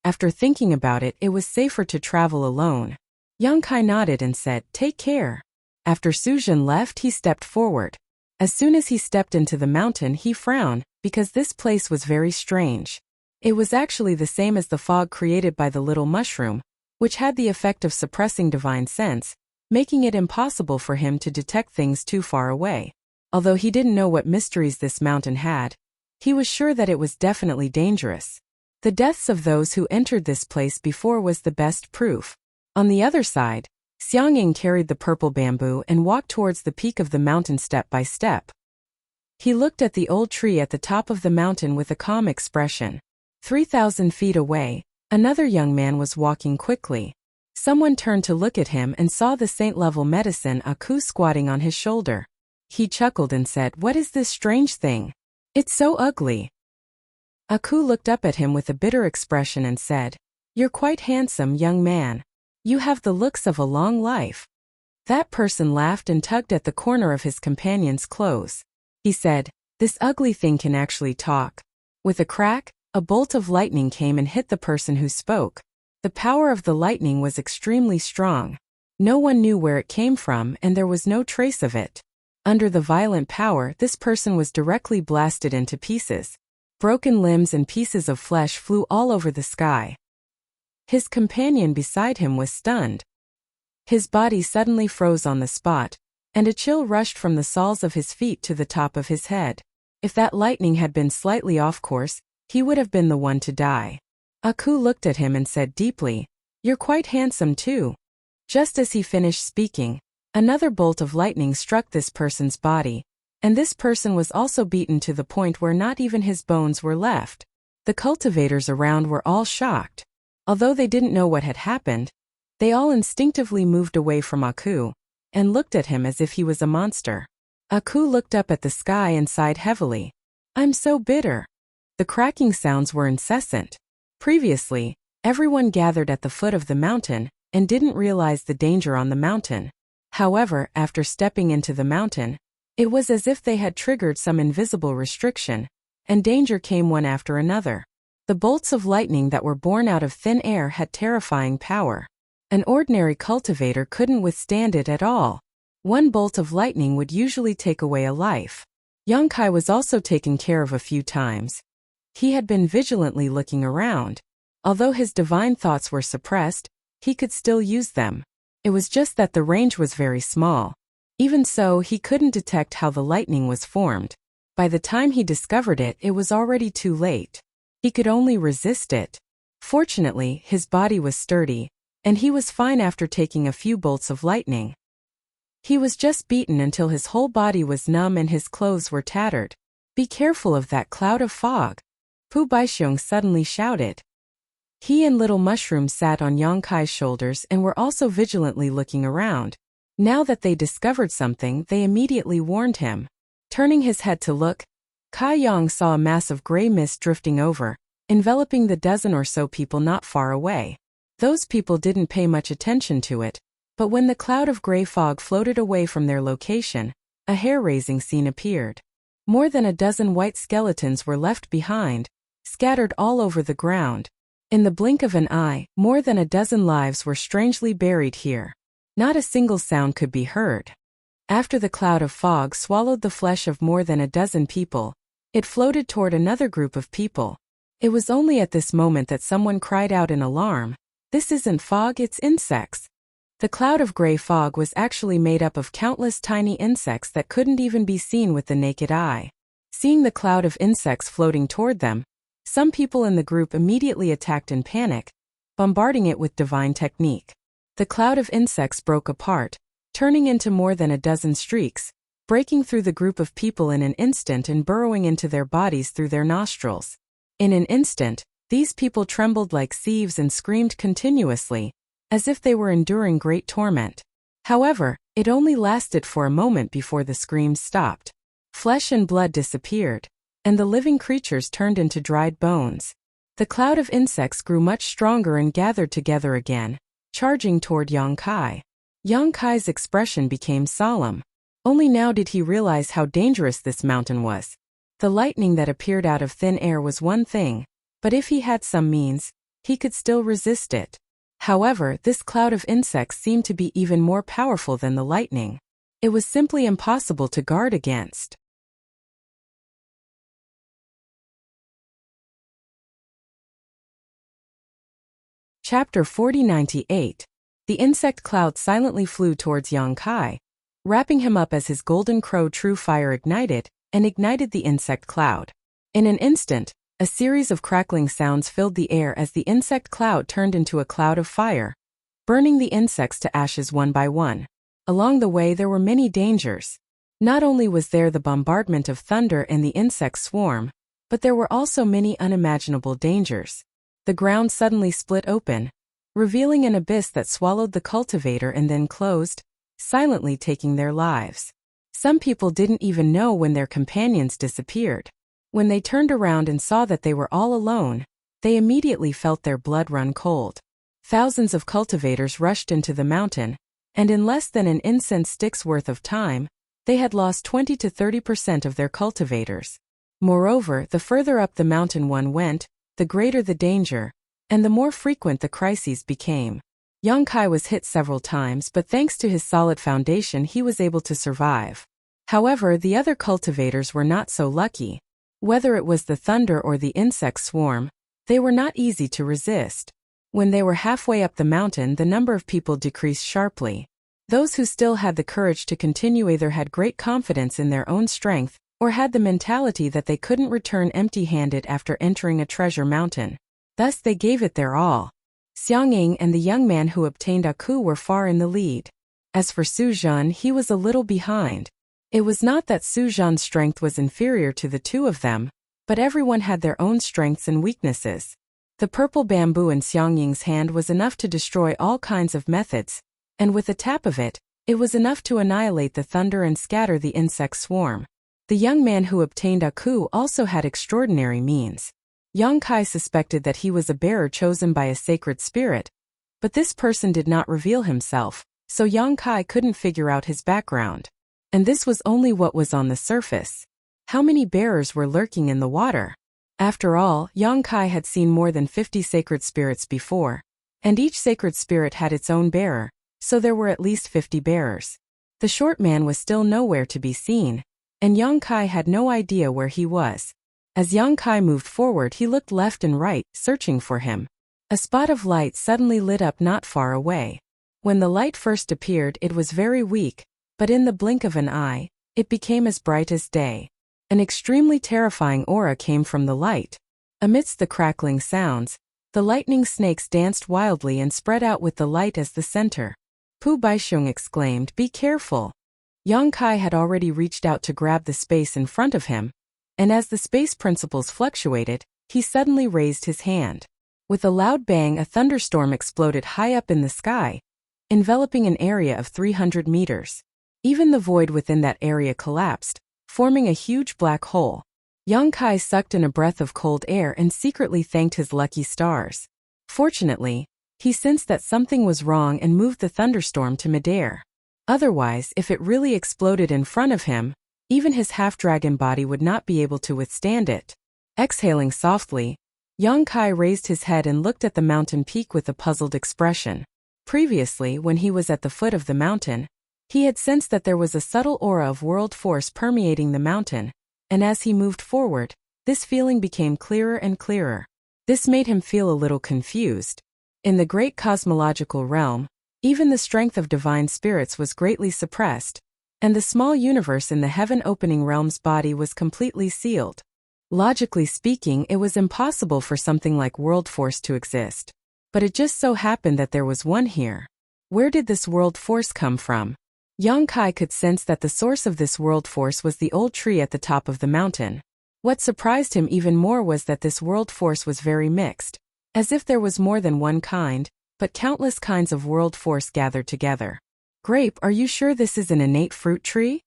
After thinking about it, it was safer to travel alone. Yang Kai nodded and said, "Take care." After Su Zhan left, he stepped forward. As soon as he stepped into the mountain, he frowned, because this place was very strange. It was actually the same as the fog created by the little mushroom, which had the effect of suppressing divine sense, making it impossible for him to detect things too far away. Although he didn't know what mysteries this mountain had, he was sure that it was definitely dangerous. The deaths of those who entered this place before was the best proof. On the other side, Xiangying carried the purple bamboo and walked towards the peak of the mountain step by step. He looked at the old tree at the top of the mountain with a calm expression. 3,000 feet away, another young man was walking quickly. Someone turned to look at him and saw the saint-level medicine Aku squatting on his shoulder. He chuckled and said, "What is this strange thing? It's so ugly." Aku looked up at him with a bitter expression and said, "You're quite handsome, young man. You have the looks of a long life." That person laughed and tugged at the corner of his companion's clothes. He said, "This ugly thing can actually talk." With a crack, a bolt of lightning came and hit the person who spoke. The power of the lightning was extremely strong. No one knew where it came from, and there was no trace of it. Under the violent power, this person was directly blasted into pieces. Broken limbs and pieces of flesh flew all over the sky. His companion beside him was stunned. His body suddenly froze on the spot, and a chill rushed from the soles of his feet to the top of his head. If that lightning had been slightly off course, he would have been the one to die. Aku looked at him and said deeply, "You're quite handsome too." Just as he finished speaking, another bolt of lightning struck this person's body, and this person was also beaten to the point where not even his bones were left. The cultivators around were all shocked. Although they didn't know what had happened, they all instinctively moved away from Aku and looked at him as if he was a monster. Aku looked up at the sky and sighed heavily. "I'm so bitter." The cracking sounds were incessant. Previously, everyone gathered at the foot of the mountain and didn't realize the danger on the mountain. However, after stepping into the mountain, it was as if they had triggered some invisible restriction, and danger came one after another. The bolts of lightning that were born out of thin air had terrifying power. An ordinary cultivator couldn't withstand it at all. One bolt of lightning would usually take away a life. Yang Kai was also taken care of a few times. He had been vigilantly looking around. Although his divine thoughts were suppressed, he could still use them. It was just that the range was very small. Even so, he couldn't detect how the lightning was formed. By the time he discovered it, it was already too late. He could only resist it. Fortunately, his body was sturdy, and he was fine after taking a few bolts of lightning. He was just beaten until his whole body was numb and his clothes were tattered. "Be careful of that cloud of fog," Pu Baixiong suddenly shouted. He and Little Mushroom sat on Yang Kai's shoulders and were also vigilantly looking around. Now that they discovered something, they immediately warned him. Turning his head to look, Kai Yang saw a mass of gray mist drifting over, enveloping the dozen or so people not far away. Those people didn't pay much attention to it, but when the cloud of gray fog floated away from their location, a hair-raising scene appeared. More than a dozen white skeletons were left behind, scattered all over the ground. In the blink of an eye, more than a dozen lives were strangely buried here. Not a single sound could be heard. After the cloud of fog swallowed the flesh of more than a dozen people, it floated toward another group of people. It was only at this moment that someone cried out in alarm, "This isn't fog, it's insects." The cloud of gray fog was actually made up of countless tiny insects that couldn't even be seen with the naked eye. Seeing the cloud of insects floating toward them, some people in the group immediately attacked in panic, bombarding it with divine technique. The cloud of insects broke apart, turning into more than a dozen streaks, breaking through the group of people in an instant and burrowing into their bodies through their nostrils. In an instant, these people trembled like sieves and screamed continuously, as if they were enduring great torment. However, it only lasted for a moment before the screams stopped. Flesh and blood disappeared, and the living creatures turned into dried bones. The cloud of insects grew much stronger and gathered together again, charging toward Yang Kai. Yang Kai's expression became solemn. Only now did he realize how dangerous this mountain was. The lightning that appeared out of thin air was one thing, but if he had some means, he could still resist it. However, this cloud of insects seemed to be even more powerful than the lightning. It was simply impossible to guard against. Chapter 4098. The insect cloud silently flew towards Yang Kai, wrapping him up as his golden crow true fire ignited the insect cloud. In an instant, a series of crackling sounds filled the air as the insect cloud turned into a cloud of fire, burning the insects to ashes one by one. Along the way there were many dangers. Not only was there the bombardment of thunder and the insect swarm, but there were also many unimaginable dangers. The ground suddenly split open, revealing an abyss that swallowed the cultivator and then closed, silently taking their lives. Some people didn't even know when their companions disappeared. When they turned around and saw that they were all alone, they immediately felt their blood run cold. Thousands of cultivators rushed into the mountain, and in less than an incense stick's worth of time, they had lost 20 to 30% of their cultivators. Moreover, the further up the mountain one went, the greater the danger, and the more frequent the crises became. Yang Kai was hit several times, but thanks to his solid foundation he was able to survive. However, the other cultivators were not so lucky. Whether it was the thunder or the insect swarm, they were not easy to resist. When they were halfway up the mountain, the number of people decreased sharply. Those who still had the courage to continue either had great confidence in their own strength, or had the mentality that they couldn't return empty-handed after entering a treasure mountain. Thus they gave it their all. Xiangying and the young man who obtained Aku were far in the lead. As for Su Zhan, he was a little behind. It was not that Su Zhan's strength was inferior to the two of them, but everyone had their own strengths and weaknesses. The purple bamboo in Xiangying's hand was enough to destroy all kinds of methods, and with a tap of it, it was enough to annihilate the thunder and scatter the insect swarm. The young man who obtained Aku also had extraordinary means. Yang Kai suspected that he was a bearer chosen by a sacred spirit, but this person did not reveal himself, so Yang Kai couldn't figure out his background. And this was only what was on the surface. How many bearers were lurking in the water? After all, Yang Kai had seen more than 50 sacred spirits before, and each sacred spirit had its own bearer, so there were at least 50 bearers. The short man was still nowhere to be seen, and Yang Kai had no idea where he was. As Yang Kai moved forward, he looked left and right, searching for him. A spot of light suddenly lit up not far away. When the light first appeared, it was very weak, but in the blink of an eye, it became as bright as day. An extremely terrifying aura came from the light. Amidst the crackling sounds, the lightning snakes danced wildly and spread out with the light as the center. Pu Baixiong exclaimed, "Be careful." Yang Kai had already reached out to grab the space in front of him, and as the space principles fluctuated, he suddenly raised his hand. With a loud bang, a thunderstorm exploded high up in the sky, enveloping an area of 300 meters. Even the void within that area collapsed, forming a huge black hole. Yang Kai sucked in a breath of cold air and secretly thanked his lucky stars. Fortunately, he sensed that something was wrong and moved the thunderstorm to midair. Otherwise, if it really exploded in front of him, even his half-dragon body would not be able to withstand it. Exhaling softly, Yang Kai raised his head and looked at the mountain peak with a puzzled expression. Previously, when he was at the foot of the mountain, he had sensed that there was a subtle aura of world force permeating the mountain, and as he moved forward, this feeling became clearer and clearer. This made him feel a little confused. In the great cosmological realm, even the strength of divine spirits was greatly suppressed, and the small universe in the heaven-opening realm's body was completely sealed. Logically speaking, it was impossible for something like world force to exist. But it just so happened that there was one here. Where did this world force come from? Yang Kai could sense that the source of this world force was the old tree at the top of the mountain. What surprised him even more was that this world force was very mixed, as if there was more than one kind, but countless kinds of world force gathered together. "Grape, are you sure this is an innate fruit tree?"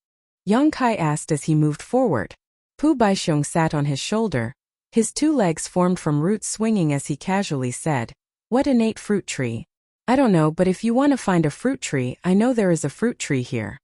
Yang Kai asked as he moved forward. Pu Baixiong sat on his shoulder, his two legs formed from roots swinging as he casually said, "What innate fruit tree? I don't know, but if you want to find a fruit tree, I know there is a fruit tree here."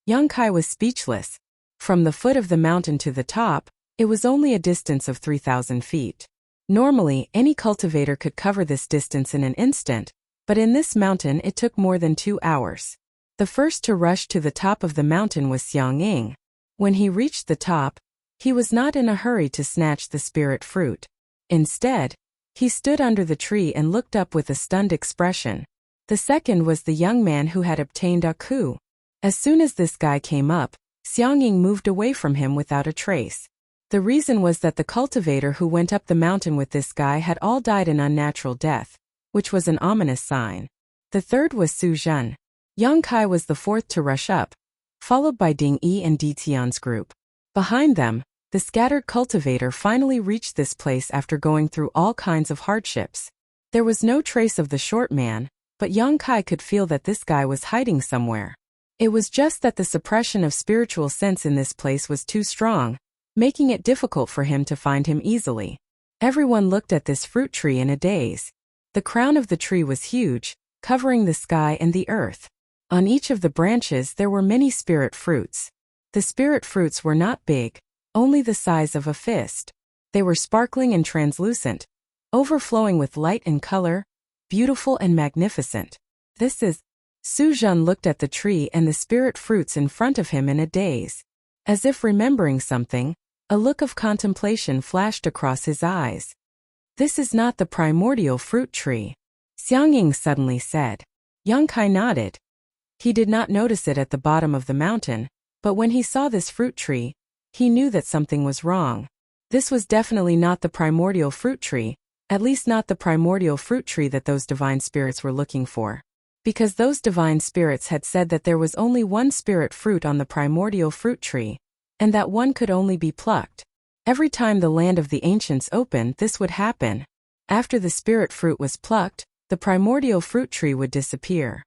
Yang Kai was speechless. From the foot of the mountain to the top, it was only a distance of 3,000 feet. Normally, any cultivator could cover this distance in an instant, but in this mountain it took more than 2 hours. The first to rush to the top of the mountain was Xiang Ying. When he reached the top, he was not in a hurry to snatch the spirit fruit. Instead, he stood under the tree and looked up with a stunned expression. The second was the young man who had obtained a coup. As soon as this guy came up, Xiang Ying moved away from him without a trace. The reason was that the cultivator who went up the mountain with this guy had all died an unnatural death, which was an ominous sign. The third was Su Zhen. Yang Kai was the fourth to rush up, followed by Ding Yi and Di Tian's group. Behind them, the scattered cultivator finally reached this place after going through all kinds of hardships. There was no trace of the short man, but Yang Kai could feel that this guy was hiding somewhere. It was just that the suppression of spiritual sense in this place was too strong, making it difficult for him to find him easily. Everyone looked at this fruit tree in a daze. The crown of the tree was huge, covering the sky and the earth. On each of the branches there were many spirit fruits. The spirit fruits were not big, only the size of a fist. They were sparkling and translucent, overflowing with light and color, beautiful and magnificent. "This is..." Su Zhen looked at the tree and the spirit fruits in front of him in a daze. As if remembering something, a look of contemplation flashed across his eyes. "This is not the primordial fruit tree," Xiang Ying suddenly said. Yang Kai nodded. He did not notice it at the bottom of the mountain, but when he saw this fruit tree, he knew that something was wrong. This was definitely not the primordial fruit tree, at least not the primordial fruit tree that those divine spirits were looking for. Because those divine spirits had said that there was only one spirit fruit on the primordial fruit tree, and that one could only be plucked. Every time the land of the ancients opened, this would happen. After the spirit fruit was plucked, the primordial fruit tree would disappear.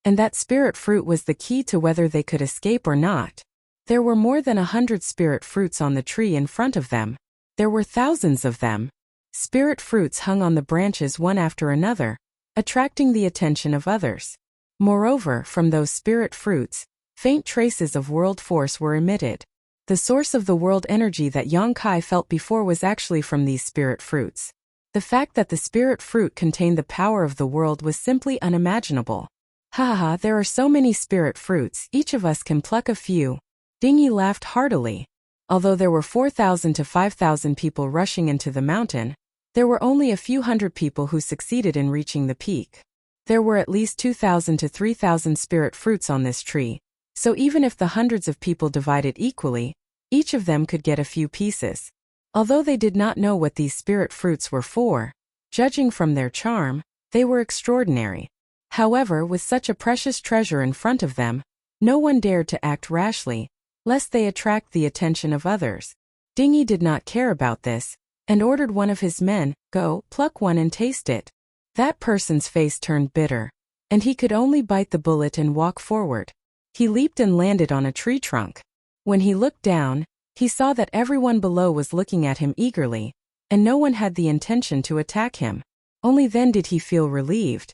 And that spirit fruit was the key to whether they could escape or not. There were more than 100 spirit fruits on the tree in front of them. There were thousands of them. Spirit fruits hung on the branches one after another, attracting the attention of others. Moreover, from those spirit fruits, faint traces of world force were emitted. The source of the world energy that Yang Kai felt before was actually from these spirit fruits. The fact that the spirit fruit contained the power of the world was simply unimaginable. "Ha ha, there are so many spirit fruits, each of us can pluck a few." Ding Yi laughed heartily. Although there were 4,000 to 5,000 people rushing into the mountain, there were only a few hundred people who succeeded in reaching the peak. There were at least 2,000 to 3,000 spirit fruits on this tree, so even if the hundreds of people divided equally, Each of them could get a few pieces. Although they did not know what these spirit fruits were for, judging from their charm, they were extraordinary. However, with such a precious treasure in front of them, no one dared to act rashly, lest they attract the attention of others. Dingy did not care about this, and ordered one of his men, "Go, pluck one and taste it." That person's face turned bitter, and he could only bite the bullet and walk forward. He leaped and landed on a tree trunk. When he looked down, he saw that everyone below was looking at him eagerly, and no one had the intention to attack him. Only then did he feel relieved.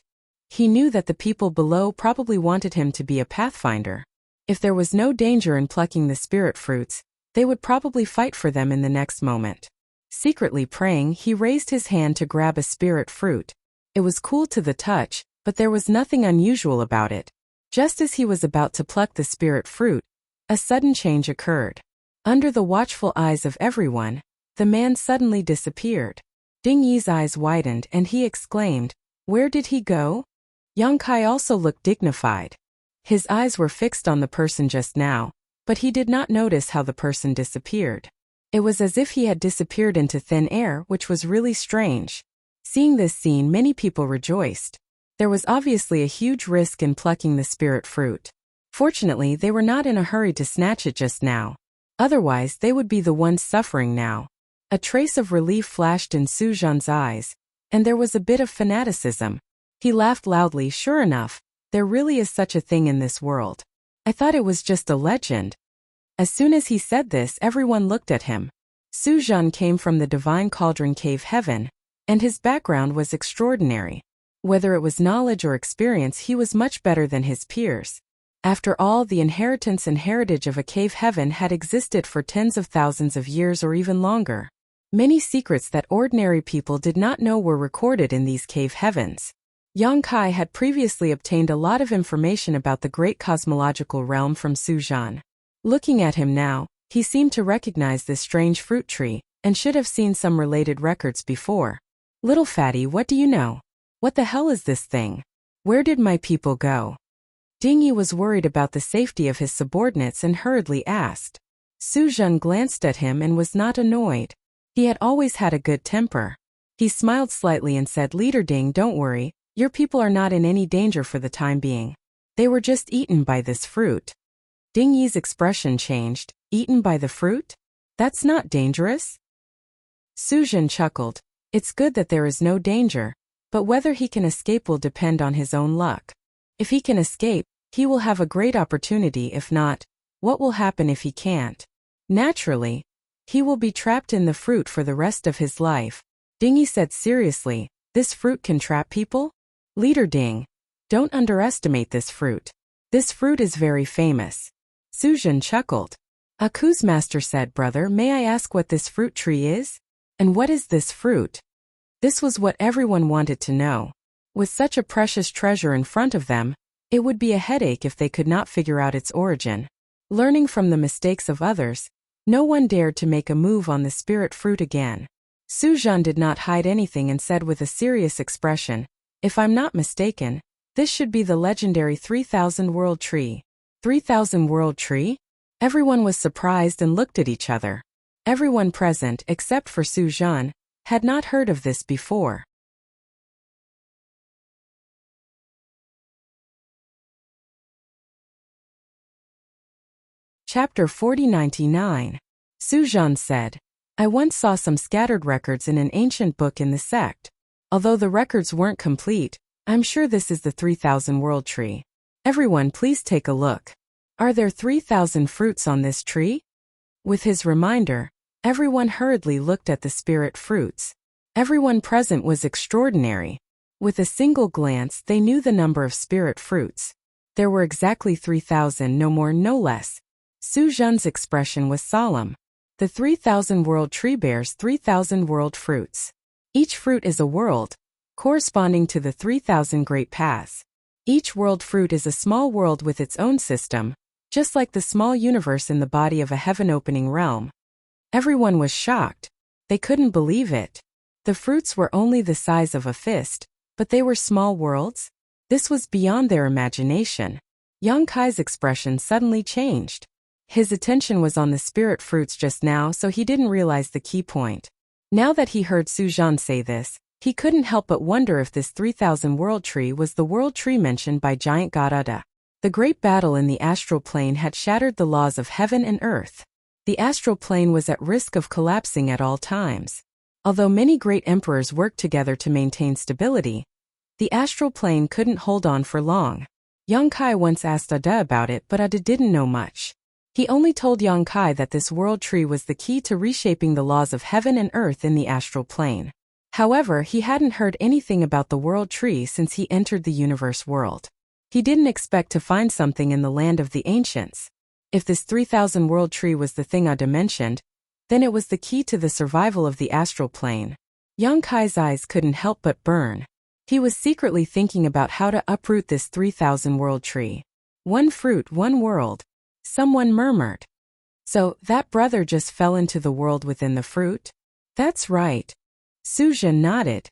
He knew that the people below probably wanted him to be a pathfinder. If there was no danger in plucking the spirit fruits, they would probably fight for them in the next moment. Secretly praying, he raised his hand to grab a spirit fruit. It was cool to the touch, but there was nothing unusual about it. Just as he was about to pluck the spirit fruit, a sudden change occurred. Under the watchful eyes of everyone, the man suddenly disappeared. Ding Yi's eyes widened and he exclaimed, "Where did he go?" Yang Kai also looked dignified. His eyes were fixed on the person just now, but he did not notice how the person disappeared. It was as if he had disappeared into thin air, which was really strange. Seeing this scene, many people rejoiced. There was obviously a huge risk in plucking the spirit fruit. Fortunately, they were not in a hurry to snatch it just now. Otherwise, they would be the ones suffering now. A trace of relief flashed in Su Zhan's eyes, and there was a bit of fanaticism. He laughed loudly. "Sure enough, there really is such a thing in this world. I thought it was just a legend." As soon as he said this, everyone looked at him. Su Zhan came from the Divine Cauldron Cave Heaven, and his background was extraordinary. Whether it was knowledge or experience, he was much better than his peers. After all, the inheritance and heritage of a cave heaven had existed for tens of thousands of years or even longer. Many secrets that ordinary people did not know were recorded in these cave heavens. Yang Kai had previously obtained a lot of information about the great cosmological realm from Su Zhan. Looking at him now, he seemed to recognize this strange fruit tree, and should have seen some related records before. "Little fatty, what do you know? What the hell is this thing? Where did my people go?" Ding Yi was worried about the safety of his subordinates and hurriedly asked. Su Zhan glanced at him and was not annoyed. He had always had a good temper. He smiled slightly and said, "Leader Ding, don't worry, your people are not in any danger for the time being. They were just eaten by this fruit." Ding Yi's expression changed. "Eaten by the fruit? That's not dangerous?" Su Zhan chuckled. "It's good that there is no danger, but whether he can escape will depend on his own luck. If he can escape, he will have a great opportunity. If not, what will happen if he can't? Naturally, he will be trapped in the fruit for the rest of his life." Ding Yi said seriously, "This fruit can trap people? Leader Ding, don't underestimate this fruit. This fruit is very famous." Su Zhan chuckled. Aku's master said, "Brother, may I ask what this fruit tree is? And what is this fruit?" This was what everyone wanted to know. With such a precious treasure in front of them, it would be a headache if they could not figure out its origin. Learning from the mistakes of others, no one dared to make a move on the spirit fruit again. Su Zhan did not hide anything and said with a serious expression, "If I'm not mistaken, this should be the legendary 3000 World Tree." 3000 World Tree? Everyone was surprised and looked at each other. Everyone present, except for Su Zhan, had not heard of this before. Chapter 4099. Su Zhan said, "I once saw some scattered records in an ancient book in the sect. Although the records weren't complete, I'm sure this is the 3000 World Tree. Everyone, please take a look. Are there 3000 fruits on this tree?" With his reminder, everyone hurriedly looked at the spirit fruits. Everyone present was extraordinary. With a single glance, they knew the number of spirit fruits. There were exactly 3000, no more, no less. Su Zhan's expression was solemn. The 3000 World Tree bears 3000 world fruits. Each fruit is a world, corresponding to the 3000 great paths. Each world fruit is a small world with its own system, just like the small universe in the body of a heaven-opening realm. Everyone was shocked. They couldn't believe it. The fruits were only the size of a fist, but they were small worlds? This was beyond their imagination. Yang Kai's expression suddenly changed. His attention was on the spirit fruits just now, so he didn't realize the key point. Now that he heard Sujan say this, he couldn't help but wonder if this 3000 world tree was the world tree mentioned by giant god Uda. The great battle in the astral plane had shattered the laws of heaven and earth. The astral plane was at risk of collapsing at all times. Although many great emperors worked together to maintain stability, the astral plane couldn't hold on for long. Yang Kai once asked Uda about it, but Uda didn't know much. He only told Yang Kai that this world tree was the key to reshaping the laws of heaven and earth in the astral plane. However, he hadn't heard anything about the world tree since he entered the universe world. He didn't expect to find something in the land of the ancients. If this 3000 world tree was the thing Uda mentioned, then it was the key to the survival of the astral plane. Yang Kai's eyes couldn't help but burn. He was secretly thinking about how to uproot this 3000 world tree. One fruit, one world. Someone murmured. So, that brother just fell into the world within the fruit? That's right. Sujan nodded.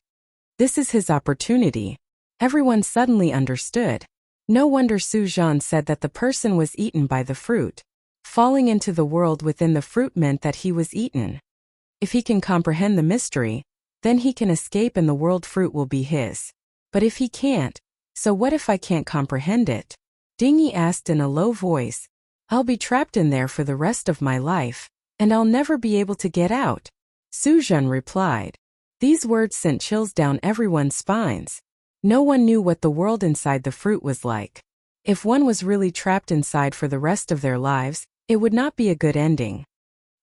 This is his opportunity. Everyone suddenly understood. No wonder Sujan said that the person was eaten by the fruit. Falling into the world within the fruit meant that he was eaten. If he can comprehend the mystery, then he can escape and the world fruit will be his. But if he can't, so what if I can't comprehend it? Dingy asked in a low voice. I'll be trapped in there for the rest of my life, and I'll never be able to get out. Sujan replied. These words sent chills down everyone's spines. No one knew what the world inside the fruit was like. If one was really trapped inside for the rest of their lives, it would not be a good ending.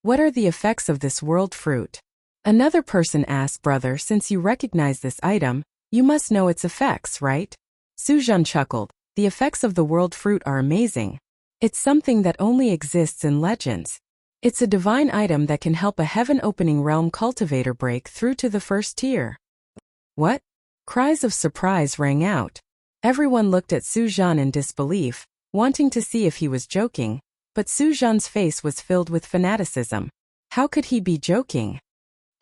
What are the effects of this world fruit? Another person asked, brother, since you recognize this item, you must know its effects, right? Sujan chuckled. The effects of the world fruit are amazing. It's something that only exists in legends. It's a divine item that can help a heaven-opening realm cultivator break through to the first tier. What? Cries of surprise rang out. Everyone looked at Sujan in disbelief, wanting to see if he was joking, but Sujan's face was filled with fanaticism. How could he be joking?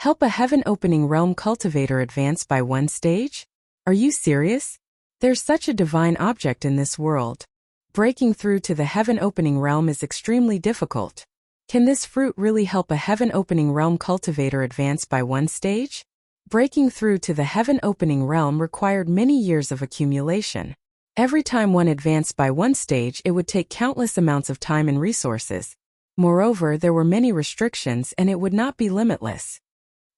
Help a heaven-opening realm cultivator advance by one stage? Are you serious? There's such a divine object in this world. Breaking through to the heaven-opening realm is extremely difficult. Can this fruit really help a heaven-opening realm cultivator advance by one stage? Breaking through to the heaven-opening realm required many years of accumulation. Every time one advanced by one stage, it would take countless amounts of time and resources. Moreover, there were many restrictions and it would not be limitless.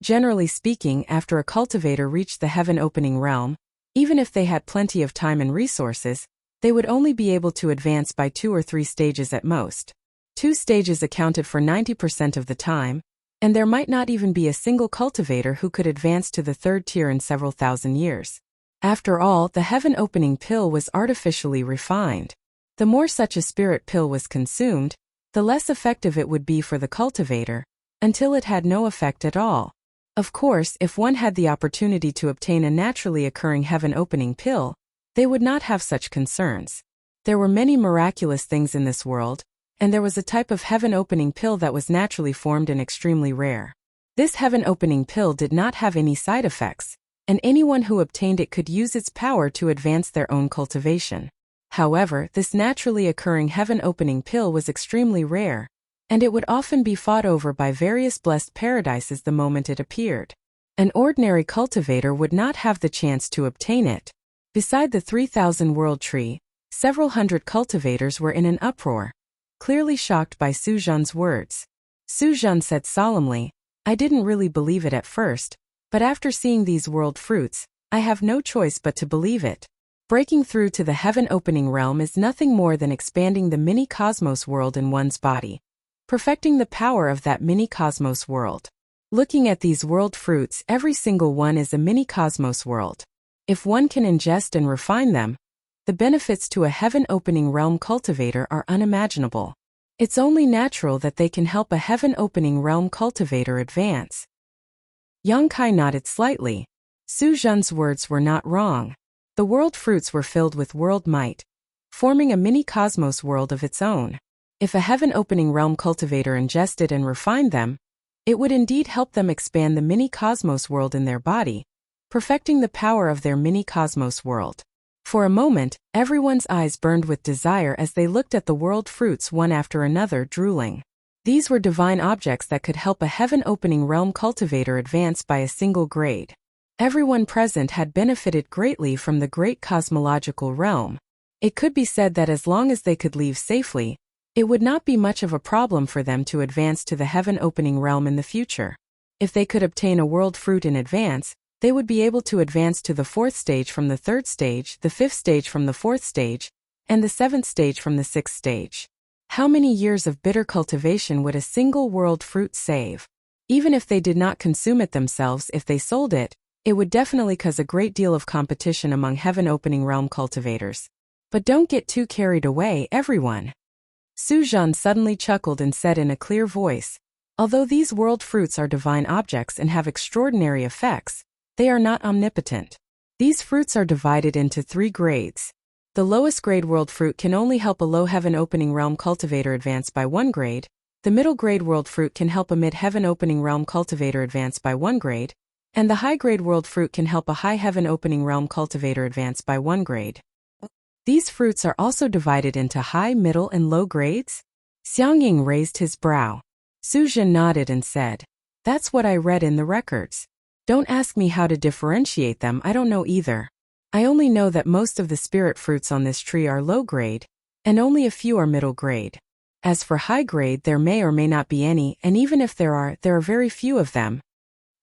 Generally speaking, after a cultivator reached the heaven-opening realm, even if they had plenty of time and resources, they would only be able to advance by 2 or 3 stages at most. 2 stages accounted for 90% of the time, and there might not even be a single cultivator who could advance to the 3rd tier in several thousand years. After all, the heaven-opening pill was artificially refined. The more such a spirit pill was consumed, the less effective it would be for the cultivator, until it had no effect at all. Of course, if one had the opportunity to obtain a naturally occurring heaven-opening pill, they would not have such concerns. There were many miraculous things in this world, and there was a type of heaven-opening pill that was naturally formed and extremely rare. This heaven-opening pill did not have any side effects, and anyone who obtained it could use its power to advance their own cultivation. However, this naturally occurring heaven-opening pill was extremely rare, and it would often be fought over by various blessed paradises the moment it appeared. An ordinary cultivator would not have the chance to obtain it. Beside the 3000 world tree, several hundred cultivators were in an uproar, clearly shocked by Sujan's words. Sujan said solemnly, I didn't really believe it at first, but after seeing these world fruits, I have no choice but to believe it. Breaking through to the heaven-opening realm is nothing more than expanding the mini-cosmos world in one's body, perfecting the power of that mini-cosmos world. Looking at these world fruits, every single one is a mini-cosmos world. If one can ingest and refine them, the benefits to a heaven-opening realm cultivator are unimaginable. It's only natural that they can help a heaven-opening realm cultivator advance. Yang Kai nodded slightly. Sujan's words were not wrong. The world fruits were filled with world might, forming a mini-cosmos world of its own. If a heaven-opening realm cultivator ingested and refined them, it would indeed help them expand the mini-cosmos world in their body, perfecting the power of their mini-cosmos world. For a moment, everyone's eyes burned with desire as they looked at the world fruits one after another, drooling. These were divine objects that could help a heaven-opening realm cultivator advance by a single grade. Everyone present had benefited greatly from the great cosmological realm. It could be said that as long as they could leave safely, it would not be much of a problem for them to advance to the heaven-opening realm in the future. If they could obtain a world fruit in advance, they would be able to advance to the 4th stage from the 3rd stage, the 5th stage from the 4th stage, and the 7th stage from the 6th stage. How many years of bitter cultivation would a single world fruit save? Even if they did not consume it themselves, if they sold it, it would definitely cause a great deal of competition among heaven-opening realm cultivators. But don't get too carried away, everyone. Sujan suddenly chuckled and said in a clear voice, although these world fruits are divine objects and have extraordinary effects, they are not omnipotent. These fruits are divided into 3 grades. The lowest grade world fruit can only help a low heaven opening realm cultivator advance by 1 grade, the middle grade world fruit can help a mid heaven opening realm cultivator advance by 1 grade, and the high grade world fruit can help a high heaven opening realm cultivator advance by 1 grade. These fruits are also divided into high, middle, and low grades? Xiangying raised his brow. Suzhen nodded and said, that's what I read in the records. Don't ask me how to differentiate them, I don't know either. I only know that most of the spirit fruits on this tree are low grade, and only a few are middle grade. As for high grade, there may or may not be any, and even if there are very few of them.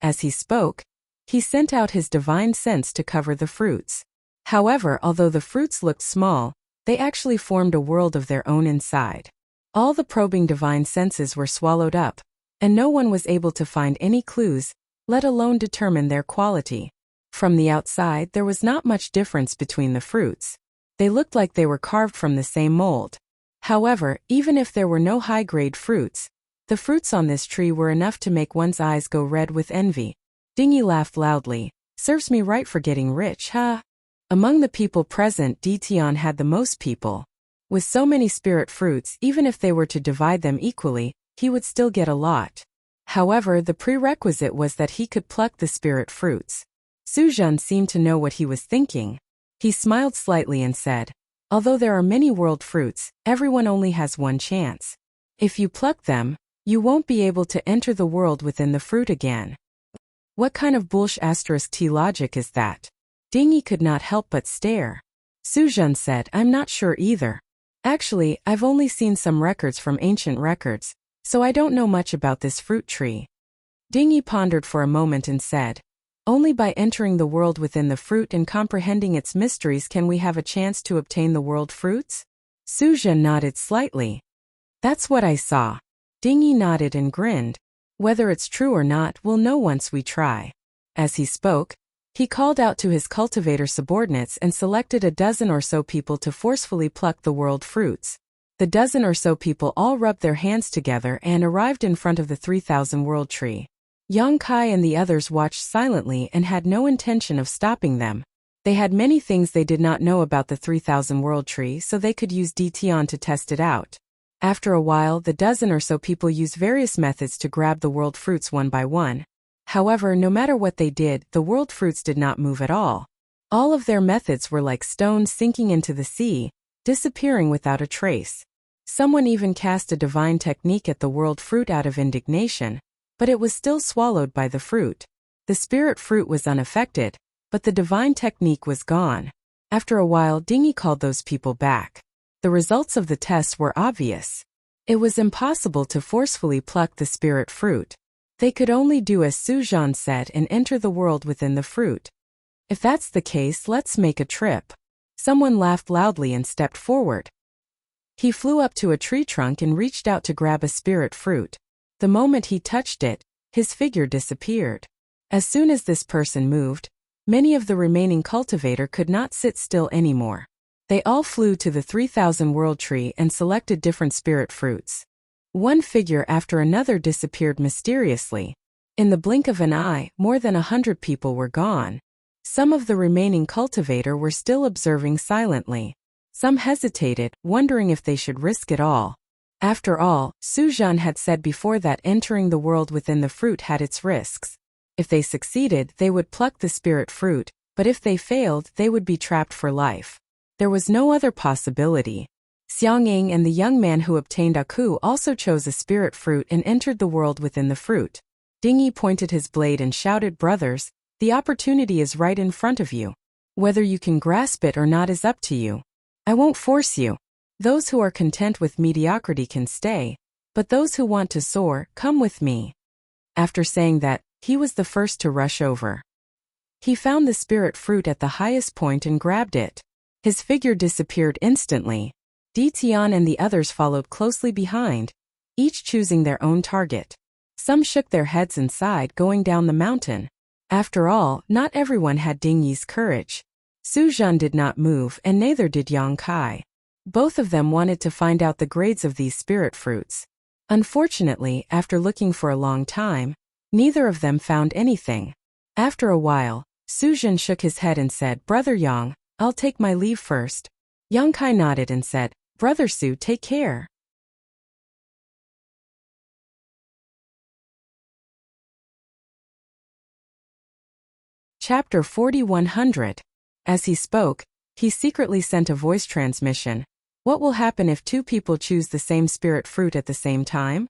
As he spoke, he sent out his divine sense to cover the fruits. However, although the fruits looked small, they actually formed a world of their own inside. All the probing divine senses were swallowed up, and no one was able to find any clues, let alone determine their quality. From the outside, there was not much difference between the fruits. They looked like they were carved from the same mold. However, even if there were no high-grade fruits, the fruits on this tree were enough to make one's eyes go red with envy. Dingy laughed loudly. Serves me right for getting rich, huh? Among the people present, Ditian had the most people. With so many spirit fruits, even if they were to divide them equally, he would still get a lot. However, the prerequisite was that he could pluck the spirit fruits. Suzhen seemed to know what he was thinking. He smiled slightly and said, although there are many world fruits, everyone only has 1 chance. If you pluck them, you won't be able to enter the world within the fruit again. What kind of *T logic is that? Dingy could not help but stare. Suzhen said, I'm not sure either. Actually, I've only seen some records from ancient records, so I don't know much about this fruit tree. Dingy pondered for a moment and said, only by entering the world within the fruit and comprehending its mysteries can we have a chance to obtain the world fruits? Suzhen nodded slightly. That's what I saw. Dingy nodded and grinned. Whether it's true or not, we'll know once we try. As he spoke, he called out to his cultivator subordinates and selected a dozen or so people to forcefully pluck the world fruits. The dozen or so people all rubbed their hands together and arrived in front of the 3000 world tree. Yang Kai and the others watched silently and had no intention of stopping them. They had many things they did not know about the 3000 world tree, so they could use Ditian to test it out. After a while, the dozen or so people used various methods to grab the world fruits one by one. However, no matter what they did, the world fruits did not move at all. All of their methods were like stones sinking into the sea, disappearing without a trace. Someone even cast a divine technique at the world fruit out of indignation, but it was still swallowed by the fruit. The spirit fruit was unaffected, but the divine technique was gone. After a while, Dingy called those people back. The results of the tests were obvious. It was impossible to forcefully pluck the spirit fruit. They could only do as Suzhen said and enter the world within the fruit. If that's the case, let's make a trip. Someone laughed loudly and stepped forward. He flew up to a tree trunk and reached out to grab a spirit fruit. The moment he touched it, his figure disappeared. As soon as this person moved, many of the remaining cultivator could not sit still anymore. They all flew to the 3000 world tree and selected different spirit fruits. One figure after another disappeared mysteriously. In the blink of an eye, more than 100 people were gone. Some of the remaining cultivator were still observing silently. Some hesitated, wondering if they should risk it all. After all, Suzhen had said before that entering the world within the fruit had its risks. If they succeeded, they would pluck the spirit fruit, but if they failed, they would be trapped for life. There was no other possibility. Xiangying and the young man who obtained Aku also chose a spirit fruit and entered the world within the fruit. Ding Yi pointed his blade and shouted, "Brothers, the opportunity is right in front of you. Whether you can grasp it or not is up to you. I won't force you. Those who are content with mediocrity can stay, but those who want to soar, come with me." After saying that, he was the first to rush over. He found the spirit fruit at the highest point and grabbed it. His figure disappeared instantly. Di Tian and the others followed closely behind, each choosing their own target. Some shook their heads and sighed, going down the mountain. After all, not everyone had Ding Yi's courage. Su Zhan did not move, and neither did Yang Kai. Both of them wanted to find out the grades of these spirit fruits. Unfortunately, after looking for a long time, neither of them found anything. After a while, Su Zhan shook his head and said, "Brother Yang, I'll take my leave first." Yang Kai nodded and said, "Brother Su, take care." Chapter 4100. As he spoke, he secretly sent a voice transmission. What will happen if two people choose the same spirit fruit at the same time?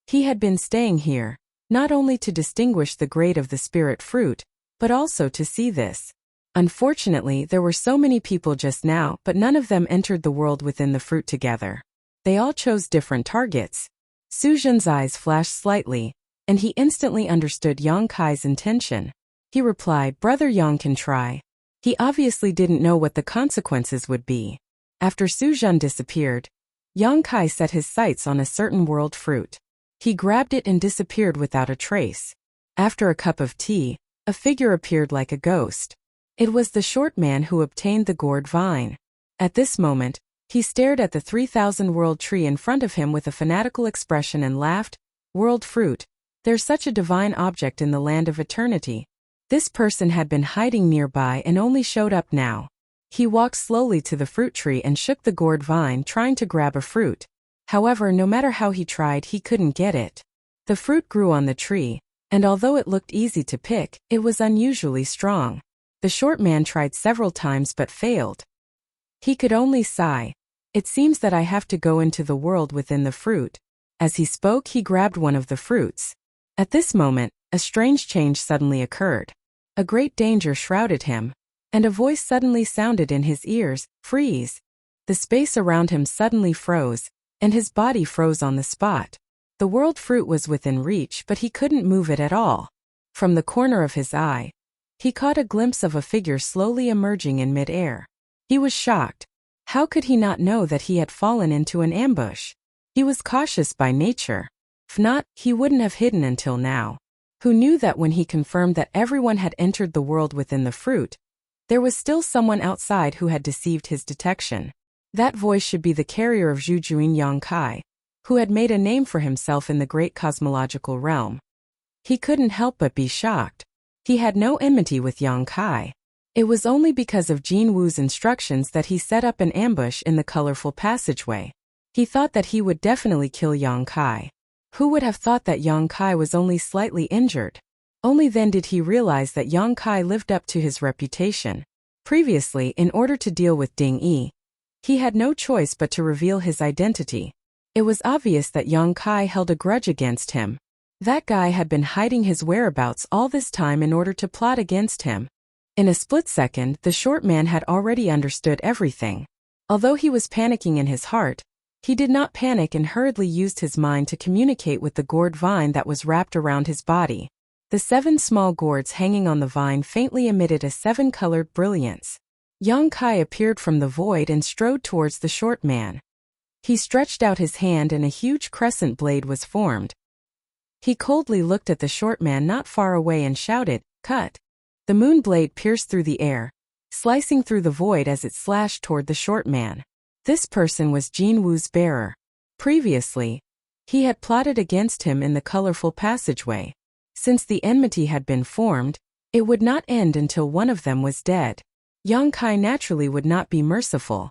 He had been staying here, not only to distinguish the grade of the spirit fruit, but also to see this. Unfortunately, there were so many people just now, but none of them entered the world within the fruit together. They all chose different targets. Su Zhen's eyes flashed slightly, and he instantly understood Yang Kai's intention. He replied, "Brother Yang can try." He obviously didn't know what the consequences would be. After Su Zhen disappeared, Yang Kai set his sights on a certain world fruit. He grabbed it and disappeared without a trace. After a cup of tea, a figure appeared like a ghost. It was the short man who obtained the gourd vine. At this moment, he stared at the 3,000 world tree in front of him with a fanatical expression and laughed. "World fruit, there's such a divine object in the land of eternity." This person had been hiding nearby and only showed up now. He walked slowly to the fruit tree and shook the gourd vine, trying to grab a fruit. However, no matter how he tried, he couldn't get it. The fruit grew on the tree, and although it looked easy to pick, it was unusually strong. The short man tried several times but failed. He could only sigh. "It seems that I have to go into the world within the fruit." As he spoke, he grabbed one of the fruits. At this moment, a strange change suddenly occurred. A great danger shrouded him, and a voice suddenly sounded in his ears, "Freeze!" The space around him suddenly froze, and his body froze on the spot. The world fruit was within reach, but he couldn't move it at all. From the corner of his eye, he caught a glimpse of a figure slowly emerging in mid-air. He was shocked. How could he not know that he had fallen into an ambush? He was cautious by nature. If not, he wouldn't have hidden until now. Who knew that when he confirmed that everyone had entered the world within the fruit, there was still someone outside who had deceived his detection. That voice should be the carrier of Zhujuin Yang Kai, who had made a name for himself in the great cosmological realm. He couldn't help but be shocked. He had no enmity with Yang Kai. It was only because of Jin Wu's instructions that he set up an ambush in the colorful passageway. He thought that he would definitely kill Yang Kai. Who would have thought that Yang Kai was only slightly injured? Only then did he realize that Yang Kai lived up to his reputation. Previously, in order to deal with Ding Yi, he had no choice but to reveal his identity. It was obvious that Yang Kai held a grudge against him. That guy had been hiding his whereabouts all this time in order to plot against him. In a split second, the short man had already understood everything. Although he was panicking in his heart, he did not panic and hurriedly used his mind to communicate with the gourd vine that was wrapped around his body. The 7 small gourds hanging on the vine faintly emitted a 7-colored brilliance. Yang Kai appeared from the void and strode towards the short man. He stretched out his hand and a huge crescent blade was formed. He coldly looked at the short man not far away and shouted, "Cut!" The moon blade pierced through the air, slicing through the void as it slashed toward the short man. This person was Jin Wu's bearer. Previously, he had plotted against him in the colorful passageway. Since the enmity had been formed, it would not end until one of them was dead. Yang Kai naturally would not be merciful.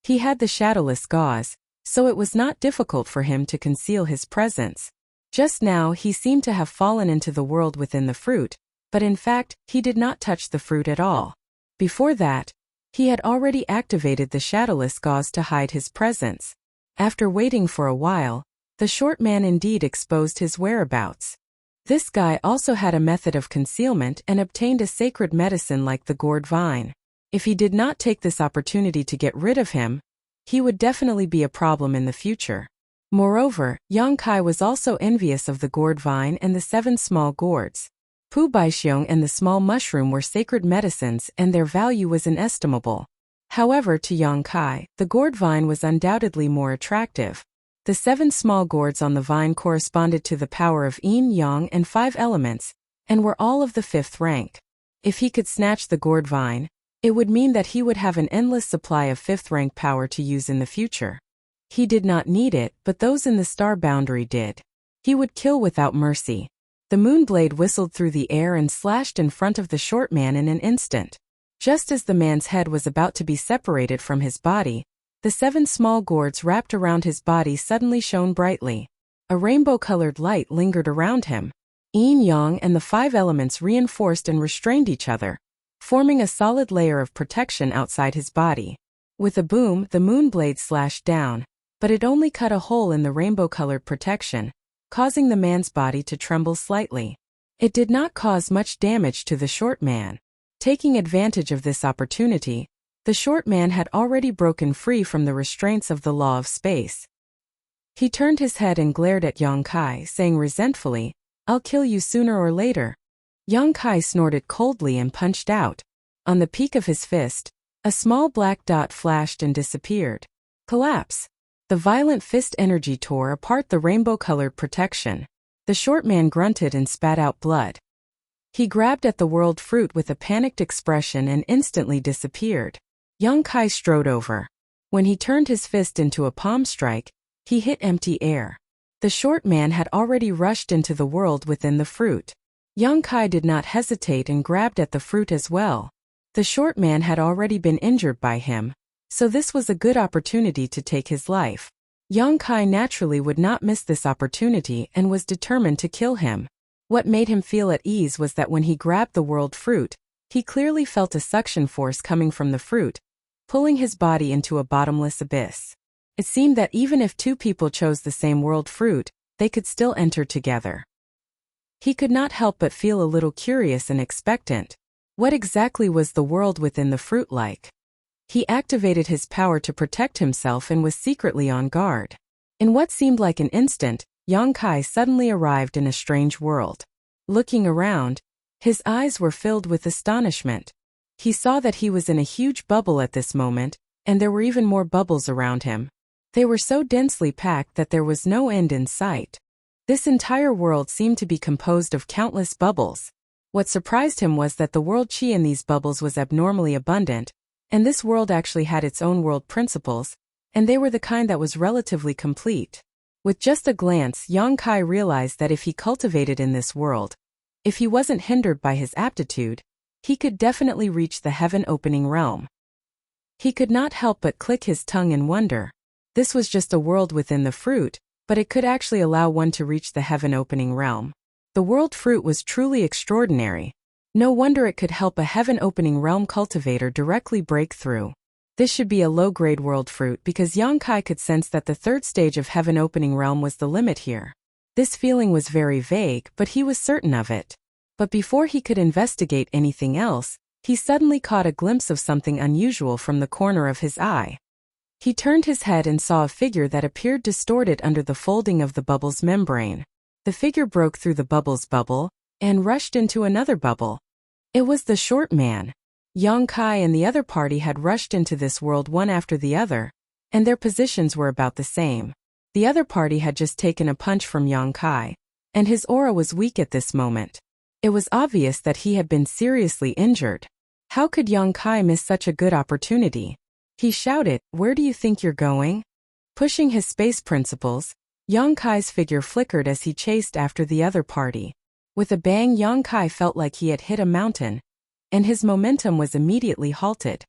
He had the shadowless gauze, so it was not difficult for him to conceal his presence. Just now he seemed to have fallen into the world within the fruit, but in fact, he did not touch the fruit at all. Before that, he had already activated the shadowless gauze to hide his presence. After waiting for a while, the short man indeed exposed his whereabouts. This guy also had a method of concealment and obtained a sacred medicine like the gourd vine. If he did not take this opportunity to get rid of him, he would definitely be a problem in the future. Moreover, Yang Kai was also envious of the gourd vine and the 7 small gourds. Pu Baixiong and the small mushroom were sacred medicines and their value was inestimable. However, to Yang Kai, the gourd vine was undoubtedly more attractive. The 7 small gourds on the vine corresponded to the power of yin, yang, and 5 elements, and were all of the 5th rank. If he could snatch the gourd vine, it would mean that he would have an endless supply of 5th rank power to use in the future. He did not need it, but those in the star boundary did. He would kill without mercy. The moonblade whistled through the air and slashed in front of the short man in an instant. Just as the man's head was about to be separated from his body, the 7 small gourds wrapped around his body suddenly shone brightly. A rainbow-colored light lingered around him. Yin Yang and the 5 elements reinforced and restrained each other, forming a solid layer of protection outside his body. With a boom, the moonblade slashed down, but it only cut a hole in the rainbow-colored protection, causing the man's body to tremble slightly. It did not cause much damage to the short man. Taking advantage of this opportunity, the short man had already broken free from the restraints of the law of space. He turned his head and glared at Yang Kai, saying resentfully, "I'll kill you sooner or later." Yang Kai snorted coldly and punched out. On the peak of his fist, a small black dot flashed and disappeared. Collapse. The violent fist energy tore apart the rainbow-colored protection. The short man grunted and spat out blood. He grabbed at the world fruit with a panicked expression and instantly disappeared. Yang Kai strode over. When he turned his fist into a palm strike, he hit empty air. The short man had already rushed into the world within the fruit. Yang Kai did not hesitate and grabbed at the fruit as well. The short man had already been injured by him, so this was a good opportunity to take his life. Yang Kai naturally would not miss this opportunity and was determined to kill him. What made him feel at ease was that when he grabbed the world fruit, he clearly felt a suction force coming from the fruit, pulling his body into a bottomless abyss. It seemed that even if 2 people chose the same world fruit, they could still enter together. He could not help but feel a little curious and expectant. What exactly was the world within the fruit like? He activated his power to protect himself and was secretly on guard. In what seemed like an instant, Yang Kai suddenly arrived in a strange world. Looking around, his eyes were filled with astonishment. He saw that he was in a huge bubble at this moment, and there were even more bubbles around him. They were so densely packed that there was no end in sight. This entire world seemed to be composed of countless bubbles. What surprised him was that the world chi in these bubbles was abnormally abundant, and this world actually had its own world principles, and they were the kind that was relatively complete. With just a glance, Yang Kai realized that if he cultivated in this world, if he wasn't hindered by his aptitude, he could definitely reach the heaven-opening realm. He could not help but click his tongue in wonder. This was just a world within the fruit, but it could actually allow one to reach the heaven-opening realm. The world fruit was truly extraordinary. No wonder it could help a heaven-opening realm cultivator directly break through. This should be a low-grade world fruit because Yang Kai could sense that the 3rd stage of heaven-opening realm was the limit here. This feeling was very vague, but he was certain of it. But before he could investigate anything else, he suddenly caught a glimpse of something unusual from the corner of his eye. He turned his head and saw a figure that appeared distorted under the folding of the bubble's membrane. The figure broke through the bubble's bubble and rushed into another bubble. It was the short man. Yang Kai and the other party had rushed into this world one after the other, and their positions were about the same. The other party had just taken a punch from Yang Kai, and his aura was weak at this moment. It was obvious that he had been seriously injured. How could Yang Kai miss such a good opportunity? He shouted, "Where do you think you're going?" Pushing his space principles, Yang Kai's figure flickered as he chased after the other party. With a bang, Yang Kai felt like he had hit a mountain, and his momentum was immediately halted.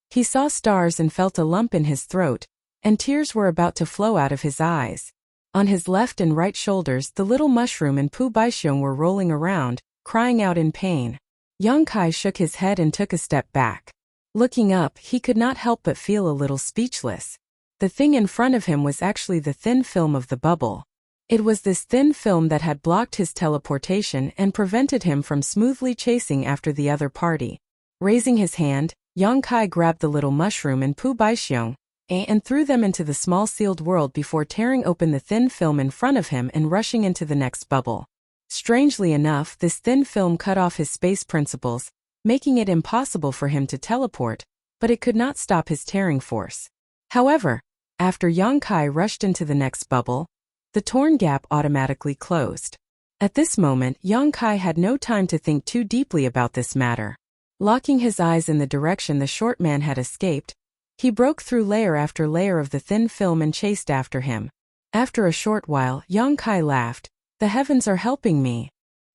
He saw stars and felt a lump in his throat, and tears were about to flow out of his eyes. On his left and right shoulders, the little mushroom and Pu Baixiong were rolling around, crying out in pain. Yang Kai shook his head and took a step back. Looking up, he could not help but feel a little speechless. The thing in front of him was actually the thin film of the bubble. It was this thin film that had blocked his teleportation and prevented him from smoothly chasing after the other party. Raising his hand, Yang Kai grabbed the little mushroom and Pu Baixiong, and threw them into the small sealed world before tearing open the thin film in front of him and rushing into the next bubble. Strangely enough, this thin film cut off his space principles, making it impossible for him to teleport, but it could not stop his tearing force. However, after Yang Kai rushed into the next bubble, the torn gap automatically closed. At this moment, Yang Kai had no time to think too deeply about this matter. Locking his eyes in the direction the short man had escaped, he broke through layer after layer of the thin film and chased after him. After a short while, Yang Kai laughed, "The heavens are helping me."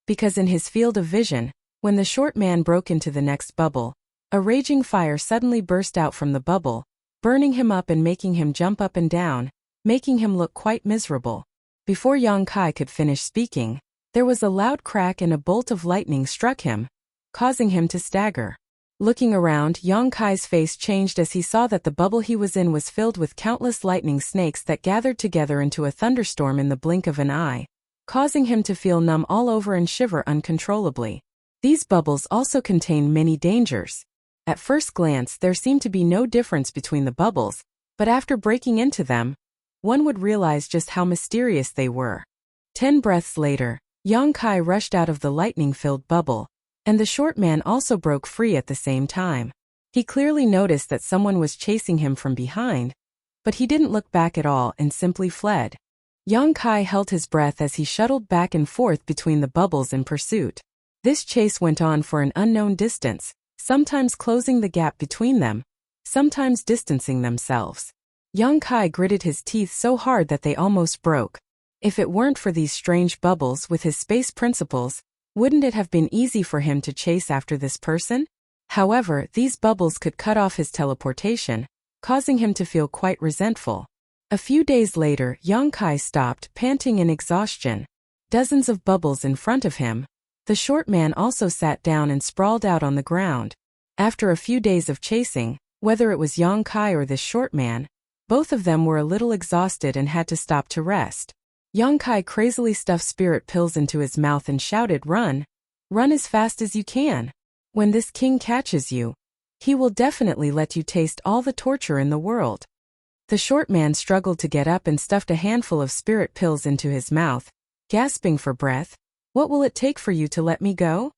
Because in his field of vision, when the short man broke into the next bubble, a raging fire suddenly burst out from the bubble, burning him up and making him jump up and down, making him look quite miserable. Before Yang Kai could finish speaking, there was a loud crack and a bolt of lightning struck him, causing him to stagger. Looking around, Yang Kai's face changed as he saw that the bubble he was in was filled with countless lightning snakes that gathered together into a thunderstorm in the blink of an eye, causing him to feel numb all over and shiver uncontrollably. These bubbles also contain many dangers. At first glance, there seemed to be no difference between the bubbles, but after breaking into them, one would realize just how mysterious they were. 10 breaths later, Yang Kai rushed out of the lightning-filled bubble, and the short man also broke free at the same time. He clearly noticed that someone was chasing him from behind, but he didn't look back at all and simply fled. Yang Kai held his breath as he shuttled back and forth between the bubbles in pursuit. This chase went on for an unknown distance, sometimes closing the gap between them, sometimes distancing themselves. Yang Kai gritted his teeth so hard that they almost broke. If it weren't for these strange bubbles with his space principles, wouldn't it have been easy for him to chase after this person? However, these bubbles could cut off his teleportation, causing him to feel quite resentful. A few days later, Yang Kai stopped, panting in exhaustion. Dozens of bubbles in front of him. The short man also sat down and sprawled out on the ground. After a few days of chasing, whether it was Yang Kai or this short man, both of them were a little exhausted and had to stop to rest. Yang Kai crazily stuffed spirit pills into his mouth and shouted, "Run! Run as fast as you can! When this king catches you, he will definitely let you taste all the torture in the world." The short man struggled to get up and stuffed a handful of spirit pills into his mouth, gasping for breath. "What will it take for you to let me go?"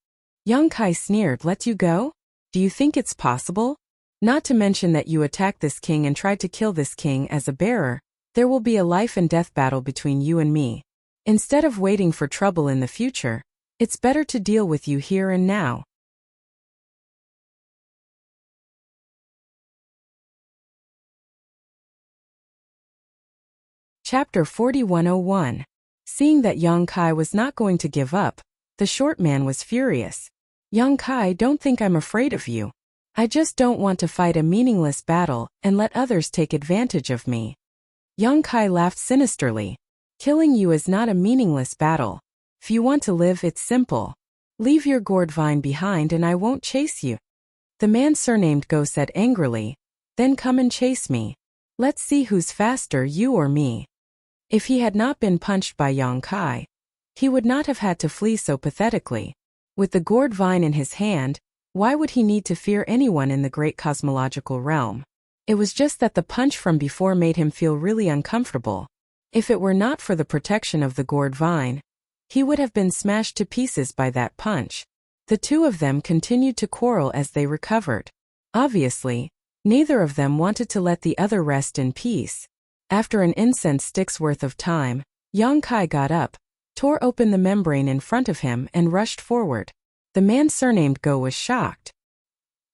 Yang Kai sneered, "Let you go? Do you think it's possible? Not to mention that you attacked this king and tried to kill this king as a bearer. There will be a life and death battle between you and me. Instead of waiting for trouble in the future, it's better to deal with you here and now." Chapter 4101. Seeing that Yang Kai was not going to give up, the short man was furious. "Yang Kai, don't think I'm afraid of you. I just don't want to fight a meaningless battle and let others take advantage of me." Yang Kai laughed sinisterly. "Killing you is not a meaningless battle. If you want to live, it's simple. Leave your gourd vine behind and I won't chase you." The man surnamed Go said angrily, "Then come and chase me. Let's see who's faster, you or me." If he had not been punched by Yang Kai, he would not have had to flee so pathetically. With the gourd vine in his hand, why would he need to fear anyone in the great cosmological realm? It was just that the punch from before made him feel really uncomfortable. If it were not for the protection of the gourd vine, he would have been smashed to pieces by that punch. The two of them continued to quarrel as they recovered. Obviously, neither of them wanted to let the other rest in peace. After an incense stick's worth of time, Yang Kai got up, tore open the membrane in front of him and rushed forward. The man surnamed Go was shocked.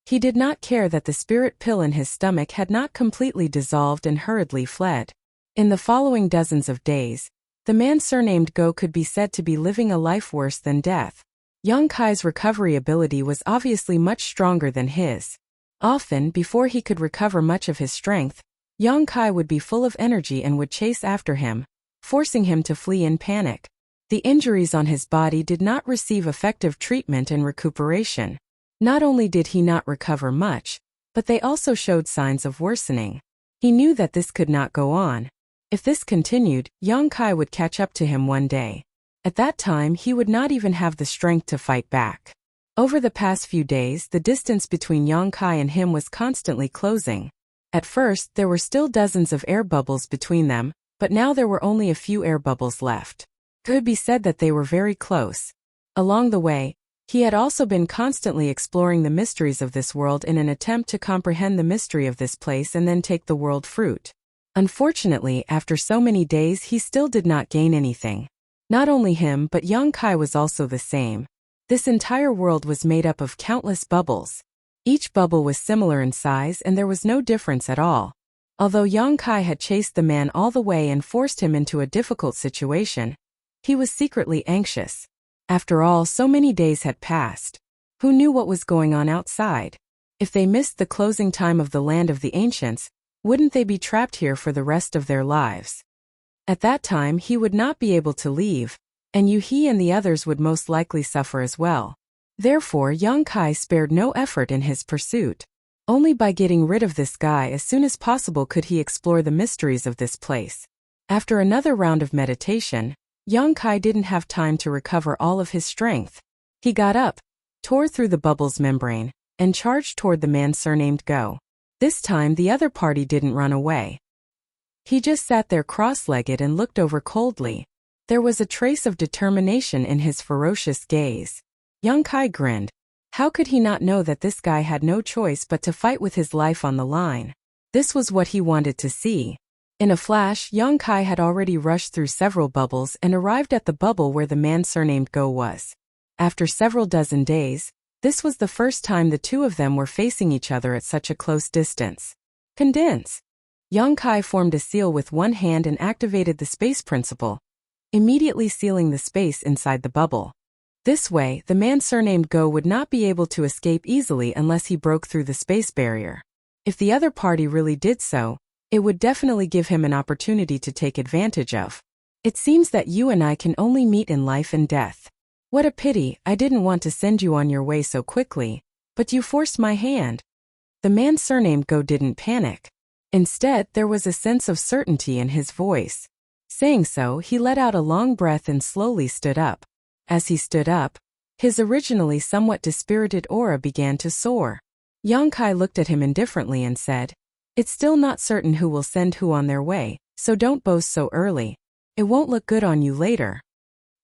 He did not care that the spirit pill in his stomach had not completely dissolved and hurriedly fled. In the following dozens of days, the man surnamed Go could be said to be living a life worse than death. Yang Kai's recovery ability was obviously much stronger than his. Often, before he could recover much of his strength, Yang Kai would be full of energy and would chase after him, forcing him to flee in panic. The injuries on his body did not receive effective treatment and recuperation. Not only did he not recover much, but they also showed signs of worsening. He knew that this could not go on. If this continued, Yang Kai would catch up to him one day. At that time, he would not even have the strength to fight back. Over the past few days, the distance between Yang Kai and him was constantly closing. At first, there were still dozens of air bubbles between them, but now there were only a few air bubbles left. It could be said that they were very close. Along the way, he had also been constantly exploring the mysteries of this world in an attempt to comprehend the mystery of this place and then take the world fruit. Unfortunately, after so many days, he still did not gain anything. Not only him, but Yang Kai was also the same. This entire world was made up of countless bubbles. Each bubble was similar in size and there was no difference at all. Although Yang Kai had chased the man all the way and forced him into a difficult situation, he was secretly anxious. After all, so many days had passed. Who knew what was going on outside? If they missed the closing time of the land of the ancients, wouldn't they be trapped here for the rest of their lives? At that time, he would not be able to leave, and he and the others would most likely suffer as well. Therefore, Yang Kai spared no effort in his pursuit. Only by getting rid of this guy as soon as possible could he explore the mysteries of this place. After another round of meditation, Yang Kai didn't have time to recover all of his strength. He got up, tore through the bubble's membrane, and charged toward the man surnamed Go. This time the other party didn't run away. He just sat there cross-legged and looked over coldly. There was a trace of determination in his ferocious gaze. Yang Kai grinned. How could he not know that this guy had no choice but to fight with his life on the line? This was what he wanted to see. In a flash, Yang Kai had already rushed through several bubbles and arrived at the bubble where the man surnamed Go was. After several dozen days, this was the first time the two of them were facing each other at such a close distance. Condense. Yang Kai formed a seal with one hand and activated the space principle, immediately sealing the space inside the bubble. This way, the man surnamed Go would not be able to escape easily unless he broke through the space barrier. If the other party really did so, it would definitely give him an opportunity to take advantage of. It seems that you and I can only meet in life and death. What a pity, I didn't want to send you on your way so quickly, but you forced my hand. The man surnamed Go didn't panic. Instead, there was a sense of certainty in his voice. Saying so, he let out a long breath and slowly stood up. As he stood up, his originally somewhat dispirited aura began to soar. Yang Kai looked at him indifferently and said, "It's still not certain who will send who on their way, so don't boast so early. It won't look good on you later."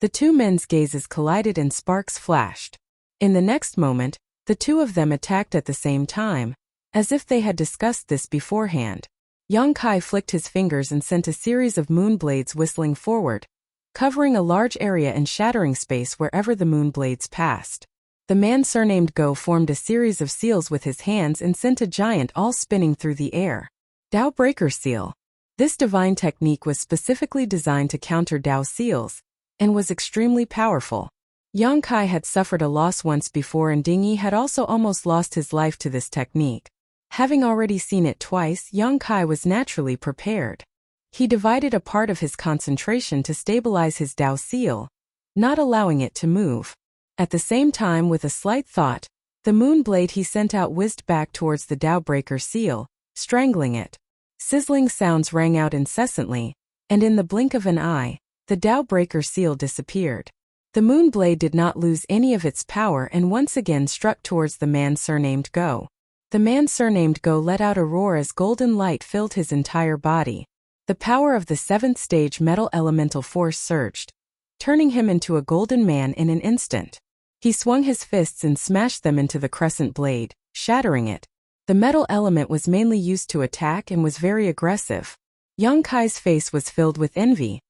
The two men's gazes collided and sparks flashed. In the next moment, the two of them attacked at the same time, as if they had discussed this beforehand. Yang Kai flicked his fingers and sent a series of moon blades whistling forward, covering a large area and shattering space wherever the moon blades passed. The man surnamed Go formed a series of seals with his hands and sent a giant all spinning through the air. Tao Breaker Seal. This divine technique was specifically designed to counter Tao seals, and was extremely powerful. Yang Kai had suffered a loss once before and Dingyi had also almost lost his life to this technique. Having already seen it twice, Yang Kai was naturally prepared. He divided a part of his concentration to stabilize his Tao seal, not allowing it to move. At the same time, with a slight thought, the moon blade he sent out whizzed back towards the Tao Breaker seal, strangling it. Sizzling sounds rang out incessantly, and in the blink of an eye, the Tao Breaker seal disappeared. The moon blade did not lose any of its power and once again struck towards the man surnamed Go. The man surnamed Go let out a roar as golden light filled his entire body. The power of the 7th stage metal elemental force surged, turning him into a golden man in an instant. He swung his fists and smashed them into the crescent blade, shattering it. The metal element was mainly used to attack and was very aggressive. Yang Kai's face was filled with envy.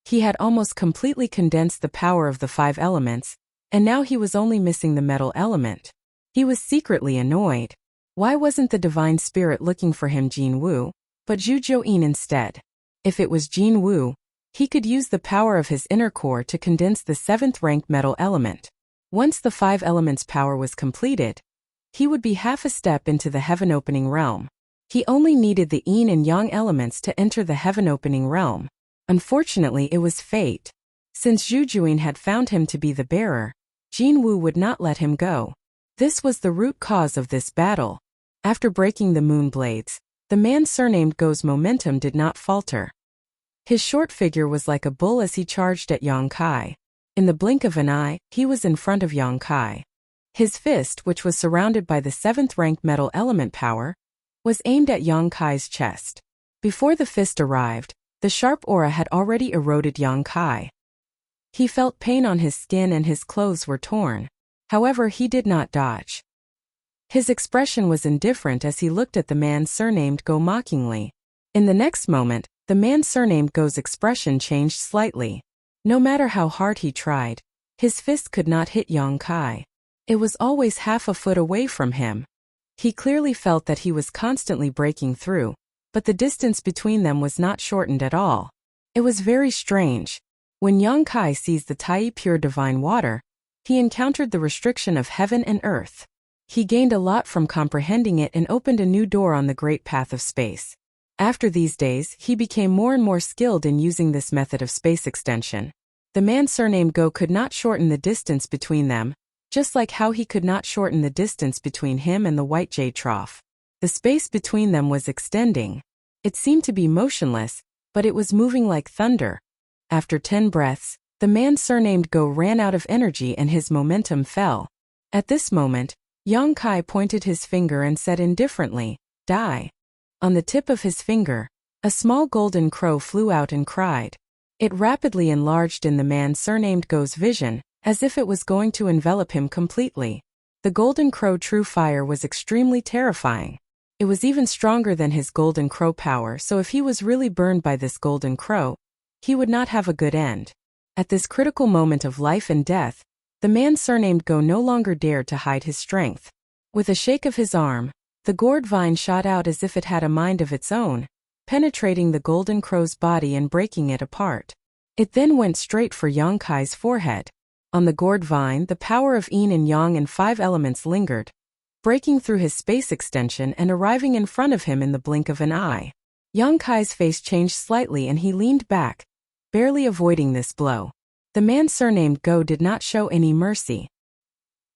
He had almost completely condensed the power of the 5 elements, and now he was only missing the metal element. He was secretly annoyed. Why wasn't the divine spirit looking for him Jin Wu, but Zhu Zhouyin instead? If it was Jin Wu, he could use the power of his inner core to condense the 7th-ranked metal element. Once the 5 elements' power was completed, he would be half a step into the heaven-opening realm. He only needed the yin and yang elements to enter the heaven-opening realm. Unfortunately, it was fate. Since Zhu Juyin had found him to be the bearer, Jin Wu would not let him go. This was the root cause of this battle. After breaking the moon blades, the man surnamed Go's momentum did not falter. His short figure was like a bull as he charged at Yang Kai. In the blink of an eye, he was in front of Yang Kai. His fist, which was surrounded by the 7th-rank metal element power, was aimed at Yang Kai's chest. Before the fist arrived, the sharp aura had already eroded Yang Kai. He felt pain on his skin and his clothes were torn. However, he did not dodge. His expression was indifferent as he looked at the man surnamed Go mockingly. In the next moment, the man surnamed Go's expression changed slightly. No matter how hard he tried, his fist could not hit Yang Kai. It was always half a foot away from him. He clearly felt that he was constantly breaking through, but the distance between them was not shortened at all. It was very strange. When Yang Kai seized the Tai pure divine water, he encountered the restriction of heaven and earth. He gained a lot from comprehending it and opened a new door on the great path of space. After these days, he became more and more skilled in using this method of space extension. The man surnamed Go could not shorten the distance between them, just like how he could not shorten the distance between him and the white jade trough. The space between them was extending. It seemed to be motionless, but it was moving like thunder. After 10 breaths, the man surnamed Go ran out of energy and his momentum fell. At this moment, Yang Kai pointed his finger and said indifferently, "Die." On the tip of his finger, a small golden crow flew out and cried. It rapidly enlarged in the man surnamed Go's vision, as if it was going to envelop him completely. The golden crow true fire was extremely terrifying. It was even stronger than his golden crow power, so if he was really burned by this golden crow, he would not have a good end. At this critical moment of life and death, the man surnamed Go no longer dared to hide his strength. With a shake of his arm, the gourd vine shot out as if it had a mind of its own, penetrating the golden crow's body and breaking it apart. It then went straight for Yang Kai's forehead. On the gourd vine, the power of yin and yang and 5 elements lingered, breaking through his space extension and arriving in front of him in the blink of an eye. Yang Kai's face changed slightly and he leaned back, barely avoiding this blow. The man surnamed Go did not show any mercy.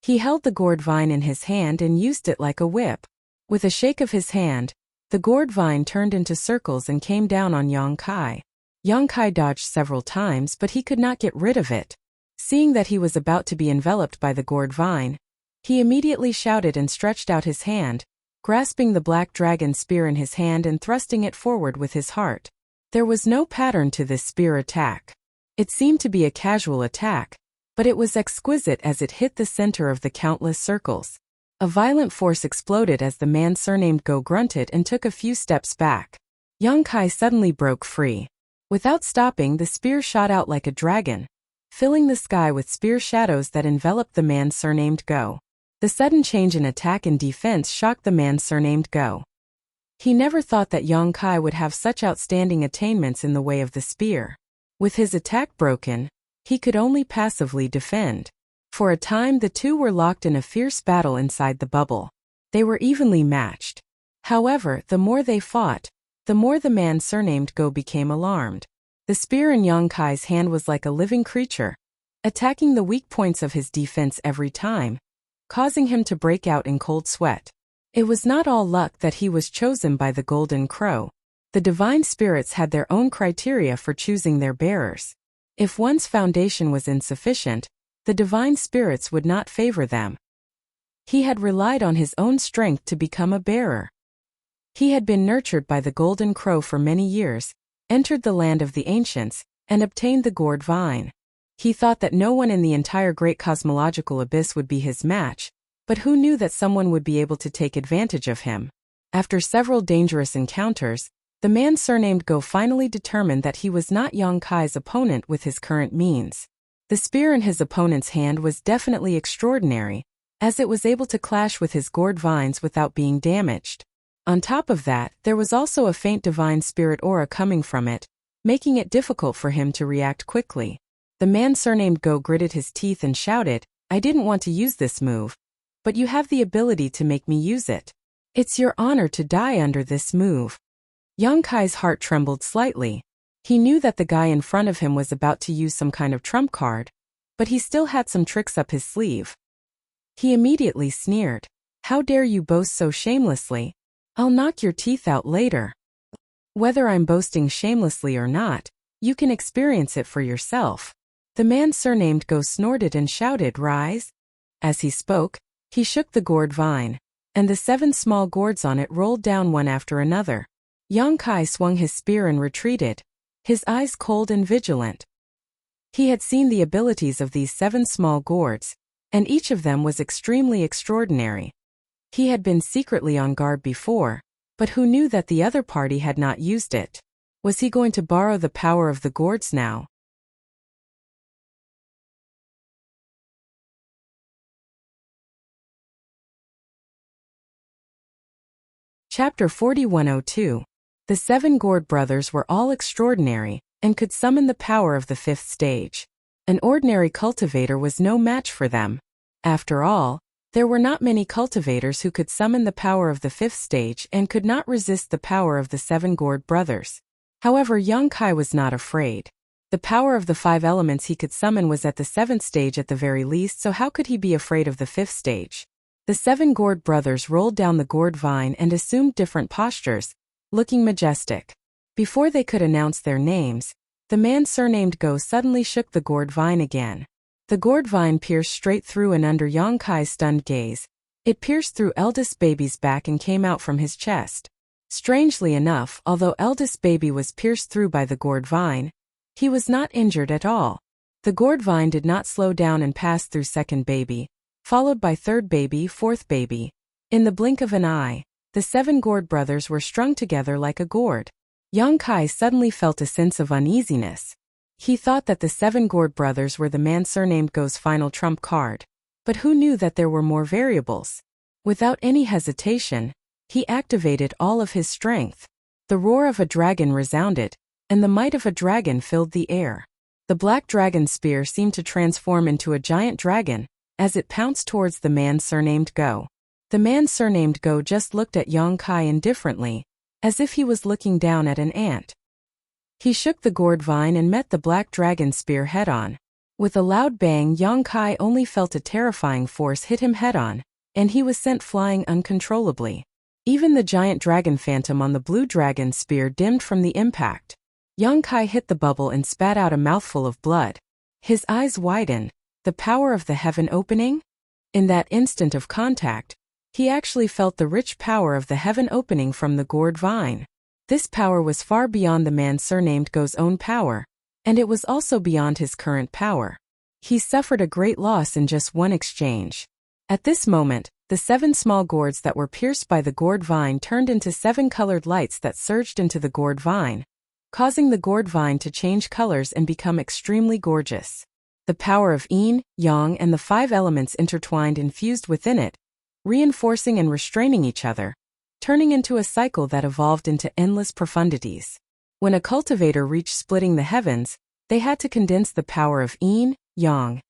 He held the gourd vine in his hand and used it like a whip. With a shake of his hand, the gourd vine turned into circles and came down on Yang Kai. Yang Kai dodged several times, but he could not get rid of it. Seeing that he was about to be enveloped by the gourd vine, he immediately shouted and stretched out his hand, grasping the black dragon spear in his hand and thrusting it forward with his heart. There was no pattern to this spear attack. It seemed to be a casual attack, but it was exquisite as it hit the center of the countless circles. A violent force exploded as the man surnamed Go grunted and took a few steps back. Yang Kai suddenly broke free. Without stopping, the spear shot out like a dragon, filling the sky with spear shadows that enveloped the man surnamed Go. The sudden change in attack and defense shocked the man surnamed Go. He never thought that Yang Kai would have such outstanding attainments in the way of the spear. With his attack broken, he could only passively defend. For a time the two were locked in a fierce battle inside the bubble. They were evenly matched. However, the more they fought, the more the man surnamed Go became alarmed. The spear in Yang Kai's hand was like a living creature, attacking the weak points of his defense every time, causing him to break out in cold sweat. It was not all luck that he was chosen by the Golden Crow. The divine spirits had their own criteria for choosing their bearers. If one's foundation was insufficient, the divine spirits would not favor them. He had relied on his own strength to become a bearer. He had been nurtured by the Golden Crow for many years, entered the land of the ancients, and obtained the gourd vine. He thought that no one in the entire great cosmological abyss would be his match, but who knew that someone would be able to take advantage of him? After several dangerous encounters, the man surnamed Go finally determined that he was not Yang Kai's opponent with his current means. The spear in his opponent's hand was definitely extraordinary, as it was able to clash with his gourd vines without being damaged. On top of that, there was also a faint divine spirit aura coming from it, making it difficult for him to react quickly. The man surnamed Go gritted his teeth and shouted, "I didn't want to use this move, but you have the ability to make me use it. It's your honor to die under this move." Yang Kai's heart trembled slightly. He knew that the guy in front of him was about to use some kind of trump card, but he still had some tricks up his sleeve. He immediately sneered. "How dare you boast so shamelessly? I'll knock your teeth out later." "Whether I'm boasting shamelessly or not, you can experience it for yourself." The man surnamed Go snorted and shouted, "Rise!" As he spoke, he shook the gourd vine, and the 7 small gourds on it rolled down one after another. Yang Kai swung his spear and retreated, his eyes cold and vigilant. He had seen the abilities of these 7 small gourds, and each of them was extremely extraordinary. He had been secretly on guard before, but who knew that the other party had not used it? Was he going to borrow the power of the gourds now? Chapter 4102. The 7 gourd brothers were all extraordinary, and could summon the power of the 5th stage. An ordinary cultivator was no match for them. After all, there were not many cultivators who could summon the power of the 5th stage and could not resist the power of the 7 gourd brothers. However, Yang Kai was not afraid. The power of the 5 elements he could summon was at the 7th stage at the very least, so how could he be afraid of the 5th stage? The 7 gourd brothers rolled down the gourd vine and assumed different postures, looking majestic. Before they could announce their names, the man surnamed Go suddenly shook the gourd vine again. The gourd vine pierced straight through and under Yang Kai's stunned gaze. It pierced through eldest baby's back and came out from his chest. Strangely enough, although eldest baby was pierced through by the gourd vine, he was not injured at all. The gourd vine did not slow down and pass through second baby, followed by third baby, fourth baby. In the blink of an eye, the 7 gourd brothers were strung together like a gourd. Yang Kai suddenly felt a sense of uneasiness. He thought that the 7 gourd brothers were the man surnamed Go's final trump card. But who knew that there were more variables? Without any hesitation, he activated all of his strength. The roar of a dragon resounded, and the might of a dragon filled the air. The black dragon spear seemed to transform into a giant dragon, as it pounced towards the man surnamed Go. The man surnamed Go just looked at Yang Kai indifferently, as if he was looking down at an ant. He shook the gourd vine and met the black dragon spear head-on. With a loud bang, Yang Kai only felt a terrifying force hit him head-on, and he was sent flying uncontrollably. Even the giant dragon phantom on the blue dragon spear dimmed from the impact. Yang Kai hit the bubble and spat out a mouthful of blood. His eyes widened. The power of the heaven opening? In that instant of contact, he actually felt the rich power of the heaven opening from the gourd vine. This power was far beyond the man surnamed Go's own power, and it was also beyond his current power. He suffered a great loss in just one exchange. At this moment, the 7 small gourds that were pierced by the gourd vine turned into 7 colored lights that surged into the gourd vine, causing the gourd vine to change colors and become extremely gorgeous. The power of yin, yang, and the 5 elements intertwined and fused within it, reinforcing and restraining each other, turning into a cycle that evolved into endless profundities. When a cultivator reached splitting the heavens, they had to condense the power of yin, yang,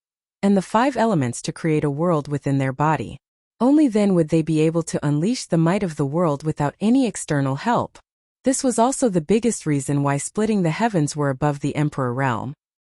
and the 5 elements to create a world within their body. Only then would they be able to unleash the might of the world without any external help. This was also the biggest reason why splitting the heavens were above the Emperor realm.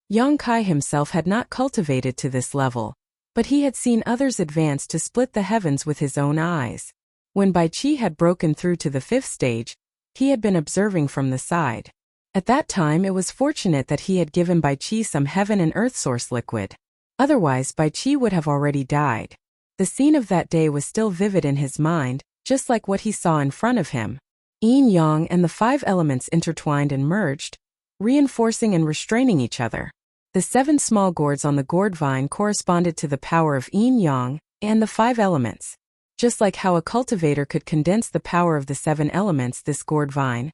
Yang Kai himself had not cultivated to this level, but he had seen others advance to split the heavens with his own eyes. When Bai Qi had broken through to the 5th stage, he had been observing from the side. At that time it was fortunate that he had given Bai Qi some heaven and earth source liquid. Otherwise Bai Qi would have already died. The scene of that day was still vivid in his mind, just like what he saw in front of him. Yin Yang and the 5 elements intertwined and merged, reinforcing and restraining each other. The 7 small gourds on the gourd vine corresponded to the power of Yin Yang and the 5 elements. Just like how a cultivator could condense the power of the 7 elements, this gourd vine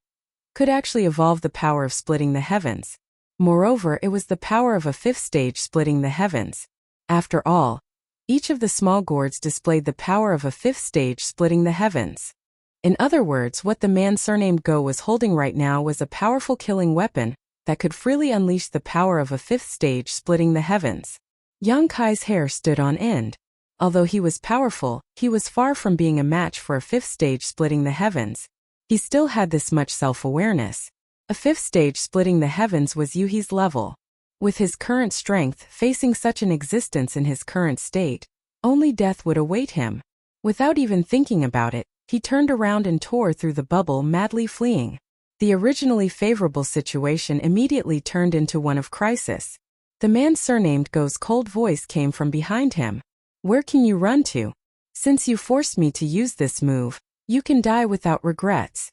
could actually evolve the power of splitting the heavens. Moreover, it was the power of a 5th stage splitting the heavens. After all, each of the small gourds displayed the power of a 5th stage splitting the heavens. In other words, what the man surnamed Go was holding right now was a powerful killing weapon that could freely unleash the power of a 5th stage splitting the heavens. Yang Kai's hair stood on end. Although he was powerful, he was far from being a match for a 5th stage splitting the heavens. He still had this much self-awareness. A fifth stage splitting the heavens was Yuhi's level. With his current strength, facing such an existence in his current state, only death would await him. Without even thinking about it, he turned around and tore through the bubble, madly fleeing. The originally favorable situation immediately turned into one of crisis. The man surnamed Go's cold voice came from behind him. "Where can you run to? Since you forced me to use this move, you can die without regrets."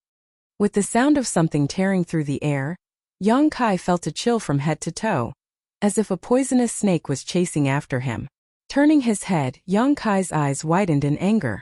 With the sound of something tearing through the air, Yang Kai felt a chill from head to toe, as if a poisonous snake was chasing after him. Turning his head, Yang Kai's eyes widened in anger.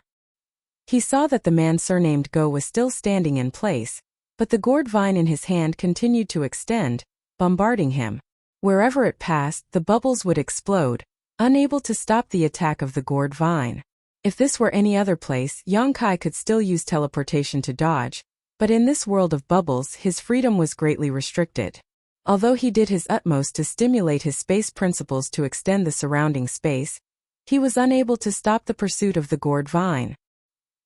He saw that the man surnamed Go was still standing in place, but the gourd vine in his hand continued to extend, bombarding him. Wherever it passed, the bubbles would explode, unable to stop the attack of the gourd vine. If this were any other place, Yang Kai could still use teleportation to dodge, but in this world of bubbles, his freedom was greatly restricted. Although he did his utmost to stimulate his space principles to extend the surrounding space, he was unable to stop the pursuit of the gourd vine.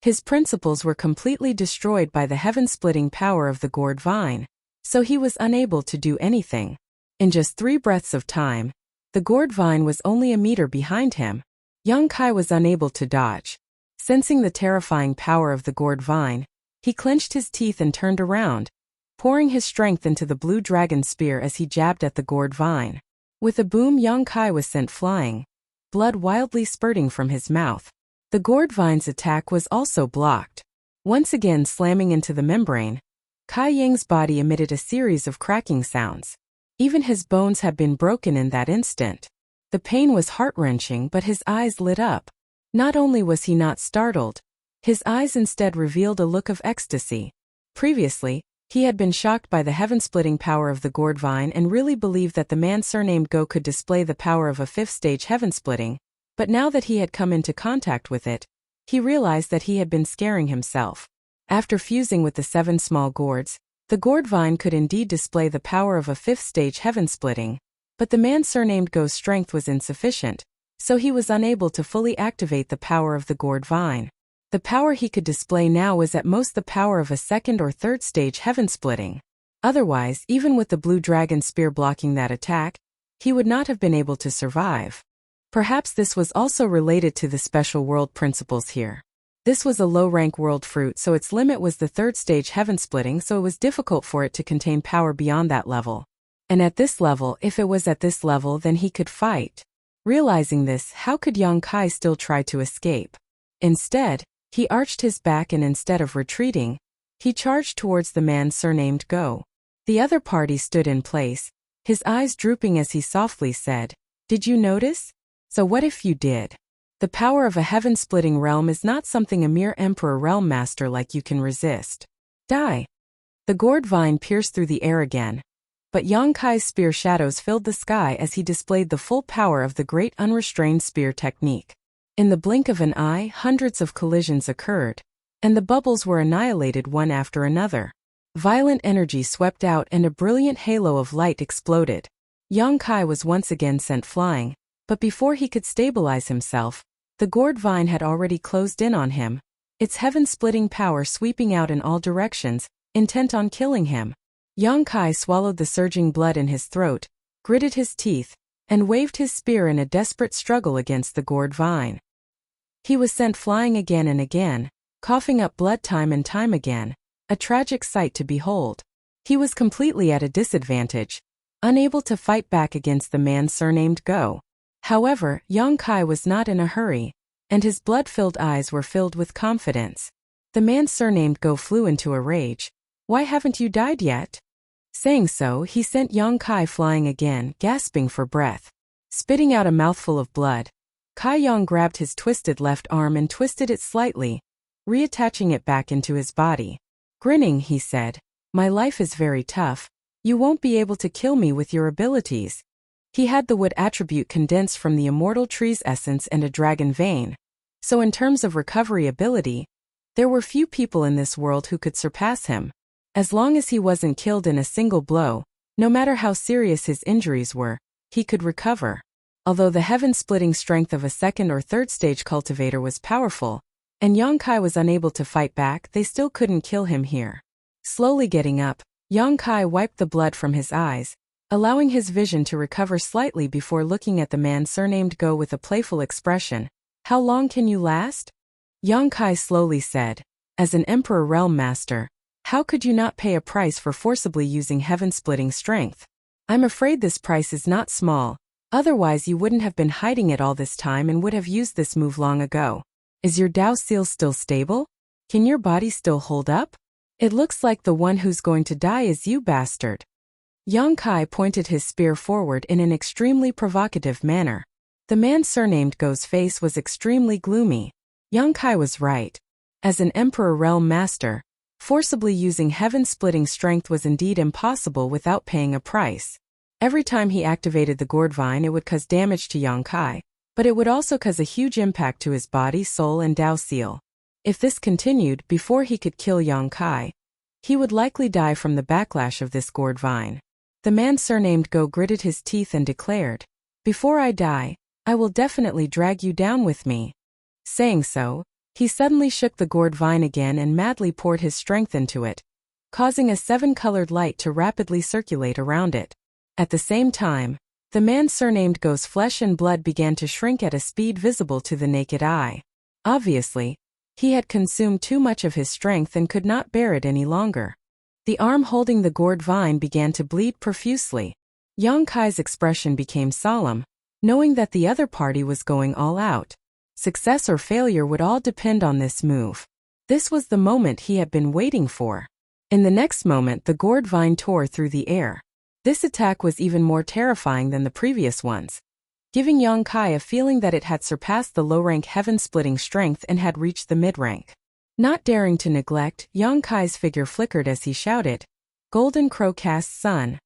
His principles were completely destroyed by the heaven-splitting power of the gourd vine, so he was unable to do anything. In just 3 breaths of time, the gourd vine was only a meter behind him. Yang Kai was unable to dodge. Sensing the terrifying power of the gourd vine, he clenched his teeth and turned around, pouring his strength into the blue dragon spear as he jabbed at the gourd vine. With a boom, Yang Kai was sent flying, blood wildly spurting from his mouth. The gourd vine's attack was also blocked. Once again slamming into the membrane, Kai Yang's body emitted a series of cracking sounds. Even his bones had been broken in that instant. The pain was heart-wrenching, but his eyes lit up. Not only was he not startled, his eyes instead revealed a look of ecstasy. Previously, he had been shocked by the heaven-splitting power of the gourd vine and really believed that the man surnamed Go could display the power of a 5th-stage heaven-splitting, but now that he had come into contact with it, he realized that he had been scaring himself. After fusing with the 7 small gourds, the gourd vine could indeed display the power of a 5th-stage heaven-splitting, but the man surnamed Go's strength was insufficient, so he was unable to fully activate the power of the gourd vine. The power he could display now was at most the power of a 2nd or 3rd stage heaven-splitting. Otherwise, even with the blue dragon spear blocking that attack, he would not have been able to survive. Perhaps this was also related to the special world principles here. This was a low-rank world fruit, so its limit was the 3rd stage heaven-splitting, so it was difficult for it to contain power beyond that level. And at this level, if it was at this level, then he could fight. Realizing this, how could Yang Kai still try to escape? Instead, he arched his back and instead of retreating, he charged towards the man surnamed Go. The other party stood in place, his eyes drooping as he softly said, "Did you notice? So what if you did? The power of a heaven-splitting realm is not something a mere emperor realm master like you can resist. Die." The gourd vine pierced through the air again, but Yang Kai's spear shadows filled the sky as he displayed the full power of the great unrestrained spear technique. In the blink of an eye, hundreds of collisions occurred, and the bubbles were annihilated one after another. Violent energy swept out and a brilliant halo of light exploded. Yang Kai was once again sent flying, but before he could stabilize himself, the gourd vine had already closed in on him, its heaven-splitting power sweeping out in all directions, intent on killing him. Yang Kai swallowed the surging blood in his throat, gritted his teeth, and waved his spear in a desperate struggle against the gourd vine. He was sent flying again and again, coughing up blood time and time again, a tragic sight to behold. He was completely at a disadvantage, unable to fight back against the man surnamed Go. However, Yang Kai was not in a hurry, and his blood-filled eyes were filled with confidence. The man surnamed Go flew into a rage. "Why haven't you died yet?" Saying so, he sent Yang Kai flying again, gasping for breath. Spitting out a mouthful of blood, Kai Yang grabbed his twisted left arm and twisted it slightly, reattaching it back into his body. Grinning, he said, "My life is very tough. You won't be able to kill me with your abilities." He had the wood attribute condensed from the immortal tree's essence and a dragon vein, so in terms of recovery ability, there were few people in this world who could surpass him. As long as he wasn't killed in a single blow, no matter how serious his injuries were, he could recover. Although the heaven-splitting strength of a 2nd or 3rd stage cultivator was powerful, and Yang Kai was unable to fight back, they still couldn't kill him here. Slowly getting up, Yang Kai wiped the blood from his eyes, allowing his vision to recover slightly before looking at the man surnamed Go with a playful expression. How long can you last? Yang Kai slowly said, as an Emperor Realm Master, how could you not pay a price for forcibly using heaven-splitting strength? I'm afraid this price is not small, otherwise you wouldn't have been hiding it all this time and would have used this move long ago. Is your Dao seal still stable? Can your body still hold up? It looks like the one who's going to die is you, bastard. Yang Kai pointed his spear forward in an extremely provocative manner. The man surnamed Go's face was extremely gloomy. Yang Kai was right. As an Emperor Realm Master, forcibly using heaven-splitting strength was indeed impossible without paying a price. Every time he activated the gourd vine it would cause damage to Yang Kai, but it would also cause a huge impact to his body, soul and Dao seal. If this continued before he could kill Yang Kai, he would likely die from the backlash of this gourd vine. The man surnamed Go gritted his teeth and declared, "Before I die, I will definitely drag you down with me." Saying so, he suddenly shook the gourd vine again and madly poured his strength into it, causing a 7-colored light to rapidly circulate around it. At the same time, the man surnamed Go's flesh and blood began to shrink at a speed visible to the naked eye. Obviously, he had consumed too much of his strength and could not bear it any longer. The arm holding the gourd vine began to bleed profusely. Yang Kai's expression became solemn, knowing that the other party was going all out. Success or failure would all depend on this move. This was the moment he had been waiting for. In the next moment the gourd vine tore through the air. This attack was even more terrifying than the previous ones, giving Yang Kai a feeling that it had surpassed the low-rank heaven-splitting strength and had reached the mid-rank. Not daring to neglect, Yang Kai's figure flickered as he shouted, "Golden Crow Cast Sun."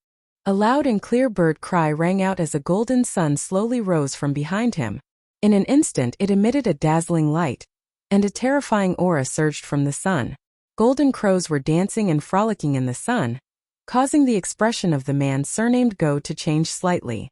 A loud and clear bird cry rang out as a golden sun slowly rose from behind him. In an instant it emitted a dazzling light, and a terrifying aura surged from the sun. Golden crows were dancing and frolicking in the sun, causing the expression of the man surnamed Go to change slightly.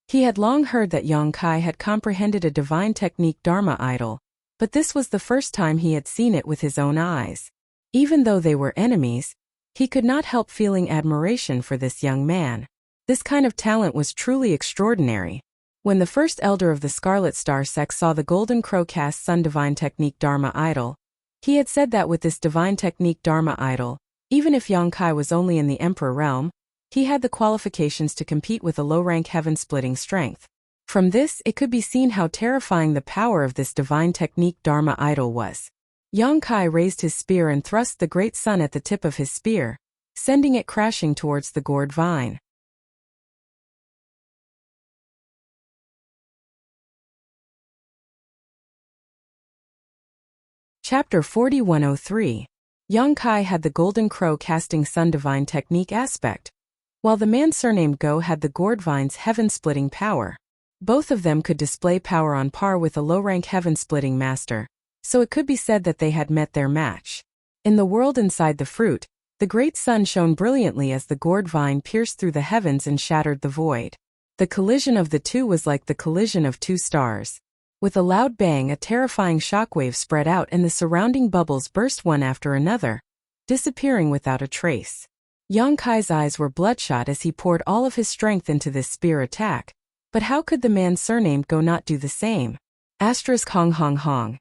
He had long heard that Yang Kai had comprehended a divine technique Dharma idol, but this was the first time he had seen it with his own eyes. Even though they were enemies, he could not help feeling admiration for this young man. This kind of talent was truly extraordinary. When the first elder of the Scarlet Star sect saw the Golden Crow Cast Sun divine technique Dharma idol, he had said that with this divine technique Dharma idol, even if Yang Kai was only in the Emperor realm, he had the qualifications to compete with a low-rank heaven-splitting strength. From this it could be seen how terrifying the power of this divine technique Dharma idol was. Yang Kai raised his spear and thrust the great sun at the tip of his spear, sending it crashing towards the gourd vine. Chapter 4103. Yang Kai had the Golden Crow Casting Sun divine technique aspect, while the man surnamed Go had the gourd vine's heaven-splitting power. Both of them could display power on par with a low-rank heaven-splitting master, so it could be said that they had met their match. In the world inside the fruit, the great sun shone brilliantly as the gourd vine pierced through the heavens and shattered the void. The collision of the two was like the collision of two stars. With a loud bang, a terrifying shockwave spread out and the surrounding bubbles burst one after another, disappearing without a trace. Yang Kai's eyes were bloodshot as he poured all of his strength into this spear attack. But how could the man surnamed Go not do the same? Asterisk hong hong hong.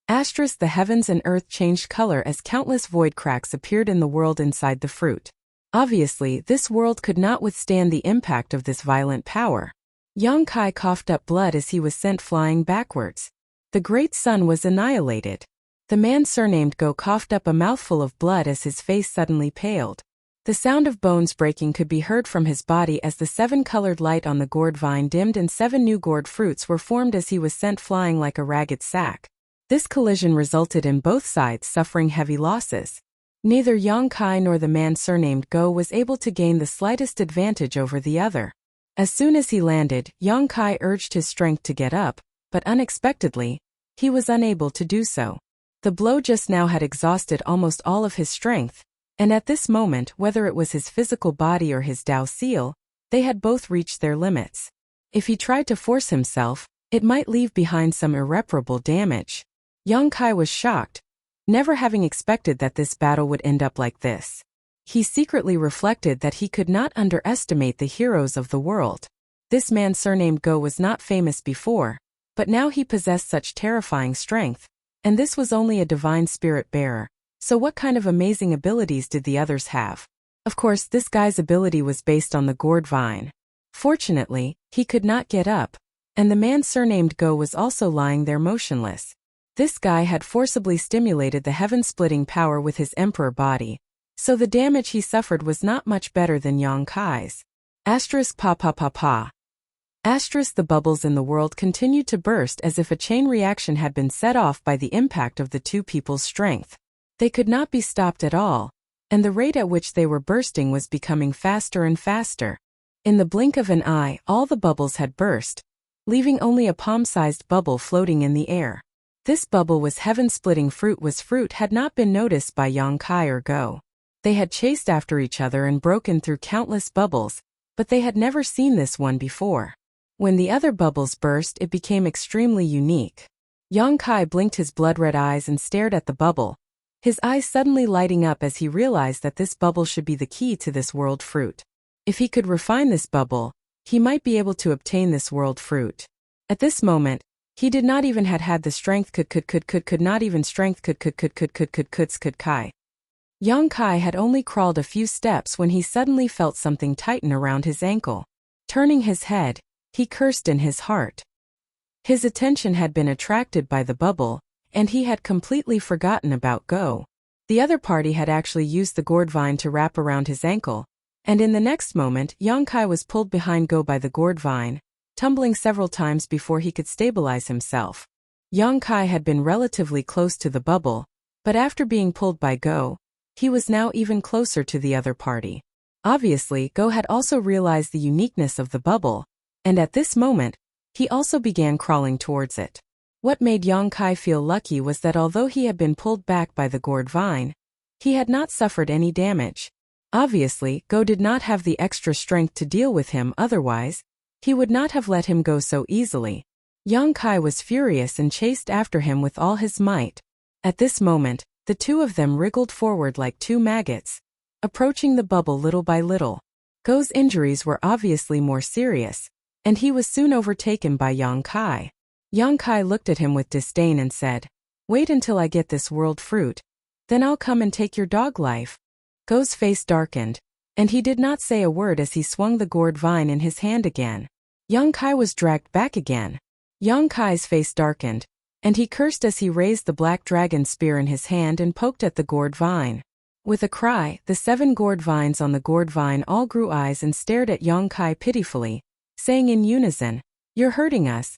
Asterisk the heavens and earth changed color as countless void cracks appeared in the world inside the fruit. Obviously, this world could not withstand the impact of this violent power. Yang Kai coughed up blood as he was sent flying backwards. The great sun was annihilated. The man surnamed Go coughed up a mouthful of blood as his face suddenly paled. The sound of bones breaking could be heard from his body as the 7-colored light on the gourd vine dimmed and 7 new gourd fruits were formed as he was sent flying like a ragged sack. This collision resulted in both sides suffering heavy losses. Neither Yang Kai nor the man surnamed Go was able to gain the slightest advantage over the other. As soon as he landed, Yang Kai urged his strength to get up, but unexpectedly, he was unable to do so. The blow just now had exhausted almost all of his strength, and at this moment, whether it was his physical body or his Dao seal, they had both reached their limits. If he tried to force himself, it might leave behind some irreparable damage. Yang Kai was shocked, never having expected that this battle would end up like this. He secretly reflected that he could not underestimate the heroes of the world. This man surnamed Go was not famous before, but now he possessed such terrifying strength, and this was only a divine spirit bearer. So what kind of amazing abilities did the others have? Of course, this guy's ability was based on the gourd vine. Fortunately, he could not get up, and the man surnamed Go was also lying there motionless. This guy had forcibly stimulated the heaven-splitting power with his emperor body, so the damage he suffered was not much better than Yang Kai's. Asterisk pa pa pa pa. Asterisk the bubbles in the world continued to burst as if a chain reaction had been set off by the impact of the two people's strength. They could not be stopped at all, and the rate at which they were bursting was becoming faster and faster. In the blink of an eye, all the bubbles had burst, leaving only a palm-sized bubble floating in the air. This bubble was heaven-splitting fruit had not been noticed by Yang Kai or Go. They had chased after each other and broken through countless bubbles, but they had never seen this one before. When the other bubbles burst, it became extremely unique. Yang Kai blinked his blood-red eyes and stared at the bubble, his eyes suddenly lighting up as he realized that this bubble should be the key to this world fruit. If he could refine this bubble, he might be able to obtain this world fruit. At this moment, he did not even had the strength could not even strength could Kai. Yang Kai had only crawled a few steps when he suddenly felt something tighten around his ankle. Turning his head, he cursed in his heart. His attention had been attracted by the bubble, and he had completely forgotten about Go. The other party had actually used the gourd vine to wrap around his ankle, and in the next moment Yang Kai was pulled behind Go by the gourd vine, tumbling several times before he could stabilize himself. Yang Kai had been relatively close to the bubble, but after being pulled by Go, he was now even closer to the other party. Obviously, Go had also realized the uniqueness of the bubble, and at this moment, he also began crawling towards it. What made Yang Kai feel lucky was that although he had been pulled back by the gourd vine, he had not suffered any damage. Obviously, Go did not have the extra strength to deal with him, otherwise, he would not have let him go so easily. Yang Kai was furious and chased after him with all his might. At this moment, the two of them wriggled forward like two maggots, approaching the bubble little by little. Go's injuries were obviously more serious, and he was soon overtaken by Yang Kai. Yang Kai looked at him with disdain and said, "Wait until I get this world fruit, then I'll come and take your dog life." Go's face darkened, and he did not say a word as he swung the gourd vine in his hand again. Yang Kai was dragged back again. Yang Kai's face darkened, and he cursed as he raised the black dragon spear in his hand and poked at the gourd vine. With a cry, the 7 gourd vines on the gourd vine all grew eyes and stared at Yang Kai pitifully, saying in unison, "You're hurting us."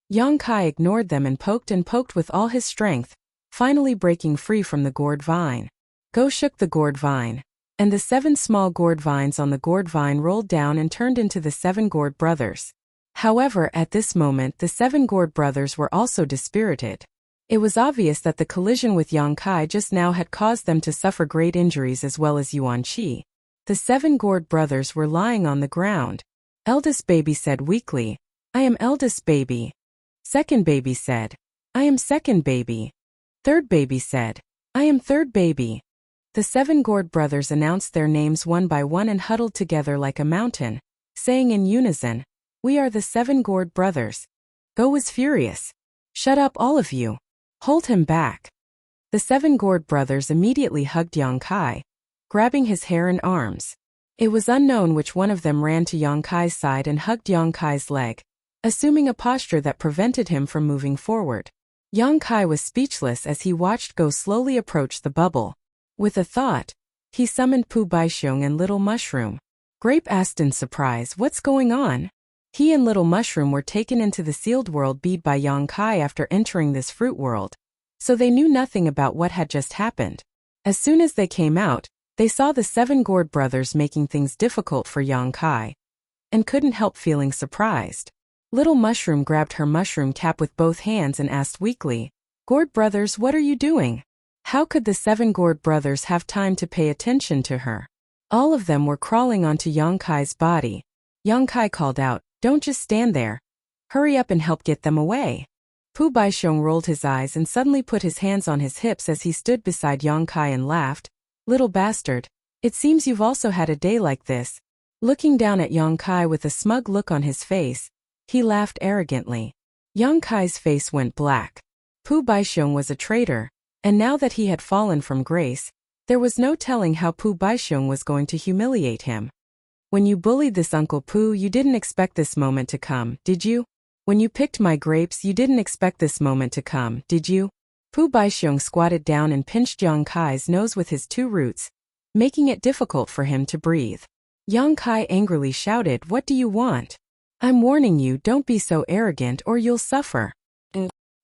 Yang Kai ignored them and poked with all his strength, finally breaking free from the gourd vine. Go shook the gourd vine, and the 7 small gourd vines on the gourd vine rolled down and turned into the 7 gourd brothers. However, at this moment the 7 gourd brothers were also dispirited. It was obvious that the collision with Yang Kai just now had caused them to suffer great injuries as well as Yuan Qi. The 7 gourd brothers were lying on the ground. Eldest baby said weakly, "I am eldest baby." Second baby said, "I am second baby." Third baby said, "I am third baby." The 7 gourd brothers announced their names one by one and huddled together like a mountain, saying in unison, "We are the 7 gourd brothers." Go was furious. "Shut up, all of you. Hold him back." The 7 gourd brothers immediately hugged Yang Kai, grabbing his hair and arms. It was unknown which one of them ran to Yang Kai's side and hugged Yang Kai's leg, assuming a posture that prevented him from moving forward. Yang Kai was speechless as he watched Go slowly approach the bubble. With a thought, he summoned Pu Baixiong and Little Mushroom. Grape asked in surprise, "What's going on?" He and Little Mushroom were taken into the sealed world bead by Yang Kai after entering this fruit world, so they knew nothing about what had just happened. As soon as they came out, they saw the 7 gourd brothers making things difficult for Yang Kai, and couldn't help feeling surprised. Little Mushroom grabbed her mushroom cap with both hands and asked weakly, "Gourd brothers, what are you doing?" How could the 7 gourd brothers have time to pay attention to her? All of them were crawling onto Yang Kai's body. Yang Kai called out, "Don't just stand there. Hurry up and help get them away." Pu Baixiong rolled his eyes and suddenly put his hands on his hips as he stood beside Yang Kai and laughed, "Little bastard, It seems you've also had a day like this. Looking down at Yang Kai with a smug look on his face, he laughed arrogantly. Yang Kai's face went black. Pu Baixiong was a traitor, and now that he had fallen from grace, there was no telling how Pu Baixiong was going to humiliate him. When you bullied this Uncle Pu, you didn't expect this moment to come, did you? When you picked my grapes, you didn't expect this moment to come, did you? Pu Baixiong squatted down and pinched Yang Kai's nose with his two roots, making it difficult for him to breathe. Yang Kai angrily shouted, "What do you want? I'm warning you, don't be so arrogant or you'll suffer."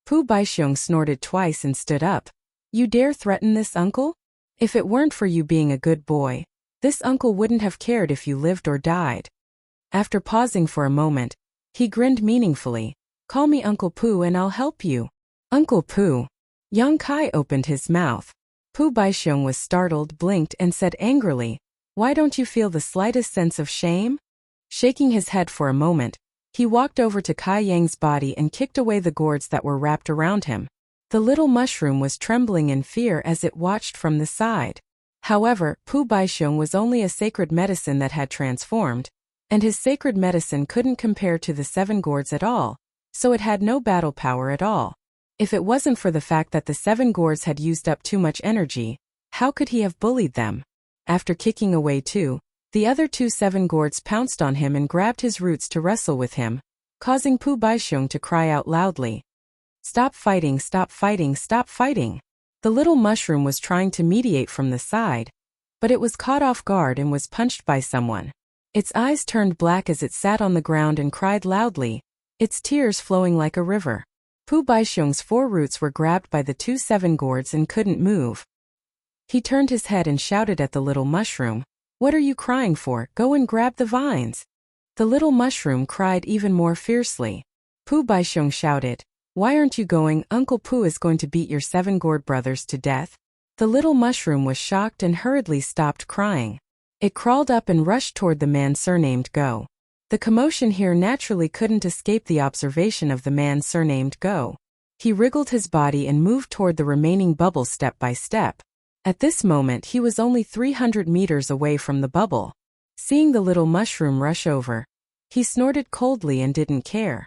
Pu Baixiong snorted twice and stood up. "You dare threaten this uncle? If it weren't for you being a good boy, this uncle wouldn't have cared if you lived or died." After pausing for a moment, he grinned meaningfully. "Call me Uncle Pu and I'll help you." "Uncle Pu?" Yang Kai opened his mouth. Pu Baixiong was startled, blinked, and said angrily, "Why don't you feel the slightest sense of shame?" Shaking his head for a moment, he walked over to Kai Yang's body and kicked away the gourds that were wrapped around him. The little mushroom was trembling in fear as it watched from the side. However, Pu Baixiong was only a sacred medicine that had transformed, and his sacred medicine couldn't compare to the 7 gourds at all, so it had no battle power at all. If it wasn't for the fact that the 7 gourds had used up too much energy, how could he have bullied them? After kicking away 2, the other 2 7 gourds pounced on him and grabbed his roots to wrestle with him, causing Pu Baixiong to cry out loudly, "Stop fighting, stop fighting, stop fighting!" The little mushroom was trying to mediate from the side, but it was caught off guard and was punched by someone. Its eyes turned black as it sat on the ground and cried loudly, its tears flowing like a river. Pu Baixiong's 4 roots were grabbed by the 2 7 gourds and couldn't move. He turned his head and shouted at the little mushroom, "What are you crying for? Go and grab the vines." The little mushroom cried even more fiercely. Pu Baixiong shouted, "Why aren't you going? Uncle Pu is going to beat your 7 gourd brothers to death." The little mushroom was shocked and hurriedly stopped crying. It crawled up and rushed toward the man surnamed Go. The commotion here naturally couldn't escape the observation of the man surnamed Go. He wriggled his body and moved toward the remaining bubble step by step. At this moment he was only 300 meters away from the bubble. Seeing the little mushroom rush over, he snorted coldly and didn't care.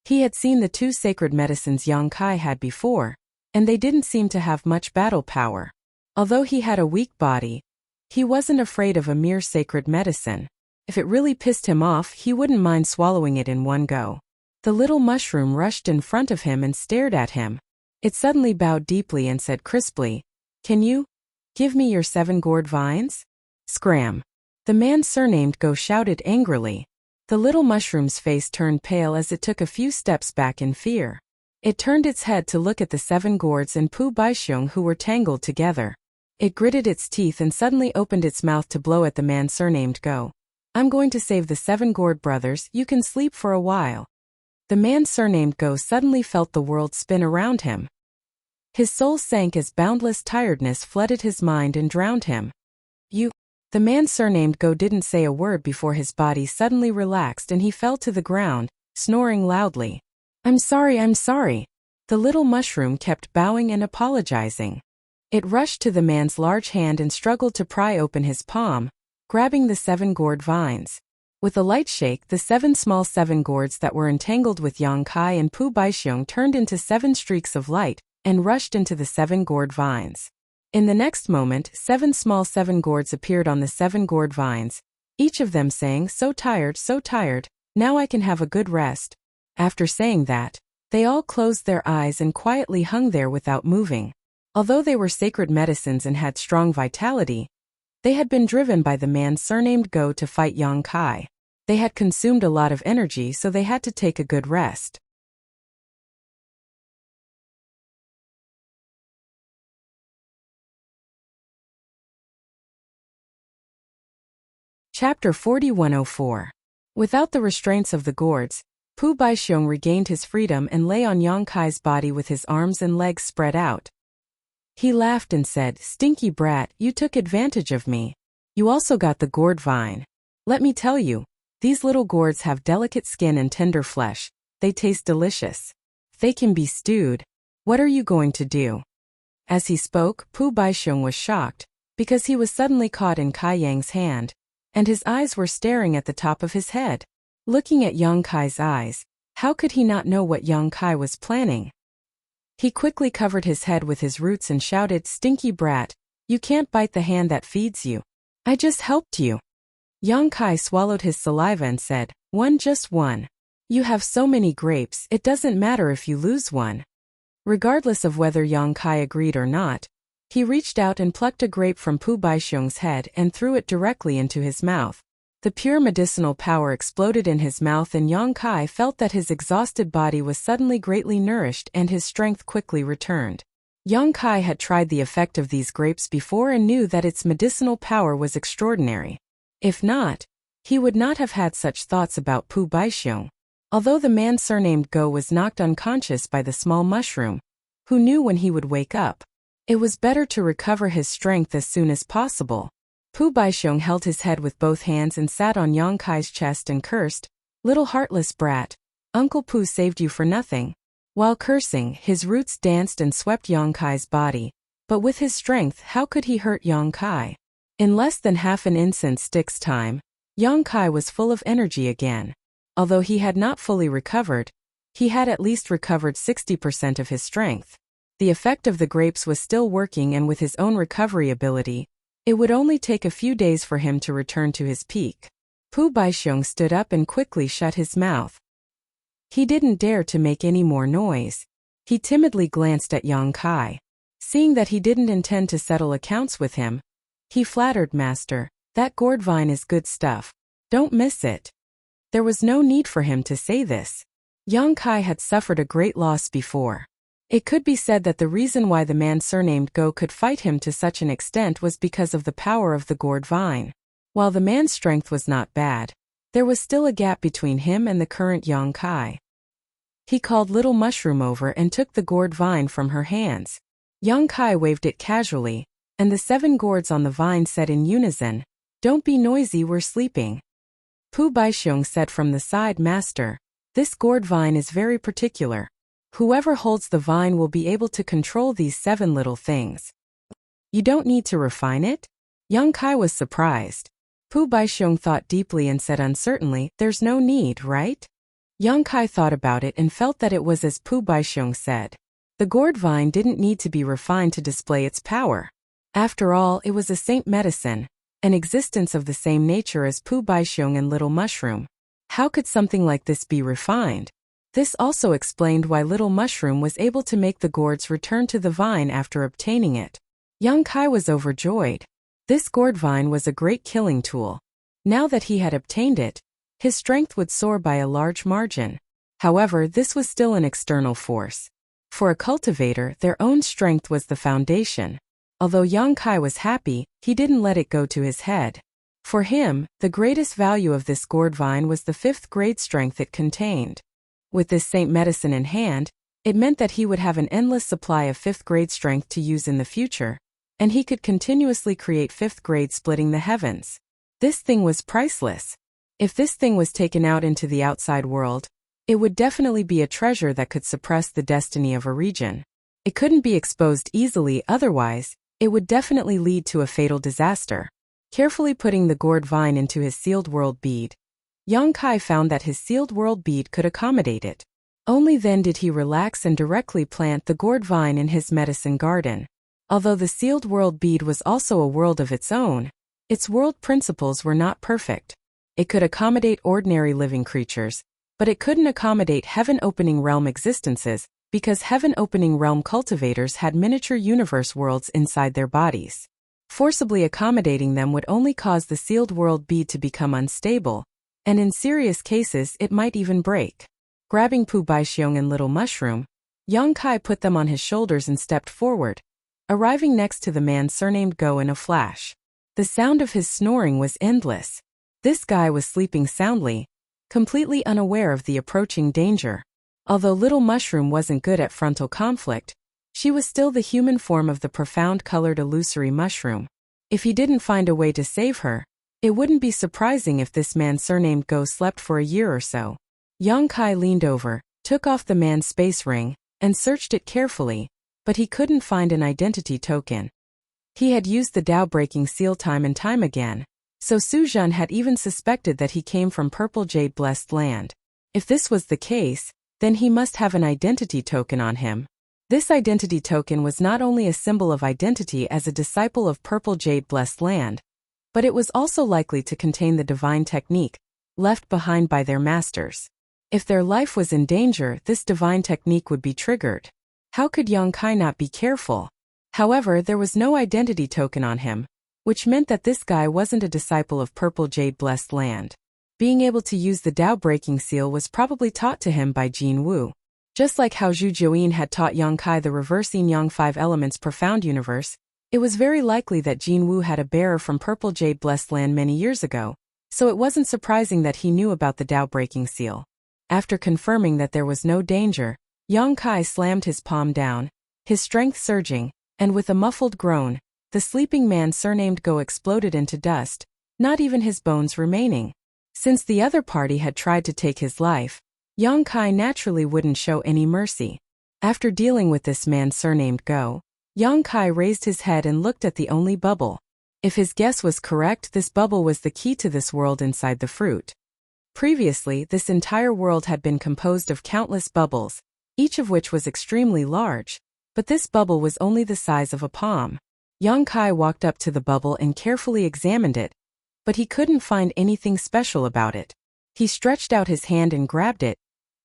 He had seen the 2 sacred medicines Yang Kai had before, and they didn't seem to have much battle power. Although he had a weak body, he wasn't afraid of a mere sacred medicine. If it really pissed him off, he wouldn't mind swallowing it in one go. The little mushroom rushed in front of him and stared at him. It suddenly bowed deeply and said crisply, "Can you give me your 7 gourd vines?" Scram! The man surnamed Go shouted angrily. The little mushroom's face turned pale as it took a few steps back in fear. It turned its head to look at the 7 gourds and Pu Baixiong who were tangled together. It gritted its teeth and suddenly opened its mouth to blow at the man surnamed Go. "I'm going to save the 7 gourd brothers, you can sleep for a while." The man surnamed Go suddenly felt the world spin around him. His soul sank as boundless tiredness flooded his mind and drowned him. "You..." The man surnamed Go didn't say a word before his body suddenly relaxed and he fell to the ground, snoring loudly. I'm sorry." The little mushroom kept bowing and apologizing. It rushed to the man's large hand and struggled to pry open his palm, grabbing the 7 gourd vines. With a light shake, the 7 small 7 gourds that were entangled with Yang Kai and Pu Baixiong turned into 7 streaks of light and rushed into the 7 gourd vines. In the next moment, 7 small 7 gourds appeared on the 7 gourd vines, each of them saying, so tired, now I can have a good rest." After saying that, they all closed their eyes and quietly hung there without moving. Although they were sacred medicines and had strong vitality, they had been driven by the man surnamed Go to fight Yang Kai. They had consumed a lot of energy, so they had to take a good rest. Chapter 4104. Without the restraints of the gourds, Pu Baixiong regained his freedom and lay on Yang Kai's body with his arms and legs spread out. He laughed and said, "Stinky brat, you took advantage of me. You also got the gourd vine. Let me tell you, these little gourds have delicate skin and tender flesh. They taste delicious. They can be stewed. What are you going to do?" As he spoke, Pu Baixiong was shocked. because he was suddenly caught in Kai Yang's hand, and his eyes were staring at the top of his head. Looking at Yang Kai's eyes, how could he not know what Yang Kai was planning? He quickly covered his head with his roots and shouted, "Stinky brat, you can't bite the hand that feeds you. I just helped you." Yang Kai swallowed his saliva and said, "One, just one. You have so many grapes, it doesn't matter if you lose one." Regardless of whether Yang Kai agreed or not, he reached out and plucked a grape from Pu Baixiong's head and threw it directly into his mouth. The pure medicinal power exploded in his mouth, and Yang Kai felt that his exhausted body was suddenly greatly nourished and his strength quickly returned. Yang Kai had tried the effect of these grapes before and knew that its medicinal power was extraordinary. If not, he would not have had such thoughts about Pu Baixiong. Although the man surnamed Go was knocked unconscious by the small mushroom, who knew when he would wake up? It was better to recover his strength as soon as possible. Pu Baixiong held his head with both hands and sat on Yang Kai's chest and cursed, "Little heartless brat, Uncle Pu saved you for nothing." While cursing, his roots danced and swept Yang Kai's body, but with his strength, how could he hurt Yang Kai? In less than half an incense stick's time, Yang Kai was full of energy again. Although he had not fully recovered, he had at least recovered 60% of his strength. The effect of the grapes was still working, and with his own recovery ability, it would only take a few days for him to return to his peak. Pu Baixiong stood up and quickly shut his mouth. He didn't dare to make any more noise. He timidly glanced at Yang Kai. Seeing that he didn't intend to settle accounts with him, he flattered, "Master, that gourd vine is good stuff. Don't miss it." There was no need for him to say this. Yang Kai had suffered a great loss before. It could be said that the reason why the man surnamed Go could fight him to such an extent was because of the power of the gourd vine. While the man's strength was not bad, there was still a gap between him and the current Yang Kai. He called Little Mushroom over and took the gourd vine from her hands. Yang Kai waved it casually, and the 7 gourds on the vine said in unison, "Don't be noisy, we're sleeping." Pu Baixiong said from the side, "Master, this gourd vine is very particular. Whoever holds the vine will be able to control these 7 little things. You don't need to refine it?" Yang Kai was surprised. Pu Baixiong thought deeply and said uncertainly, "There's no need, right?" Yang Kai thought about it and felt that it was as Pu Baixiong said. The gourd vine didn't need to be refined to display its power. After all, it was a saint medicine, an existence of the same nature as Pu Baixiong and Little Mushroom. How could something like this be refined? This also explained why Little Mushroom was able to make the gourds return to the vine after obtaining it. Yang Kai was overjoyed. This gourd vine was a great killing tool. Now that he had obtained it, his strength would soar by a large margin. However, this was still an external force. For a cultivator, their own strength was the foundation. Although Yang Kai was happy, he didn't let it go to his head. For him, the greatest value of this gourd vine was the 5th grade strength it contained. With this saint medicine in hand, it meant that he would have an endless supply of 5th grade strength to use in the future, and he could continuously create 5th grade splitting the heavens. This thing was priceless. If this thing was taken out into the outside world, it would definitely be a treasure that could suppress the destiny of a region. It couldn't be exposed easily, otherwise, it would definitely lead to a fatal disaster. Carefully putting the gourd vine into his sealed world bead, Yang Kai found that his sealed world bead could accommodate it. Only then did he relax and directly plant the gourd vine in his medicine garden. Although the sealed world bead was also a world of its own, its world principles were not perfect. It could accommodate ordinary living creatures, but it couldn't accommodate heaven-opening realm existences, because heaven-opening realm cultivators had miniature universe worlds inside their bodies. Forcibly accommodating them would only cause the sealed world bead to become unstable, and in serious cases it might even break. Grabbing Pu Baixiong and Little Mushroom, Yang Kai put them on his shoulders and stepped forward, arriving next to the man surnamed Go in a flash. The sound of his snoring was endless. This guy was sleeping soundly, completely unaware of the approaching danger. Although Little Mushroom wasn't good at frontal conflict, she was still the human form of the profound-colored illusory mushroom. If he didn't find a way to save her, it wouldn't be surprising if this man surnamed Go slept for a year or so. Yang Kai leaned over, took off the man's space ring, and searched it carefully, but he couldn't find an identity token. He had used the Tao-breaking seal time and time again, so Su Zhen had even suspected that he came from Purple Jade Blessed Land. If this was the case, then he must have an identity token on him. This identity token was not only a symbol of identity as a disciple of Purple Jade Blessed Land, but it was also likely to contain the divine technique left behind by their masters. If their life was in danger, this divine technique would be triggered. How could Yang Kai not be careful? However, there was no identity token on him, which meant that this guy wasn't a disciple of Purple Jade Blessed Land. Being able to use the Tao-breaking seal was probably taught to him by Jin Wu. Just like how Zhu Jiuyin had taught Yang Kai the reverse yin yang 5 elements profound universe, it was very likely that Jin Wu had a bearer from Purple Jade Blessed Land many years ago, so it wasn't surprising that he knew about the Tao-breaking seal. After confirming that there was no danger, Yang Kai slammed his palm down, his strength surging, and with a muffled groan, the sleeping man surnamed Go exploded into dust, not even his bones remaining. Since the other party had tried to take his life, Yang Kai naturally wouldn't show any mercy. After dealing with this man surnamed Go, Yang Kai raised his head and looked at the only bubble. If his guess was correct, this bubble was the key to this world inside the fruit. Previously, this entire world had been composed of countless bubbles, each of which was extremely large, but this bubble was only the size of a palm. Yang Kai walked up to the bubble and carefully examined it, but he couldn't find anything special about it. He stretched out his hand and grabbed it,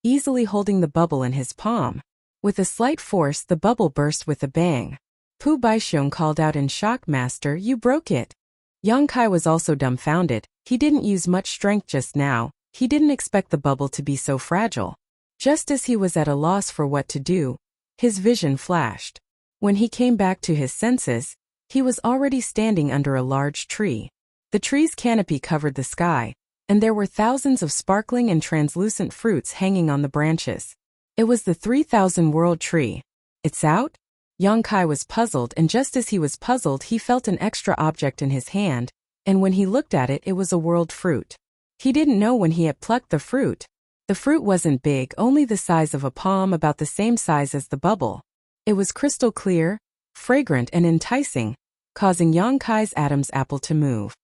easily holding the bubble in his palm. With a slight force, the bubble burst with a bang. Pu Baixiong called out in shock, "Master, you broke it." Yang Kai was also dumbfounded. He didn't use much strength just now. He didn't expect the bubble to be so fragile. Just as he was at a loss for what to do, his vision flashed. When he came back to his senses, he was already standing under a large tree. The tree's canopy covered the sky, and there were thousands of sparkling and translucent fruits hanging on the branches. It was the 3,000 World Tree. It's out? Yang Kai was puzzled, and just as he was puzzled, he felt an extra object in his hand, and when he looked at it, it was a world fruit. He didn't know when he had plucked the fruit. The fruit wasn't big, only the size of a palm, about the same size as the bubble. It was crystal clear, fragrant, and enticing, causing Yang Kai's Adam's apple to move.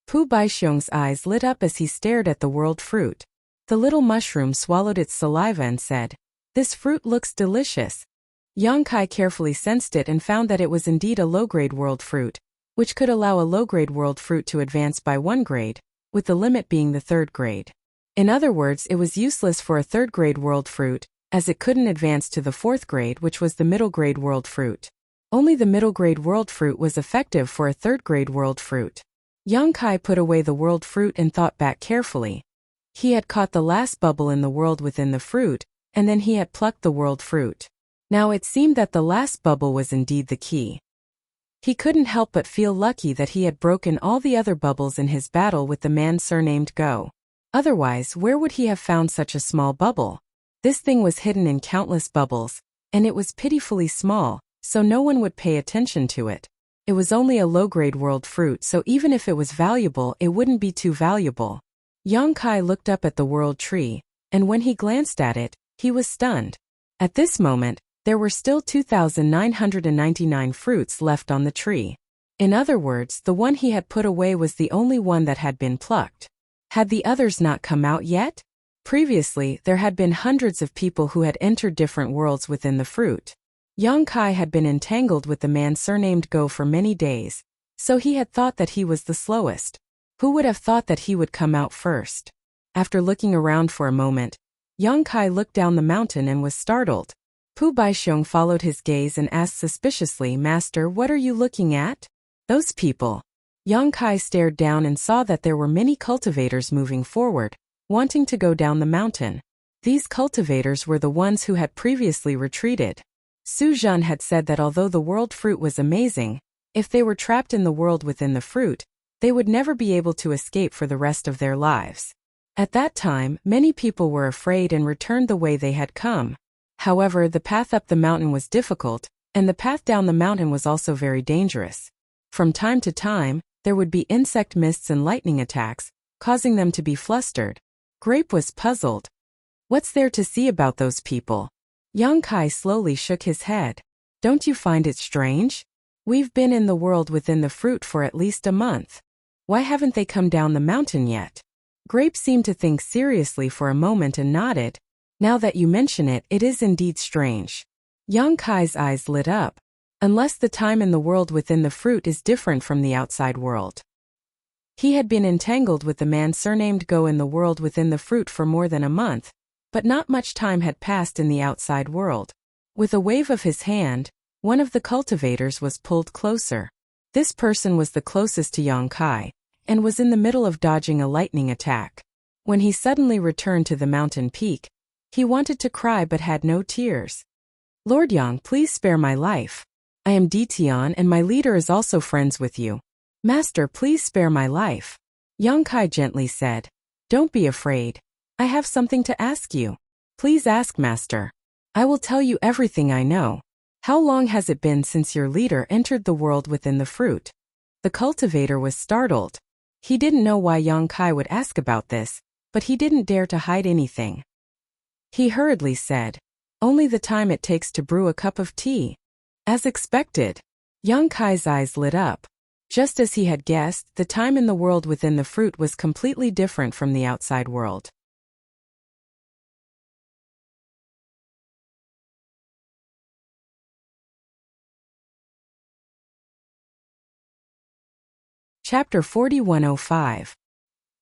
Pu Baixiong's eyes lit up as he stared at the world fruit. The little mushroom swallowed its saliva and said, "This fruit looks delicious." Yang Kai carefully sensed it and found that it was indeed a low-grade world fruit, which could allow a low-grade world fruit to advance by 1 grade, with the limit being the 3rd grade. In other words, it was useless for a 3rd-grade world fruit, as it couldn't advance to the 4th grade, which was the middle-grade world fruit. Only the middle-grade world fruit was effective for a 3rd-grade world fruit. Yang Kai put away the world fruit and thought back carefully. He had caught the last bubble in the world within the fruit, and then he had plucked the world fruit. Now it seemed that the last bubble was indeed the key. He couldn't help but feel lucky that he had broken all the other bubbles in his battle with the man surnamed Go. Otherwise, where would he have found such a small bubble? This thing was hidden in countless bubbles, and it was pitifully small, so no one would pay attention to it. It was only a low-grade world fruit, so even if it was valuable, it wouldn't be too valuable. Yang Kai looked up at the world tree, and when he glanced at it, he was stunned. At this moment, there were still 2,999 fruits left on the tree. In other words, the one he had put away was the only one that had been plucked. Had the others not come out yet? Previously, there had been hundreds of people who had entered different worlds within the fruit. Yang Kai had been entangled with the man surnamed Go for many days, so he had thought that he was the slowest. Who would have thought that he would come out first? After looking around for a moment, Yang Kai looked down the mountain and was startled. Pu Baixiong followed his gaze and asked suspiciously, "Master, what are you looking at?" "Those people." Yang Kai stared down and saw that there were many cultivators moving forward, wanting to go down the mountain. These cultivators were the ones who had previously retreated. Su Zhen had said that although the world fruit was amazing, if they were trapped in the world within the fruit, they would never be able to escape for the rest of their lives. At that time, many people were afraid and returned the way they had come. However, the path up the mountain was difficult, and the path down the mountain was also very dangerous. From time to time, there would be insect mists and lightning attacks, causing them to be flustered. Grape was puzzled. What's there to see about those people? Yang Kai slowly shook his head. Don't you find it strange? We've been in the world within the fruit for at least a month. Why haven't they come down the mountain yet? Grape seemed to think seriously for a moment and nodded. Now that you mention it, it is indeed strange. Yang Kai's eyes lit up. Unless the time in the world within the fruit is different from the outside world. He had been entangled with the man surnamed Go in the world within the fruit for more than a month, but not much time had passed in the outside world. With a wave of his hand, one of the cultivators was pulled closer. This person was the closest to Yang Kai, and was in the middle of dodging a lightning attack. When he suddenly returned to the mountain peak, he wanted to cry but had no tears. Lord Yang, please spare my life. I am Ditian and my leader is also friends with you. Master, please spare my life. Yang Kai gently said. Don't be afraid. I have something to ask you. Please ask, Master. I will tell you everything I know. How long has it been since your leader entered the world within the fruit? The cultivator was startled. He didn't know why Yang Kai would ask about this, but he didn't dare to hide anything. He hurriedly said, only the time it takes to brew a cup of tea. As expected, Yang Kai's eyes lit up. Just as he had guessed, the time in the world within the fruit was completely different from the outside world. Chapter 4105.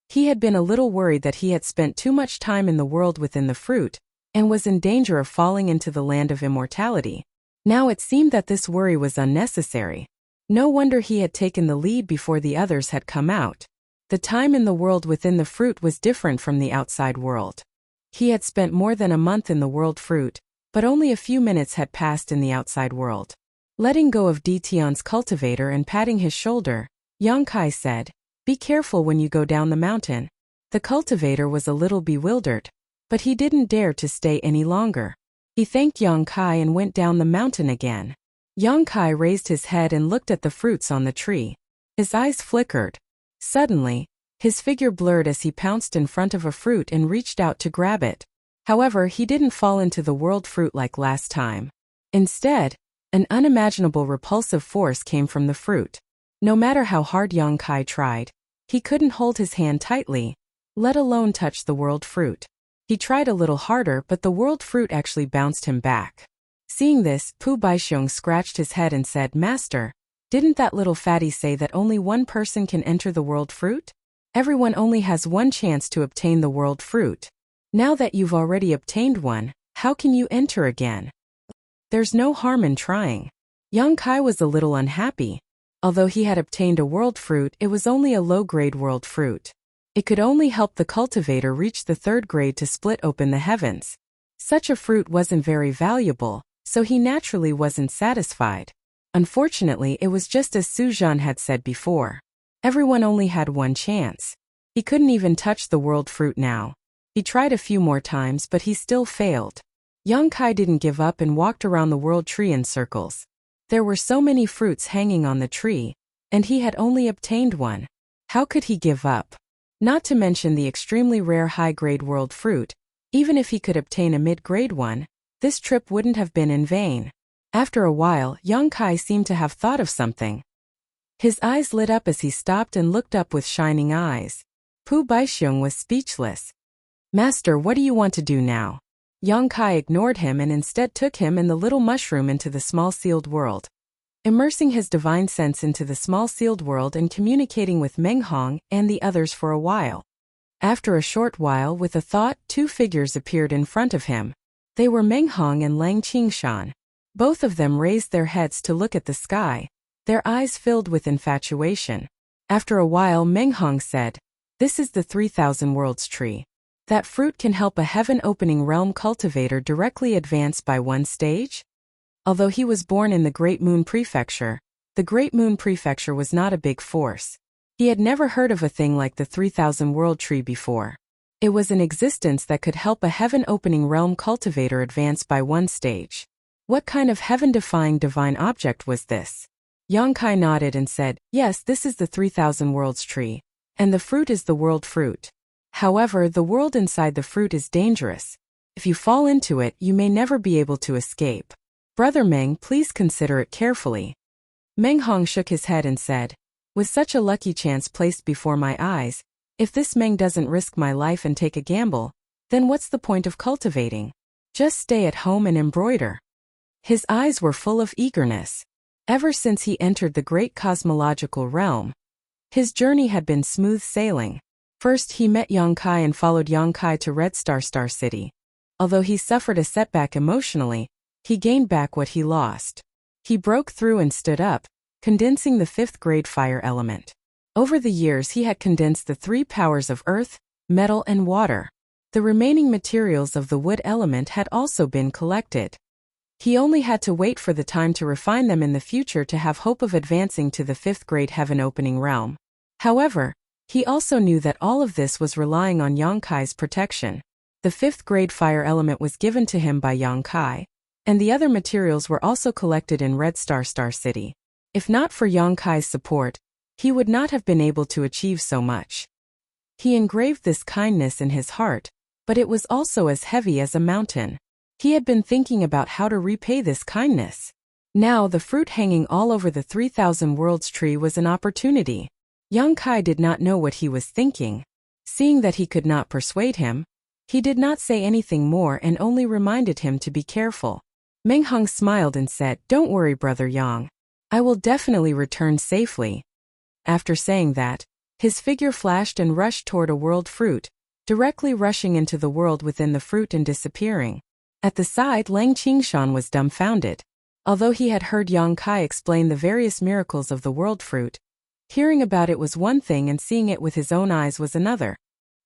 He had been a little worried that he had spent too much time in the world within the fruit, and was in danger of falling into the land of immortality. Now it seemed that this worry was unnecessary. No wonder he had taken the lead before the others had come out. The time in the world within the fruit was different from the outside world. He had spent more than a month in the world fruit, but only a few minutes had passed in the outside world. Letting go of Ditian's cultivator and patting his shoulder, Yang Kai said, be careful when you go down the mountain. The cultivator was a little bewildered, but he didn't dare to stay any longer. He thanked Yang Kai and went down the mountain again. Yang Kai raised his head and looked at the fruits on the tree. His eyes flickered. Suddenly, his figure blurred as he pounced in front of a fruit and reached out to grab it. However, he didn't fall into the world fruit like last time. Instead, an unimaginable repulsive force came from the fruit. No matter how hard Yang Kai tried, he couldn't hold his hand tightly, let alone touch the world fruit. He tried a little harder, but the world fruit actually bounced him back. Seeing this, Pu Baixiong scratched his head and said, Master, didn't that little fatty say that only one person can enter the world fruit? Everyone only has one chance to obtain the world fruit. Now that you've already obtained one, how can you enter again? There's no harm in trying. Yang Kai was a little unhappy. Although he had obtained a world fruit, it was only a low-grade world fruit. It could only help the cultivator reach the third grade to split open the heavens. Such a fruit wasn't very valuable, so he naturally wasn't satisfied. Unfortunately, it was just as Su Zhan had said before. Everyone only had one chance. He couldn't even touch the world fruit now. He tried a few more times, but he still failed. Yang Kai didn't give up and walked around the world tree in circles. There were so many fruits hanging on the tree, and he had only obtained one. How could he give up? Not to mention the extremely rare high-grade world fruit. Even if he could obtain a mid-grade one, this trip wouldn't have been in vain. After a while, Yang Kai seemed to have thought of something. His eyes lit up as he stopped and looked up with shining eyes. Pu Baixiong was speechless. Master, what do you want to do now? Yang Kai ignored him and instead took him and the little mushroom into the small sealed world. Immersing his divine sense into the small sealed world and communicating with Meng Hong and the others for a while. After a short while, with a thought, two figures appeared in front of him. They were Meng Hong and Lang Qingshan. Both of them raised their heads to look at the sky, their eyes filled with infatuation. After a while, Meng Hong said, This is the 3,000 Worlds tree. That fruit can help a heaven-opening realm cultivator directly advance by one stage? Although he was born in the Great Moon Prefecture, the Great Moon Prefecture was not a big force. He had never heard of a thing like the 3,000 World Tree before. It was an existence that could help a heaven-opening realm cultivator advance by one stage. What kind of heaven-defying divine object was this? Yang Kai nodded and said, Yes, this is the 3,000 Worlds tree, and the fruit is the world fruit. However, the world inside the fruit is dangerous. If you fall into it, you may never be able to escape. Brother Meng, please consider it carefully. Meng Hong shook his head and said, with such a lucky chance placed before my eyes, if this Meng doesn't risk my life and take a gamble, then what's the point of cultivating? Just stay at home and embroider. His eyes were full of eagerness. Ever since he entered the great cosmological realm, his journey had been smooth sailing. First he met Yang Kai and followed Yang Kai to Red Star City. Although he suffered a setback emotionally, he gained back what he lost. He broke through and stood up, condensing the 5th grade fire element. Over the years he had condensed the 3 powers of earth, metal and water. The remaining materials of the wood element had also been collected. He only had to wait for the time to refine them in the future to have hope of advancing to the 5th grade heaven-opening realm. However, he also knew that all of this was relying on Yang Kai's protection. The 5th grade fire element was given to him by Yang Kai, and the other materials were also collected in Red Star City. If not for Yang Kai's support, he would not have been able to achieve so much. He engraved this kindness in his heart, but it was also as heavy as a mountain. He had been thinking about how to repay this kindness. Now the fruit hanging all over the 3,000 Worlds tree was an opportunity. Yang Kai did not know what he was thinking. Seeing that he could not persuade him, he did not say anything more and only reminded him to be careful. Meng Hong smiled and said, "Don't worry, Brother Yang. I will definitely return safely." After saying that, his figure flashed and rushed toward a world fruit, directly rushing into the world within the fruit and disappearing. At the side, Lang Qingshan was dumbfounded. Although he had heard Yang Kai explain the various miracles of the world fruit, hearing about it was one thing and seeing it with his own eyes was another.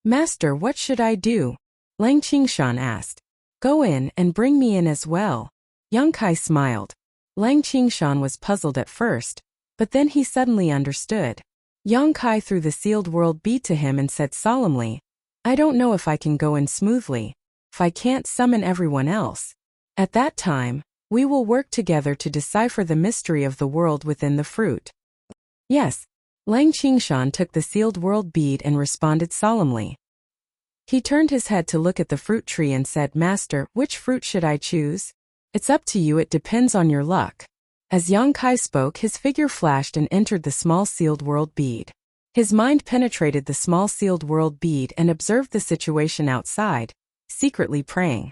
"Master, what should I do?" Lang Qingshan asked. "Go in and bring me in as well." Yang Kai smiled. Lang Qingshan was puzzled at first, but then he suddenly understood. Yang Kai threw the sealed world bead to him and said solemnly, "I don't know if I can go in smoothly, if I can't summon everyone else. At that time, we will work together to decipher the mystery of the world within the fruit." "Yes." Lang Qingshan took the sealed world bead and responded solemnly. He turned his head to look at the fruit tree and said, "Master, which fruit should I choose?" "It's up to you, it depends on your luck." As Yang Kai spoke, his figure flashed and entered the small sealed world bead. His mind penetrated the small sealed world bead and observed the situation outside, secretly praying.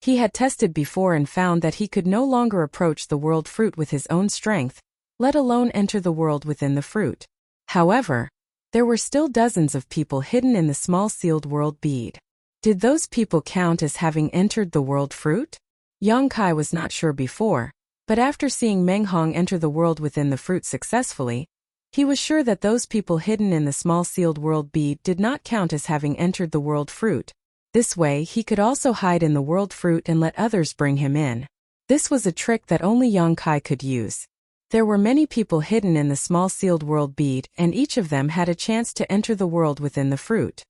He had tested before and found that he could no longer approach the world fruit with his own strength, let alone enter the world within the fruit. However, there were still dozens of people hidden in the small sealed world bead. Did those people count as having entered the world fruit? Yang Kai was not sure before, but after seeing Meng Hong enter the world within the fruit successfully, he was sure that those people hidden in the small sealed world bead did not count as having entered the world fruit. This way he could also hide in the world fruit and let others bring him in. This was a trick that only Yang Kai could use. There were many people hidden in the small sealed world bead and each of them had a chance to enter the world within the fruit.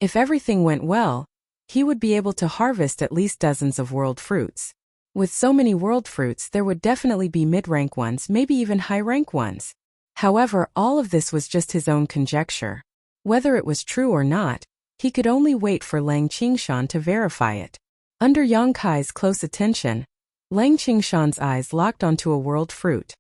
If everything went well, he would be able to harvest at least dozens of world fruits. With so many world fruits, there would definitely be mid-rank ones, maybe even high-rank ones. However, all of this was just his own conjecture. Whether it was true or not, he could only wait for Lang Qingshan to verify it. Under Yang Kai's close attention, Lang Qingshan's eyes locked onto a world fruit.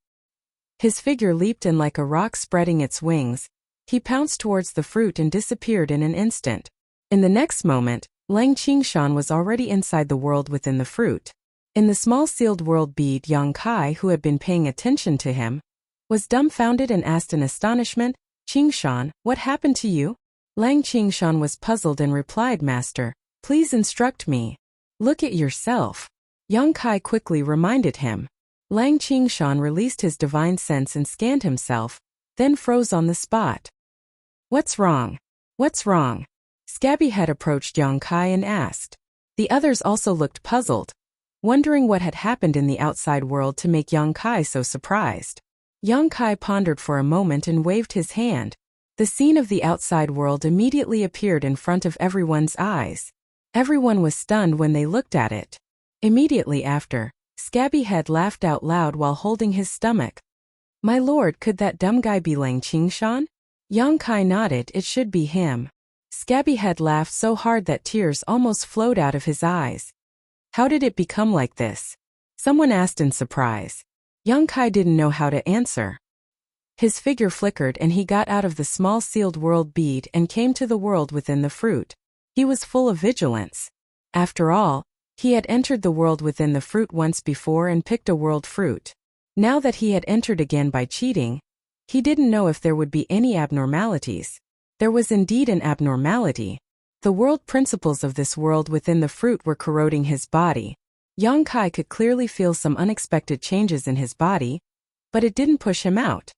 His figure leaped and like a rock spreading its wings, he pounced towards the fruit and disappeared in an instant. In the next moment, Lang Qingshan was already inside the world within the fruit. In the small sealed world bead, Yang Kai, who had been paying attention to him, was dumbfounded and asked in astonishment, "Qingshan, what happened to you?" Lang Qingshan was puzzled and replied, "Master, please instruct me." "Look at yourself." Yang Kai quickly reminded him. Lang Qingshan released his divine sense and scanned himself, then froze on the spot. "What's wrong? What's wrong?" Scabby Head approached Yang Kai and asked. The others also looked puzzled, wondering what had happened in the outside world to make Yang Kai so surprised. Yang Kai pondered for a moment and waved his hand. The scene of the outside world immediately appeared in front of everyone's eyes. Everyone was stunned when they looked at it. Immediately after, Scabby Head laughed out loud while holding his stomach. "My lord, could that dumb guy be Lang Qingshan?" Yang Kai nodded, "It should be him." Scabby Head laughed so hard that tears almost flowed out of his eyes. "How did it become like this?" someone asked in surprise. Young Kai didn't know how to answer. His figure flickered and he got out of the small sealed world bead and came to the world within the fruit. He was full of vigilance. After all, he had entered the world within the fruit once before and picked a world fruit. Now that he had entered again by cheating, he didn't know if there would be any abnormalities. There was indeed an abnormality. The world principles of this world within the fruit were corroding his body. Young Kai could clearly feel some unexpected changes in his body, but it didn't push him out.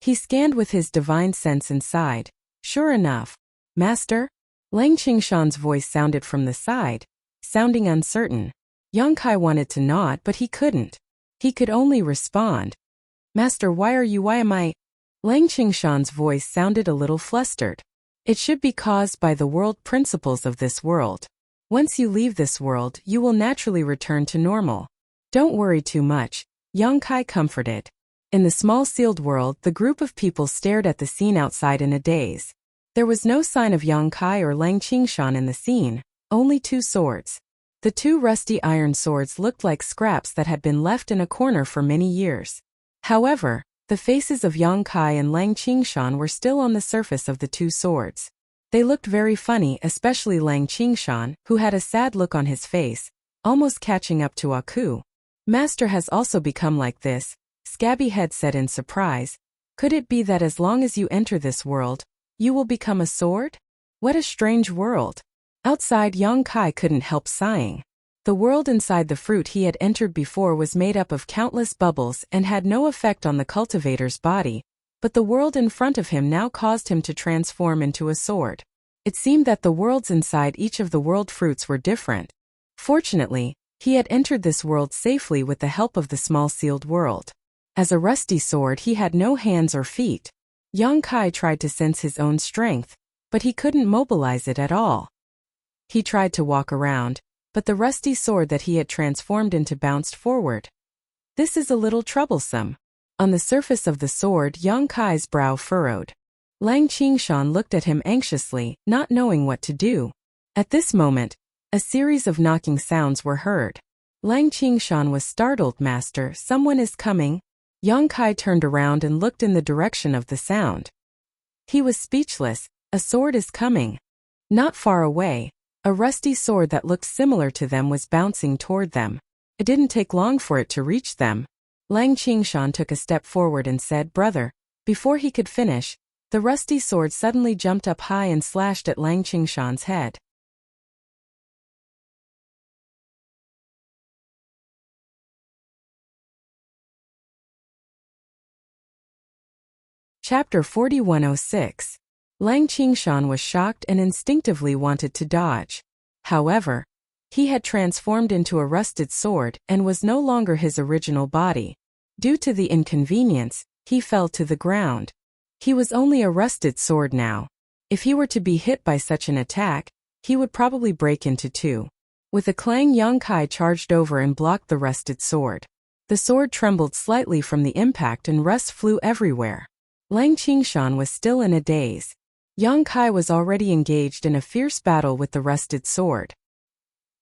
He scanned with his divine sense inside. Sure enough, Master? Lang Qingshan's voice sounded from the side, sounding uncertain. Young Kai wanted to nod, but he couldn't. He could only respond. Master, why am I? Lang Qingshan's voice sounded a little flustered. It should be caused by the world principles of this world. Once you leave this world, you will naturally return to normal. Don't worry too much, Young Kai comforted. In the small sealed world, the group of people stared at the scene outside in a daze. There was no sign of Young Kai or Lang Qingshan in the scene, only two swords. The two rusty iron swords looked like scraps that had been left in a corner for many years. However, the faces of Young Kai and Lang Qingshan were still on the surface of the two swords. They looked very funny, especially Lang Qingshan, who had a sad look on his face, almost catching up to Aku. Master has also become like this, Scabby Head said in surprise. Could it be that as long as you enter this world, you will become a sword? What a strange world. Outside, Young Kai couldn't help sighing. The world inside the fruit he had entered before was made up of countless bubbles and had no effect on the cultivator's body, but the world in front of him now caused him to transform into a sword. It seemed that the worlds inside each of the world fruits were different. Fortunately, he had entered this world safely with the help of the small sealed world. As a rusty sword, he had no hands or feet. Young Kai tried to sense his own strength, but he couldn't mobilize it at all. He tried to walk around, but the rusty sword that he had transformed into bounced forward. This is a little troublesome. On the surface of the sword, Young Kai's brow furrowed. Lang Qingshan looked at him anxiously, not knowing what to do. At this moment, a series of knocking sounds were heard. Lang Qingshan was startled. Master, someone is coming. Young Kai turned around and looked in the direction of the sound. He was speechless. A sword is coming. Not far away, a rusty sword that looked similar to them was bouncing toward them. It didn't take long for it to reach them. Lang Qingshan took a step forward and said, Brother. Before he could finish, the rusty sword suddenly jumped up high and slashed at Lang Qingshan's head. Chapter 4106. Lang Qingshan was shocked and instinctively wanted to dodge. However, he had transformed into a rusted sword and was no longer his original body. Due to the inconvenience, he fell to the ground. He was only a rusted sword now. If he were to be hit by such an attack, he would probably break into two. With a clang, Young Kai charged over and blocked the rusted sword. The sword trembled slightly from the impact and rust flew everywhere. Lang Qingshan was still in a daze. Young Kai was already engaged in a fierce battle with the rusted sword.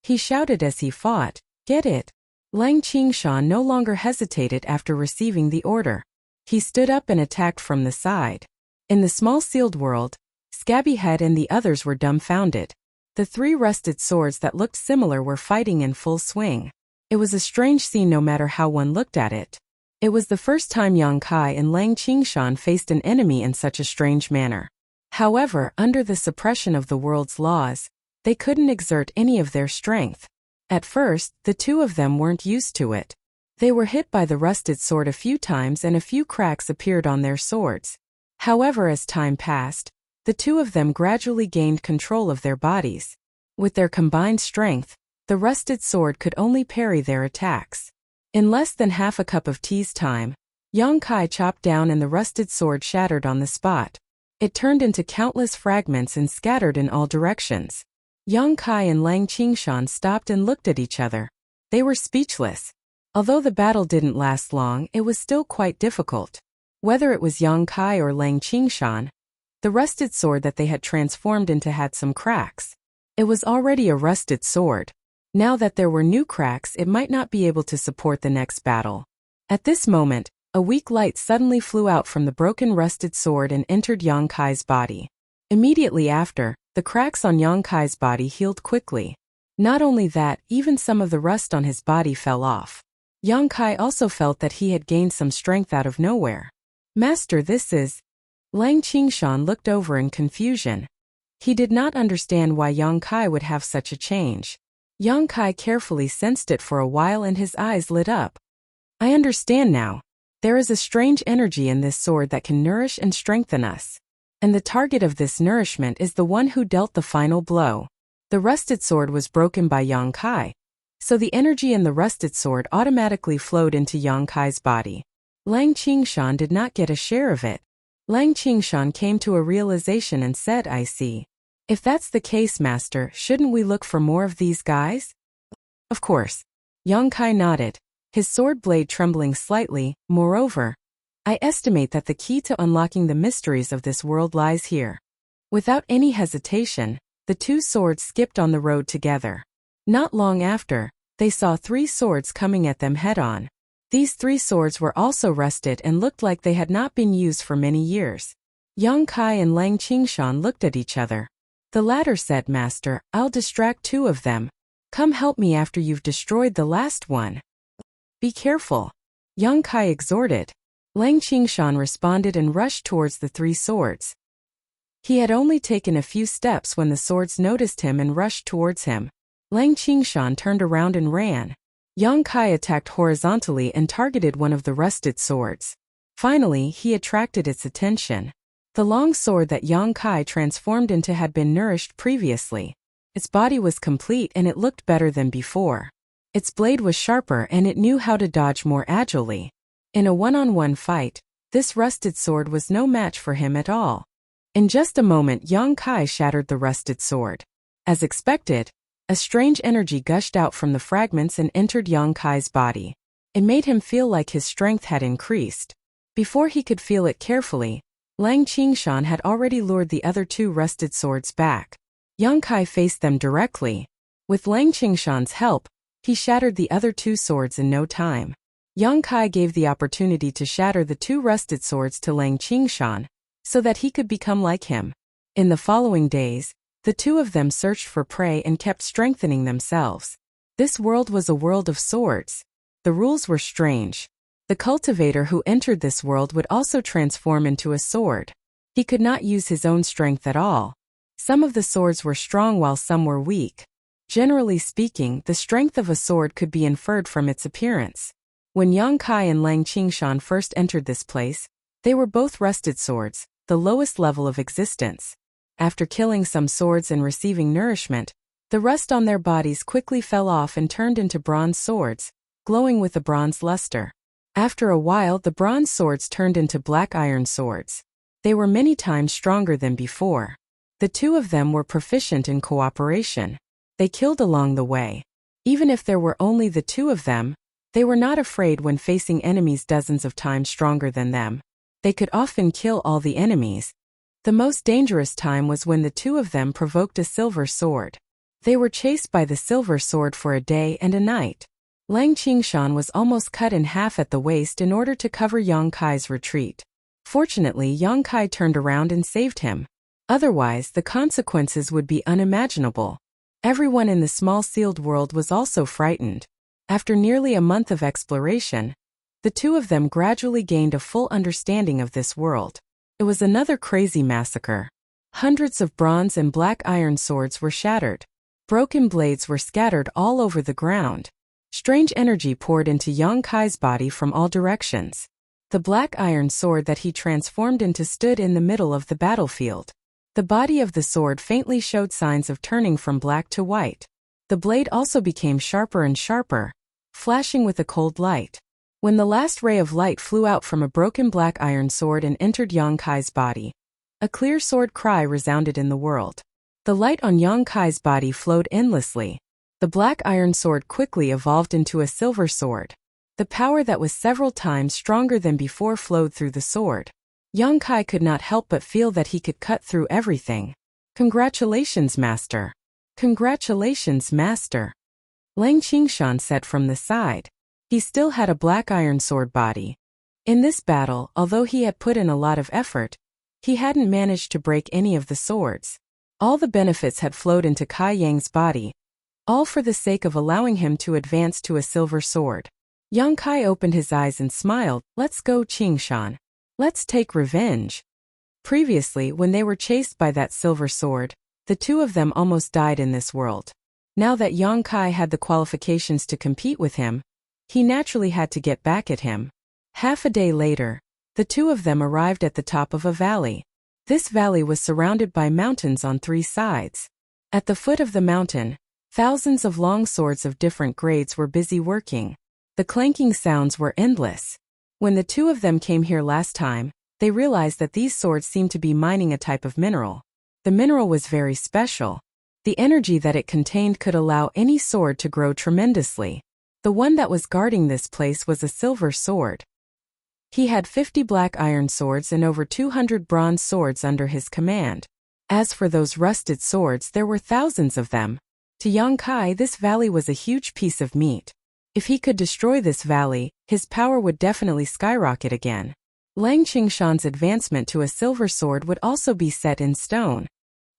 He shouted as he fought, Get it! Lang Qingshan no longer hesitated after receiving the order. He stood up and attacked from the side. In the small sealed world, Scabby Head and the others were dumbfounded. The three rusted swords that looked similar were fighting in full swing. It was a strange scene no matter how one looked at it. It was the first time Young Kai and Lang Qingshan faced an enemy in such a strange manner. However, under the suppression of the world's laws, they couldn't exert any of their strength. At first, the two of them weren't used to it. They were hit by the rusted sword a few times and a few cracks appeared on their swords. However, as time passed, the two of them gradually gained control of their bodies. With their combined strength, the rusted sword could only parry their attacks. In less than half a cup of tea's time, Young Kai chopped down and the rusted sword shattered on the spot. It turned into countless fragments and scattered in all directions. Young Kai and Lang Qingshan stopped and looked at each other. They were speechless. Although the battle didn't last long, it was still quite difficult. Whether it was Young Kai or Lang Qingshan, the rusted sword that they had transformed into had some cracks. It was already a rusted sword. Now that there were new cracks, it might not be able to support the next battle. At this moment, a weak light suddenly flew out from the broken rusted sword and entered Yang Kai's body. Immediately after, the cracks on Yang Kai's body healed quickly. Not only that, even some of the rust on his body fell off. Yang Kai also felt that he had gained some strength out of nowhere. Master, this is... Lang Qingshan looked over in confusion. He did not understand why Yang Kai would have such a change. Yang Kai carefully sensed it for a while and his eyes lit up. I understand now. There is a strange energy in this sword that can nourish and strengthen us. And the target of this nourishment is the one who dealt the final blow. The rusted sword was broken by Yang Kai, so the energy in the rusted sword automatically flowed into Yang Kai's body. Lang Qingshan did not get a share of it. Lang Qingshan came to a realization and said, I see. If that's the case, Master, shouldn't we look for more of these guys? Of course. Yang Kai nodded, his sword blade trembling slightly. Moreover, I estimate that the key to unlocking the mysteries of this world lies here. Without any hesitation, the two swords skipped on the road together. Not long after, they saw 3 swords coming at them head-on. These 3 swords were also rusted and looked like they had not been used for many years. Yang Kai and Lang Qingshan looked at each other. The latter said, Master, I'll distract 2 of them. Come help me after you've destroyed the last one. Be careful. Yang Kai exhorted. Lang Qingshan responded and rushed towards the 3 swords. He had only taken a few steps when the swords noticed him and rushed towards him. Lang Qingshan turned around and ran. Yang Kai attacked horizontally and targeted one of the rusted swords. Finally, he attracted its attention. The long sword that Yang Kai transformed into had been nourished previously. Its body was complete and it looked better than before. Its blade was sharper and it knew how to dodge more agilely. In a one-on-one fight, this rusted sword was no match for him at all. In just a moment, Yang Kai shattered the rusted sword. As expected, a strange energy gushed out from the fragments and entered Yang Kai's body. It made him feel like his strength had increased. Before he could feel it carefully, Lang Qingshan had already lured the other 2 rusted swords back. Yang Kai faced them directly. With Lang Qingshan's help, he shattered the other 2 swords in no time. Yang Kai gave the opportunity to shatter the 2 rusted swords to Lang Qingshan, so that he could become like him. In the following days, the 2 of them searched for prey and kept strengthening themselves. This world was a world of swords. The rules were strange. The cultivator who entered this world would also transform into a sword. He could not use his own strength at all. Some of the swords were strong while some were weak. Generally speaking, the strength of a sword could be inferred from its appearance. When Yang Kai and Lang Qingshan first entered this place, they were both rusted swords, the lowest level of existence. After killing some swords and receiving nourishment, the rust on their bodies quickly fell off and turned into bronze swords, glowing with a bronze luster. After a while, the bronze swords turned into black iron swords. They were many times stronger than before. The 2 of them were proficient in cooperation. They killed along the way. Even if there were only the 2 of them, they were not afraid when facing enemies dozens of times stronger than them. They could often kill all the enemies. The most dangerous time was when the 2 of them provoked a silver sword. They were chased by the silver sword for a day and a night. Lang Qingshan was almost cut in half at the waist in order to cover Yang Kai's retreat. Fortunately, Yang Kai turned around and saved him. Otherwise, the consequences would be unimaginable. Everyone in the small sealed world was also frightened. After nearly a month of exploration, the 2 of them gradually gained a full understanding of this world. It was another crazy massacre. Hundreds of bronze and black iron swords were shattered. Broken blades were scattered all over the ground. Strange energy poured into Yang Kai's body from all directions. The black iron sword that he transformed into stood in the middle of the battlefield. The body of the sword faintly showed signs of turning from black to white. The blade also became sharper and sharper, flashing with a cold light. When the last ray of light flew out from a broken black iron sword and entered Yang Kai's body, a clear sword cry resounded in the world. The light on Yang Kai's body flowed endlessly. The black iron sword quickly evolved into a silver sword. The power that was several times stronger than before flowed through the sword. Yang Kai could not help but feel that he could cut through everything. Congratulations, Master. Congratulations, Master. Lang Qingshan said from the side. He still had a black iron sword body. In this battle, although he had put in a lot of effort, he hadn't managed to break any of the swords. All the benefits had flowed into Kai Yang's body, all for the sake of allowing him to advance to a silver sword. Yang Kai opened his eyes and smiled. Let's go, Qingshan. Let's take revenge. Previously, when they were chased by that silver sword, the two of them almost died in this world. Now that Yang Kai had the qualifications to compete with him, he naturally had to get back at him. Half a day later, the two of them arrived at the top of a valley. This valley was surrounded by mountains on 3 sides. At the foot of the mountain, thousands of long swords of different grades were busy working. The clanking sounds were endless. When the two of them came here last time, they realized that these swords seemed to be mining a type of mineral. The mineral was very special. The energy that it contained could allow any sword to grow tremendously. The one that was guarding this place was a silver sword. He had 50 black iron swords and over 200 bronze swords under his command. As for those rusted swords, there were thousands of them. To Yang Kai, this valley was a huge piece of meat. If he could destroy this valley, his power would definitely skyrocket again. Lang Qingshan's advancement to a silver sword would also be set in stone.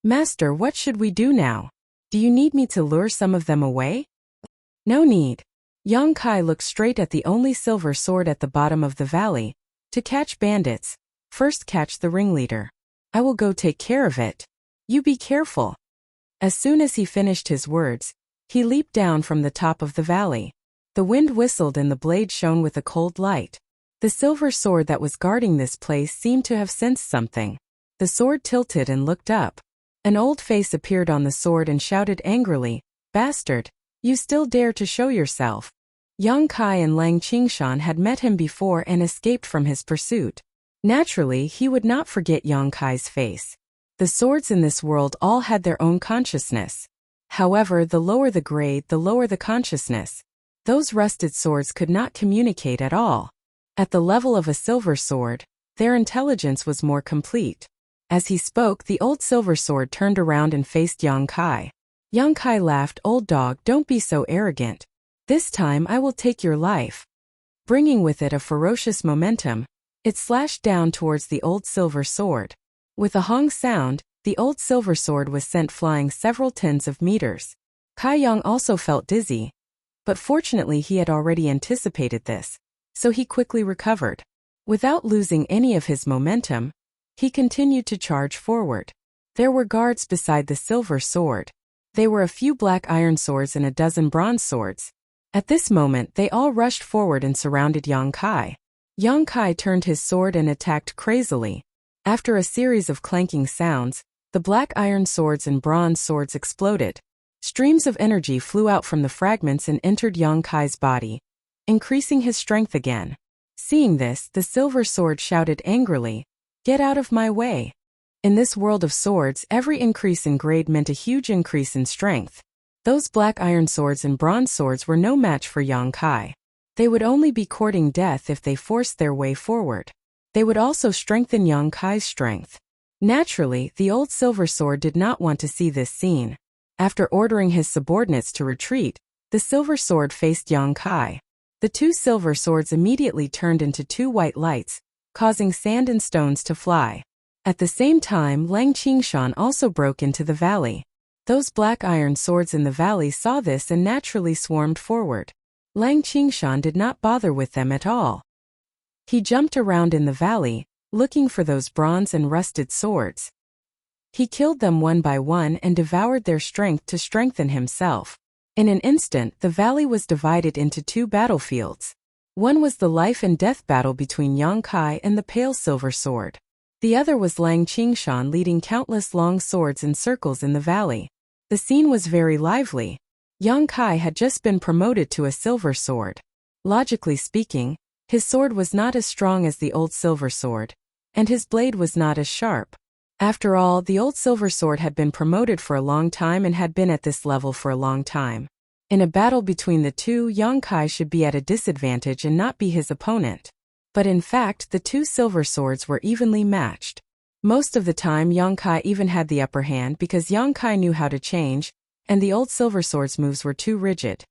Master, what should we do now? Do you need me to lure some of them away? No need. Yang Kai looked straight at the only silver sword at the bottom of the valley. To catch bandits, first catch the ringleader. I will go take care of it. You be careful. As soon as he finished his words, he leaped down from the top of the valley. The wind whistled and the blade shone with a cold light. The silver sword that was guarding this place seemed to have sensed something. The sword tilted and looked up. An old face appeared on the sword and shouted angrily, "Bastard, you still dare to show yourself." Yang Kai and Lang Qingshan had met him before and escaped from his pursuit. Naturally, he would not forget Yang Kai's face. The swords in this world all had their own consciousness. However, the lower the grade, the lower the consciousness. Those rusted swords could not communicate at all. At the level of a silver sword, their intelligence was more complete. As he spoke, the old silver sword turned around and faced Yang Kai. Yang Kai laughed, "Old dog, don't be so arrogant. This time I will take your life." Bringing with it a ferocious momentum, it slashed down towards the old silver sword. With a hong sound, the old silver sword was sent flying several tens of meters. Kai Yang also felt dizzy, but fortunately he had already anticipated this, so he quickly recovered. Without losing any of his momentum, he continued to charge forward. There were guards beside the silver sword. They were a few black iron swords and a dozen bronze swords. At this moment, they all rushed forward and surrounded Yang Kai. Yang Kai turned his sword and attacked crazily. After a series of clanking sounds, the black iron swords and bronze swords exploded. Streams of energy flew out from the fragments and entered Yang Kai's body, increasing his strength again. Seeing this, the silver sword shouted angrily, "Get out of my way." In this world of swords, every increase in grade meant a huge increase in strength. Those black iron swords and bronze swords were no match for Yang Kai. They would only be courting death if they forced their way forward. They would also strengthen Yang Kai's strength. Naturally, the old silver sword did not want to see this scene. After ordering his subordinates to retreat, the silver sword faced Yang Kai. The two silver swords immediately turned into 2 white lights, causing sand and stones to fly. At the same time, Lang Qingshan also broke into the valley. Those black iron swords in the valley saw this and naturally swarmed forward. Lang Qingshan did not bother with them at all. He jumped around in the valley, looking for those bronze and rusted swords. He killed them one by one and devoured their strength to strengthen himself. In an instant, the valley was divided into 2 battlefields. One was the life and death battle between Yang Kai and the pale silver sword. The other was Lang Qingshan leading countless long swords in circles in the valley. The scene was very lively. Yang Kai had just been promoted to a silver sword. Logically speaking, his sword was not as strong as the old silver sword, and his blade was not as sharp. After all, the old silver sword had been promoted for a long time and had been at this level for a long time. In a battle between the two, Yang Kai should be at a disadvantage and not be his opponent. But in fact, the 2 silver swords were evenly matched. Most of the time, Yang Kai even had the upper hand because Yang Kai knew how to change, and the old silver sword's moves were too rigid.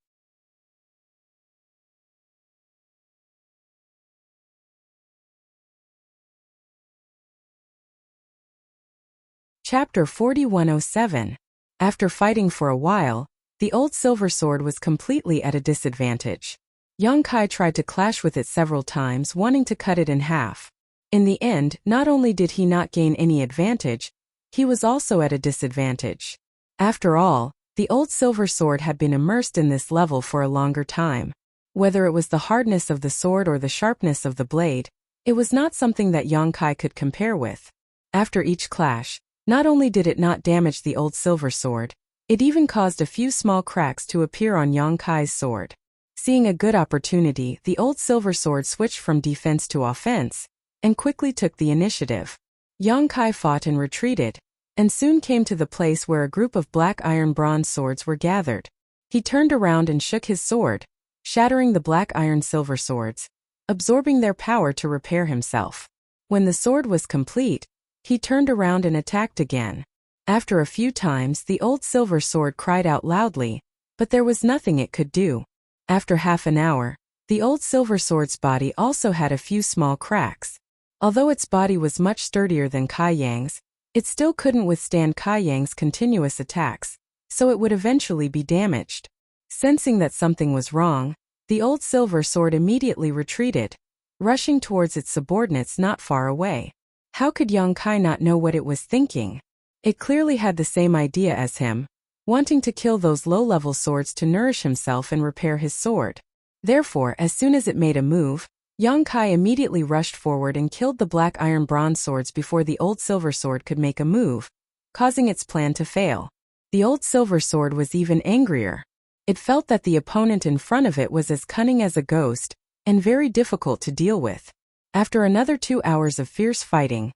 Chapter 4107. After fighting for a while, the old silver sword was completely at a disadvantage. Yang Kai tried to clash with it several times, wanting to cut it in half. In the end, not only did he not gain any advantage, he was also at a disadvantage. After all, the old silver sword had been immersed in this level for a longer time. Whether it was the hardness of the sword or the sharpness of the blade, it was not something that Yang Kai could compare with. After each clash, not only did it not damage the old silver sword, it even caused a few small cracks to appear on Yang Kai's sword. Seeing a good opportunity, the old silver sword switched from defense to offense, and quickly took the initiative. Yang Kai fought and retreated, and soon came to the place where a group of black iron bronze swords were gathered. He turned around and shook his sword, shattering the black iron silver swords, absorbing their power to repair himself. When the sword was complete, he turned around and attacked again. After a few times, the old silver sword cried out loudly, but there was nothing it could do. After half an hour, the old silver sword's body also had a few small cracks. Although its body was much sturdier than Kai Yang's, it still couldn't withstand Kai Yang's continuous attacks, so it would eventually be damaged. Sensing that something was wrong, the old silver sword immediately retreated, rushing towards its subordinates not far away. How could Yang Kai not know what it was thinking? It clearly had the same idea as him, wanting to kill those low-level swords to nourish himself and repair his sword. Therefore, as soon as it made a move, Yang Kai immediately rushed forward and killed the black iron bronze swords before the old silver sword could make a move, causing its plan to fail. The old silver sword was even angrier. It felt that the opponent in front of it was as cunning as a ghost, and very difficult to deal with. After another 2 hours of fierce fighting,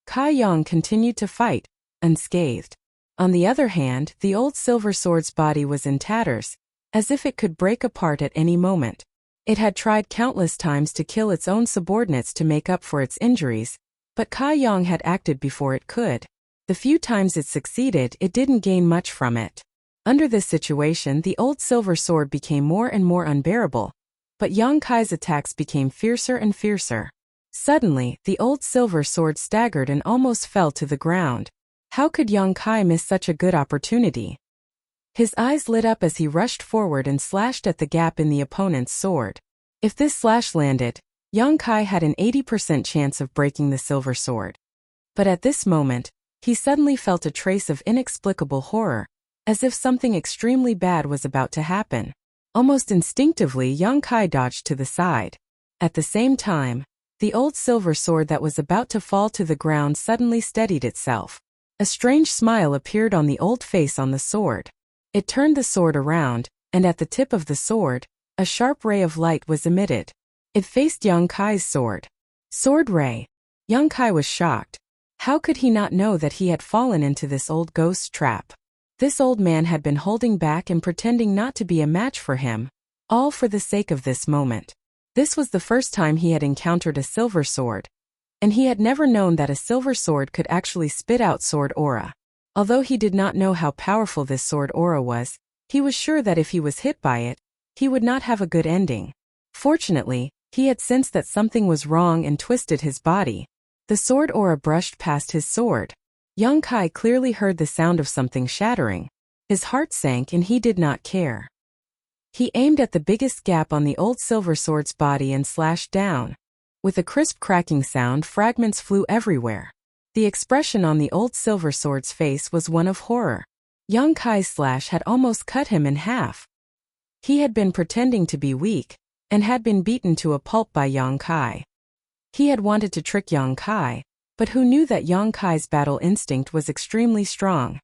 Kai Yang continued to fight, unscathed. On the other hand, the old silver sword's body was in tatters, as if it could break apart at any moment. It had tried countless times to kill its own subordinates to make up for its injuries, but Kai Yang had acted before it could. The few times it succeeded, it didn't gain much from it. Under this situation, the old silver sword became more and more unbearable, but Yang Kai's attacks became fiercer and fiercer. Suddenly, the old silver sword staggered and almost fell to the ground. How could Yang Kai miss such a good opportunity? His eyes lit up as he rushed forward and slashed at the gap in the opponent's sword. If this slash landed, Yang Kai had an 80% chance of breaking the silver sword. But at this moment, he suddenly felt a trace of inexplicable horror, as if something extremely bad was about to happen. Almost instinctively, Yang Kai dodged to the side. At the same time, the old silver sword that was about to fall to the ground suddenly steadied itself. A strange smile appeared on the old face on the sword. It turned the sword around, and at the tip of the sword, a sharp ray of light was emitted. It faced Yang Kai's sword. Sword ray. Yang Kai was shocked. How could he not know that he had fallen into this old ghost's trap? This old man had been holding back and pretending not to be a match for him, all for the sake of this moment. This was the first time he had encountered a silver sword, and he had never known that a silver sword could actually spit out sword aura. Although he did not know how powerful this sword aura was, he was sure that if he was hit by it, he would not have a good ending. Fortunately, he had sensed that something was wrong and twisted his body. The sword aura brushed past his sword. Yang Kai clearly heard the sound of something shattering. His heart sank and he did not care. He aimed at the biggest gap on the old silver sword's body and slashed down. With a crisp cracking sound, fragments flew everywhere. The expression on the old silver sword's face was one of horror. Yang Kai's slash had almost cut him in half. He had been pretending to be weak, and had been beaten to a pulp by Yang Kai. He had wanted to trick Yang Kai, but who knew that Yang Kai's battle instinct was extremely strong?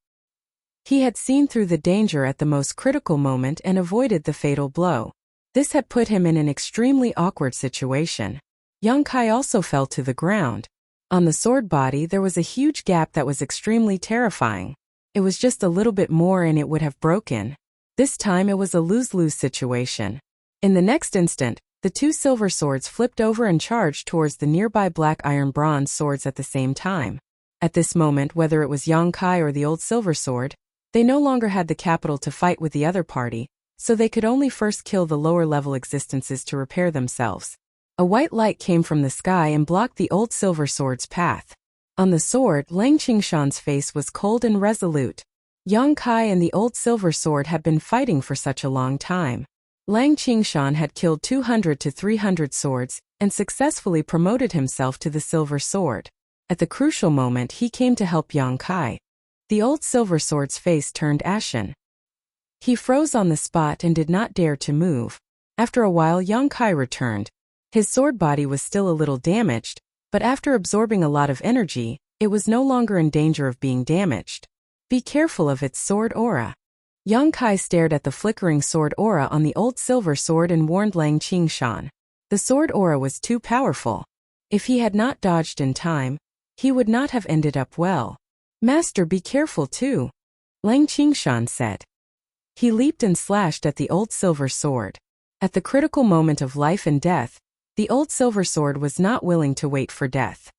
He had seen through the danger at the most critical moment and avoided the fatal blow. This had put him in an extremely awkward situation. Yang Kai also fell to the ground. On the sword body there was a huge gap that was extremely terrifying. It was just a little bit more and it would have broken. This time it was a lose-lose situation. In the next instant, the two silver swords flipped over and charged towards the nearby black iron bronze swords at the same time. At this moment, whether it was Yang Kai or the old silver sword, they no longer had the capital to fight with the other party, so they could only first kill the lower-level existences to repair themselves. A white light came from the sky and blocked the old silver sword's path. On the sword, Lang Qingshan's face was cold and resolute. Yang Kai and the old silver sword had been fighting for such a long time. Lang Qingshan had killed 200 to 300 swords and successfully promoted himself to the silver sword. At the crucial moment he came to help Yang Kai. The old silver sword's face turned ashen. He froze on the spot and did not dare to move. After a while Yang Kai returned. His sword body was still a little damaged, but after absorbing a lot of energy, it was no longer in danger of being damaged. Be careful of its sword aura. Yang Kai stared at the flickering sword aura on the old silver sword and warned Lang Qingshan. The sword aura was too powerful. If he had not dodged in time, he would not have ended up well. Master, be careful too, Lang Qingshan said. He leaped and slashed at the old silver sword. At the critical moment of life and death, the old silver sword was not willing to wait for death.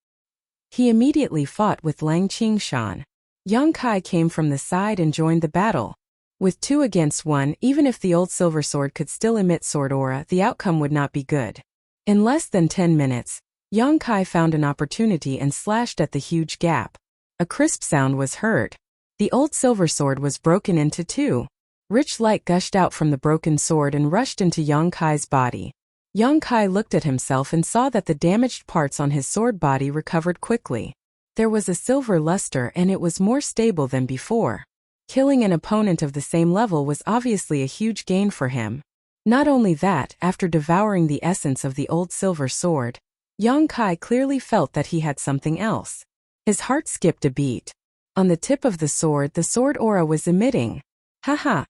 He immediately fought with Lang Qingshan. Yang Kai came from the side and joined the battle. With 2 against 1, even if the old silver sword could still emit sword aura, the outcome would not be good. In less than 10 minutes, Yang Kai found an opportunity and slashed at the huge gap. A crisp sound was heard. The old silver sword was broken into 2. Rich light gushed out from the broken sword and rushed into Yang Kai's body. Yang Kai looked at himself and saw that the damaged parts on his sword body recovered quickly. There was a silver luster and it was more stable than before. Killing an opponent of the same level was obviously a huge gain for him. Not only that, after devouring the essence of the old silver sword, Yang Kai clearly felt that he had something else. His heart skipped a beat. On the tip of the sword aura was emitting. Haha!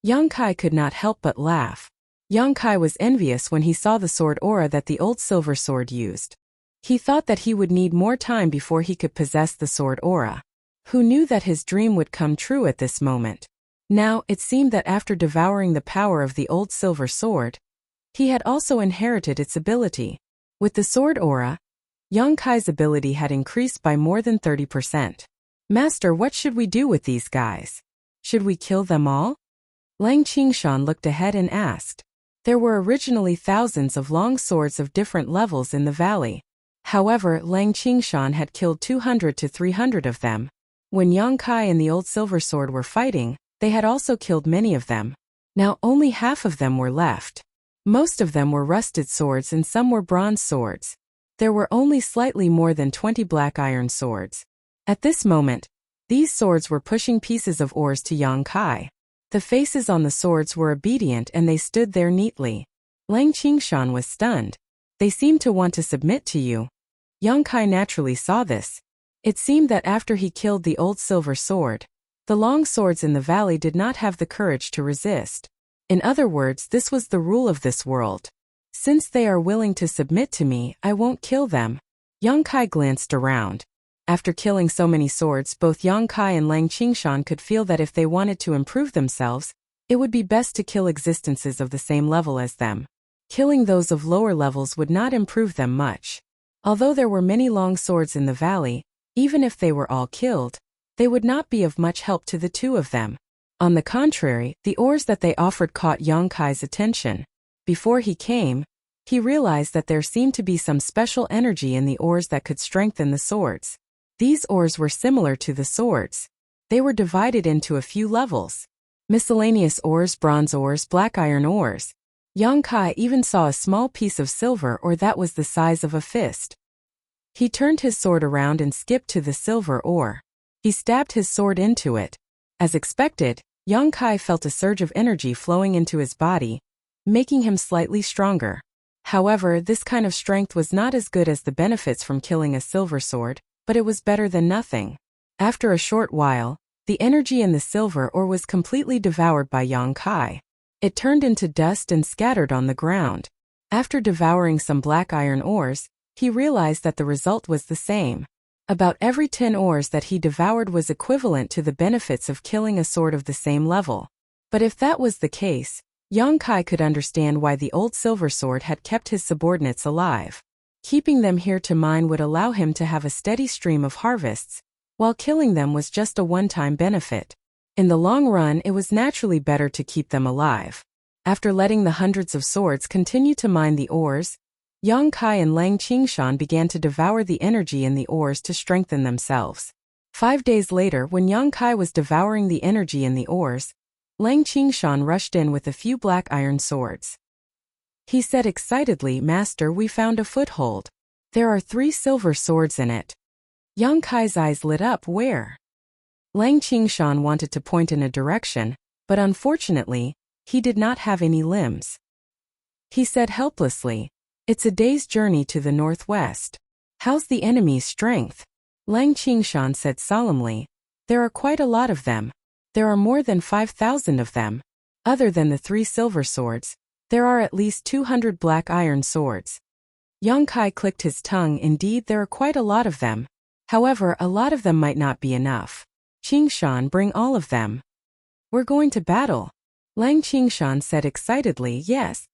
Yang Kai could not help but laugh. Yang Kai was envious when he saw the sword aura that the old silver sword used. He thought that he would need more time before he could possess the sword aura. Who knew that his dream would come true at this moment? Now, it seemed that after devouring the power of the old silver sword, he had also inherited its ability. With the sword aura, Yang Kai's ability had increased by more than 30%. Master, what should we do with these guys? Should we kill them all? Lang Qingshan looked ahead and asked. There were originally thousands of long swords of different levels in the valley. However, Lang Qingshan had killed 200 to 300 of them. When Yang Kai and the old silver sword were fighting, they had also killed many of them. Now only half of them were left. Most of them were rusted swords and some were bronze swords. There were only slightly more than 20 black iron swords. At this moment, these swords were pushing pieces of ores to Yang Kai. The faces on the swords were obedient and they stood there neatly. Lang Qingshan was stunned. They seemed to want to submit to you. Yang Kai naturally saw this. It seemed that after he killed the old silver sword, the long swords in the valley did not have the courage to resist. In other words, this was the rule of this world. Since they are willing to submit to me, I won't kill them. Yang Kai glanced around. After killing so many swords, both Yang Kai and Lang Qingshan could feel that if they wanted to improve themselves, it would be best to kill existences of the same level as them. Killing those of lower levels would not improve them much. Although there were many long swords in the valley, even if they were all killed, they would not be of much help to the 2 of them. On the contrary, the ores that they offered caught Yang Kai's attention. Before he came, he realized that there seemed to be some special energy in the ores that could strengthen the swords. These ores were similar to the swords. They were divided into a few levels. Miscellaneous ores, bronze ores, black iron ores. Yang Kai even saw a small piece of silver ore that was the size of a fist. He turned his sword around and skipped to the silver ore. He stabbed his sword into it. As expected, Yang Kai felt a surge of energy flowing into his body, making him slightly stronger. However, this kind of strength was not as good as the benefits from killing a silver sword, but it was better than nothing. After a short while, the energy in the silver ore was completely devoured by Yang Kai. It turned into dust and scattered on the ground. After devouring some black iron ores, he realized that the result was the same. About every 10 ores that he devoured was equivalent to the benefits of killing a sword of the same level. But if that was the case, Yang Kai could understand why the old silver sword had kept his subordinates alive. Keeping them here to mine would allow him to have a steady stream of harvests, while killing them was just a one-time benefit. In the long run, it was naturally better to keep them alive. After letting the hundreds of swords continue to mine the ores, Yang Kai and Lang Qingshan began to devour the energy in the ores to strengthen themselves. 5 days later, when Yang Kai was devouring the energy in the ores, Lang Qingshan rushed in with a few black iron swords. He said excitedly, "Master, we found a foothold. There are 3 silver swords in it." Yang Kai's eyes lit up. "Where?" Lang Qingshan wanted to point in a direction, but unfortunately, he did not have any limbs. He said helplessly, "It's a day's journey to the northwest. How's the enemy's strength?" Lang Qingshan said solemnly, "There are quite a lot of them. There are more than 5,000 of them. Other than the 3 silver swords, there are at least 200 black iron swords." Yang Kai clicked his tongue. Indeed, there are quite a lot of them. However, a lot of them might not be enough. "Qingshan, bring all of them. We're going to battle." Lang Qingshan said excitedly, "Yes."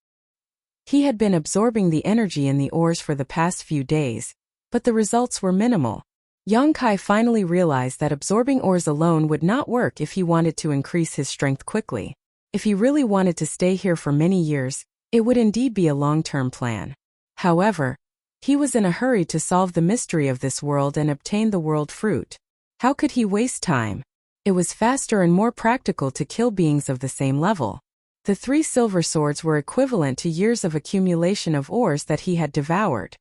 He had been absorbing the energy in the ores for the past few days, but the results were minimal. Yang Kai finally realized that absorbing ores alone would not work if he wanted to increase his strength quickly. If he really wanted to stay here for many years, it would indeed be a long-term plan. However, he was in a hurry to solve the mystery of this world and obtain the world fruit. How could he waste time? It was faster and more practical to kill beings of the same level. The 3 silver swords were equivalent to years of accumulation of ores that he had devoured.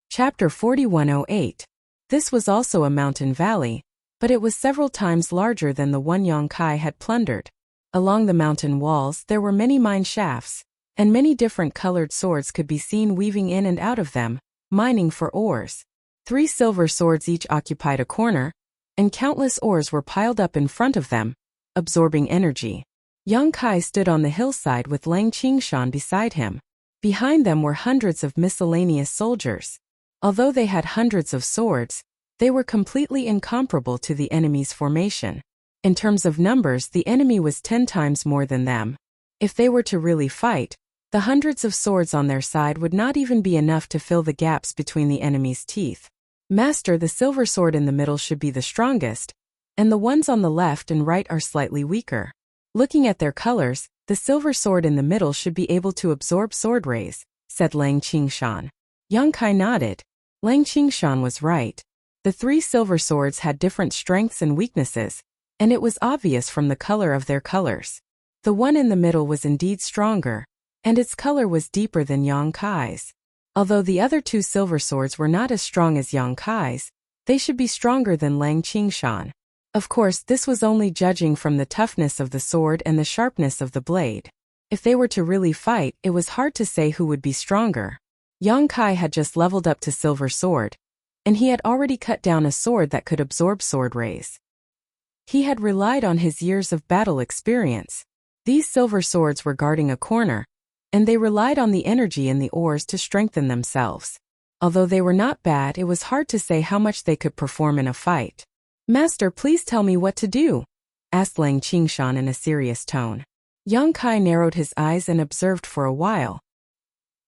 Chapter 4108. This was also a mountain valley, but it was several times larger than the one Yang Kai had plundered. Along the mountain walls there were many mine shafts, and many different colored swords could be seen weaving in and out of them, mining for ores. 3 silver swords each occupied a corner, and countless ores were piled up in front of them, absorbing energy. Yang Kai stood on the hillside with Lang Qingshan beside him. Behind them were hundreds of miscellaneous soldiers. Although they had hundreds of swords, they were completely incomparable to the enemy's formation. In terms of numbers, the enemy was 10 times more than them. If they were to really fight, the hundreds of swords on their side would not even be enough to fill the gaps between the enemy's teeth. "Master, the silver sword in the middle should be the strongest, and the ones on the left and right are slightly weaker. Looking at their colors, the silver sword in the middle should be able to absorb sword rays," said Lang Qingshan. Yang Kai nodded. Lang Qingshan was right. The 3 silver swords had different strengths and weaknesses, and it was obvious from the color of their colors. The one in the middle was indeed stronger, and its color was deeper than Yang Kai's. Although the other 2 silver swords were not as strong as Yang Kai's, they should be stronger than Lang Qingshan. Of course, this was only judging from the toughness of the sword and the sharpness of the blade. If they were to really fight, it was hard to say who would be stronger. Yang Kai had just leveled up to silver sword, and he had already cut down a sword that could absorb sword rays. He had relied on his years of battle experience. These silver swords were guarding a corner, and they relied on the energy in the ores to strengthen themselves. Although they were not bad, it was hard to say how much they could perform in a fight. "Master, please tell me what to do," asked Lang Qingshan in a serious tone. Yang Kai narrowed his eyes and observed for a while.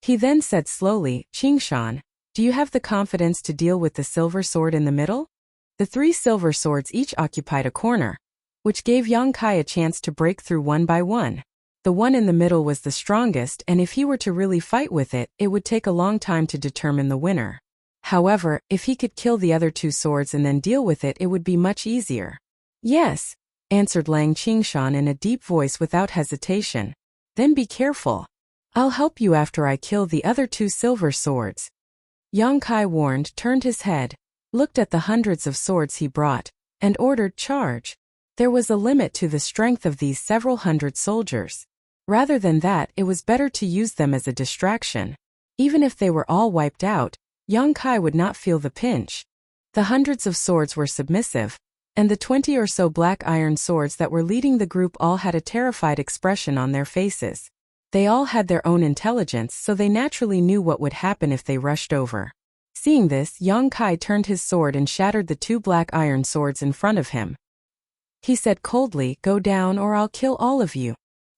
He then said slowly, "Qingshan, do you have the confidence to deal with the silver sword in the middle?" The 3 silver swords each occupied a corner, which gave Yang Kai a chance to break through one by one. The one in the middle was the strongest, and if he were to really fight with it, it would take a long time to determine the winner. However, if he could kill the other 2 swords and then deal with it, it would be much easier. "Yes," answered Lang Qingshan in a deep voice without hesitation. "Then be careful. I'll help you after I kill the other 2 silver swords." Yang Kai warned, turned his head, looked at the hundreds of swords he brought, and ordered, "Charge." There was a limit to the strength of these several hundred soldiers. Rather than that, it was better to use them as a distraction. Even if they were all wiped out, Yang Kai would not feel the pinch. The hundreds of swords were submissive, and the 20 or so black iron swords that were leading the group all had a terrified expression on their faces. They all had their own intelligence, so they naturally knew what would happen if they rushed over. Seeing this, Yang Kai turned his sword and shattered the 2 black iron swords in front of him. He said coldly, "Go down or I'll kill all of you."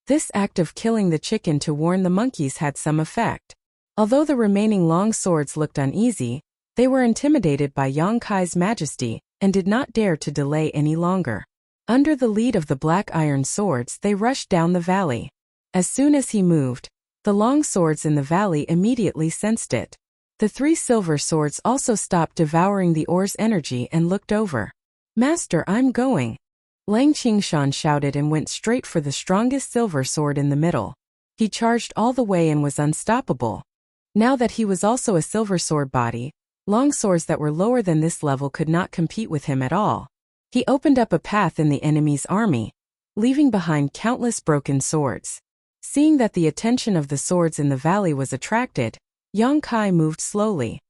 This act of killing the chicken to warn the monkeys had some effect. Although the remaining long swords looked uneasy, They were intimidated by Yang Kai's majesty and did not dare to delay any longer. Under the lead of the black iron swords, they rushed down the valley. As soon as he moved, the long swords in the valley immediately sensed it. The 3 silver swords also stopped devouring the ore's energy and looked over. "Master, I'm going." Lang Qingshan shouted and went straight for the strongest silver sword in the middle. He charged all the way and was unstoppable. Now that he was also a silver sword body, long swords that were lower than this level could not compete with him at all. He opened up a path in the enemy's army, leaving behind countless broken swords. Seeing that the attention of the swords in the valley was attracted, Yang Kai moved slowly.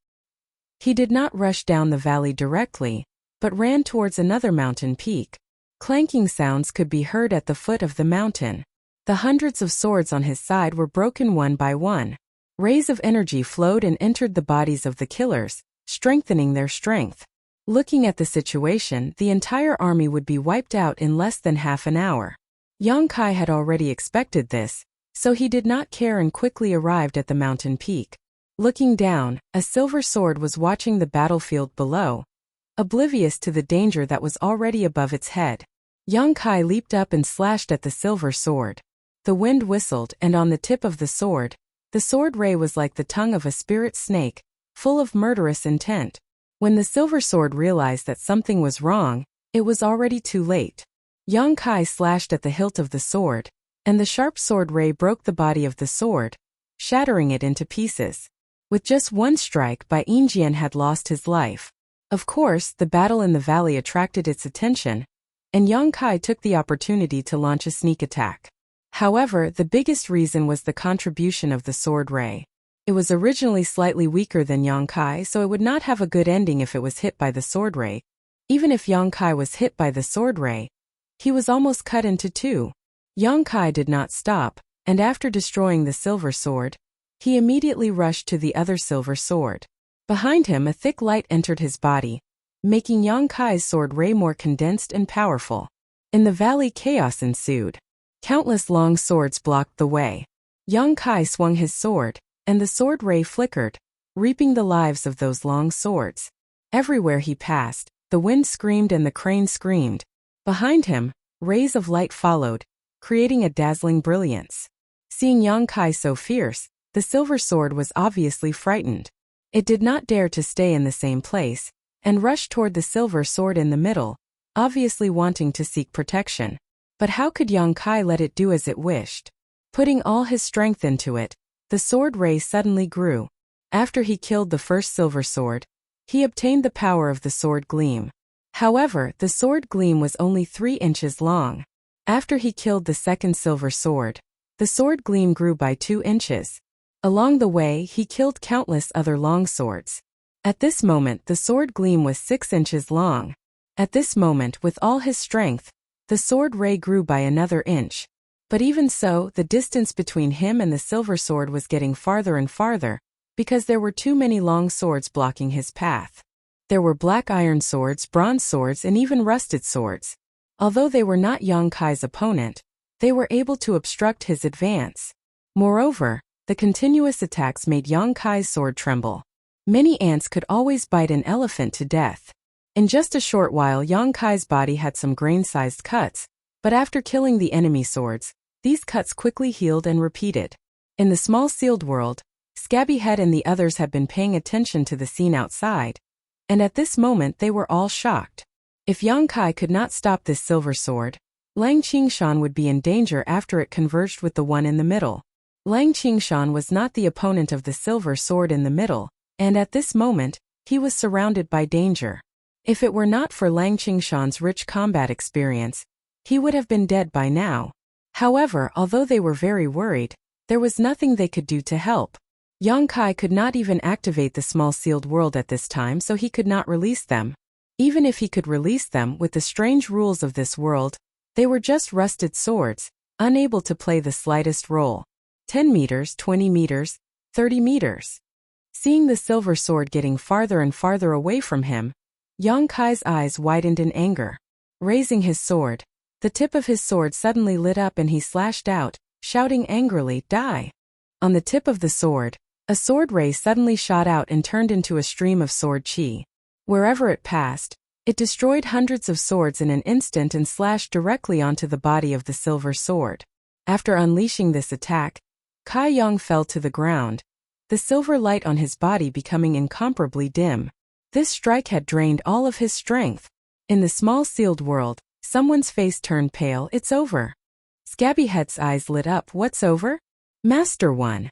He did not rush down the valley directly, but ran towards another mountain peak. Clanking sounds could be heard at the foot of the mountain. The hundreds of swords on his side were broken one by one. Rays of energy flowed and entered the bodies of the killers, strengthening their strength. Looking at the situation, the entire army would be wiped out in less than half an hour. Yang Kai had already expected this, so he did not care and quickly arrived at the mountain peak. Looking down, a silver sword was watching the battlefield below, oblivious to the danger that was already above its head. Yang Kai leaped up and slashed at the silver sword. The wind whistled, and on the tip of the sword ray was like the tongue of a spirit snake, full of murderous intent. When the silver sword realized that something was wrong, it was already too late. Yang Kai slashed at the hilt of the sword, and the sharp sword ray broke the body of the sword, shattering it into pieces. With just one strike, Bai Yingjian had lost his life. Of course, the battle in the valley attracted its attention, and Yang Kai took the opportunity to launch a sneak attack. However, the biggest reason was the contribution of the sword ray. It was originally slightly weaker than Yang Kai, so it would not have a good ending if it was hit by the sword ray. Even if Yang Kai was hit by the sword ray, he was almost cut into 2. Yang Kai did not stop, and after destroying the silver sword, he immediately rushed to the other silver sword. Behind him, a thick light entered his body, making Yang Kai's sword ray more condensed and powerful. In the valley, chaos ensued. Countless long swords blocked the way. Yang Kai swung his sword, and the sword ray flickered, reaping the lives of those long swords. Everywhere he passed, the wind screamed and the crane screamed. Behind him, rays of light followed, creating a dazzling brilliance. Seeing Yang Kai so fierce, the silver sword was obviously frightened. It did not dare to stay in the same place, and rushed toward the silver sword in the middle, obviously wanting to seek protection. But how could Yang Kai let it do as it wished? Putting all his strength into it, the sword ray suddenly grew. After he killed the first silver sword, he obtained the power of the sword gleam. However, the sword gleam was only 3 inches long. After he killed the second silver sword, the sword gleam grew by 2 inches. Along the way, he killed countless other long swords. At this moment, the sword gleam was 6 inches long. At this moment, with all his strength, the sword ray grew by another inch. But even so, the distance between him and the silver sword was getting farther and farther, because there were too many long swords blocking his path. There were black iron swords, bronze swords, and even rusted swords. Although they were not Yang Kai's opponent, they were able to obstruct his advance. Moreover, the continuous attacks made Yang Kai's sword tremble. Many ants could always bite an elephant to death. In just a short while, Yang Kai's body had some grain-sized cuts, but after killing the enemy swords, these cuts quickly healed and repeated. In the small sealed world, Scabby Head and the others had been paying attention to the scene outside, and at this moment they were all shocked. If Yang Kai could not stop this silver sword, Lang Qingshan would be in danger after it converged with the one in the middle. Lang Qingshan was not the opponent of the silver sword in the middle, and at this moment, he was surrounded by danger. If it were not for Lang Qingshan's rich combat experience, he would have been dead by now. However, although they were very worried, there was nothing they could do to help. Yang Kai could not even activate the small sealed world at this time, so he could not release them. Even if he could release them with the strange rules of this world, they were just rusted swords, unable to play the slightest role. 10 meters, 20 meters, 30 meters. Seeing the silver sword getting farther and farther away from him, Yang Kai's eyes widened in anger. Raising his sword, the tip of his sword suddenly lit up and he slashed out, shouting angrily, "Die!" On the tip of the sword, A sword ray suddenly shot out and turned into a stream of sword chi. Wherever it passed, it destroyed hundreds of swords in an instant and slashed directly onto the body of the silver sword. After unleashing this attack, Kai Yong fell to the ground, the silver light on his body becoming incomparably dim. This strike had drained all of his strength. In the small sealed world, someone's face turned pale. It's over. Scabbyhead's eyes lit up. What's over? Master One.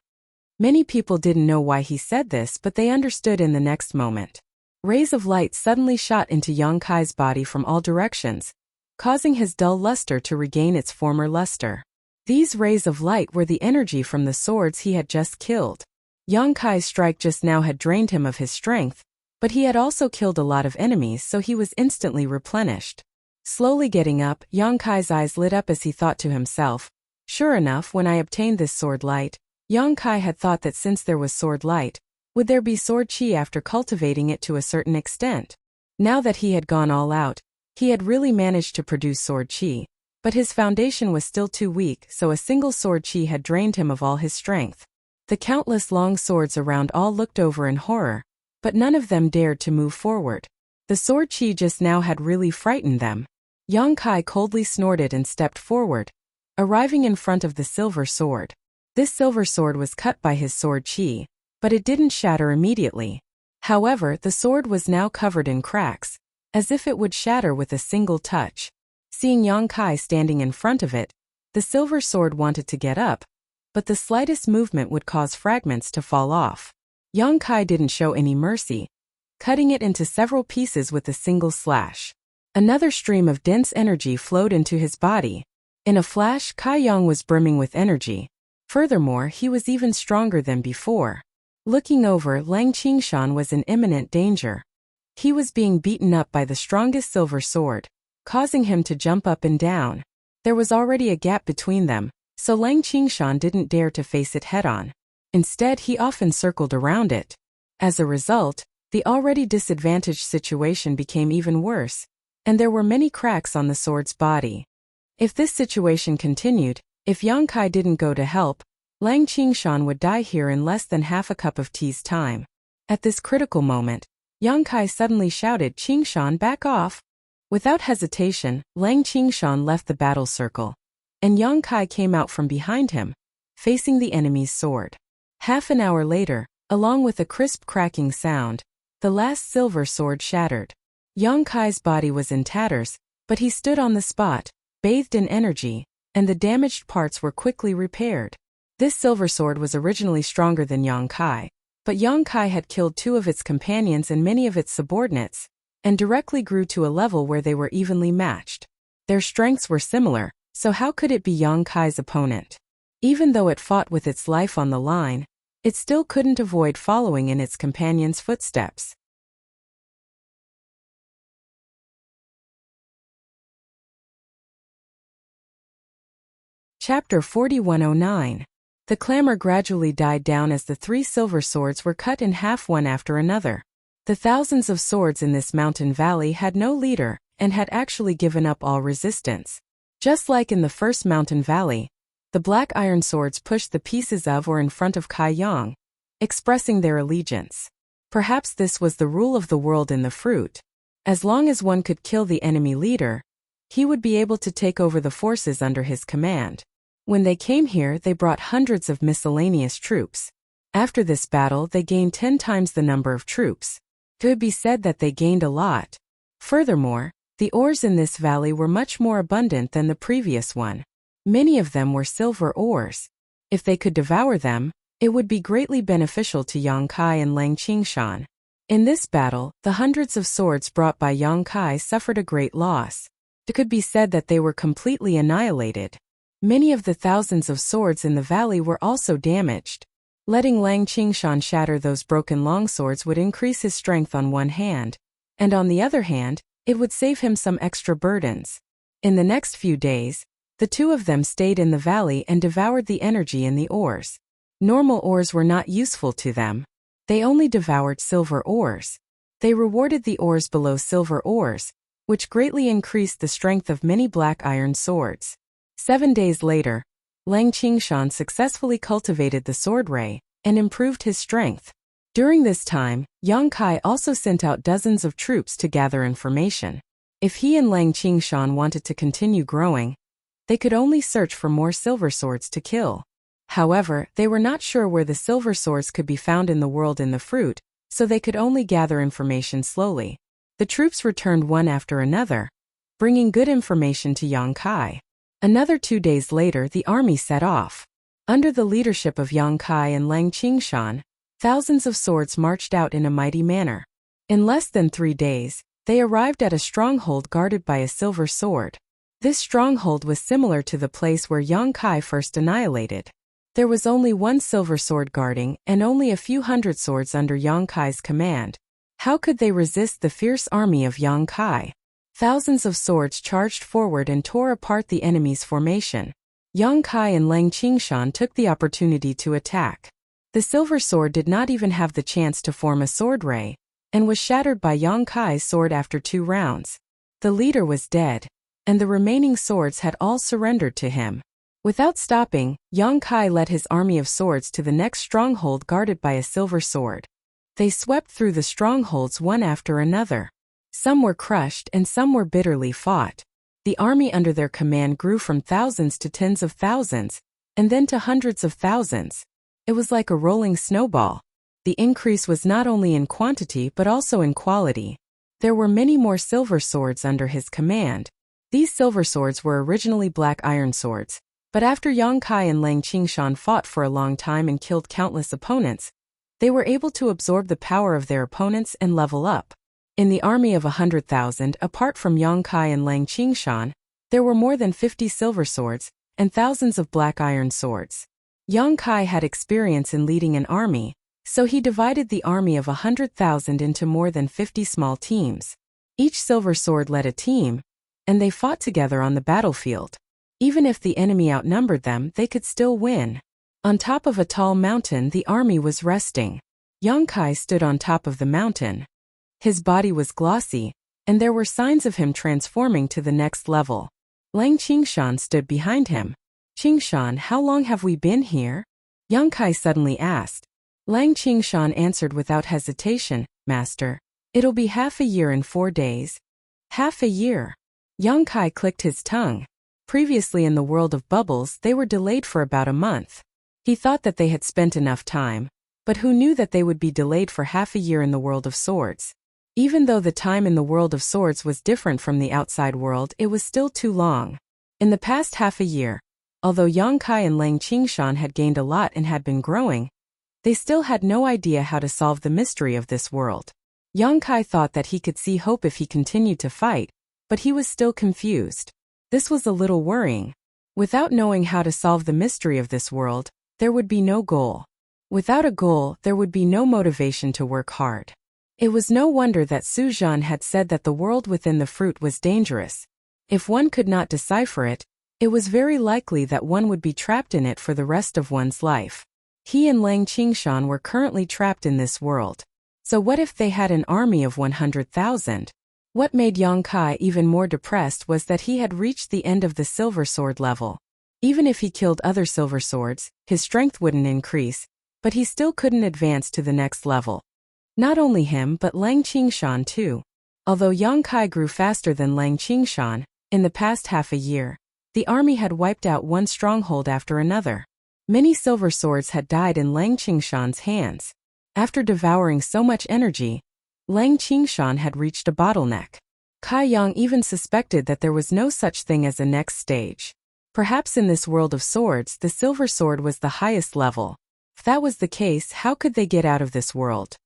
Many people didn't know why he said this, but they understood in the next moment. Rays of light suddenly shot into Yang Kai's body from all directions, causing his dull luster to regain its former luster. These rays of light were the energy from the swords he had just killed. Yang Kai's strike just now had drained him of his strength, but he had also killed a lot of enemies, so he was instantly replenished. Slowly getting up, Yang Kai's eyes lit up as he thought to himself, sure enough, when I obtained this sword light, Yang Kai had thought that since there was sword light, would there be sword chi after cultivating it to a certain extent? Now that he had gone all out, he had really managed to produce sword chi, but his foundation was still too weak, so a single sword chi had drained him of all his strength. The countless long swords around all looked over in horror, but none of them dared to move forward. The sword chi just now had really frightened them. Yang Kai coldly snorted and stepped forward, arriving in front of the silver sword. This silver sword was cut by his sword chi, but it didn't shatter immediately. However, the sword was now covered in cracks, as if it would shatter with a single touch. Seeing Yang Kai standing in front of it, the silver sword wanted to get up, but the slightest movement would cause fragments to fall off. Yang Kai didn't show any mercy, cutting it into several pieces with a single slash. Another stream of dense energy flowed into his body. In a flash, Kai Yang was brimming with energy. Furthermore, he was even stronger than before. Looking over, Lang Qingshan was in imminent danger. He was being beaten up by the strongest silver sword, causing him to jump up and down. There was already a gap between them, so Lang Qingshan didn't dare to face it head-on. Instead, he often circled around it. As a result, the already disadvantaged situation became even worse, and there were many cracks on the sword's body. If this situation continued, if Yang Kai didn't go to help, Lang Qingshan would die here in less than half a cup of tea's time. At this critical moment, Yang Kai suddenly shouted, "Qingshan, back off!" Without hesitation, Lang Qingshan left the battle circle, and Yang Kai came out from behind him, facing the enemy's sword. Half an hour later, along with a crisp cracking sound, the last silver sword shattered. Yang Kai's body was in tatters, but he stood on the spot, bathed in energy, and the damaged parts were quickly repaired. This silver sword was originally stronger than Yang Kai, but Yang Kai had killed two of its companions and many of its subordinates, and directly grew to a level where they were evenly matched. Their strengths were similar, so how could it be Yang Kai's opponent? Even though it fought with its life on the line, it still couldn't avoid following in its companion's footsteps. Chapter 4109. The clamor gradually died down as the three silver swords were cut in half one after another. The thousands of swords in this mountain valley had no leader, and had actually given up all resistance. Just like in the first mountain valley, the black iron swords pushed the pieces of or in front of Kai Yang, expressing their allegiance. Perhaps this was the rule of the world in the fruit. As long as one could kill the enemy leader, he would be able to take over the forces under his command. When they came here, they brought hundreds of miscellaneous troops. After this battle, they gained 10 times the number of troops. It could be said that they gained a lot. Furthermore, the ores in this valley were much more abundant than the previous one. Many of them were silver ores. If they could devour them, it would be greatly beneficial to Yang Kai and Lang Qingshan. In this battle, the hundreds of swords brought by Yang Kai suffered a great loss. It could be said that they were completely annihilated. Many of the thousands of swords in the valley were also damaged. Letting Lang Qingshan shatter those broken longswords would increase his strength on one hand, and on the other hand, it would save him some extra burdens. In the next few days, the two of them stayed in the valley and devoured the energy in the ores. Normal ores were not useful to them. They only devoured silver ores. They rewarded the ores below silver ores, which greatly increased the strength of many black iron swords. 7 days later, Lang Qingshan successfully cultivated the sword ray, and improved his strength. During this time, Yang Kai also sent out dozens of troops to gather information. If he and Lang Qingshan wanted to continue growing, they could only search for more silver swords to kill. However, they were not sure where the silver swords could be found in the world in the fruit, so they could only gather information slowly. The troops returned one after another, bringing good information to Yang Kai. Another 2 days later, the army set off. Under the leadership of Yang Kai and Lang Qingshan, thousands of swords marched out in a mighty manner. In less than 3 days, they arrived at a stronghold guarded by a silver sword. This stronghold was similar to the place where Yang Kai first annihilated. There was only one silver sword guarding and only a few hundred swords under Yang Kai's command. How could they resist the fierce army of Yang Kai? Thousands of swords charged forward and tore apart the enemy's formation. Yang Kai and Lang Qingshan took the opportunity to attack. The silver sword did not even have the chance to form a sword ray, and was shattered by Yang Kai's sword after 2 rounds. The leader was dead, and the remaining swords had all surrendered to him. Without stopping, Yang Kai led his army of swords to the next stronghold guarded by a silver sword. They swept through the strongholds one after another. Some were crushed and some were bitterly fought. The army under their command grew from thousands to tens of thousands, and then to hundreds of thousands. It was like a rolling snowball. The increase was not only in quantity but also in quality. There were many more silver swords under his command. These silver swords were originally black iron swords, but after Yang Kai and Lang Qingshan fought for a long time and killed countless opponents, they were able to absorb the power of their opponents and level up. In the army of 100,000, apart from Yang Kai and Lang Qingshan, there were more than 50 silver swords and thousands of black iron swords. Yang Kai had experience in leading an army, so he divided the army of 100,000 into more than 50 small teams. Each silver sword led a team, and they fought together on the battlefield. Even if the enemy outnumbered them, they could still win. On top of a tall mountain, the army was resting. Yang Kai stood on top of the mountain. His body was glossy, and there were signs of him transforming to the next level. Lang Qingshan stood behind him. "Qingshan, how long have we been here?" Yang Kai suddenly asked. Lang Qingshan answered without hesitation, "Master, it'll be half a year and 4 days." Half a year. Yang Kai clicked his tongue. Previously in the world of bubbles, they were delayed for about a month. He thought that they had spent enough time, but who knew that they would be delayed for half a year in the world of swords? Even though the time in the world of swords was different from the outside world, it was still too long. In the past half a year, although Yang Kai and Lang Qingshan had gained a lot and had been growing, they still had no idea how to solve the mystery of this world. Yang Kai thought that he could see hope if he continued to fight, but he was still confused. This was a little worrying. Without knowing how to solve the mystery of this world, there would be no goal. Without a goal, there would be no motivation to work hard. It was no wonder that Su Zhan had said that the world within the fruit was dangerous. If one could not decipher it, it was very likely that one would be trapped in it for the rest of one's life. He and Lang Qingshan were currently trapped in this world. So what if they had an army of 100,000? What made Yang Kai even more depressed was that he had reached the end of the silver sword level. Even if he killed other silver swords, his strength wouldn't increase, but he still couldn't advance to the next level. Not only him but Lang Qingshan too. Although Yang Kai grew faster than Lang Qingshan, in the past half a year, the army had wiped out one stronghold after another. Many silver swords had died in Lang Qingshan's hands. After devouring so much energy, Lang Qingshan had reached a bottleneck. Kai Yang even suspected that there was no such thing as a next stage. Perhaps in this world of swords, the silver sword was the highest level. If that was the case, how could they get out of this world?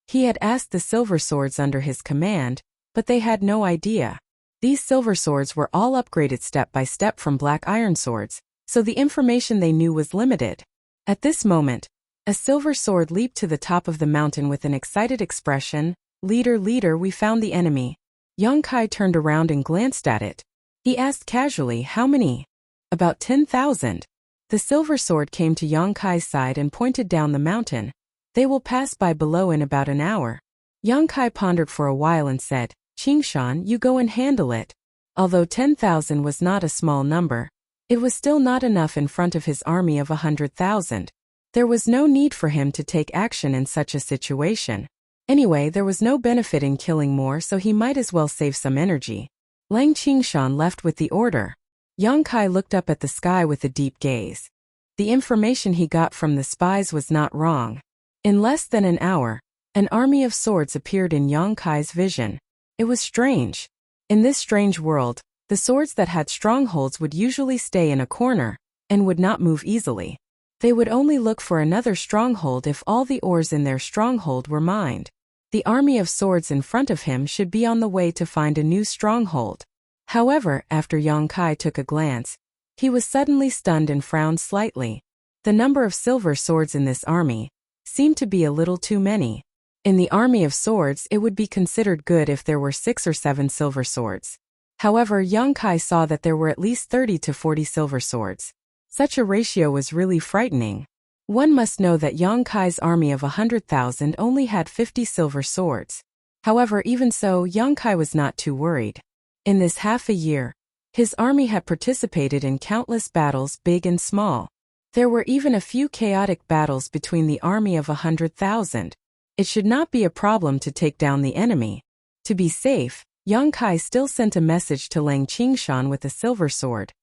He had asked the silver swords under his command, but they had no idea. These silver swords were all upgraded step by step from black iron swords, so the information they knew was limited. At this moment, a silver sword leaped to the top of the mountain with an excited expression. "Leader, leader, we found the enemy." Yang Kai turned around and glanced at it. He asked casually, "How many?" "About 10,000. The silver sword came to Yang Kai's side and pointed down the mountain. "They will pass by below in about an hour." Yang Kai pondered for a while and said, "Qingshan, you go and handle it." Although 10,000 was not a small number, it was still not enough in front of his army of 100,000. There was no need for him to take action in such a situation. Anyway, there was no benefit in killing more, so he might as well save some energy. Lang Qingshan left with the order. Yang Kai looked up at the sky with a deep gaze. The information he got from the spies was not wrong. In less than an hour, an army of swords appeared in Yang Kai's vision. It was strange. In this strange world, the swords that had strongholds would usually stay in a corner and would not move easily. They would only look for another stronghold if all the ores in their stronghold were mined. The army of swords in front of him should be on the way to find a new stronghold. However, after Yang Kai took a glance, he was suddenly stunned and frowned slightly. The number of silver swords in this army seemed to be a little too many. In the army of swords, it would be considered good if there were 6 or 7 silver swords. However, Yang Kai saw that there were at least 30 to 40 silver swords. Such a ratio was really frightening. One must know that Yang Kai's army of 100,000 only had 50 silver swords. However, even so, Yang Kai was not too worried. In this half a year, his army had participated in countless battles, big and small. There were even a few chaotic battles between the army of 100,000. It should not be a problem to take down the enemy. To be safe, Yang Kai still sent a message to Lang Qingshan with a silver sword,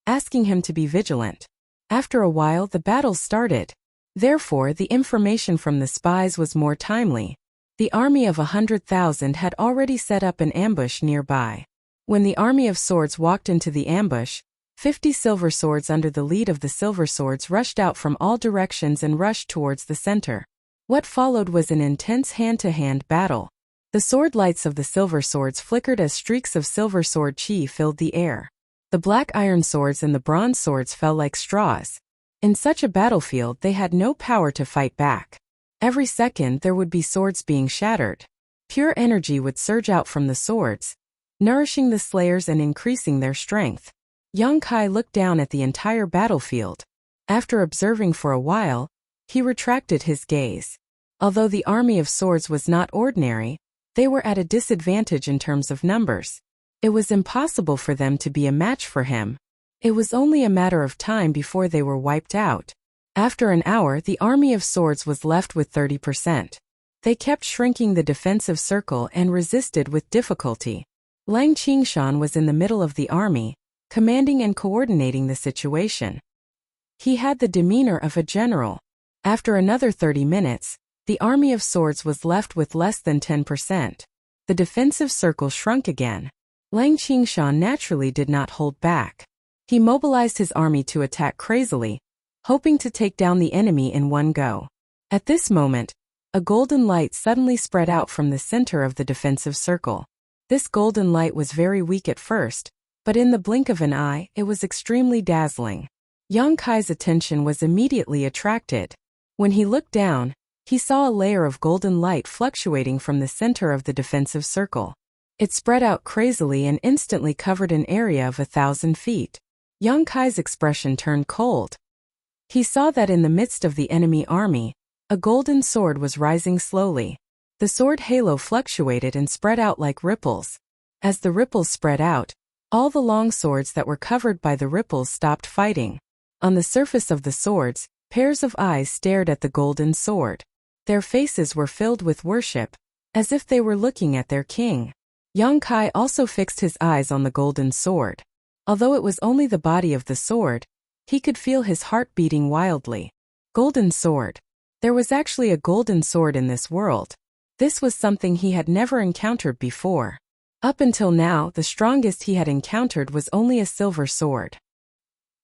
asking him to be vigilant. After a while, the battle started. Therefore, the information from the spies was more timely. The army of 100,000 had already set up an ambush nearby. When the army of swords walked into the ambush, 50 silver swords under the lead of the silver swords rushed out from all directions and rushed towards the center. What followed was an intense hand-to-hand battle. The sword lights of the silver swords flickered as streaks of silver sword chi filled the air. The black iron swords and the bronze swords fell like straws. In such a battlefield, they had no power to fight back. Every second there would be swords being shattered. Pure energy would surge out from the swords, nourishing the slayers and increasing their strength. Yang Kai looked down at the entire battlefield. After observing for a while, he retracted his gaze. Although the army of swords was not ordinary, they were at a disadvantage in terms of numbers. It was impossible for them to be a match for him. It was only a matter of time before they were wiped out. After an hour, the army of swords was left with 30%. They kept shrinking the defensive circle and resisted with difficulty. Lang Qingshan was in the middle of the army, commanding and coordinating the situation. He had the demeanor of a general. After another 30 minutes, the army of swords was left with less than 10%. The defensive circle shrunk again. Lang Qingshan naturally did not hold back. He mobilized his army to attack crazily, hoping to take down the enemy in one go. At this moment, a golden light suddenly spread out from the center of the defensive circle. This golden light was very weak at first, but in the blink of an eye, it was extremely dazzling. Yang Kai's attention was immediately attracted. When he looked down, he saw a layer of golden light fluctuating from the center of the defensive circle. It spread out crazily and instantly covered an area of 1,000 feet. Yang Kai's expression turned cold. He saw that in the midst of the enemy army, a golden sword was rising slowly. The sword halo fluctuated and spread out like ripples. As the ripples spread out, all the long swords that were covered by the ripples stopped fighting. On the surface of the swords, pairs of eyes stared at the golden sword. Their faces were filled with worship, as if they were looking at their king. Yang Kai also fixed his eyes on the golden sword. Although it was only the body of the sword, he could feel his heart beating wildly. Golden sword. There was actually a golden sword in this world. This was something he had never encountered before. Up until now, the strongest he had encountered was only a silver sword.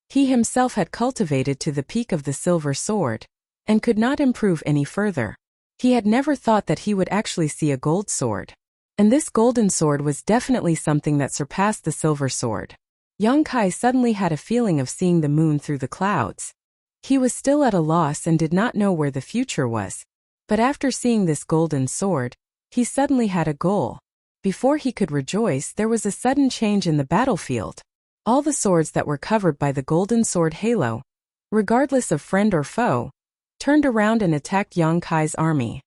He himself had cultivated to the peak of the silver sword, and could not improve any further. He had never thought that he would actually see a gold sword. And this golden sword was definitely something that surpassed the silver sword. Yang Kai suddenly had a feeling of seeing the moon through the clouds. He was still at a loss and did not know where the future was. But after seeing this golden sword, he suddenly had a goal. Before he could rejoice, there was a sudden change in the battlefield. All the swords that were covered by the golden sword halo, regardless of friend or foe, turned around and attacked Yang Kai's army.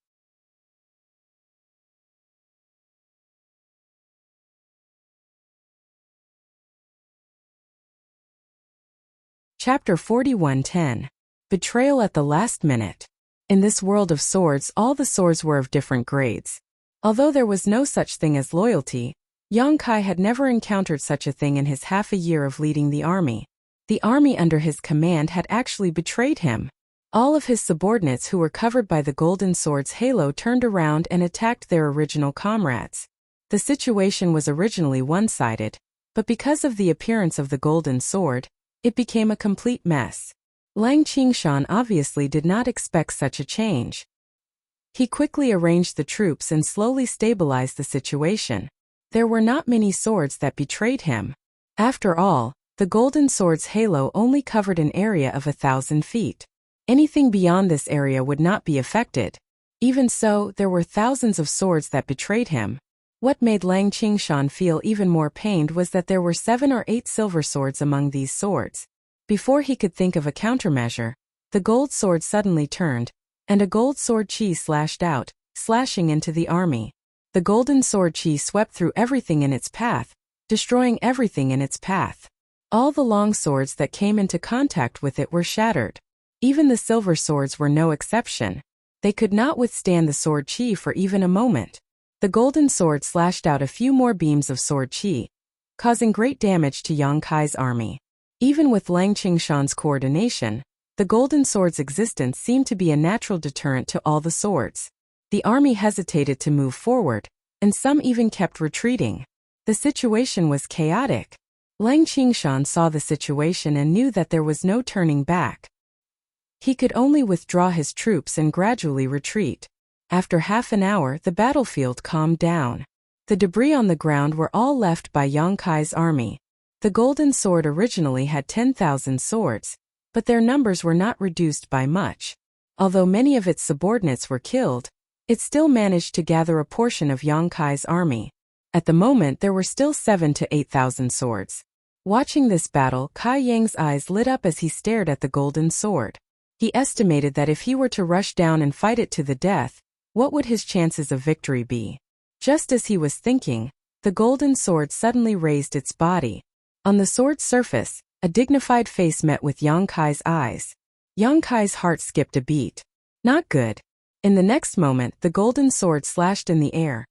Chapter 41:10. Betrayal at the last minute. In this world of swords, all the swords were of different grades. Although there was no such thing as loyalty, Yang Kai had never encountered such a thing in his half a year of leading the army. The army under his command had actually betrayed him. All of his subordinates who were covered by the golden sword's halo turned around and attacked their original comrades. The situation was originally one-sided, but because of the appearance of the golden sword, it became a complete mess. Lang Qingshan obviously did not expect such a change. He quickly arranged the troops and slowly stabilized the situation. There were not many swords that betrayed him. After all, the golden sword's halo only covered an area of 1,000 feet. Anything beyond this area would not be affected. Even so, there were thousands of swords that betrayed him. What made Lang Qingshan feel even more pained was that there were 7 or 8 silver swords among these swords. Before he could think of a countermeasure, the gold sword suddenly turned, and a gold sword chi slashed out, slashing into the army. The golden sword chi swept through everything in its path, destroying everything in its path. All the long swords that came into contact with it were shattered. Even the silver swords were no exception. They could not withstand the sword chi for even a moment. The golden sword slashed out a few more beams of sword chi, causing great damage to Yang Kai's army. Even with Lang Qingshan's coordination, the golden sword's existence seemed to be a natural deterrent to all the swords. The army hesitated to move forward, and some even kept retreating. The situation was chaotic. Lang Qingshan saw the situation and knew that there was no turning back. He could only withdraw his troops and gradually retreat. After half an hour, the battlefield calmed down. The debris on the ground were all left by Yang Kai's army. The golden sword originally had 10,000 swords, but their numbers were not reduced by much. Although many of its subordinates were killed, it still managed to gather a portion of Yang Kai's army. At the moment there were still 7,000 to 8,000 swords. Watching this battle, Kai Yang's eyes lit up as he stared at the golden sword. He estimated that if he were to rush down and fight it to the death, what would his chances of victory be? Just as he was thinking, the golden sword suddenly raised its body. On the sword's surface, a dignified face met with Yang Kai's eyes. Yang Kai's heart skipped a beat. Not good. In the next moment, the golden sword slashed in the air,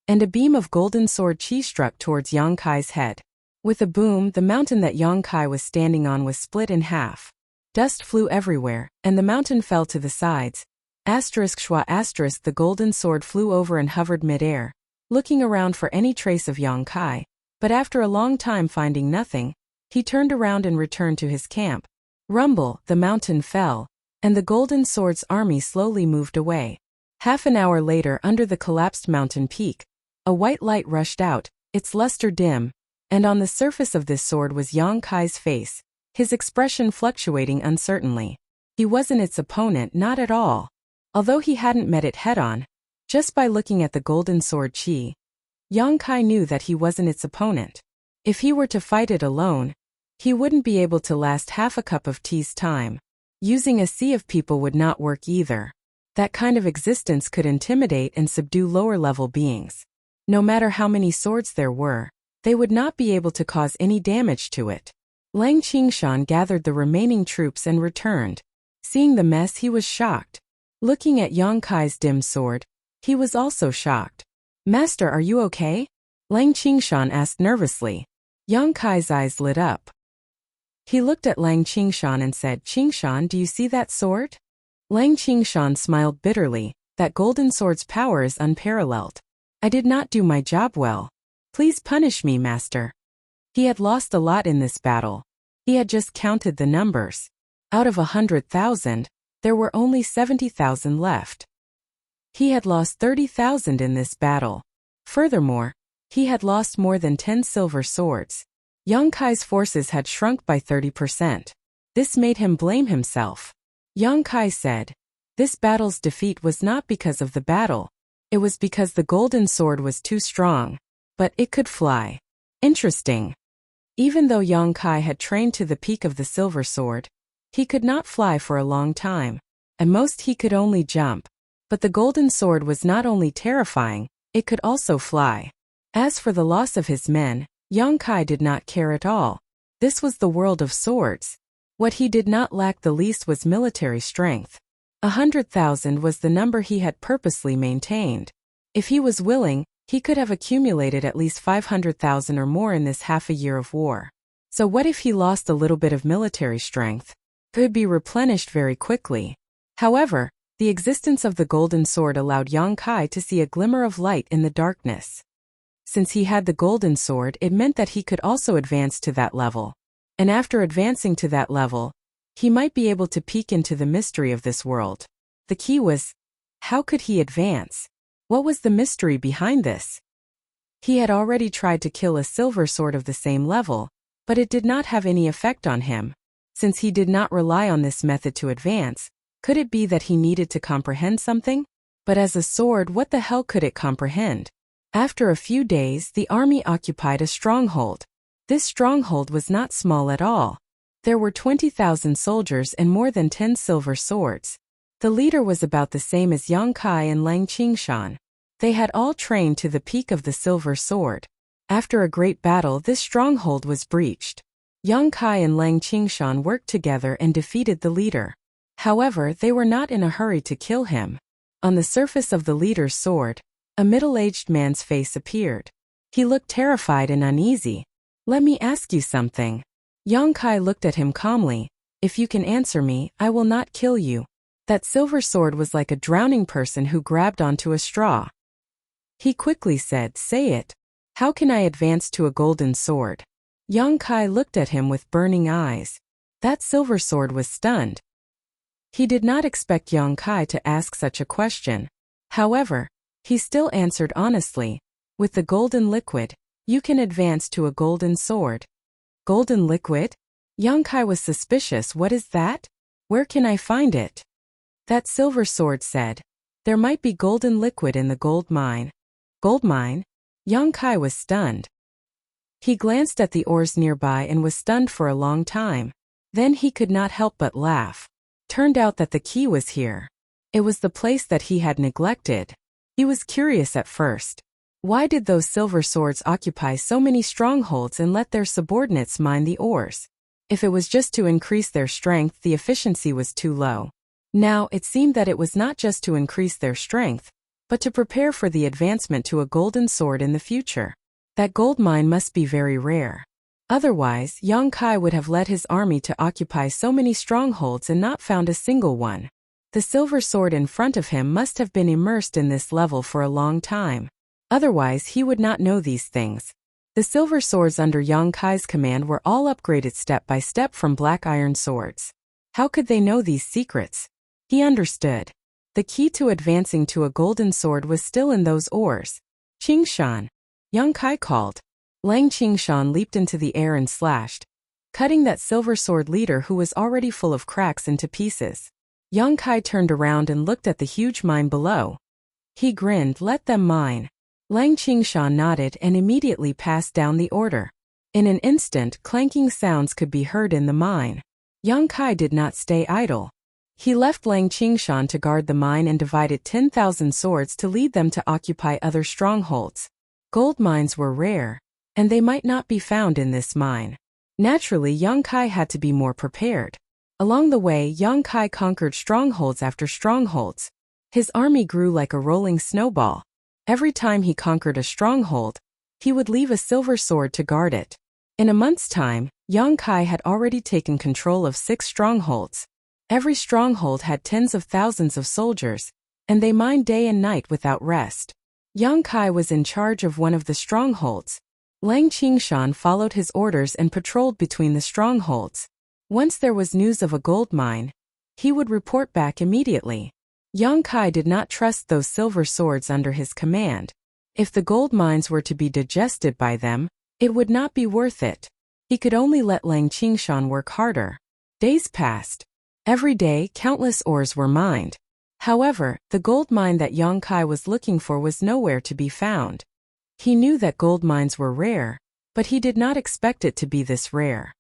and a beam of golden sword chi struck towards Yang Kai's head. With a boom, the mountain that Yang Kai was standing on was split in half. Dust flew everywhere, and the mountain fell to the sides. The golden sword flew over and hovered mid-air, looking around for any trace of Yang Kai, but after a long time finding nothing, he turned around and returned to his camp. Rumble, the mountain fell, and the golden sword's army slowly moved away. Half an hour later, under the collapsed mountain peak, a white light rushed out, its luster dim, and on the surface of this sword was Yang Kai's face, his expression fluctuating uncertainly. He wasn't its opponent, not at all. Although he hadn't met it head-on, just by looking at the golden sword chi, Yang Kai knew that he wasn't its opponent. If he were to fight it alone, he wouldn't be able to last half a cup of tea's time. Using a sea of people would not work either. That kind of existence could intimidate and subdue lower-level beings. No matter how many swords there were, they would not be able to cause any damage to it. Lang Qingshan gathered the remaining troops and returned. Seeing the mess, he was shocked. Looking at Yang Kai's dim sword, he was also shocked. "Master, are you okay?" Lang Qingshan asked nervously. Yang Kai's eyes lit up. He looked at Lang Qingshan and said, "Qingshan, do you see that sword?" Lang Qingshan smiled bitterly. "That golden sword's power is unparalleled. I did not do my job well. Please punish me, master." He had lost a lot in this battle. He had just counted the numbers. Out of 100,000, there were only 70,000 left. He had lost 30,000 in this battle. Furthermore, he had lost more than 10 silver swords. Yang Kai's forces had shrunk by 30%. This made him blame himself. Yang Kai said, "This battle's defeat was not because of the battle. It was because the golden sword was too strong. But it could fly." Interesting. Even though Yang Kai had trained to the peak of the silver sword, he could not fly for a long time. At most he could only jump. But the golden sword was not only terrifying, it could also fly. As for the loss of his men, Yang Kai did not care at all. This was the world of swords. What he did not lack the least was military strength. 100,000 was the number he had purposely maintained. If he was willing, he could have accumulated at least 500,000 or more in this half a year of war. So what if he lost a little bit of military strength? It could be replenished very quickly. However, the existence of the golden sword allowed Yang Kai to see a glimmer of light in the darkness. Since he had the golden sword, it meant that he could also advance to that level. And after advancing to that level, he might be able to peek into the mystery of this world. The key was, how could he advance? What was the mystery behind this? He had already tried to kill a silver sword of the same level, but it did not have any effect on him. Since he did not rely on this method to advance, could it be that he needed to comprehend something? But as a sword, what the hell could it comprehend? After a few days, the army occupied a stronghold. This stronghold was not small at all. There were 20,000 soldiers and more than 10 silver swords. The leader was about the same as Yang Kai and Lang Qingshan. They had all trained to the peak of the silver sword. After a great battle, this stronghold was breached. Yang Kai and Lang Qingshan worked together and defeated the leader. However, they were not in a hurry to kill him. On the surface of the leader's sword, a middle-aged man's face appeared. He looked terrified and uneasy. "Let me ask you something." Yang Kai looked at him calmly. "If you can answer me, I will not kill you." That silver sword was like a drowning person who grabbed onto a straw. He quickly said, "Say it. How can I advance to a golden sword?" Yang Kai looked at him with burning eyes. That silver sword was stunned. He did not expect Yang Kai to ask such a question. However, he still answered honestly, "With the golden liquid, you can advance to a golden sword." Golden liquid? Yang Kai was suspicious. What is that? Where can I find it? That silver sword said, "There might be golden liquid in the gold mine." Gold mine? Yang Kai was stunned. He glanced at the ores nearby and was stunned for a long time. Then he could not help but laugh. Turned out that the key was here. It was the place that he had neglected. He was curious at first. Why did those silver swords occupy so many strongholds and let their subordinates mine the ores? If it was just to increase their strength, the efficiency was too low. Now, it seemed that it was not just to increase their strength, but to prepare for the advancement to a golden sword in the future. That gold mine must be very rare. Otherwise, Yang Kai would have led his army to occupy so many strongholds and not found a single one. The silver sword in front of him must have been immersed in this level for a long time. Otherwise, he would not know these things. The silver swords under Yang Kai's command were all upgraded step by step from black iron swords. How could they know these secrets? He understood. The key to advancing to a golden sword was still in those ores. "Qingshan!" Yang Kai called. Lang Qingshan leaped into the air and slashed, cutting that silver sword leader who was already full of cracks into pieces. Yang Kai turned around and looked at the huge mine below. He grinned, "Let them mine." Lang Qingshan nodded and immediately passed down the order. In an instant, clanking sounds could be heard in the mine. Yang Kai did not stay idle. He left Lang Qingshan to guard the mine and divided 10,000 swords to lead them to occupy other strongholds. Gold mines were rare, and they might not be found in this mine. Naturally, Yang Kai had to be more prepared. Along the way, Yang Kai conquered strongholds after strongholds. His army grew like a rolling snowball. Every time he conquered a stronghold, he would leave a silver sword to guard it. In a month's time, Yang Kai had already taken control of 6 strongholds. Every stronghold had tens of thousands of soldiers, and they mined day and night without rest. Yang Kai was in charge of one of the strongholds. Lang Qingshan followed his orders and patrolled between the strongholds. Once there was news of a gold mine, he would report back immediately. Yang Kai did not trust those silver swords under his command. If the gold mines were to be digested by them, it would not be worth it. He could only let Lang Qingshan work harder. Days passed. Every day, countless ores were mined. However, the gold mine that Yang Kai was looking for was nowhere to be found. He knew that gold mines were rare, but he did not expect it to be this rare.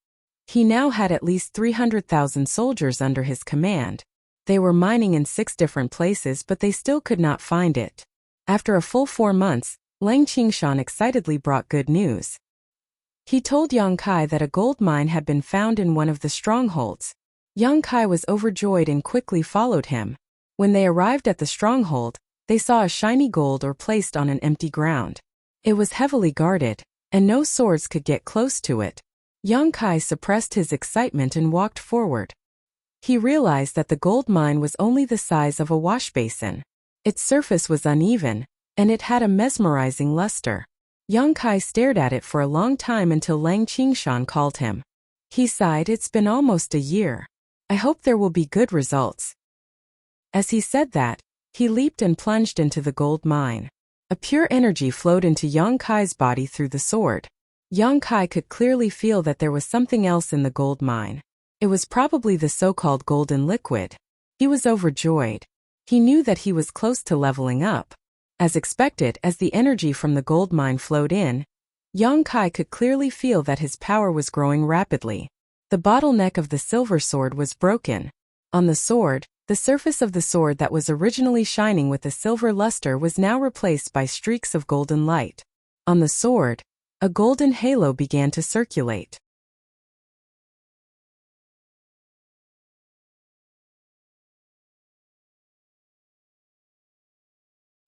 He now had at least 300,000 soldiers under his command. They were mining in 6 different places, but they still could not find it. After a full 4 months, Lang Qingshan excitedly brought good news. He told Yang Kai that a gold mine had been found in one of the strongholds. Yang Kai was overjoyed and quickly followed him. When they arrived at the stronghold, they saw a shiny gold ore placed on an empty ground. It was heavily guarded, and no swords could get close to it. Yang Kai suppressed his excitement and walked forward. He realized that the gold mine was only the size of a wash basin. Its surface was uneven, and it had a mesmerizing luster. Yang Kai stared at it for a long time until Lang Qingshan called him. He sighed, "It's been almost a year. I hope there will be good results." As he said that, he leaped and plunged into the gold mine. A pure energy flowed into Yang Kai's body through the sword. Yang Kai could clearly feel that there was something else in the gold mine. It was probably the so-called golden liquid. He was overjoyed. He knew that he was close to leveling up. As expected, as the energy from the gold mine flowed in, Yang Kai could clearly feel that his power was growing rapidly. The bottleneck of the silver sword was broken. On the sword, the surface of the sword that was originally shining with a silver luster was now replaced by streaks of golden light. On the sword, a golden halo began to circulate.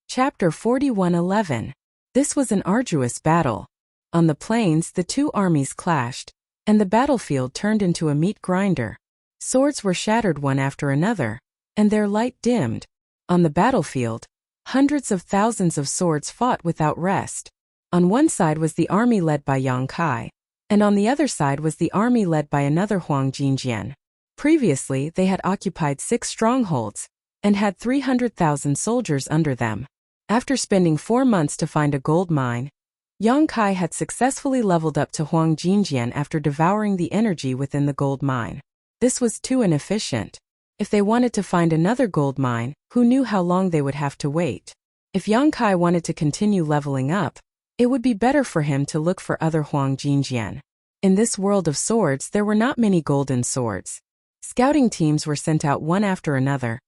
Chapter 41:11. This was an arduous battle. On the plains, the two armies clashed, and the battlefield turned into a meat grinder. Swords were shattered one after another, and their light dimmed. On the battlefield, hundreds of thousands of swords fought without rest. On one side was the army led by Yang Kai, and on the other side was the army led by another Huang Jinjian. Previously, they had occupied 6 strongholds, and had 300,000 soldiers under them. After spending 4 months to find a gold mine, Yang Kai had successfully leveled up to Huang Jinjian after devouring the energy within the gold mine. This was too inefficient. If they wanted to find another gold mine, who knew how long they would have to wait? If Yang Kai wanted to continue leveling up, it would be better for him to look for other Huang Jinjian. In this world of swords, there were not many golden swords. Scouting teams were sent out one after another,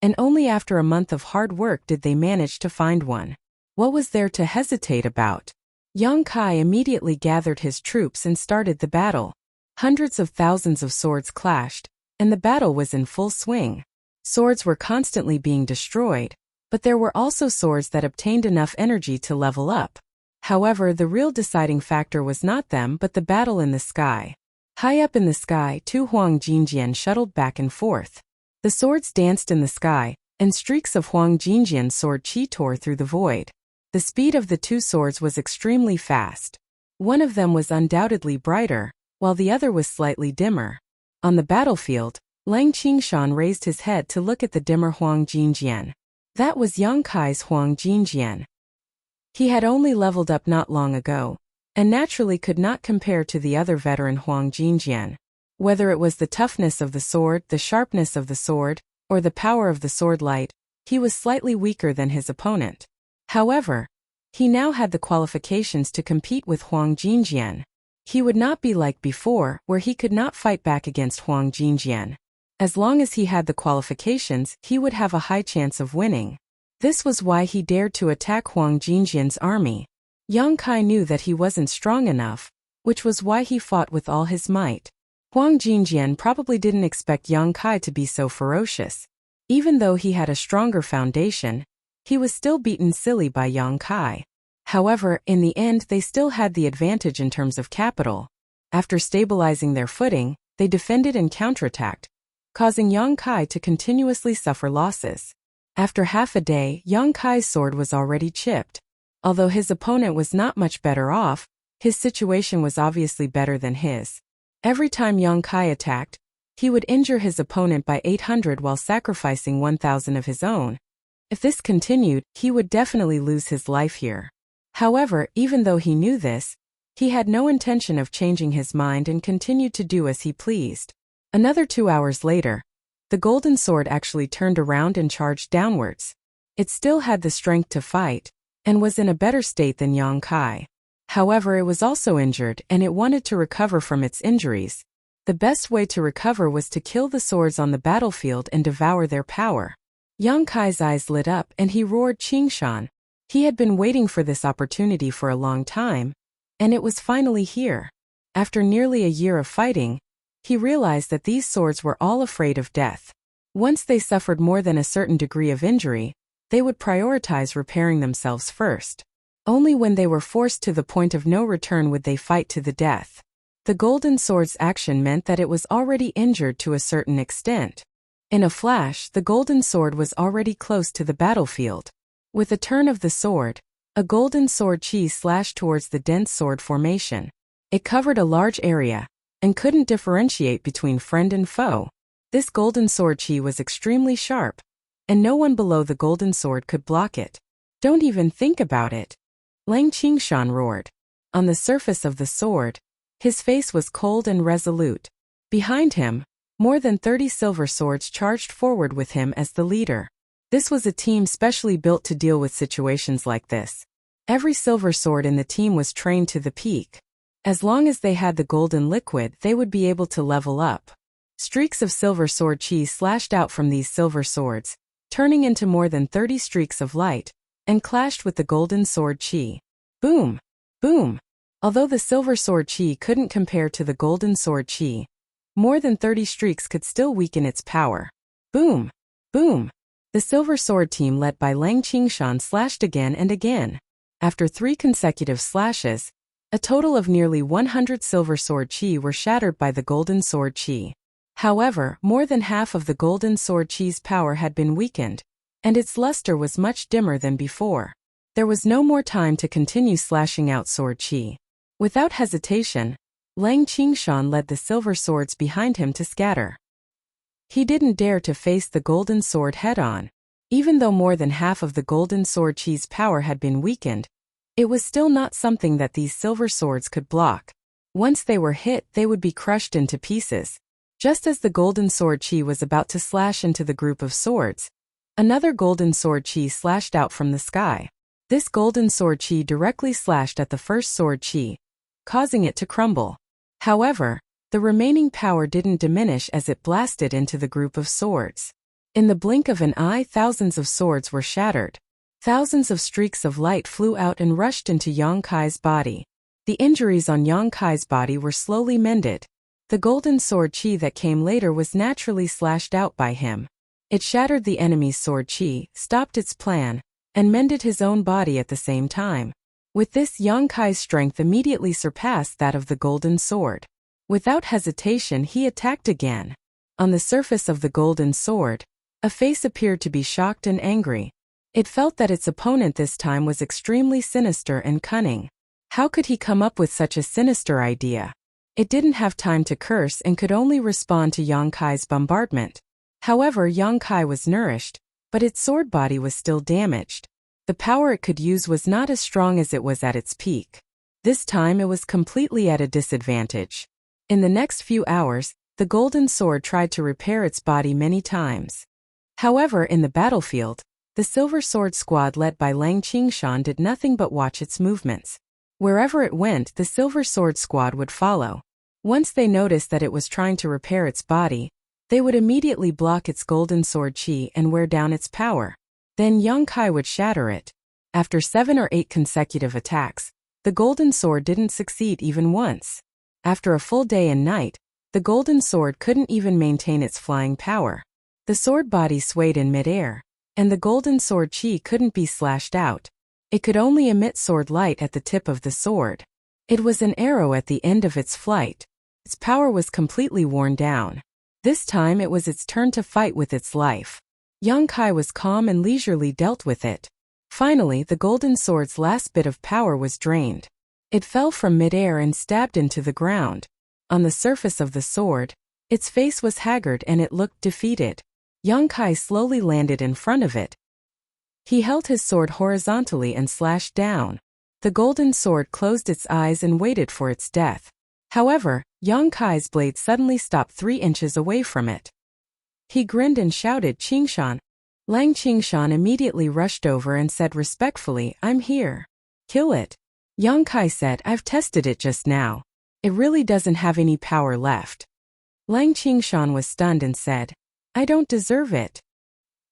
and only after a month of hard work did they manage to find one. What was there to hesitate about? Yang Kai immediately gathered his troops and started the battle. Hundreds of thousands of swords clashed, and the battle was in full swing. Swords were constantly being destroyed, but there were also swords that obtained enough energy to level up. However, the real deciding factor was not them but the battle in the sky. High up in the sky, 2 Huang Jinjian shuttled back and forth. The swords danced in the sky, and streaks of Huang Jinjian's sword chi tore through the void. The speed of the 2 swords was extremely fast. One of them was undoubtedly brighter, while the other was slightly dimmer. On the battlefield, Lang Qingshan raised his head to look at the dimmer Huang Jinjian. That was Yang Kai's Huang Jinjian. He had only leveled up not long ago, and naturally could not compare to the other veteran Huang Jinjian. Whether it was the toughness of the sword, the sharpness of the sword, or the power of the sword light, he was slightly weaker than his opponent. However, he now had the qualifications to compete with Huang Jinjian. He would not be like before, where he could not fight back against Huang Jinjian. As long as he had the qualifications, he would have a high chance of winning. This was why he dared to attack Huang Jinjian's army. Yang Kai knew that he wasn't strong enough, which was why he fought with all his might. Huang Jinjian probably didn't expect Yang Kai to be so ferocious. Even though he had a stronger foundation, he was still beaten silly by Yang Kai. However, in the end they still had the advantage in terms of capital. After stabilizing their footing, they defended and counterattacked, causing Yang Kai to continuously suffer losses. After half a day, Yang Kai's sword was already chipped. Although his opponent was not much better off, his situation was obviously better than his. Every time Yang Kai attacked, he would injure his opponent by 800 while sacrificing 1,000 of his own. If this continued, he would definitely lose his life here. However, even though he knew this, he had no intention of changing his mind and continued to do as he pleased. Another 2 hours later, the golden sword actually turned around and charged downwards. It still had the strength to fight, and was in a better state than Yang Kai. However, it was also injured and it wanted to recover from its injuries. The best way to recover was to kill the swords on the battlefield and devour their power. Yang Kai's eyes lit up and he roared Qingshan. He had been waiting for this opportunity for a long time, and it was finally here. After nearly a year of fighting, he realized that these swords were all afraid of death. Once they suffered more than a certain degree of injury, they would prioritize repairing themselves first. Only when they were forced to the point of no return would they fight to the death. The golden sword's action meant that it was already injured to a certain extent. In a flash, the golden sword was already close to the battlefield. With a turn of the sword, a golden sword chi slashed towards the dense sword formation. It covered a large area, and couldn't differentiate between friend and foe. This golden sword chi was extremely sharp, and no one below the golden sword could block it. Don't even think about it. Lang Qingshan roared. On the surface of the sword, his face was cold and resolute. Behind him, more than 30 silver swords charged forward with him as the leader. This was a team specially built to deal with situations like this. Every silver sword in the team was trained to the peak. As long as they had the golden liquid, they would be able to level up. Streaks of silver sword chi slashed out from these silver swords, turning into more than 30 streaks of light, and clashed with the golden sword chi. Boom! Boom! Although the silver sword chi couldn't compare to the golden sword chi, more than 30 streaks could still weaken its power. Boom! Boom! The silver sword team led by Lang Qingshan slashed again and again. After 3 consecutive slashes, a total of nearly 100 silver sword chi were shattered by the golden sword chi. However, more than half of the golden sword chi's power had been weakened, and its luster was much dimmer than before. There was no more time to continue slashing out sword chi. Without hesitation, Lang Qingshan led the silver swords behind him to scatter. He didn't dare to face the golden sword head-on. Even though more than half of the golden sword chi's power had been weakened, it was still not something that these silver swords could block. Once they were hit, they would be crushed into pieces. Just as the golden sword chi was about to slash into the group of swords, another golden sword chi slashed out from the sky. This golden sword chi directly slashed at the first sword chi, causing it to crumble. However, the remaining power didn't diminish as it blasted into the group of swords. In the blink of an eye, thousands of swords were shattered. Thousands of streaks of light flew out and rushed into Yang Kai's body. The injuries on Yang Kai's body were slowly mended. The golden sword chi that came later was naturally slashed out by him. It shattered the enemy's sword chi, stopped its plan, and mended his own body at the same time. With this, Yang Kai's strength immediately surpassed that of the golden sword. Without hesitation, he attacked again. On the surface of the golden sword, a face appeared to be shocked and angry. It felt that its opponent this time was extremely sinister and cunning. How could he come up with such a sinister idea? It didn't have time to curse and could only respond to Yang Kai's bombardment. However, Yang Kai was nourished, but its sword body was still damaged. The power it could use was not as strong as it was at its peak. This time it was completely at a disadvantage. In the next few hours, the golden sword tried to repair its body many times. However, in the battlefield, the silver sword squad led by Lang Qingshan did nothing but watch its movements. Wherever it went, the silver sword squad would follow. Once they noticed that it was trying to repair its body, they would immediately block its golden sword chi and wear down its power. Then Yang Kai would shatter it. After 7 or 8 consecutive attacks, the golden sword didn't succeed even once. After a full day and night, the golden sword couldn't even maintain its flying power. The sword body swayed in midair, and the golden sword chi couldn't be slashed out. It could only emit sword light at the tip of the sword. It was an arrow at the end of its flight. Its power was completely worn down. This time it was its turn to fight with its life. Yang Kai was calm and leisurely dealt with it. Finally, the golden sword's last bit of power was drained. It fell from midair and stabbed into the ground. On the surface of the sword, its face was haggard and it looked defeated. Yang Kai slowly landed in front of it. He held his sword horizontally and slashed down. The golden sword closed its eyes and waited for its death. However, Yang Kai's blade suddenly stopped 3 inches away from it. He grinned and shouted, "Qingshan!" Lang Qingshan immediately rushed over and said respectfully, "I'm here. Kill it." Yang Kai said, "I've tested it just now. It really doesn't have any power left." Lang Qingshan was stunned and said, "I don't deserve it."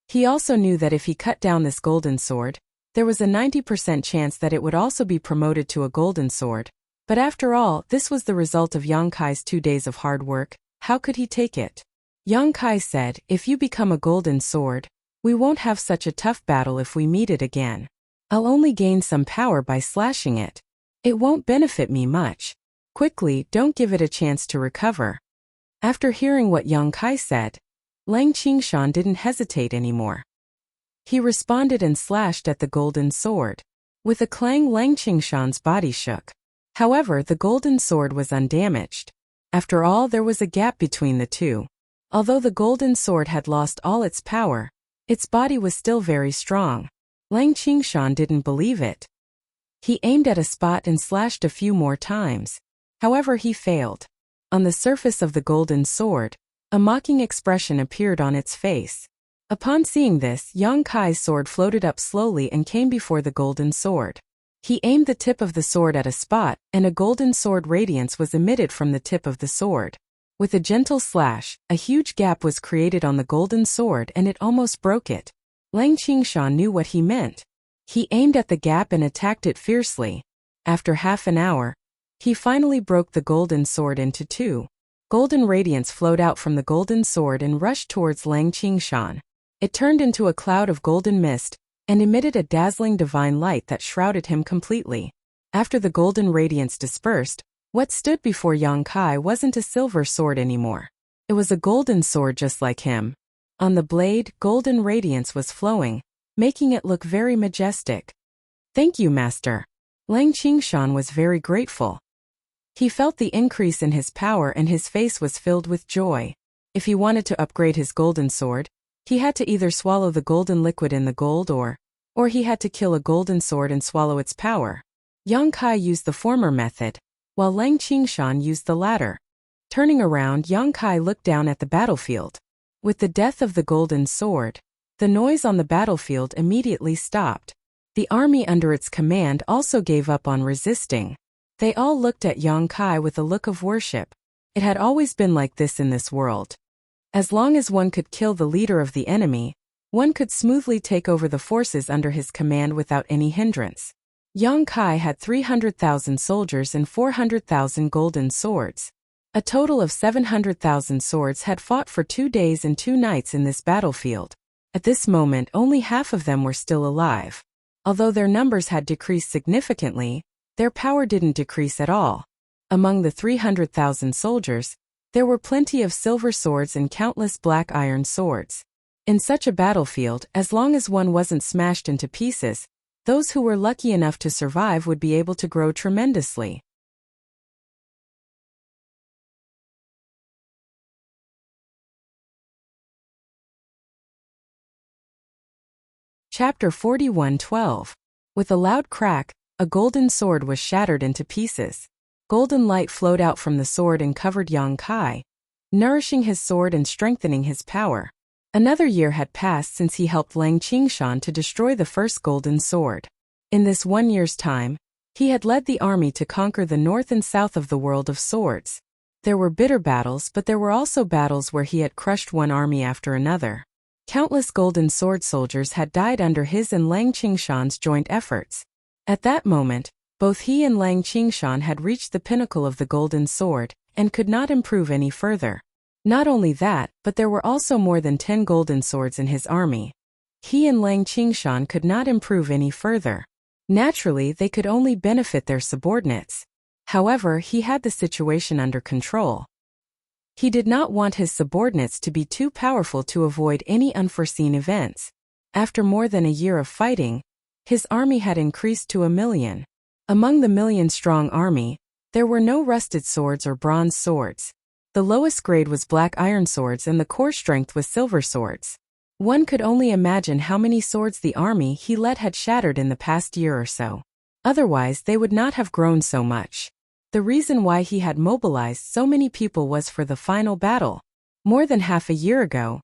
He also knew that if he cut down this golden sword, there was a 90% chance that it would also be promoted to a golden sword, But after all, this was the result of Yang Kai's 2 days of hard work. How could he take it? Yang Kai said, "If you become a golden sword, we won't have such a tough battle if we meet it again. I'll only gain some power by slashing it. It won't benefit me much. Quickly, don't give it a chance to recover." After hearing what Yang Kai said, Lang Qingshan didn't hesitate anymore. He responded and slashed at the golden sword. With a clang, Lang Qingshan's body shook. However, the golden sword was undamaged. After all, there was a gap between the two. Although the golden sword had lost all its power, its body was still very strong. Lang Qingshan didn't believe it. He aimed at a spot and slashed a few more times. However, he failed. On the surface of the golden sword, a mocking expression appeared on its face. Upon seeing this, Yang Kai's sword floated up slowly and came before the golden sword. He aimed the tip of the sword at a spot, and a golden sword radiance was emitted from the tip of the sword. With a gentle slash, a huge gap was created on the golden sword and it almost broke it. Lang Qingshan knew what he meant. He aimed at the gap and attacked it fiercely. After half an hour, he finally broke the golden sword into two. Golden radiance flowed out from the golden sword and rushed towards Lang Qingshan. It turned into a cloud of golden mist and emitted a dazzling divine light that shrouded him completely. After the golden radiance dispersed, what stood before Yang Kai wasn't a silver sword anymore. It was a golden sword just like him. On the blade, golden radiance was flowing, making it look very majestic. "Thank you, Master." Lang Qingshan was very grateful. He felt the increase in his power and his face was filled with joy. If he wanted to upgrade his golden sword, he had to either swallow the golden liquid in the gold or he had to kill a golden sword and swallow its power. Yang Kai used the former method, while Lang Qingshan used the latter. Turning around, Yang Kai looked down at the battlefield. With the death of the golden sword, the noise on the battlefield immediately stopped. The army under its command also gave up on resisting. They all looked at Yang Kai with a look of worship. It had always been like this in this world. As long as one could kill the leader of the enemy, one could smoothly take over the forces under his command without any hindrance. Yang Kai had 300,000 soldiers and 400,000 golden swords. A total of 700,000 swords had fought for 2 days and 2 nights in this battlefield. At this moment, only half of them were still alive. Although their numbers had decreased significantly, their power didn't decrease at all. Among the 300,000 soldiers, there were plenty of silver swords and countless black iron swords. In such a battlefield, as long as one wasn't smashed into pieces, those who were lucky enough to survive would be able to grow tremendously. Chapter 41:12. With a loud crack, a golden sword was shattered into pieces. Golden light flowed out from the sword and covered Yang Kai, nourishing his sword and strengthening his power. Another year had passed since he helped Lang Qingshan to destroy the first golden sword. In this 1 year's time, he had led the army to conquer the north and south of the world of swords. There were bitter battles, but there were also battles where he had crushed one army after another. Countless golden sword soldiers had died under his and Lang Qingshan's joint efforts. At that moment, both he and Lang Qingshan had reached the pinnacle of the golden sword, and could not improve any further. Not only that, but there were also more than 10 golden swords in his army. He and Lang Qingshan could not improve any further. Naturally, they could only benefit their subordinates. However, he had the situation under control. He did not want his subordinates to be too powerful to avoid any unforeseen events. After more than a year of fighting, his army had increased to 1 million. Among the 1,000,000-strong army, there were no rusted swords or bronze swords. The lowest grade was black iron swords and the core strength was silver swords. One could only imagine how many swords the army he led had shattered in the past year or so. Otherwise, they would not have grown so much. The reason why he had mobilized so many people was for the final battle. More than half a year ago,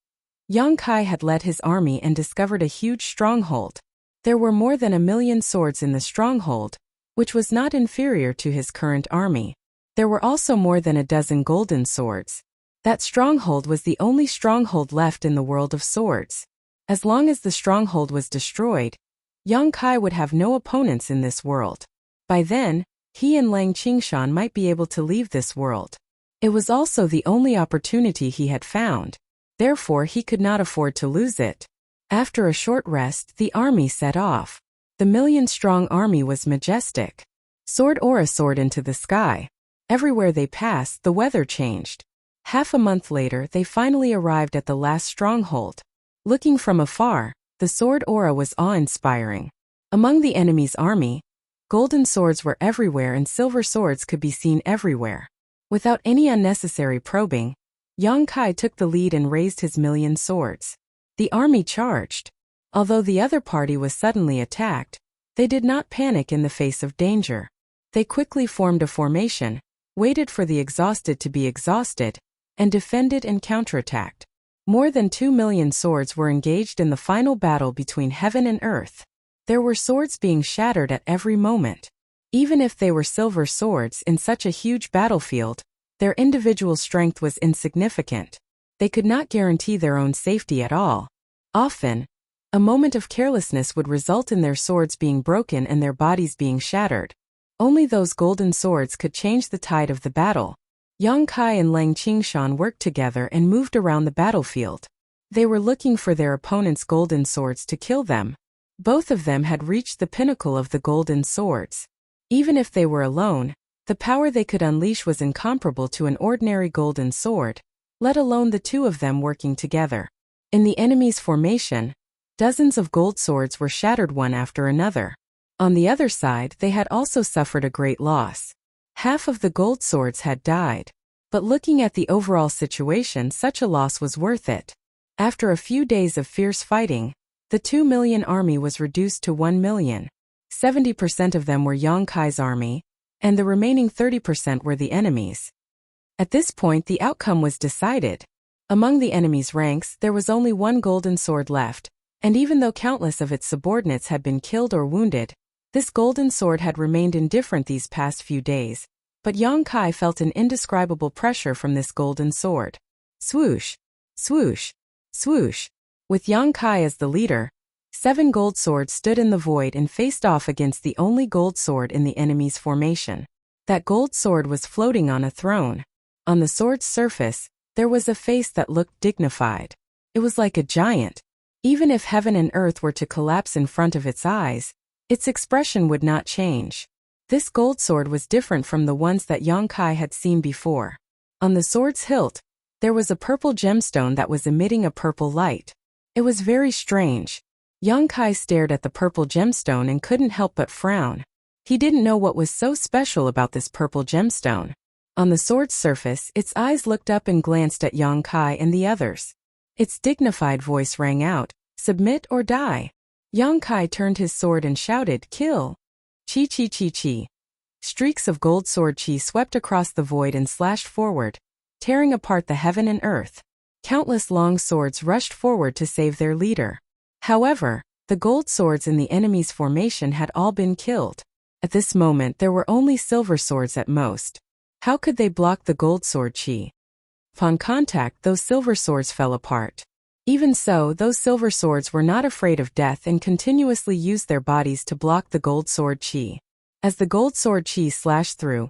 Yang Kai had led his army and discovered a huge stronghold. There were more than 1 million swords in the stronghold, which was not inferior to his current army. There were also more than 12 golden swords. That stronghold was the only stronghold left in the world of swords. As long as the stronghold was destroyed, Yang Kai would have no opponents in this world. By then, he and Lang Qingshan might be able to leave this world. It was also the only opportunity he had found. Therefore he could not afford to lose it. After a short rest, the army set off. The million-strong army was majestic. Sword aura soared into the sky. Everywhere they passed, the weather changed. Half a month later, they finally arrived at the last stronghold. Looking from afar, the sword aura was awe-inspiring. Among the enemy's army, golden swords were everywhere and silver swords could be seen everywhere. Without any unnecessary probing, Yang Kai took the lead and raised his million swords. The army charged. Although the other party was suddenly attacked, they did not panic in the face of danger. They quickly formed a formation, waited for the exhausted to be exhausted, and defended and counterattacked. More than 2 million swords were engaged in the final battle between heaven and earth. There were swords being shattered at every moment. Even if they were silver swords in such a huge battlefield, their individual strength was insignificant. They could not guarantee their own safety at all. Often, a moment of carelessness would result in their swords being broken and their bodies being shattered. Only those golden swords could change the tide of the battle. Yang Kai and Lang Qingshan worked together and moved around the battlefield. They were looking for their opponent's golden swords to kill them. Both of them had reached the pinnacle of the golden swords. Even if they were alone, the power they could unleash was incomparable to an ordinary golden sword, let alone the two of them working together. In the enemy's formation, dozens of gold swords were shattered one after another. On the other side, they had also suffered a great loss. Half of the gold swords had died. But looking at the overall situation, such a loss was worth it. After a few days of fierce fighting, the 2 million army was reduced to 1 million. 70% of them were Yang Kai's army, and the remaining 30% were the enemy's. At this point, the outcome was decided. Among the enemy's ranks, there was only one golden sword left, and even though countless of its subordinates had been killed or wounded, this golden sword had remained indifferent these past few days. But Yang Kai felt an indescribable pressure from this golden sword. Swoosh, swoosh, swoosh. With Yang Kai as the leader, 7 gold swords stood in the void and faced off against the only gold sword in the enemy's formation. That gold sword was floating on a throne. On the sword's surface, there was a face that looked dignified. It was like a giant. Even if heaven and earth were to collapse in front of its eyes, its expression would not change. This gold sword was different from the ones that Yang Kai had seen before. On the sword's hilt, there was a purple gemstone that was emitting a purple light. It was very strange. Yang Kai stared at the purple gemstone and couldn't help but frown. He didn't know what was so special about this purple gemstone. On the sword's surface, its eyes looked up and glanced at Yang Kai and the others. Its dignified voice rang out, "Submit or die." Yang Kai turned his sword and shouted, "Kill!" Chi chi chi chi. Streaks of gold sword chi swept across the void and slashed forward, tearing apart the heaven and earth. Countless long swords rushed forward to save their leader. However, the gold swords in the enemy's formation had all been killed. At this moment there were only silver swords at most. How could they block the gold sword chi? Upon contact, those silver swords fell apart. Even so, those silver swords were not afraid of death and continuously used their bodies to block the gold sword chi. As the gold sword chi slashed through,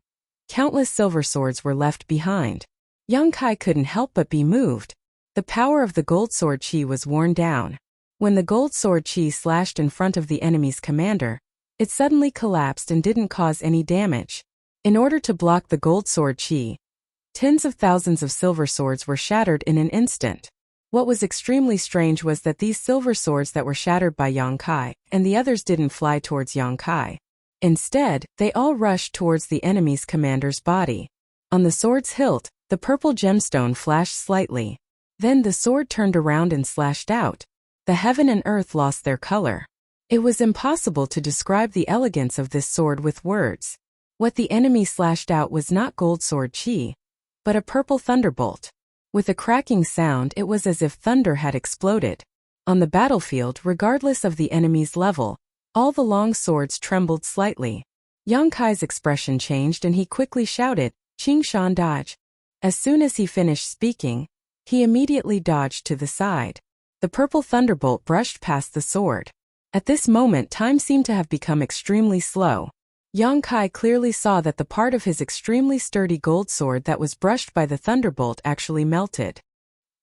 countless silver swords were left behind. Yang Kai couldn't help but be moved. The power of the gold sword chi was worn down. When the gold sword chi slashed in front of the enemy's commander, it suddenly collapsed and didn't cause any damage. In order to block the gold sword chi, tens of thousands of silver swords were shattered in an instant. What was extremely strange was that these silver swords that were shattered by Yang Kai and the others didn't fly towards Yang Kai. Instead, they all rushed towards the enemy's commander's body. On the sword's hilt, the purple gemstone flashed slightly. Then the sword turned around and slashed out. The heaven and earth lost their color. It was impossible to describe the elegance of this sword with words. What the enemy slashed out was not gold sword chi, but a purple thunderbolt. With a cracking sound, it was as if thunder had exploded. On the battlefield, regardless of the enemy's level, all the long swords trembled slightly. Yang Kai's expression changed and he quickly shouted, "Qingshan dodge." As soon as he finished speaking, he immediately dodged to the side. The purple thunderbolt brushed past the sword. At this moment, time seemed to have become extremely slow. Yang Kai clearly saw that the part of his extremely sturdy gold sword that was brushed by the thunderbolt actually melted.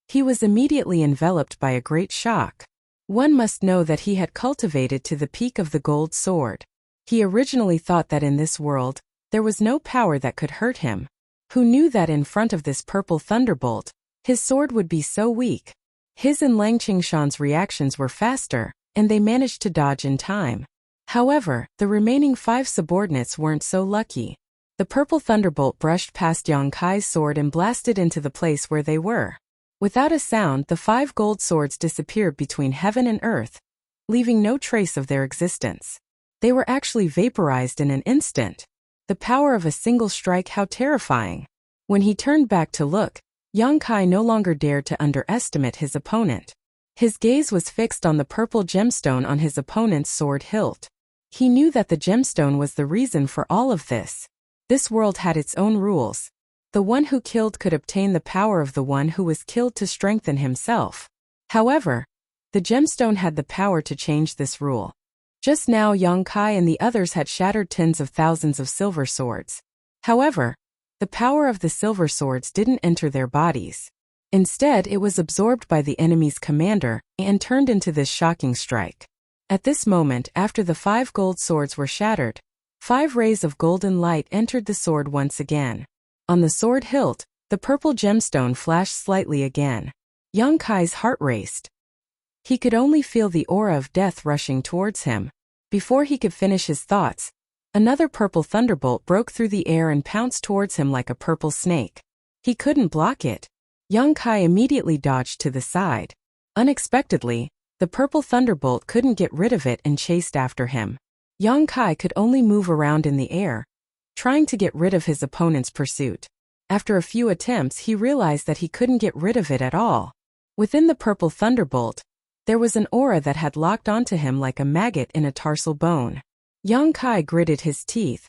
He was immediately enveloped by a great shock. One must know that he had cultivated to the peak of the gold sword. He originally thought that in this world, there was no power that could hurt him. Who knew that in front of this purple thunderbolt, his sword would be so weak? His and Lang Qingshan's reactions were faster, and they managed to dodge in time. However, the remaining 5 subordinates weren't so lucky. The purple thunderbolt brushed past Yang Kai's sword and blasted into the place where they were. Without a sound, the 5 gold swords disappeared between heaven and earth, leaving no trace of their existence. They were actually vaporized in an instant. The power of a single strike, how terrifying. When he turned back to look, Yang Kai no longer dared to underestimate his opponent. His gaze was fixed on the purple gemstone on his opponent's sword hilt. He knew that the gemstone was the reason for all of this. This world had its own rules. The one who killed could obtain the power of the one who was killed to strengthen himself. However, the gemstone had the power to change this rule. Just now Yang Kai and the others had shattered tens of thousands of silver swords. However, the power of the silver swords didn't enter their bodies. Instead, it was absorbed by the enemy's commander and turned into this shocking strike. At this moment, after the 5 gold swords were shattered, 5 rays of golden light entered the sword once again. On the sword hilt, the purple gemstone flashed slightly again. Yang Kai's heart raced. He could only feel the aura of death rushing towards him. Before he could finish his thoughts, another purple thunderbolt broke through the air and pounced towards him like a purple snake. He couldn't block it. Yang Kai immediately dodged to the side. Unexpectedly, the purple thunderbolt couldn't get rid of it and chased after him. Yang Kai could only move around in the air, trying to get rid of his opponent's pursuit. After a few attempts, he realized that he couldn't get rid of it at all. Within the purple thunderbolt, there was an aura that had locked onto him like a maggot in a tarsal bone. Yang Kai gritted his teeth.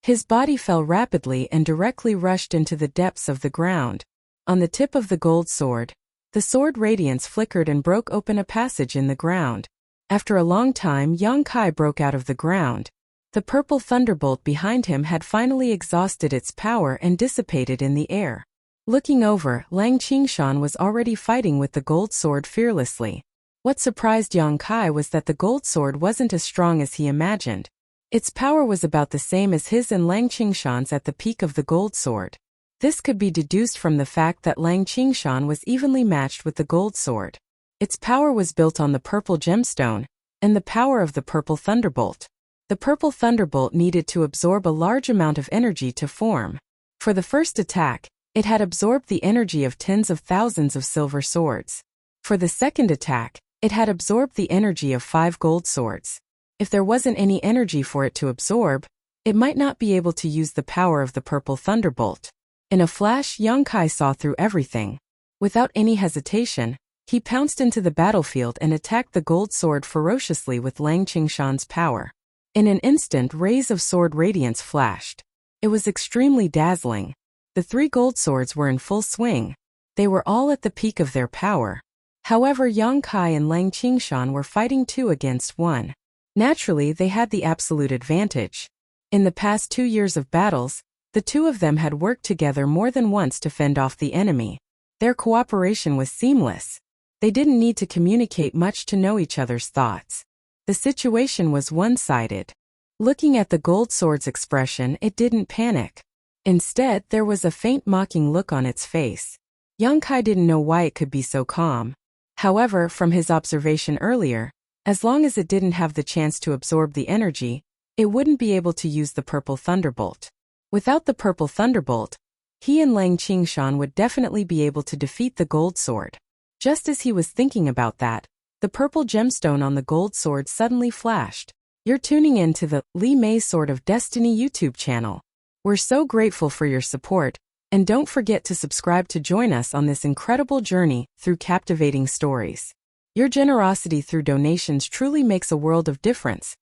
His body fell rapidly and directly rushed into the depths of the ground. On the tip of the gold sword, the sword radiance flickered and broke open a passage in the ground. After a long time, Yang Kai broke out of the ground. The purple thunderbolt behind him had finally exhausted its power and dissipated in the air. Looking over, Lang Qingshan was already fighting with the gold sword fearlessly. What surprised Yang Kai was that the gold sword wasn't as strong as he imagined. Its power was about the same as his and Lang Qingshan's at the peak of the gold sword. This could be deduced from the fact that Lang Qingshan was evenly matched with the gold sword. Its power was built on the purple gemstone and the power of the purple thunderbolt. The purple thunderbolt needed to absorb a large amount of energy to form. For the first attack, it had absorbed the energy of tens of thousands of silver swords. For the second attack, it had absorbed the energy of 5 gold swords. If there wasn't any energy for it to absorb, it might not be able to use the power of the purple thunderbolt. In a flash, Yang Kai saw through everything. Without any hesitation, he pounced into the battlefield and attacked the gold sword ferociously with Lang Qingshan's power. In an instant, rays of sword radiance flashed. It was extremely dazzling. The 3 gold swords were in full swing. They were all at the peak of their power. However, Yang Kai and Lang Qingshan were fighting 2 against 1. Naturally, they had the absolute advantage. In the past 2 years of battles, the 2 of them had worked together more than once to fend off the enemy. Their cooperation was seamless. They didn't need to communicate much to know each other's thoughts. The situation was one-sided. Looking at the gold sword's expression, it didn't panic. Instead, there was a faint mocking look on its face. Yang Kai didn't know why it could be so calm. However, from his observation earlier, as long as it didn't have the chance to absorb the energy, it wouldn't be able to use the purple thunderbolt. Without the purple thunderbolt, he and Lang Qingshan would definitely be able to defeat the gold sword. Just as he was thinking about that, the purple gemstone on the gold sword suddenly flashed. You're tuning in to the Li Mei's Sword of Destiny YouTube channel. We're so grateful for your support, and don't forget to subscribe to join us on this incredible journey through captivating stories. Your generosity through donations truly makes a world of difference,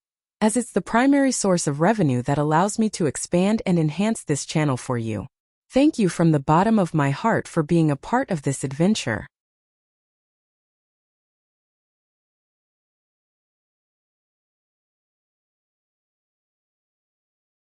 as it's the primary source of revenue that allows me to expand and enhance this channel for you. Thank you from the bottom of my heart for being a part of this adventure.